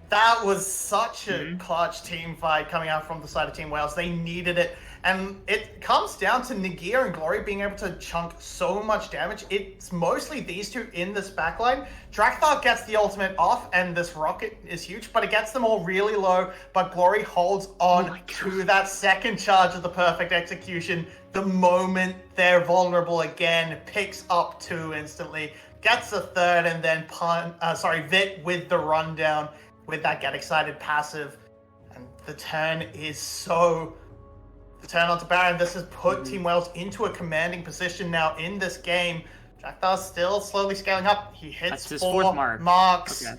that was such a clutch team fight coming out from the side of Team Wales. They needed it. And it comes down to Nagia and Glory being able to chunk so much damage. It's mostly these two in this backline. Drakthar gets the ultimate off, and this rocket is huge, but it gets them all really low. But Glory holds on to that second charge of the perfect execution. The moment they're vulnerable again, picks up 2 instantly, gets a 3rd, and then Vit with the rundown with that Get Excited passive. And the turn onto Baron. This has put Team Wales into a commanding position now in this game. Draktar's still slowly scaling up. He hits That's his 4 fourth mark. marks. Okay.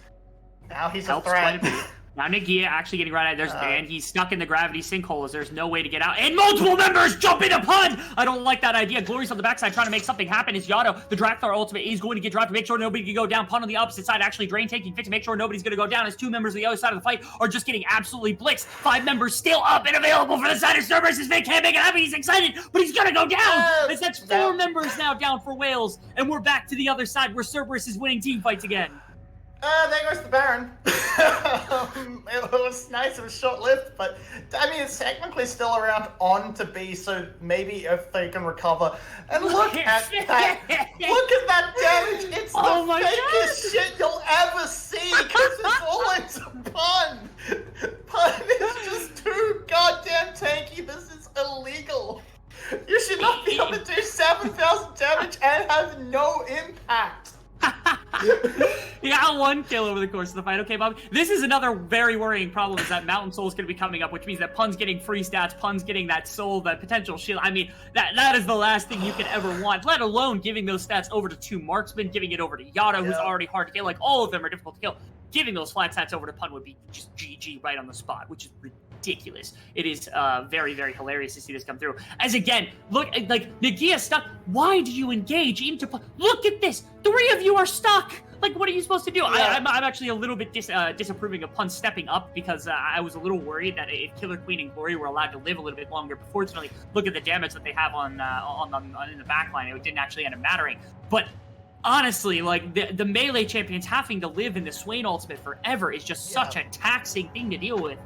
Now he's Helps a threat. quite a bit. Now Nagia actually getting right at and he's stuck in the gravity sinkhole as there's no way to get out. And multiple members jump into Pud! I don't like that idea. Glory's on the backside trying to make something happen. It's Yado. The Drakthar ultimate is going to get dropped to make sure nobody can go down. Pun on the opposite side actually drain taking fit to make sure nobody's going to go down as 2 members of the other side of the fight are just getting absolutely blitzed. 5 members still up and available for the side of Cerberus. His Vic can't make it happen. He's excited, but he's going to go down. As that's 4 members now down for Wales. And we're back to the other side where Cerberus is winning team fights again. There goes the Baron. It was nice, it was short-lived, but I mean, it's technically still around on to B, so maybe if they can recover. And look at that! Look at that damage! It's the fakest shit you'll ever see, because it's all into Pun! Pun is just too goddamn tanky, this is illegal! You should not be able to do 7,000 damage and have no impact! He got 1 kill over the course of the fight. Okay, Bob. This is another very worrying problem is that Mountain Soul is going to be coming up, which means that Pun's getting free stats, Pun's getting that soul, that potential shield. I mean, that is the last thing you could ever want, let alone giving those stats over to 2 marksmen, giving it over to Yada, who's already hard to kill. Like, all of them are difficult to kill. Giving those flat stats over to Pun would be just GG right on the spot, which is ridiculous. It is very, very hilarious to see this come through. As again, look, like, Nagia stuck. Why do you engage into Pun? Look at this. 3 of you are stuck. Like, what are you supposed to do? Yeah. I'm actually a little bit disapproving of Pun stepping up because I was a little worried that if Killer Queen and Glory were allowed to live a little bit longer, but fortunately, look at the damage that they have on in the backline. It didn't actually end up mattering. But honestly, like, the melee champions having to live in the Swain ultimate forever is just such a taxing thing to deal with.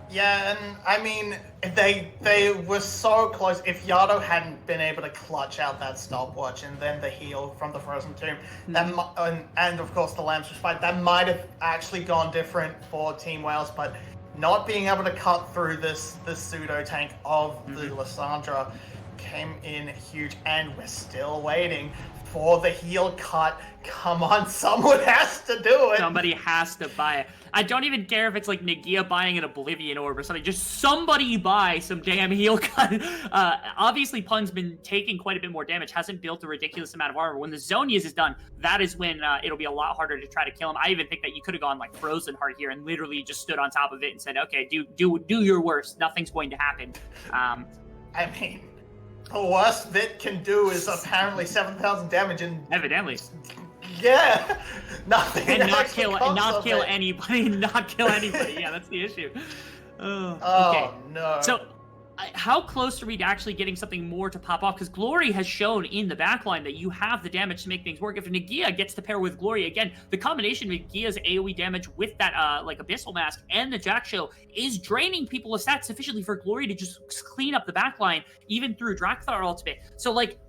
Yeah, and I mean, they were so close. If Yado hadn't been able to clutch out that stopwatch and then the heal from the Frozen Tomb, and of course the Lamb's fight, that might have actually gone different for Team Wales, but not being able to cut through this pseudo tank of the Lysandra came in huge, and we're still waiting for the heal cut. Come on, someone has to do it. Somebody has to buy it. I don't even care if it's like Nagia buying an Oblivion Orb or something. Just somebody buy some damn heal cut. Obviously, Pun's been taking quite a bit more damage, hasn't built a ridiculous amount of armor. When the Zonias is done, that is when it'll be a lot harder to try to kill him. I even think that you could have gone like Frozen Heart here and literally just stood on top of it and said, okay, do your worst. Nothing's going to happen. I mean, the worst Vit can do is apparently 7,000 damage, and Evidently. yeah, nothing. And not actually kill comes of it. anybody. Not kill anybody. Yeah, that's the issue. Okay. Oh no. So, how close are we to actually getting something more to pop off? Because Glory has shown in the backline that you have the damage to make things work. If Nagia gets to pair with Glory, again, the combination of Nagia's AoE damage with that like Abyssal Mask and the Jack Show is draining people of stats sufficiently for Glory to just clean up the backline, even through Drakthar ultimate. So, like,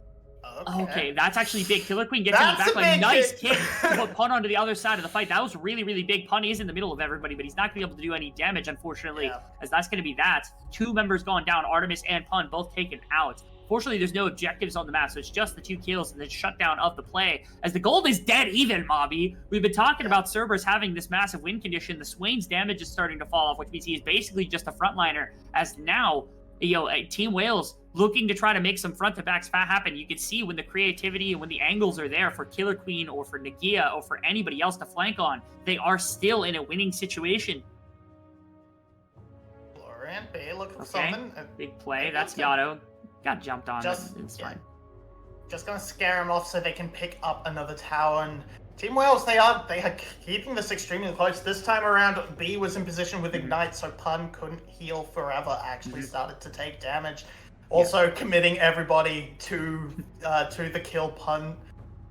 Okay, that's actually big. Killer Queen gets in the That's back a line. big Nice kick. kick to put Pun onto the other side of the fight. That was really, really big. Pun is in the middle of everybody, but he's not going to be able to do any damage, unfortunately, as that's going to be that. 2 members gone down, Artemis and Pun, both taken out. Fortunately, there's no objectives on the map, so it's just the 2 kills and the shutdown of the play. As the gold is dead even, Mobby. We've been talking about Cerberus having this massive win condition. The Swain's damage is starting to fall off, which means he is basically just a frontliner, as now, Team Wales looking to try to make some front-to-backs happen. You can see when the creativity and when the angles are there for Killer Queen or for Nagia or for anybody else to flank on, they are still in a winning situation. Florian B looking for something. Big play. That's Yato. Got jumped on. It's fine. Just gonna scare him off so they can pick up another tower. And Team Wales, they are keeping this extremely close. This time around, B was in position with Ignite, so Pun couldn't heal forever. Actually started to take damage. Also committing everybody to the kill Pun,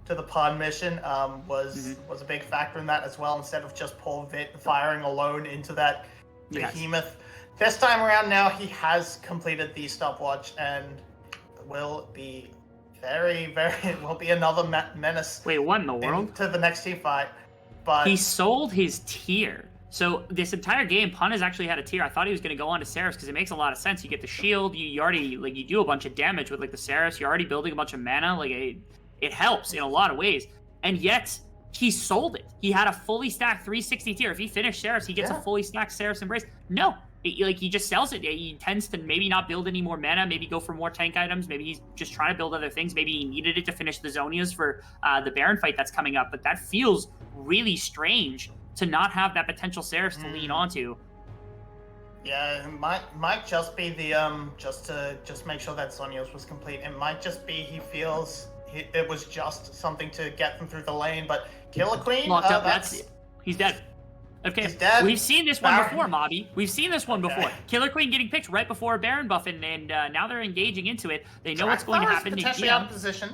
to the Pun mission was a big factor in that as well. Instead of just poor Vit firing alone into that behemoth. This time around, now he has completed the stopwatch and will be will be another menace. Wait, what in the world? To the next team fight. But he sold his tier. So this entire game, Pun has actually had a tier. I thought he was going to go on to Ceres because it makes a lot of sense. You get the shield. You already you do a bunch of damage with the Ceres. You're already building a bunch of mana. It helps in a lot of ways. And yet he sold it. He had a fully stacked 360 tier. If he finished Ceres, he gets a fully stacked Ceres Embrace. No. He just sells it. He tends to maybe not build any more mana, maybe go for more tank items, maybe he's just trying to build other things, maybe he needed it to finish the Zonias for the Baron fight that's coming up, but that feels really strange to not have that potential Ceres to lean onto. Yeah, it might just be the just make sure that Zonias was complete. It might just be he feels it was just something to get them through the lane, but Killer Queen, he's dead. Okay, we've seen this one before, Mobby. We've seen this one before. Killer Queen getting picked right before Baron buff, and now they're engaging into it. They know what's going to happen. Potentially out of position.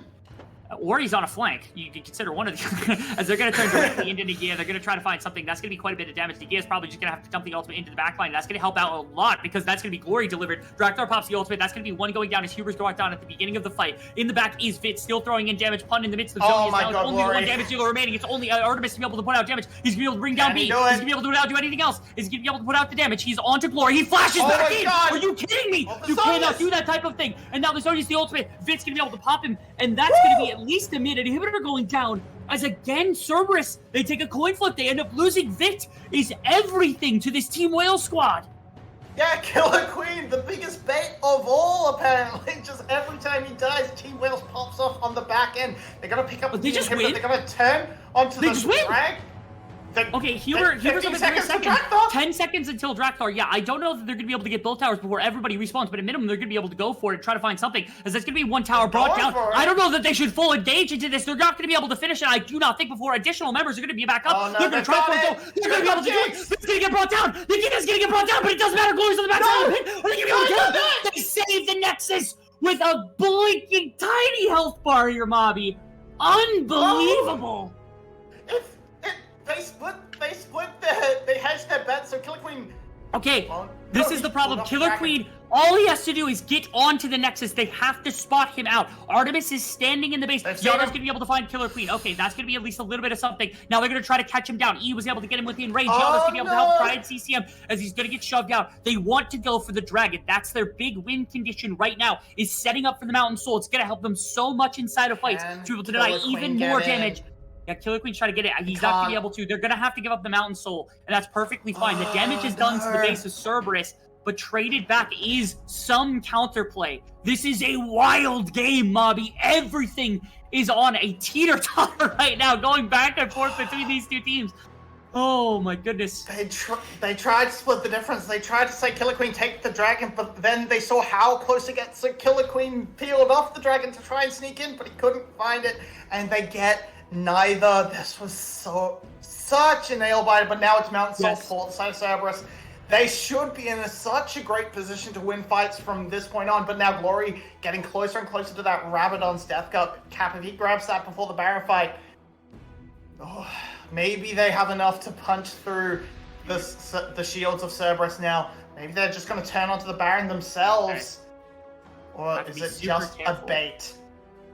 Or he's on a flank. You can consider one of the as they're going to turn directly into Nagia. They're going to try to find something. That's going to be quite a bit of damage. Nagia is probably just going to have to dump the ultimate into the backline. That's going to help out a lot because that's going to be Glory delivered. Drakthar pops the ultimate. That's going to be one going down as Huber's going down at the beginning of the fight. In the back is Vit still throwing in damage. Pun in the midst of Zonias. My God, only Glory. one damage dealer remaining. It's only Artemis to be able to put out damage. He's going to be able to bring down B. He's going to be able to do anything else. He's going to be able to put out the damage. He's on to Glory. He flashes back in. God. Are you kidding me? You cannot do that type of thing. And now the Zonia's the ultimate. Vit's going to be able to pop him. And that's going to be at least a mid inhibitor going down, as again Cerberus, they take a coin flip, they end up losing. Vit is everything to this Team Wales squad. Yeah, Killer Queen, the biggest bait of all, apparently. Just every time he dies, Team Wales pops off on the back end. They're gonna pick up the inhibitor, they're gonna turn onto the drag. Okay, Huber's up at 3 seconds. 10 seconds until Drakthar. Yeah, I don't know that they're going to be able to get both towers before everybody respawns, but at minimum, they're going to be able to go for it and try to find something, as there's going to be one tower brought down. I don't know that they should full engage into this. They're not going to be able to finish it. I do not think before additional members are going to be back up. They're going to try for it. They're going to be able to do it. It's going to get brought down. The kid is going to get brought down, but it doesn't matter. Glory's on the backside of the pit. Are they going to be able to kill him? They save the Nexus with a blinking tiny health bar here, Mobby. Unbelievable. They hedged their bets, so Killer Queen... Okay, this is the problem. Killer Queen, all he has to do is get onto the Nexus. They have to spot him out. Artemis is standing in the base. Yara's going to be able to find Killer Queen. Okay, that's going to be at least a little bit of something. Now they're going to try to catch him down. E was able to get him within range. Yara's going to be able to help Pride CCM as he's going to get shoved out. They want to go for the Dragon. That's their big win condition right now, is setting up for the Mountain Soul. It's going to help them so much inside of fights to be able to deny even more damage. Yeah, Killer Queen's trying to get it. He's not going to be able to. They're going to have to give up the Mountain Soul, and that's perfectly fine. The damage is done to the base of Cerberus, but traded back is some counterplay. This is a wild game, Mobby. Everything is on a teeter-totter right now, going back and forth between these two teams. Oh, my goodness. They tried to split the difference. They tried to say Killer Queen take the dragon, but then they saw how close it gets, so Killer Queen peeled off the dragon to try and sneak in, but he couldn't find it, and they get neither. This was such a nail biter, but now it's Mountain Soul for the side of Cerberus. They should be in such a great position to win fights from this point on, but now Glory getting closer and closer to that Rabadon's Death Cap. If he grabs that before the Baron fight, maybe they have enough to punch through the shields of Cerberus now. Maybe they're just going to turn onto the Baron themselves. Or is it just a bait?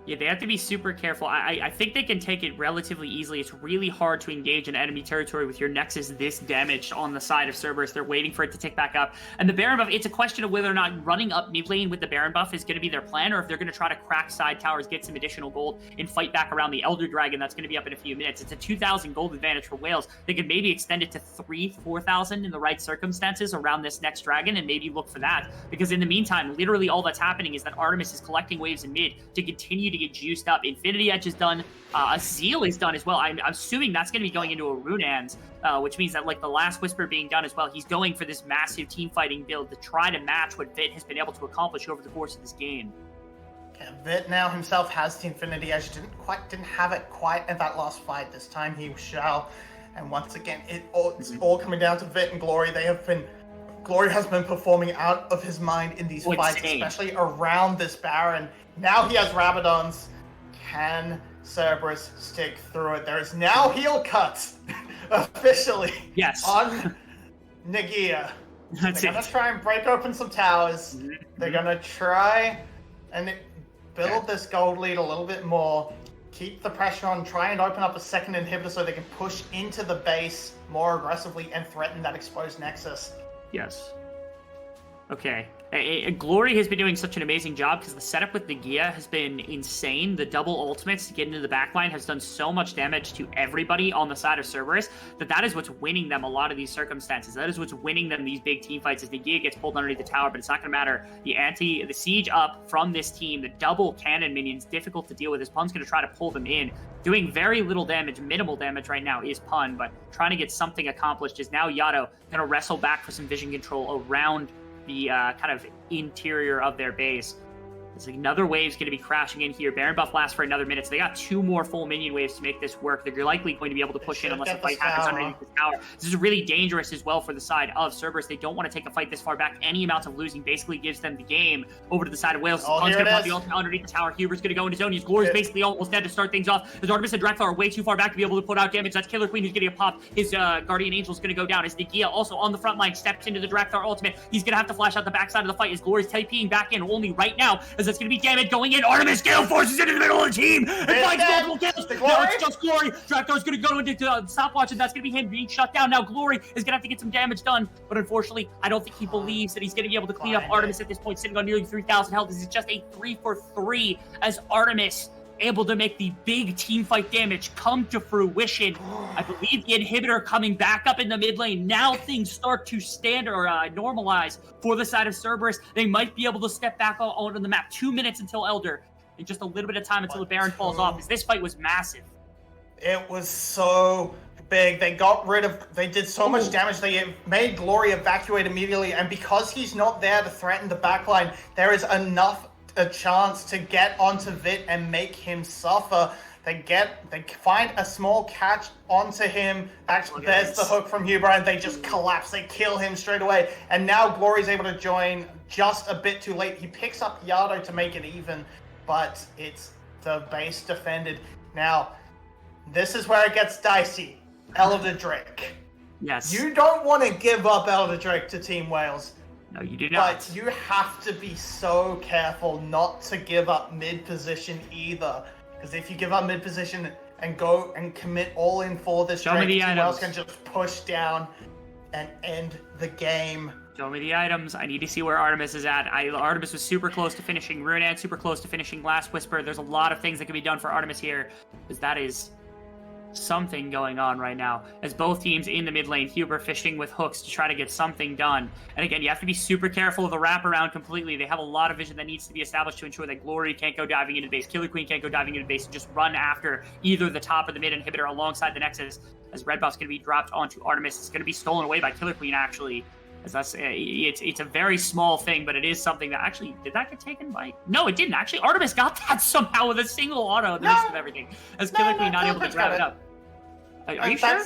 Yeah, they have to be super careful. I think they can take it relatively easily. It's really hard to engage in enemy territory with your Nexus this damaged on the side of Cerberus. They're waiting for it to tick back up. And the Baron buff, it's a question of whether or not running up mid lane with the Baron buff is going to be their plan, or if they're going to try to crack side towers, get some additional gold, and fight back around the Elder Dragon that's going to be up in a few minutes. It's a 2,000 gold advantage for Wales. They could maybe extend it to 4,000 in the right circumstances around this next dragon, and maybe look for that. Because in the meantime, literally all that's happening is that Artemis is collecting waves in mid to continue to get juiced up. Infinity Edge is done. A Zeal is done as well. I'm assuming that's going to be going into a Runans, which means that like the last Whisper being done as well, he's going for this massive team fighting build to try to match what Vit has been able to accomplish over the course of this game. Yeah, Vit now himself has the Infinity Edge. Didn't have it quite at that last fight. This time he shall. And once again, it's all coming down to Vit and Glory. Glory has been performing out of his mind in these fights, especially around this Baron. Now he has Rabadons. Can Cerberus stick through it? There is now heel cuts officially on Nagia. They're gonna try and break open some towers. They're gonna try and build this gold lead a little bit more. Keep the pressure on, try and open up a second inhibitor so they can push into the base more aggressively and threaten that exposed Nexus. Yes. Okay. Glory has been doing such an amazing job because the setup with Nagia has been insane. The double ultimates to get into the backline has done so much damage to everybody on the side of Cerberus that is what's winning them a lot of these circumstances. That is what's winning them these big team fights as Nagia gets pulled underneath the tower, but it's not going to matter. The siege up from this team, the double cannon minions, difficult to deal with. His Pun's going to try to pull them in. Doing very little damage, minimal damage right now is Pun, but trying to get something accomplished is now Yato going to wrestle back for some vision control around the kind of interior of their base. It's like another wave's going to be crashing in here. Baron buff lasts for another minute, so they got 2 more full minion waves to make this work. They're likely going to be able to push in unless the fight happens underneath the tower. This is really dangerous as well for the side of Cerberus. They don't want to take a fight this far back. Any amounts of losing basically gives them the game over to the side of Wales. Pun's going to put the ultimate underneath the tower. Huber's going to go into zone. His Glory's basically almost dead to start things off. As Artemis and Drakthar are way too far back to be able to put out damage. That's Killer Queen who's getting a pop. His Guardian Angel's going to go down. As Nagia also on the front line steps into the Drakthar ultimate. He's going to have to flash out the backside of the fight. His Glory's TPing back in only right now as that's going to be damage going in. Artemis Gale forces into the middle of the team and finds multiple kills. Now it's just Glory. Draktar's going to go into stopwatch, and that's going to be him being shut down. Now Glory is going to have to get some damage done, but unfortunately, I don't think he believes that he's going to be able to clean up Artemis at this point, sitting on nearly 3,000 health. This is just a 3-for-3 as Artemis able to make the big team fight damage come to fruition. I believe the inhibitor coming back up in the mid lane. Now things start to normalize for the side of Cerberus. They might be able to step back onto the map. 2 minutes until Elder, and just a little bit of time until the Baron falls off, because this fight was massive. It was so big. They did so much damage. They made Glory evacuate immediately, and because he's not there to threaten the backline, there is a chance to get onto Vit and make him suffer. They find a small catch onto him. There's the hook from Huber, and they just collapse. They kill him straight away. And now Glory's able to join just a bit too late. He picks up Yardo to make it even, but it's the base defended. Now, this is where it gets dicey. Elder Drake. Yes. You don't want to give up Elder Drake to Team Wales. No, you do not. But you have to be so careful not to give up mid position either. Because if you give up mid position and go and commit all in for this, Team Wales can just push down and end the game. Show me the items. I need to see where Artemis is at. Artemis was super close to finishing Runan, super close to finishing Last Whisper. There's a lot of things that can be done for Artemis here, because that is something going on right now. As both teams in the mid lane, Huber fishing with hooks to try to get something done. And again, you have to be super careful of the wraparound completely. They have a lot of vision that needs to be established to ensure that Glory can't go diving into base, Killer Queen can't go diving into base, and just run after either the top or the mid inhibitor alongside the Nexus. As Red Buff's going to be dropped onto Artemis, it's going to be stolen away by Killer Queen, actually. As that's it's a very small thing, but it is something that actually, did that get taken by? No, it didn't. Actually, Artemis got that somehow with a single auto in the midst of everything. As Killer Queen not able to grab it up. Are you sure?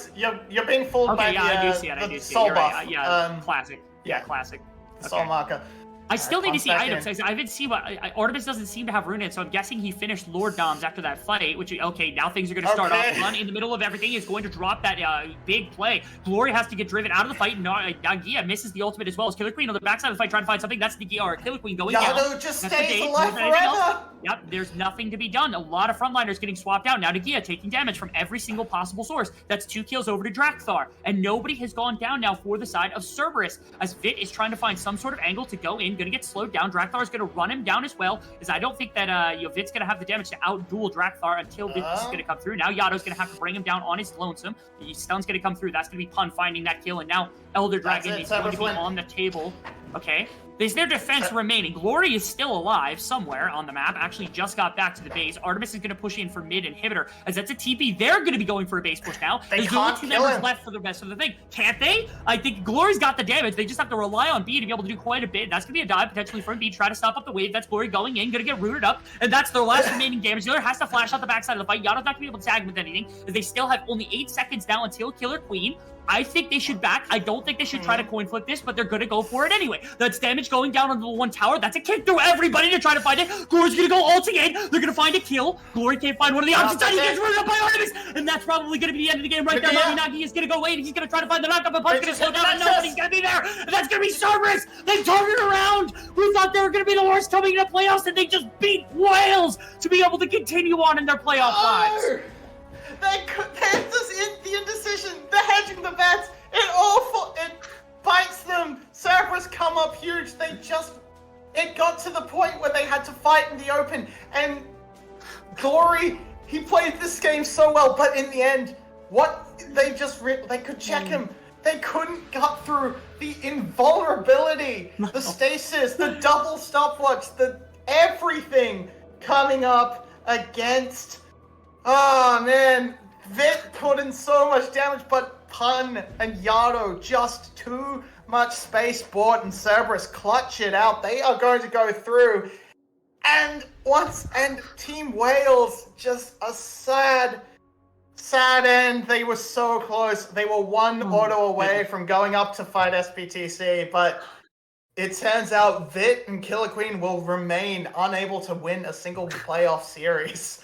You're being fooled by the soul buff. Right. Yeah, classic. Yeah, classic. The soul marker. I still need to see items. I haven't seen what Artemis doesn't seem to have Runan, so I'm guessing he finished Lord Doms after that fight. Which okay, now things are going to start off. Run in the middle of everything is going to drop that big play. Glory has to get driven out of the fight. Nagia misses the ultimate as well as Killer Queen on the backside of the fight trying to find something. That's Nagia or Killer Queen going down. Yado just stays alive forever. Yep, there's nothing to be done. A lot of frontliners getting swapped out. Now Nagia taking damage from every single possible source. That's 2 kills over to Drakthar. And nobody has gone down now for the side of Cerberus, as Vit is trying to find some sort of angle to go in, gonna get slowed down. Drakthar is gonna run him down as well, as I don't think that Vit's gonna have the damage to out-duel Drakthar until Vit is gonna come through. Now Yato's gonna have to bring him down on his lonesome. The stun's gonna come through. That's gonna be Pun finding that kill, and now Elder Dragon is going to be on the table. Okay. There's their defense remaining. Glory is still alive somewhere on the map. Actually just got back to the base. Artemis is going to push in for mid inhibitor, as that's a TP. They're going to be going for a base push now. There's only 2 members left for the rest of the thing. Can't they? I think Glory's got the damage. They just have to rely on B to be able to do quite a bit. That's going to be a dive potentially from B. Try to stop up the wave. That's Glory going in. Going to get rooted up. And that's their last remaining damage. The other has to flash out the backside of the fight. Yato's not going to be able to tag him with anything, as they still have only 8 seconds now until Killer Queen. I think they should back. I don't think they should try to coin flip this, but they're going to go for it anyway. That's damage going down on the 1 tower. That's a kick through everybody to try to find it. Glory's going to go ulting in. They're going to find a kill. Glory can't find one of the options. He gets rooted up by Artemis, and that's probably going to be the end of the game right there. Nagi is going to go in. He's going to try to find the knockup, and Pun's going to slow down, and nobody's going to be there. And that's going to be Cerberus. They turned it around. We thought they were going to be the worst coming into playoffs, and they just beat Wales to be able to continue on in their playoff lives. The indecision, the hedging the bets, it bites them. Cerberus come up huge. It got to the point where they had to fight in the open, and Glory, he played this game so well, but in the end, they could check him. They couldn't cut through the invulnerability, the stasis, the double stopwatch, the everything coming up against. Oh man, Vit put in so much damage, but Pun and Yato just too much space bought, and Cerberus clutch it out. They are going to go through, and Team Wales, just a sad end. They were so close. They were 1 auto away from going up to fight SPTC, but it turns out Vit and Killer Queen will remain unable to win a single playoff series.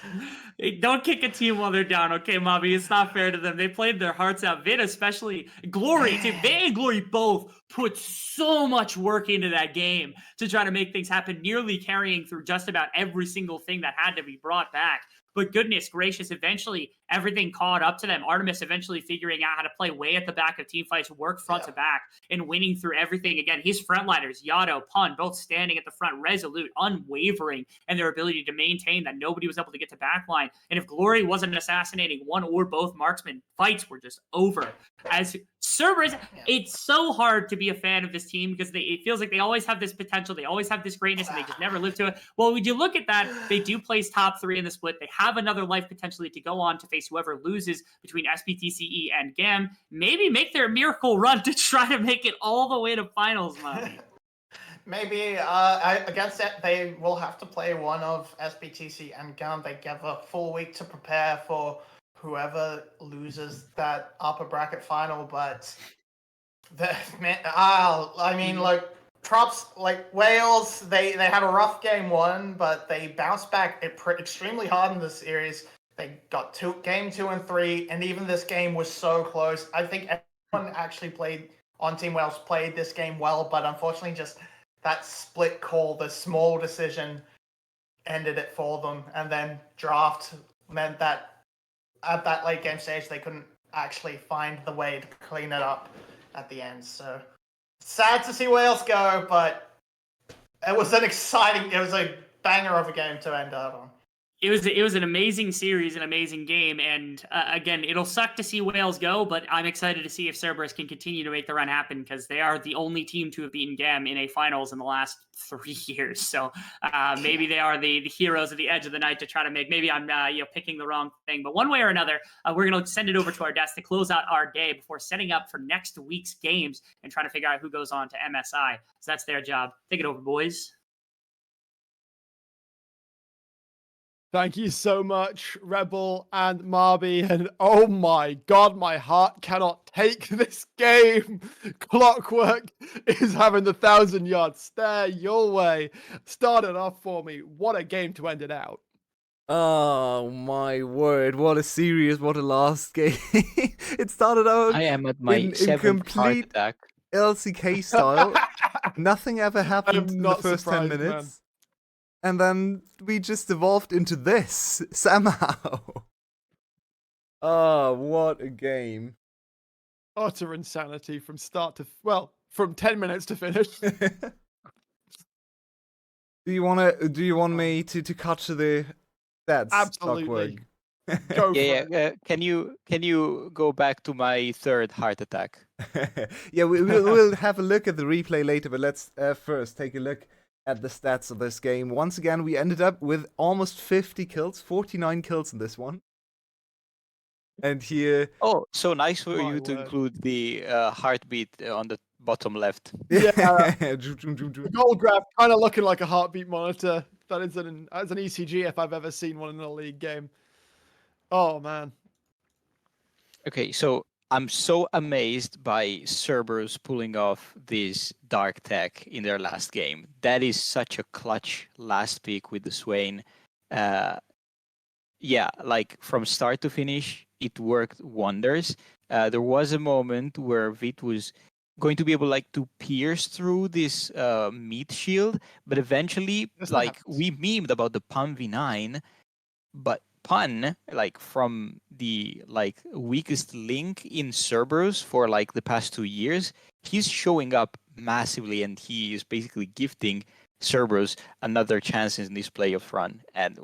Hey, don't kick a team while they're down, okay, Mobby? It's not fair to them. They played their hearts out. Vit, especially Glory, Vit and Glory both put so much work into that game to try to make things happen, nearly carrying through just about every single thing that had to be brought back. But goodness gracious, eventually everything caught up to them. Artemis eventually figuring out how to play way at the back of team fights, work front to back, and winning through everything. Again, his frontliners, Yato, Pun, both standing at the front, resolute, unwavering, and their ability to maintain that nobody was able to get to backline. And if Glory wasn't assassinating one or both marksmen, fights were just over. As Cerberus, it's so hard to be a fan of this team because it feels like they always have this potential, they always have this greatness, and they just never live to it. Well, when you look at that, they do place top 3 in the split. They have another life potentially to go on to face whoever loses between SPTCE and GAM. Maybe make their miracle run to try to make it all the way to finals, Mommy. Maybe against it, they will have to play one of SPTC and GAM. They give a full week to prepare for whoever loses that upper bracket final, but props, like Wales, they had a rough game 1, but they bounced back extremely hard in this series. They got game 2 and 3, and even this game was so close. I think everyone actually played on Team Wales played this game well, but unfortunately just that split call, the small decision ended it for them, and then draft meant that at that late game stage, they couldn't actually find the way to clean it up at the end. So sad to see Wales go, but it was a banger of a game to end out on. It was an amazing series, an amazing game, and again, it'll suck to see Wales go, but I'm excited to see if Cerberus can continue to make the run happen, because they are the only team to have beaten GAM in a finals in the last 3 years. So maybe they are the heroes at the edge of the night to try to make. Maybe I'm picking the wrong thing, but one way or another, we're going to send it over to our desk to close out our day before setting up for next week's games and trying to figure out who goes on to MSI. So that's their job. Take it over, boys. Thank you so much, Rebel and Marby. And oh my god, my heart cannot take this game. Clockwork is having the 1,000-yard stare your way. Started off for me. What a game to end it out. Oh my word, what a series, what a last game. It started out I am at my in 7th heart complete attack. LCK style. Nothing ever happened in the not first 10 surprised, minutes. And then we just evolved into this somehow. Oh, what a game. Utter insanity from start to from 10 minutes to finish. Do you want me to cut to the stats? Absolutely. Clockwork? Go for Yeah, it. yeah. Can you go back to my third heart attack? Yeah, we'll have a look at the replay later, but let's first take a look at the stats of this game. Once again, we ended up with almost 50 kills, 49 kills in this one. And here... Oh, so nice for My you to word. include the heartbeat on the bottom left. Yeah. Zoom. The goal graph kind of looking like a heartbeat monitor. That is an ECG if I've ever seen one in a league game. Oh man. Okay, so I'm so amazed by Cerberus pulling off this dark tech in their last game. That is such a clutch last pick with the Swain. Yeah, like from start to finish, it worked wonders. There was a moment where Vit was going to be able like to pierce through this meat shield, but eventually, Yes, that like happens. we memed about the Pun V9, but Pun, like from the like weakest link in Cerberus for like the past 2 years, he's showing up massively, and he is basically gifting Cerberus another chance in this playoff run. And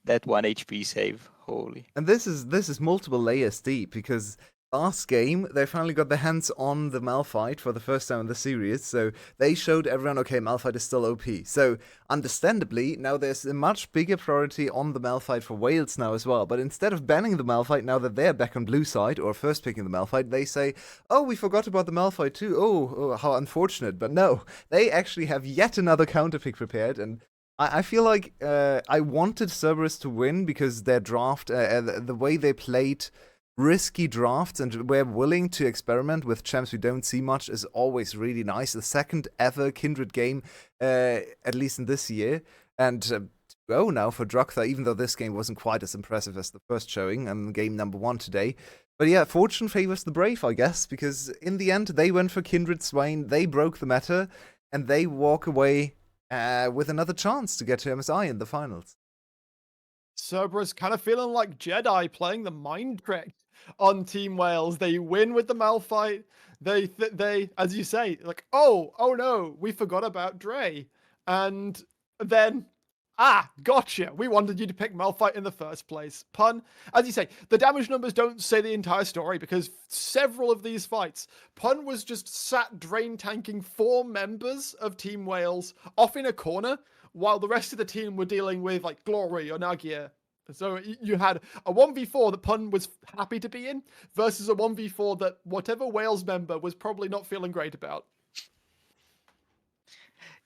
that 1 HP save, holy. And this is multiple layers deep, because last game they finally got their hands on the Malphite for the first time in the series, so they showed everyone, okay, Malphite is still OP. So understandably, now there's a much bigger priority on the Malphite for Wales now as well. But instead of banning the Malphite now that they're back on blue side, or first picking the Malphite, they say, oh, we forgot about the Malphite too. Oh, how unfortunate. But no, they actually have yet another counter pick prepared, and I feel like I wanted Cerberus to win because their draft, the way they played risky drafts and were willing to experiment with champs we don't see much, is always really nice. The second ever Kindred game, at least in this year. And to go now for Druktha, even though this game wasn't quite as impressive as the first showing and game number 1 today. But yeah, fortune favors the brave, I guess, because in the end they went for Kindred Swain, they broke the meta, and they walk away with another chance to get to MSI in the finals. Cerberus kind of feeling like Jedi playing the mind trick on Team Wales. They win with the Malphite. They, as you say, like, oh no, we forgot about Dre. And then, gotcha. We wanted you to pick Malphite in the first place. Pun, as you say, the damage numbers don't say the entire story, because several of these fights, Pun was just sat drain tanking 4 members of Team Wales off in a corner, while the rest of the team were dealing with like Glory or Nagia. So you had a 1v4 that Pun was happy to be in versus a 1v4 that whatever Wales member was probably not feeling great about.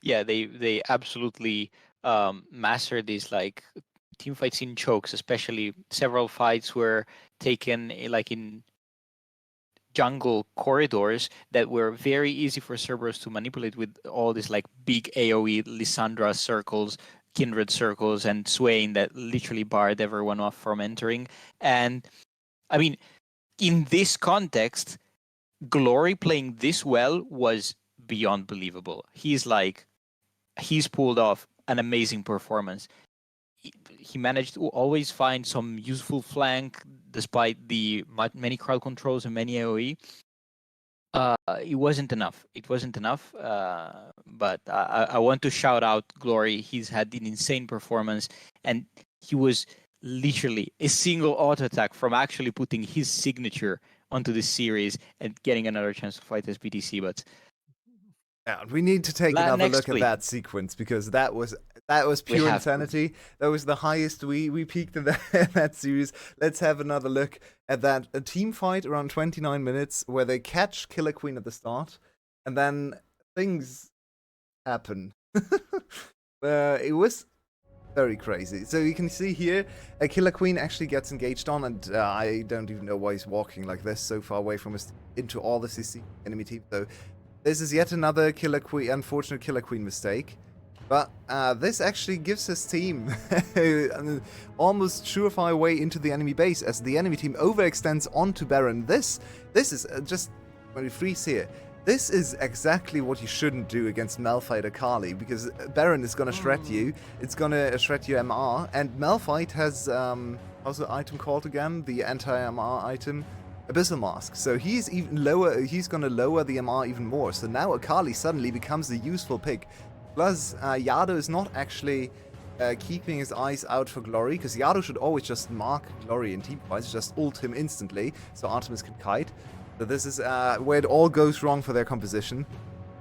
Yeah, they absolutely mastered these like team fights in chokes, especially several fights were taken like in jungle corridors that were very easy for Cerberus to manipulate with all these like big AoE Lissandra circles, Kindred circles, and Swain that literally barred everyone off from entering. And I mean, in this context, Glory playing this well was beyond believable. He's pulled off an amazing performance. He managed to always find some useful flank despite the many crowd controls and many AoE. It wasn't enough. But I want to shout out Glory. He's had an insane performance, and he was literally a single auto attack from actually putting his signature onto this series and getting another chance to fight SBTC. But yeah, we need to take another look at week. that sequence, because that was pure insanity. That was the highest we peaked in that series. Let's have another look at that. A team fight around 29 minutes where they catch Killer Queen at the start, and then things happen. It was very crazy. So you can see here, a Killer Queen actually gets engaged on, and I don't even know why he's walking like this so far away from us into all the CC enemy team. So this is yet another unfortunate Killer Queen mistake. But this actually gives his team an almost surefire way into the enemy base, as the enemy team overextends onto Baron. This is just, when we freeze here, This is exactly what you shouldn't do against Malphite Akali, because Baron is gonna shred you, it's gonna shred your MR, and Malphite has, how's the item called again? The anti-MR item? Abyssal Mask. So he's even lower, he's gonna lower the MR even more, so now Akali suddenly becomes a useful pick. Plus, Yado is not actually keeping his eyes out for Glory, because Yado should always just mark Glory in team fights, just ult him instantly, so Artemis can kite. So this is where it all goes wrong for their composition,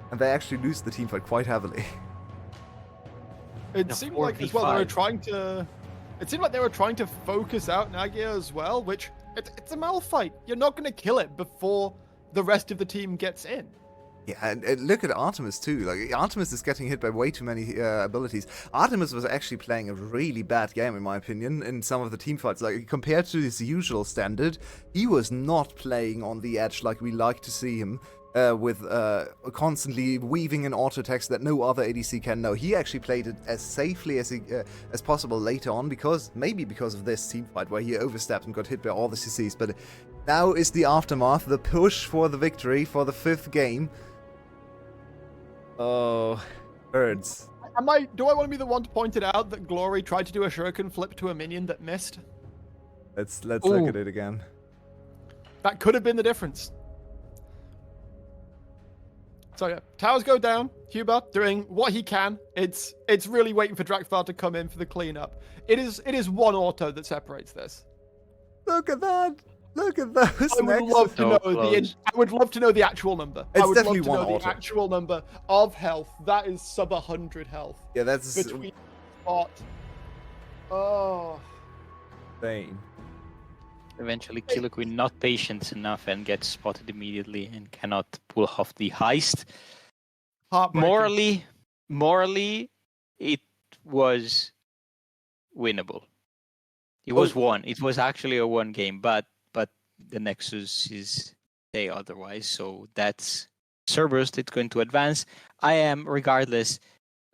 and they actually lose the team fight quite heavily. It seemed like as well they were trying to. It seemed like they were trying to focus out Nagia as well, which it's a Malphite. You're not going to kill it before the rest of the team gets in. Yeah, and look at Artemis too. Like, Artemis is getting hit by way too many abilities. Artemis was actually playing a really bad game, in my opinion, in some of the team fights. Like, compared to his usual standard, he was not playing on the edge like we like to see him, with constantly weaving in auto attacks that no other ADC can. No, he actually played it as safely as possible later on, maybe because of this team fight where he overstepped and got hit by all the CCs. But now is the aftermath, the push for the victory for the 5th game. Oh, birds. Do I want to be the one to point it out that Glory tried to do a shuriken flip to a minion that missed? Let's look at it again. That could have been the difference. So yeah, towers go down. Huber doing what he can. It's really waiting for Drakthar to come in for the cleanup. It is one auto that separates this. Look at that. Look at those. I would love to know I would love to know the actual number. It's I would definitely love to one know auto. the actual number of health. That is sub 100 health. Yeah, that's Between spot. Oh. insane. Eventually, Killer Queen not patient enough and gets spotted immediately and cannot pull off the heist. Heartbreaking. Morally, it was winnable. It was one. It was actually a one game, but the Nexus is say otherwise. So that's Cerberus that's going to advance. I am, regardless,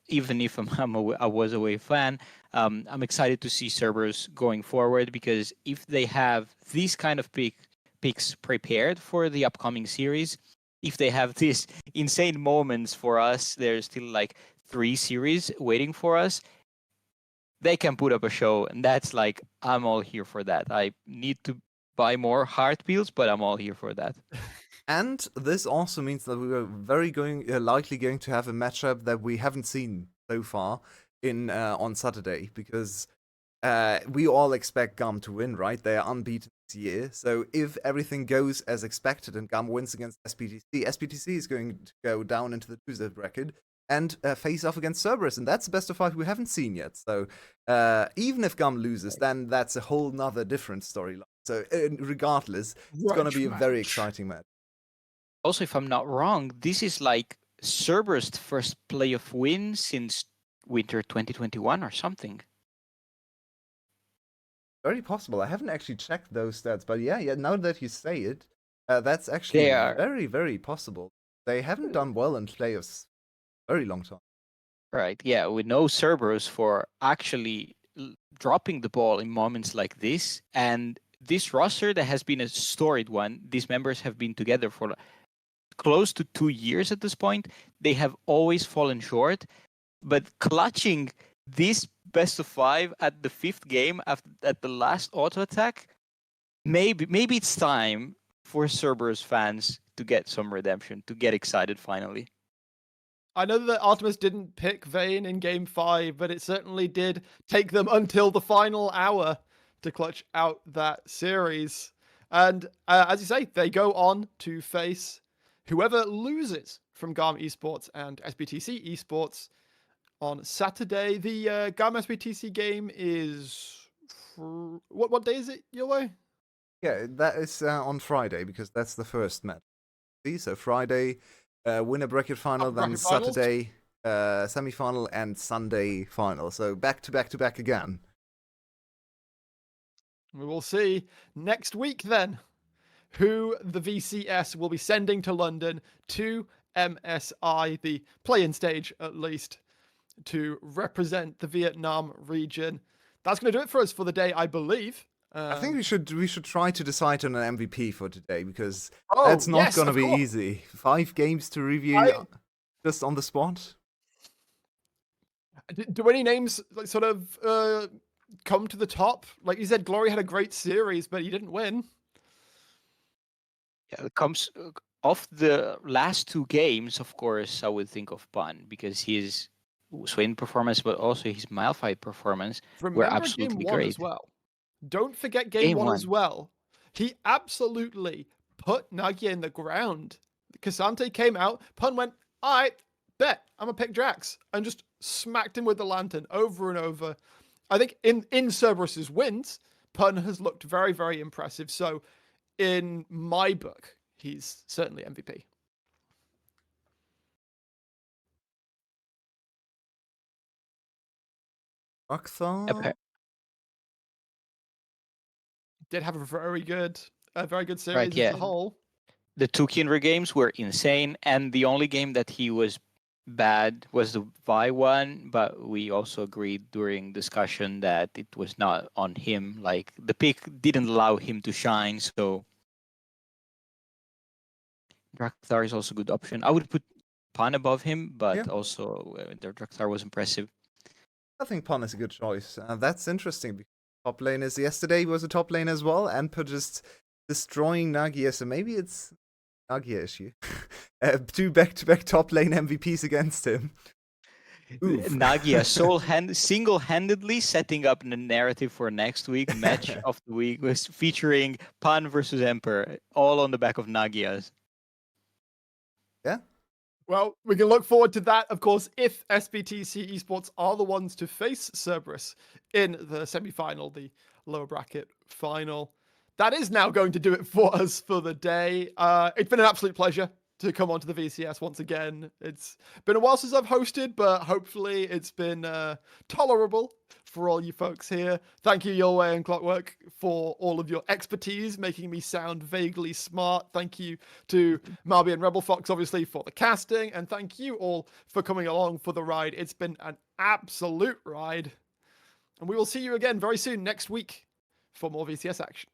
even if I was away fan, I'm excited to see Cerberus going forward, because if they have these kind of picks prepared for the upcoming series, if they have these insane moments for us, there's still like 3 series waiting for us. They can put up a show, and that's like, I'm all here for that. I need to buy more heart pills, but I'm all here for that. And this also means that we are very likely going to have a matchup that we haven't seen so far in on Saturday, because we all expect GAM to win, right? They are unbeaten this year. So if everything goes as expected and GAM wins against SPTC is going to go down into the loser bracket and face off against Cerberus, and that's the best of 5 we haven't seen yet. So even if GAM loses, then that's a whole nother different storyline. So regardless, it's going to be a very exciting match. Also, if I'm not wrong, this is like Cerberus' first playoff win since winter 2021 or something. Very possible. I haven't actually checked those stats, but yeah. Now that you say it, that's actually very, very possible. They haven't done well in playoffs a very long time. Right. Yeah, we know Cerberus for actually dropping the ball in moments like this, and this roster that has been a storied one. These members have been together for close to 2 years at this point. They have always fallen short, but clutching this best of 5 at the 5th game at the last auto attack, maybe it's time for Cerberus fans to get some redemption, to get excited finally. I know that Artemis didn't pick Vayne in game 5, but it certainly did take them until the final hour to clutch out that series. And as you say, they go on to face whoever loses from GAM Esports and SBTC Esports on Saturday. The GAM SBTC game is what day is it, Yolo? Yeah, that is on Friday, because that's the first match. So Friday, winner bracket final, then Saturday semi-final, and Sunday final. So back to back again. We will see next week then who the VCS will be sending to London to MSI, the play-in stage at least, to represent the Vietnam region. That's going to do it for us for the day, I believe. I think we should try to decide on an MVP for today, because Oh, that's not yes, gonna of be course. easy. 5 games to review just on the spot. Do any names like sort of come to the top? Like you said, Glory had a great series, but he didn't win. Yeah, it comes off the last 2 games. Of course, I would think of Pun, because his Swain performance, but also his Malphite performance were Remember game absolutely one great. as well. Don't forget game Game one as 1. well. He absolutely put Nagia in the ground. Cassante came out, Pun went, I bet I'm gonna pick Drax, and just smacked him with the lantern over and over. I think in Cerberus's wins, Pun has looked very, very impressive. So in my book, he's certainly MVP. Rockthar? Did have a very good series Right, as yeah. a whole. The 2 Kindred games were insane, and the only game that he was bad was the Vi one, but we also agreed during discussion that it was not on him. Like, the pick didn't allow him to shine, so Drakthar is also a good option. I would put Pan above him, but Yeah. also Drakthar was impressive. I think Pon is a good choice. That's interesting, because top laners yesterday was a top lane as well, and for just destroying Nagia, so maybe it's Nagia issue. 2 back-to-back top lane MVPs against him. Oof. Nagia single-handedly setting up the narrative for next week. Match of the week was featuring Pan versus Emperor, all on the back of Nagia's. Yeah. Well, we can look forward to that, of course, if SBTC Esports are the ones to face Cerberus in the semi-final, the lower bracket final. That is now going to do it for us for the day. It's been an absolute pleasure to come onto the VCS once again. It's been a while since I've hosted, but hopefully it's been tolerable for all you folks here. Thank you, Your Way and Clockwork, for all of your expertise, making me sound vaguely smart. Thank you to Marby and Rebel Fox, obviously, for the casting. And thank you all for coming along for the ride. It's been an absolute ride. And we will see you again very soon next week for more VCS action.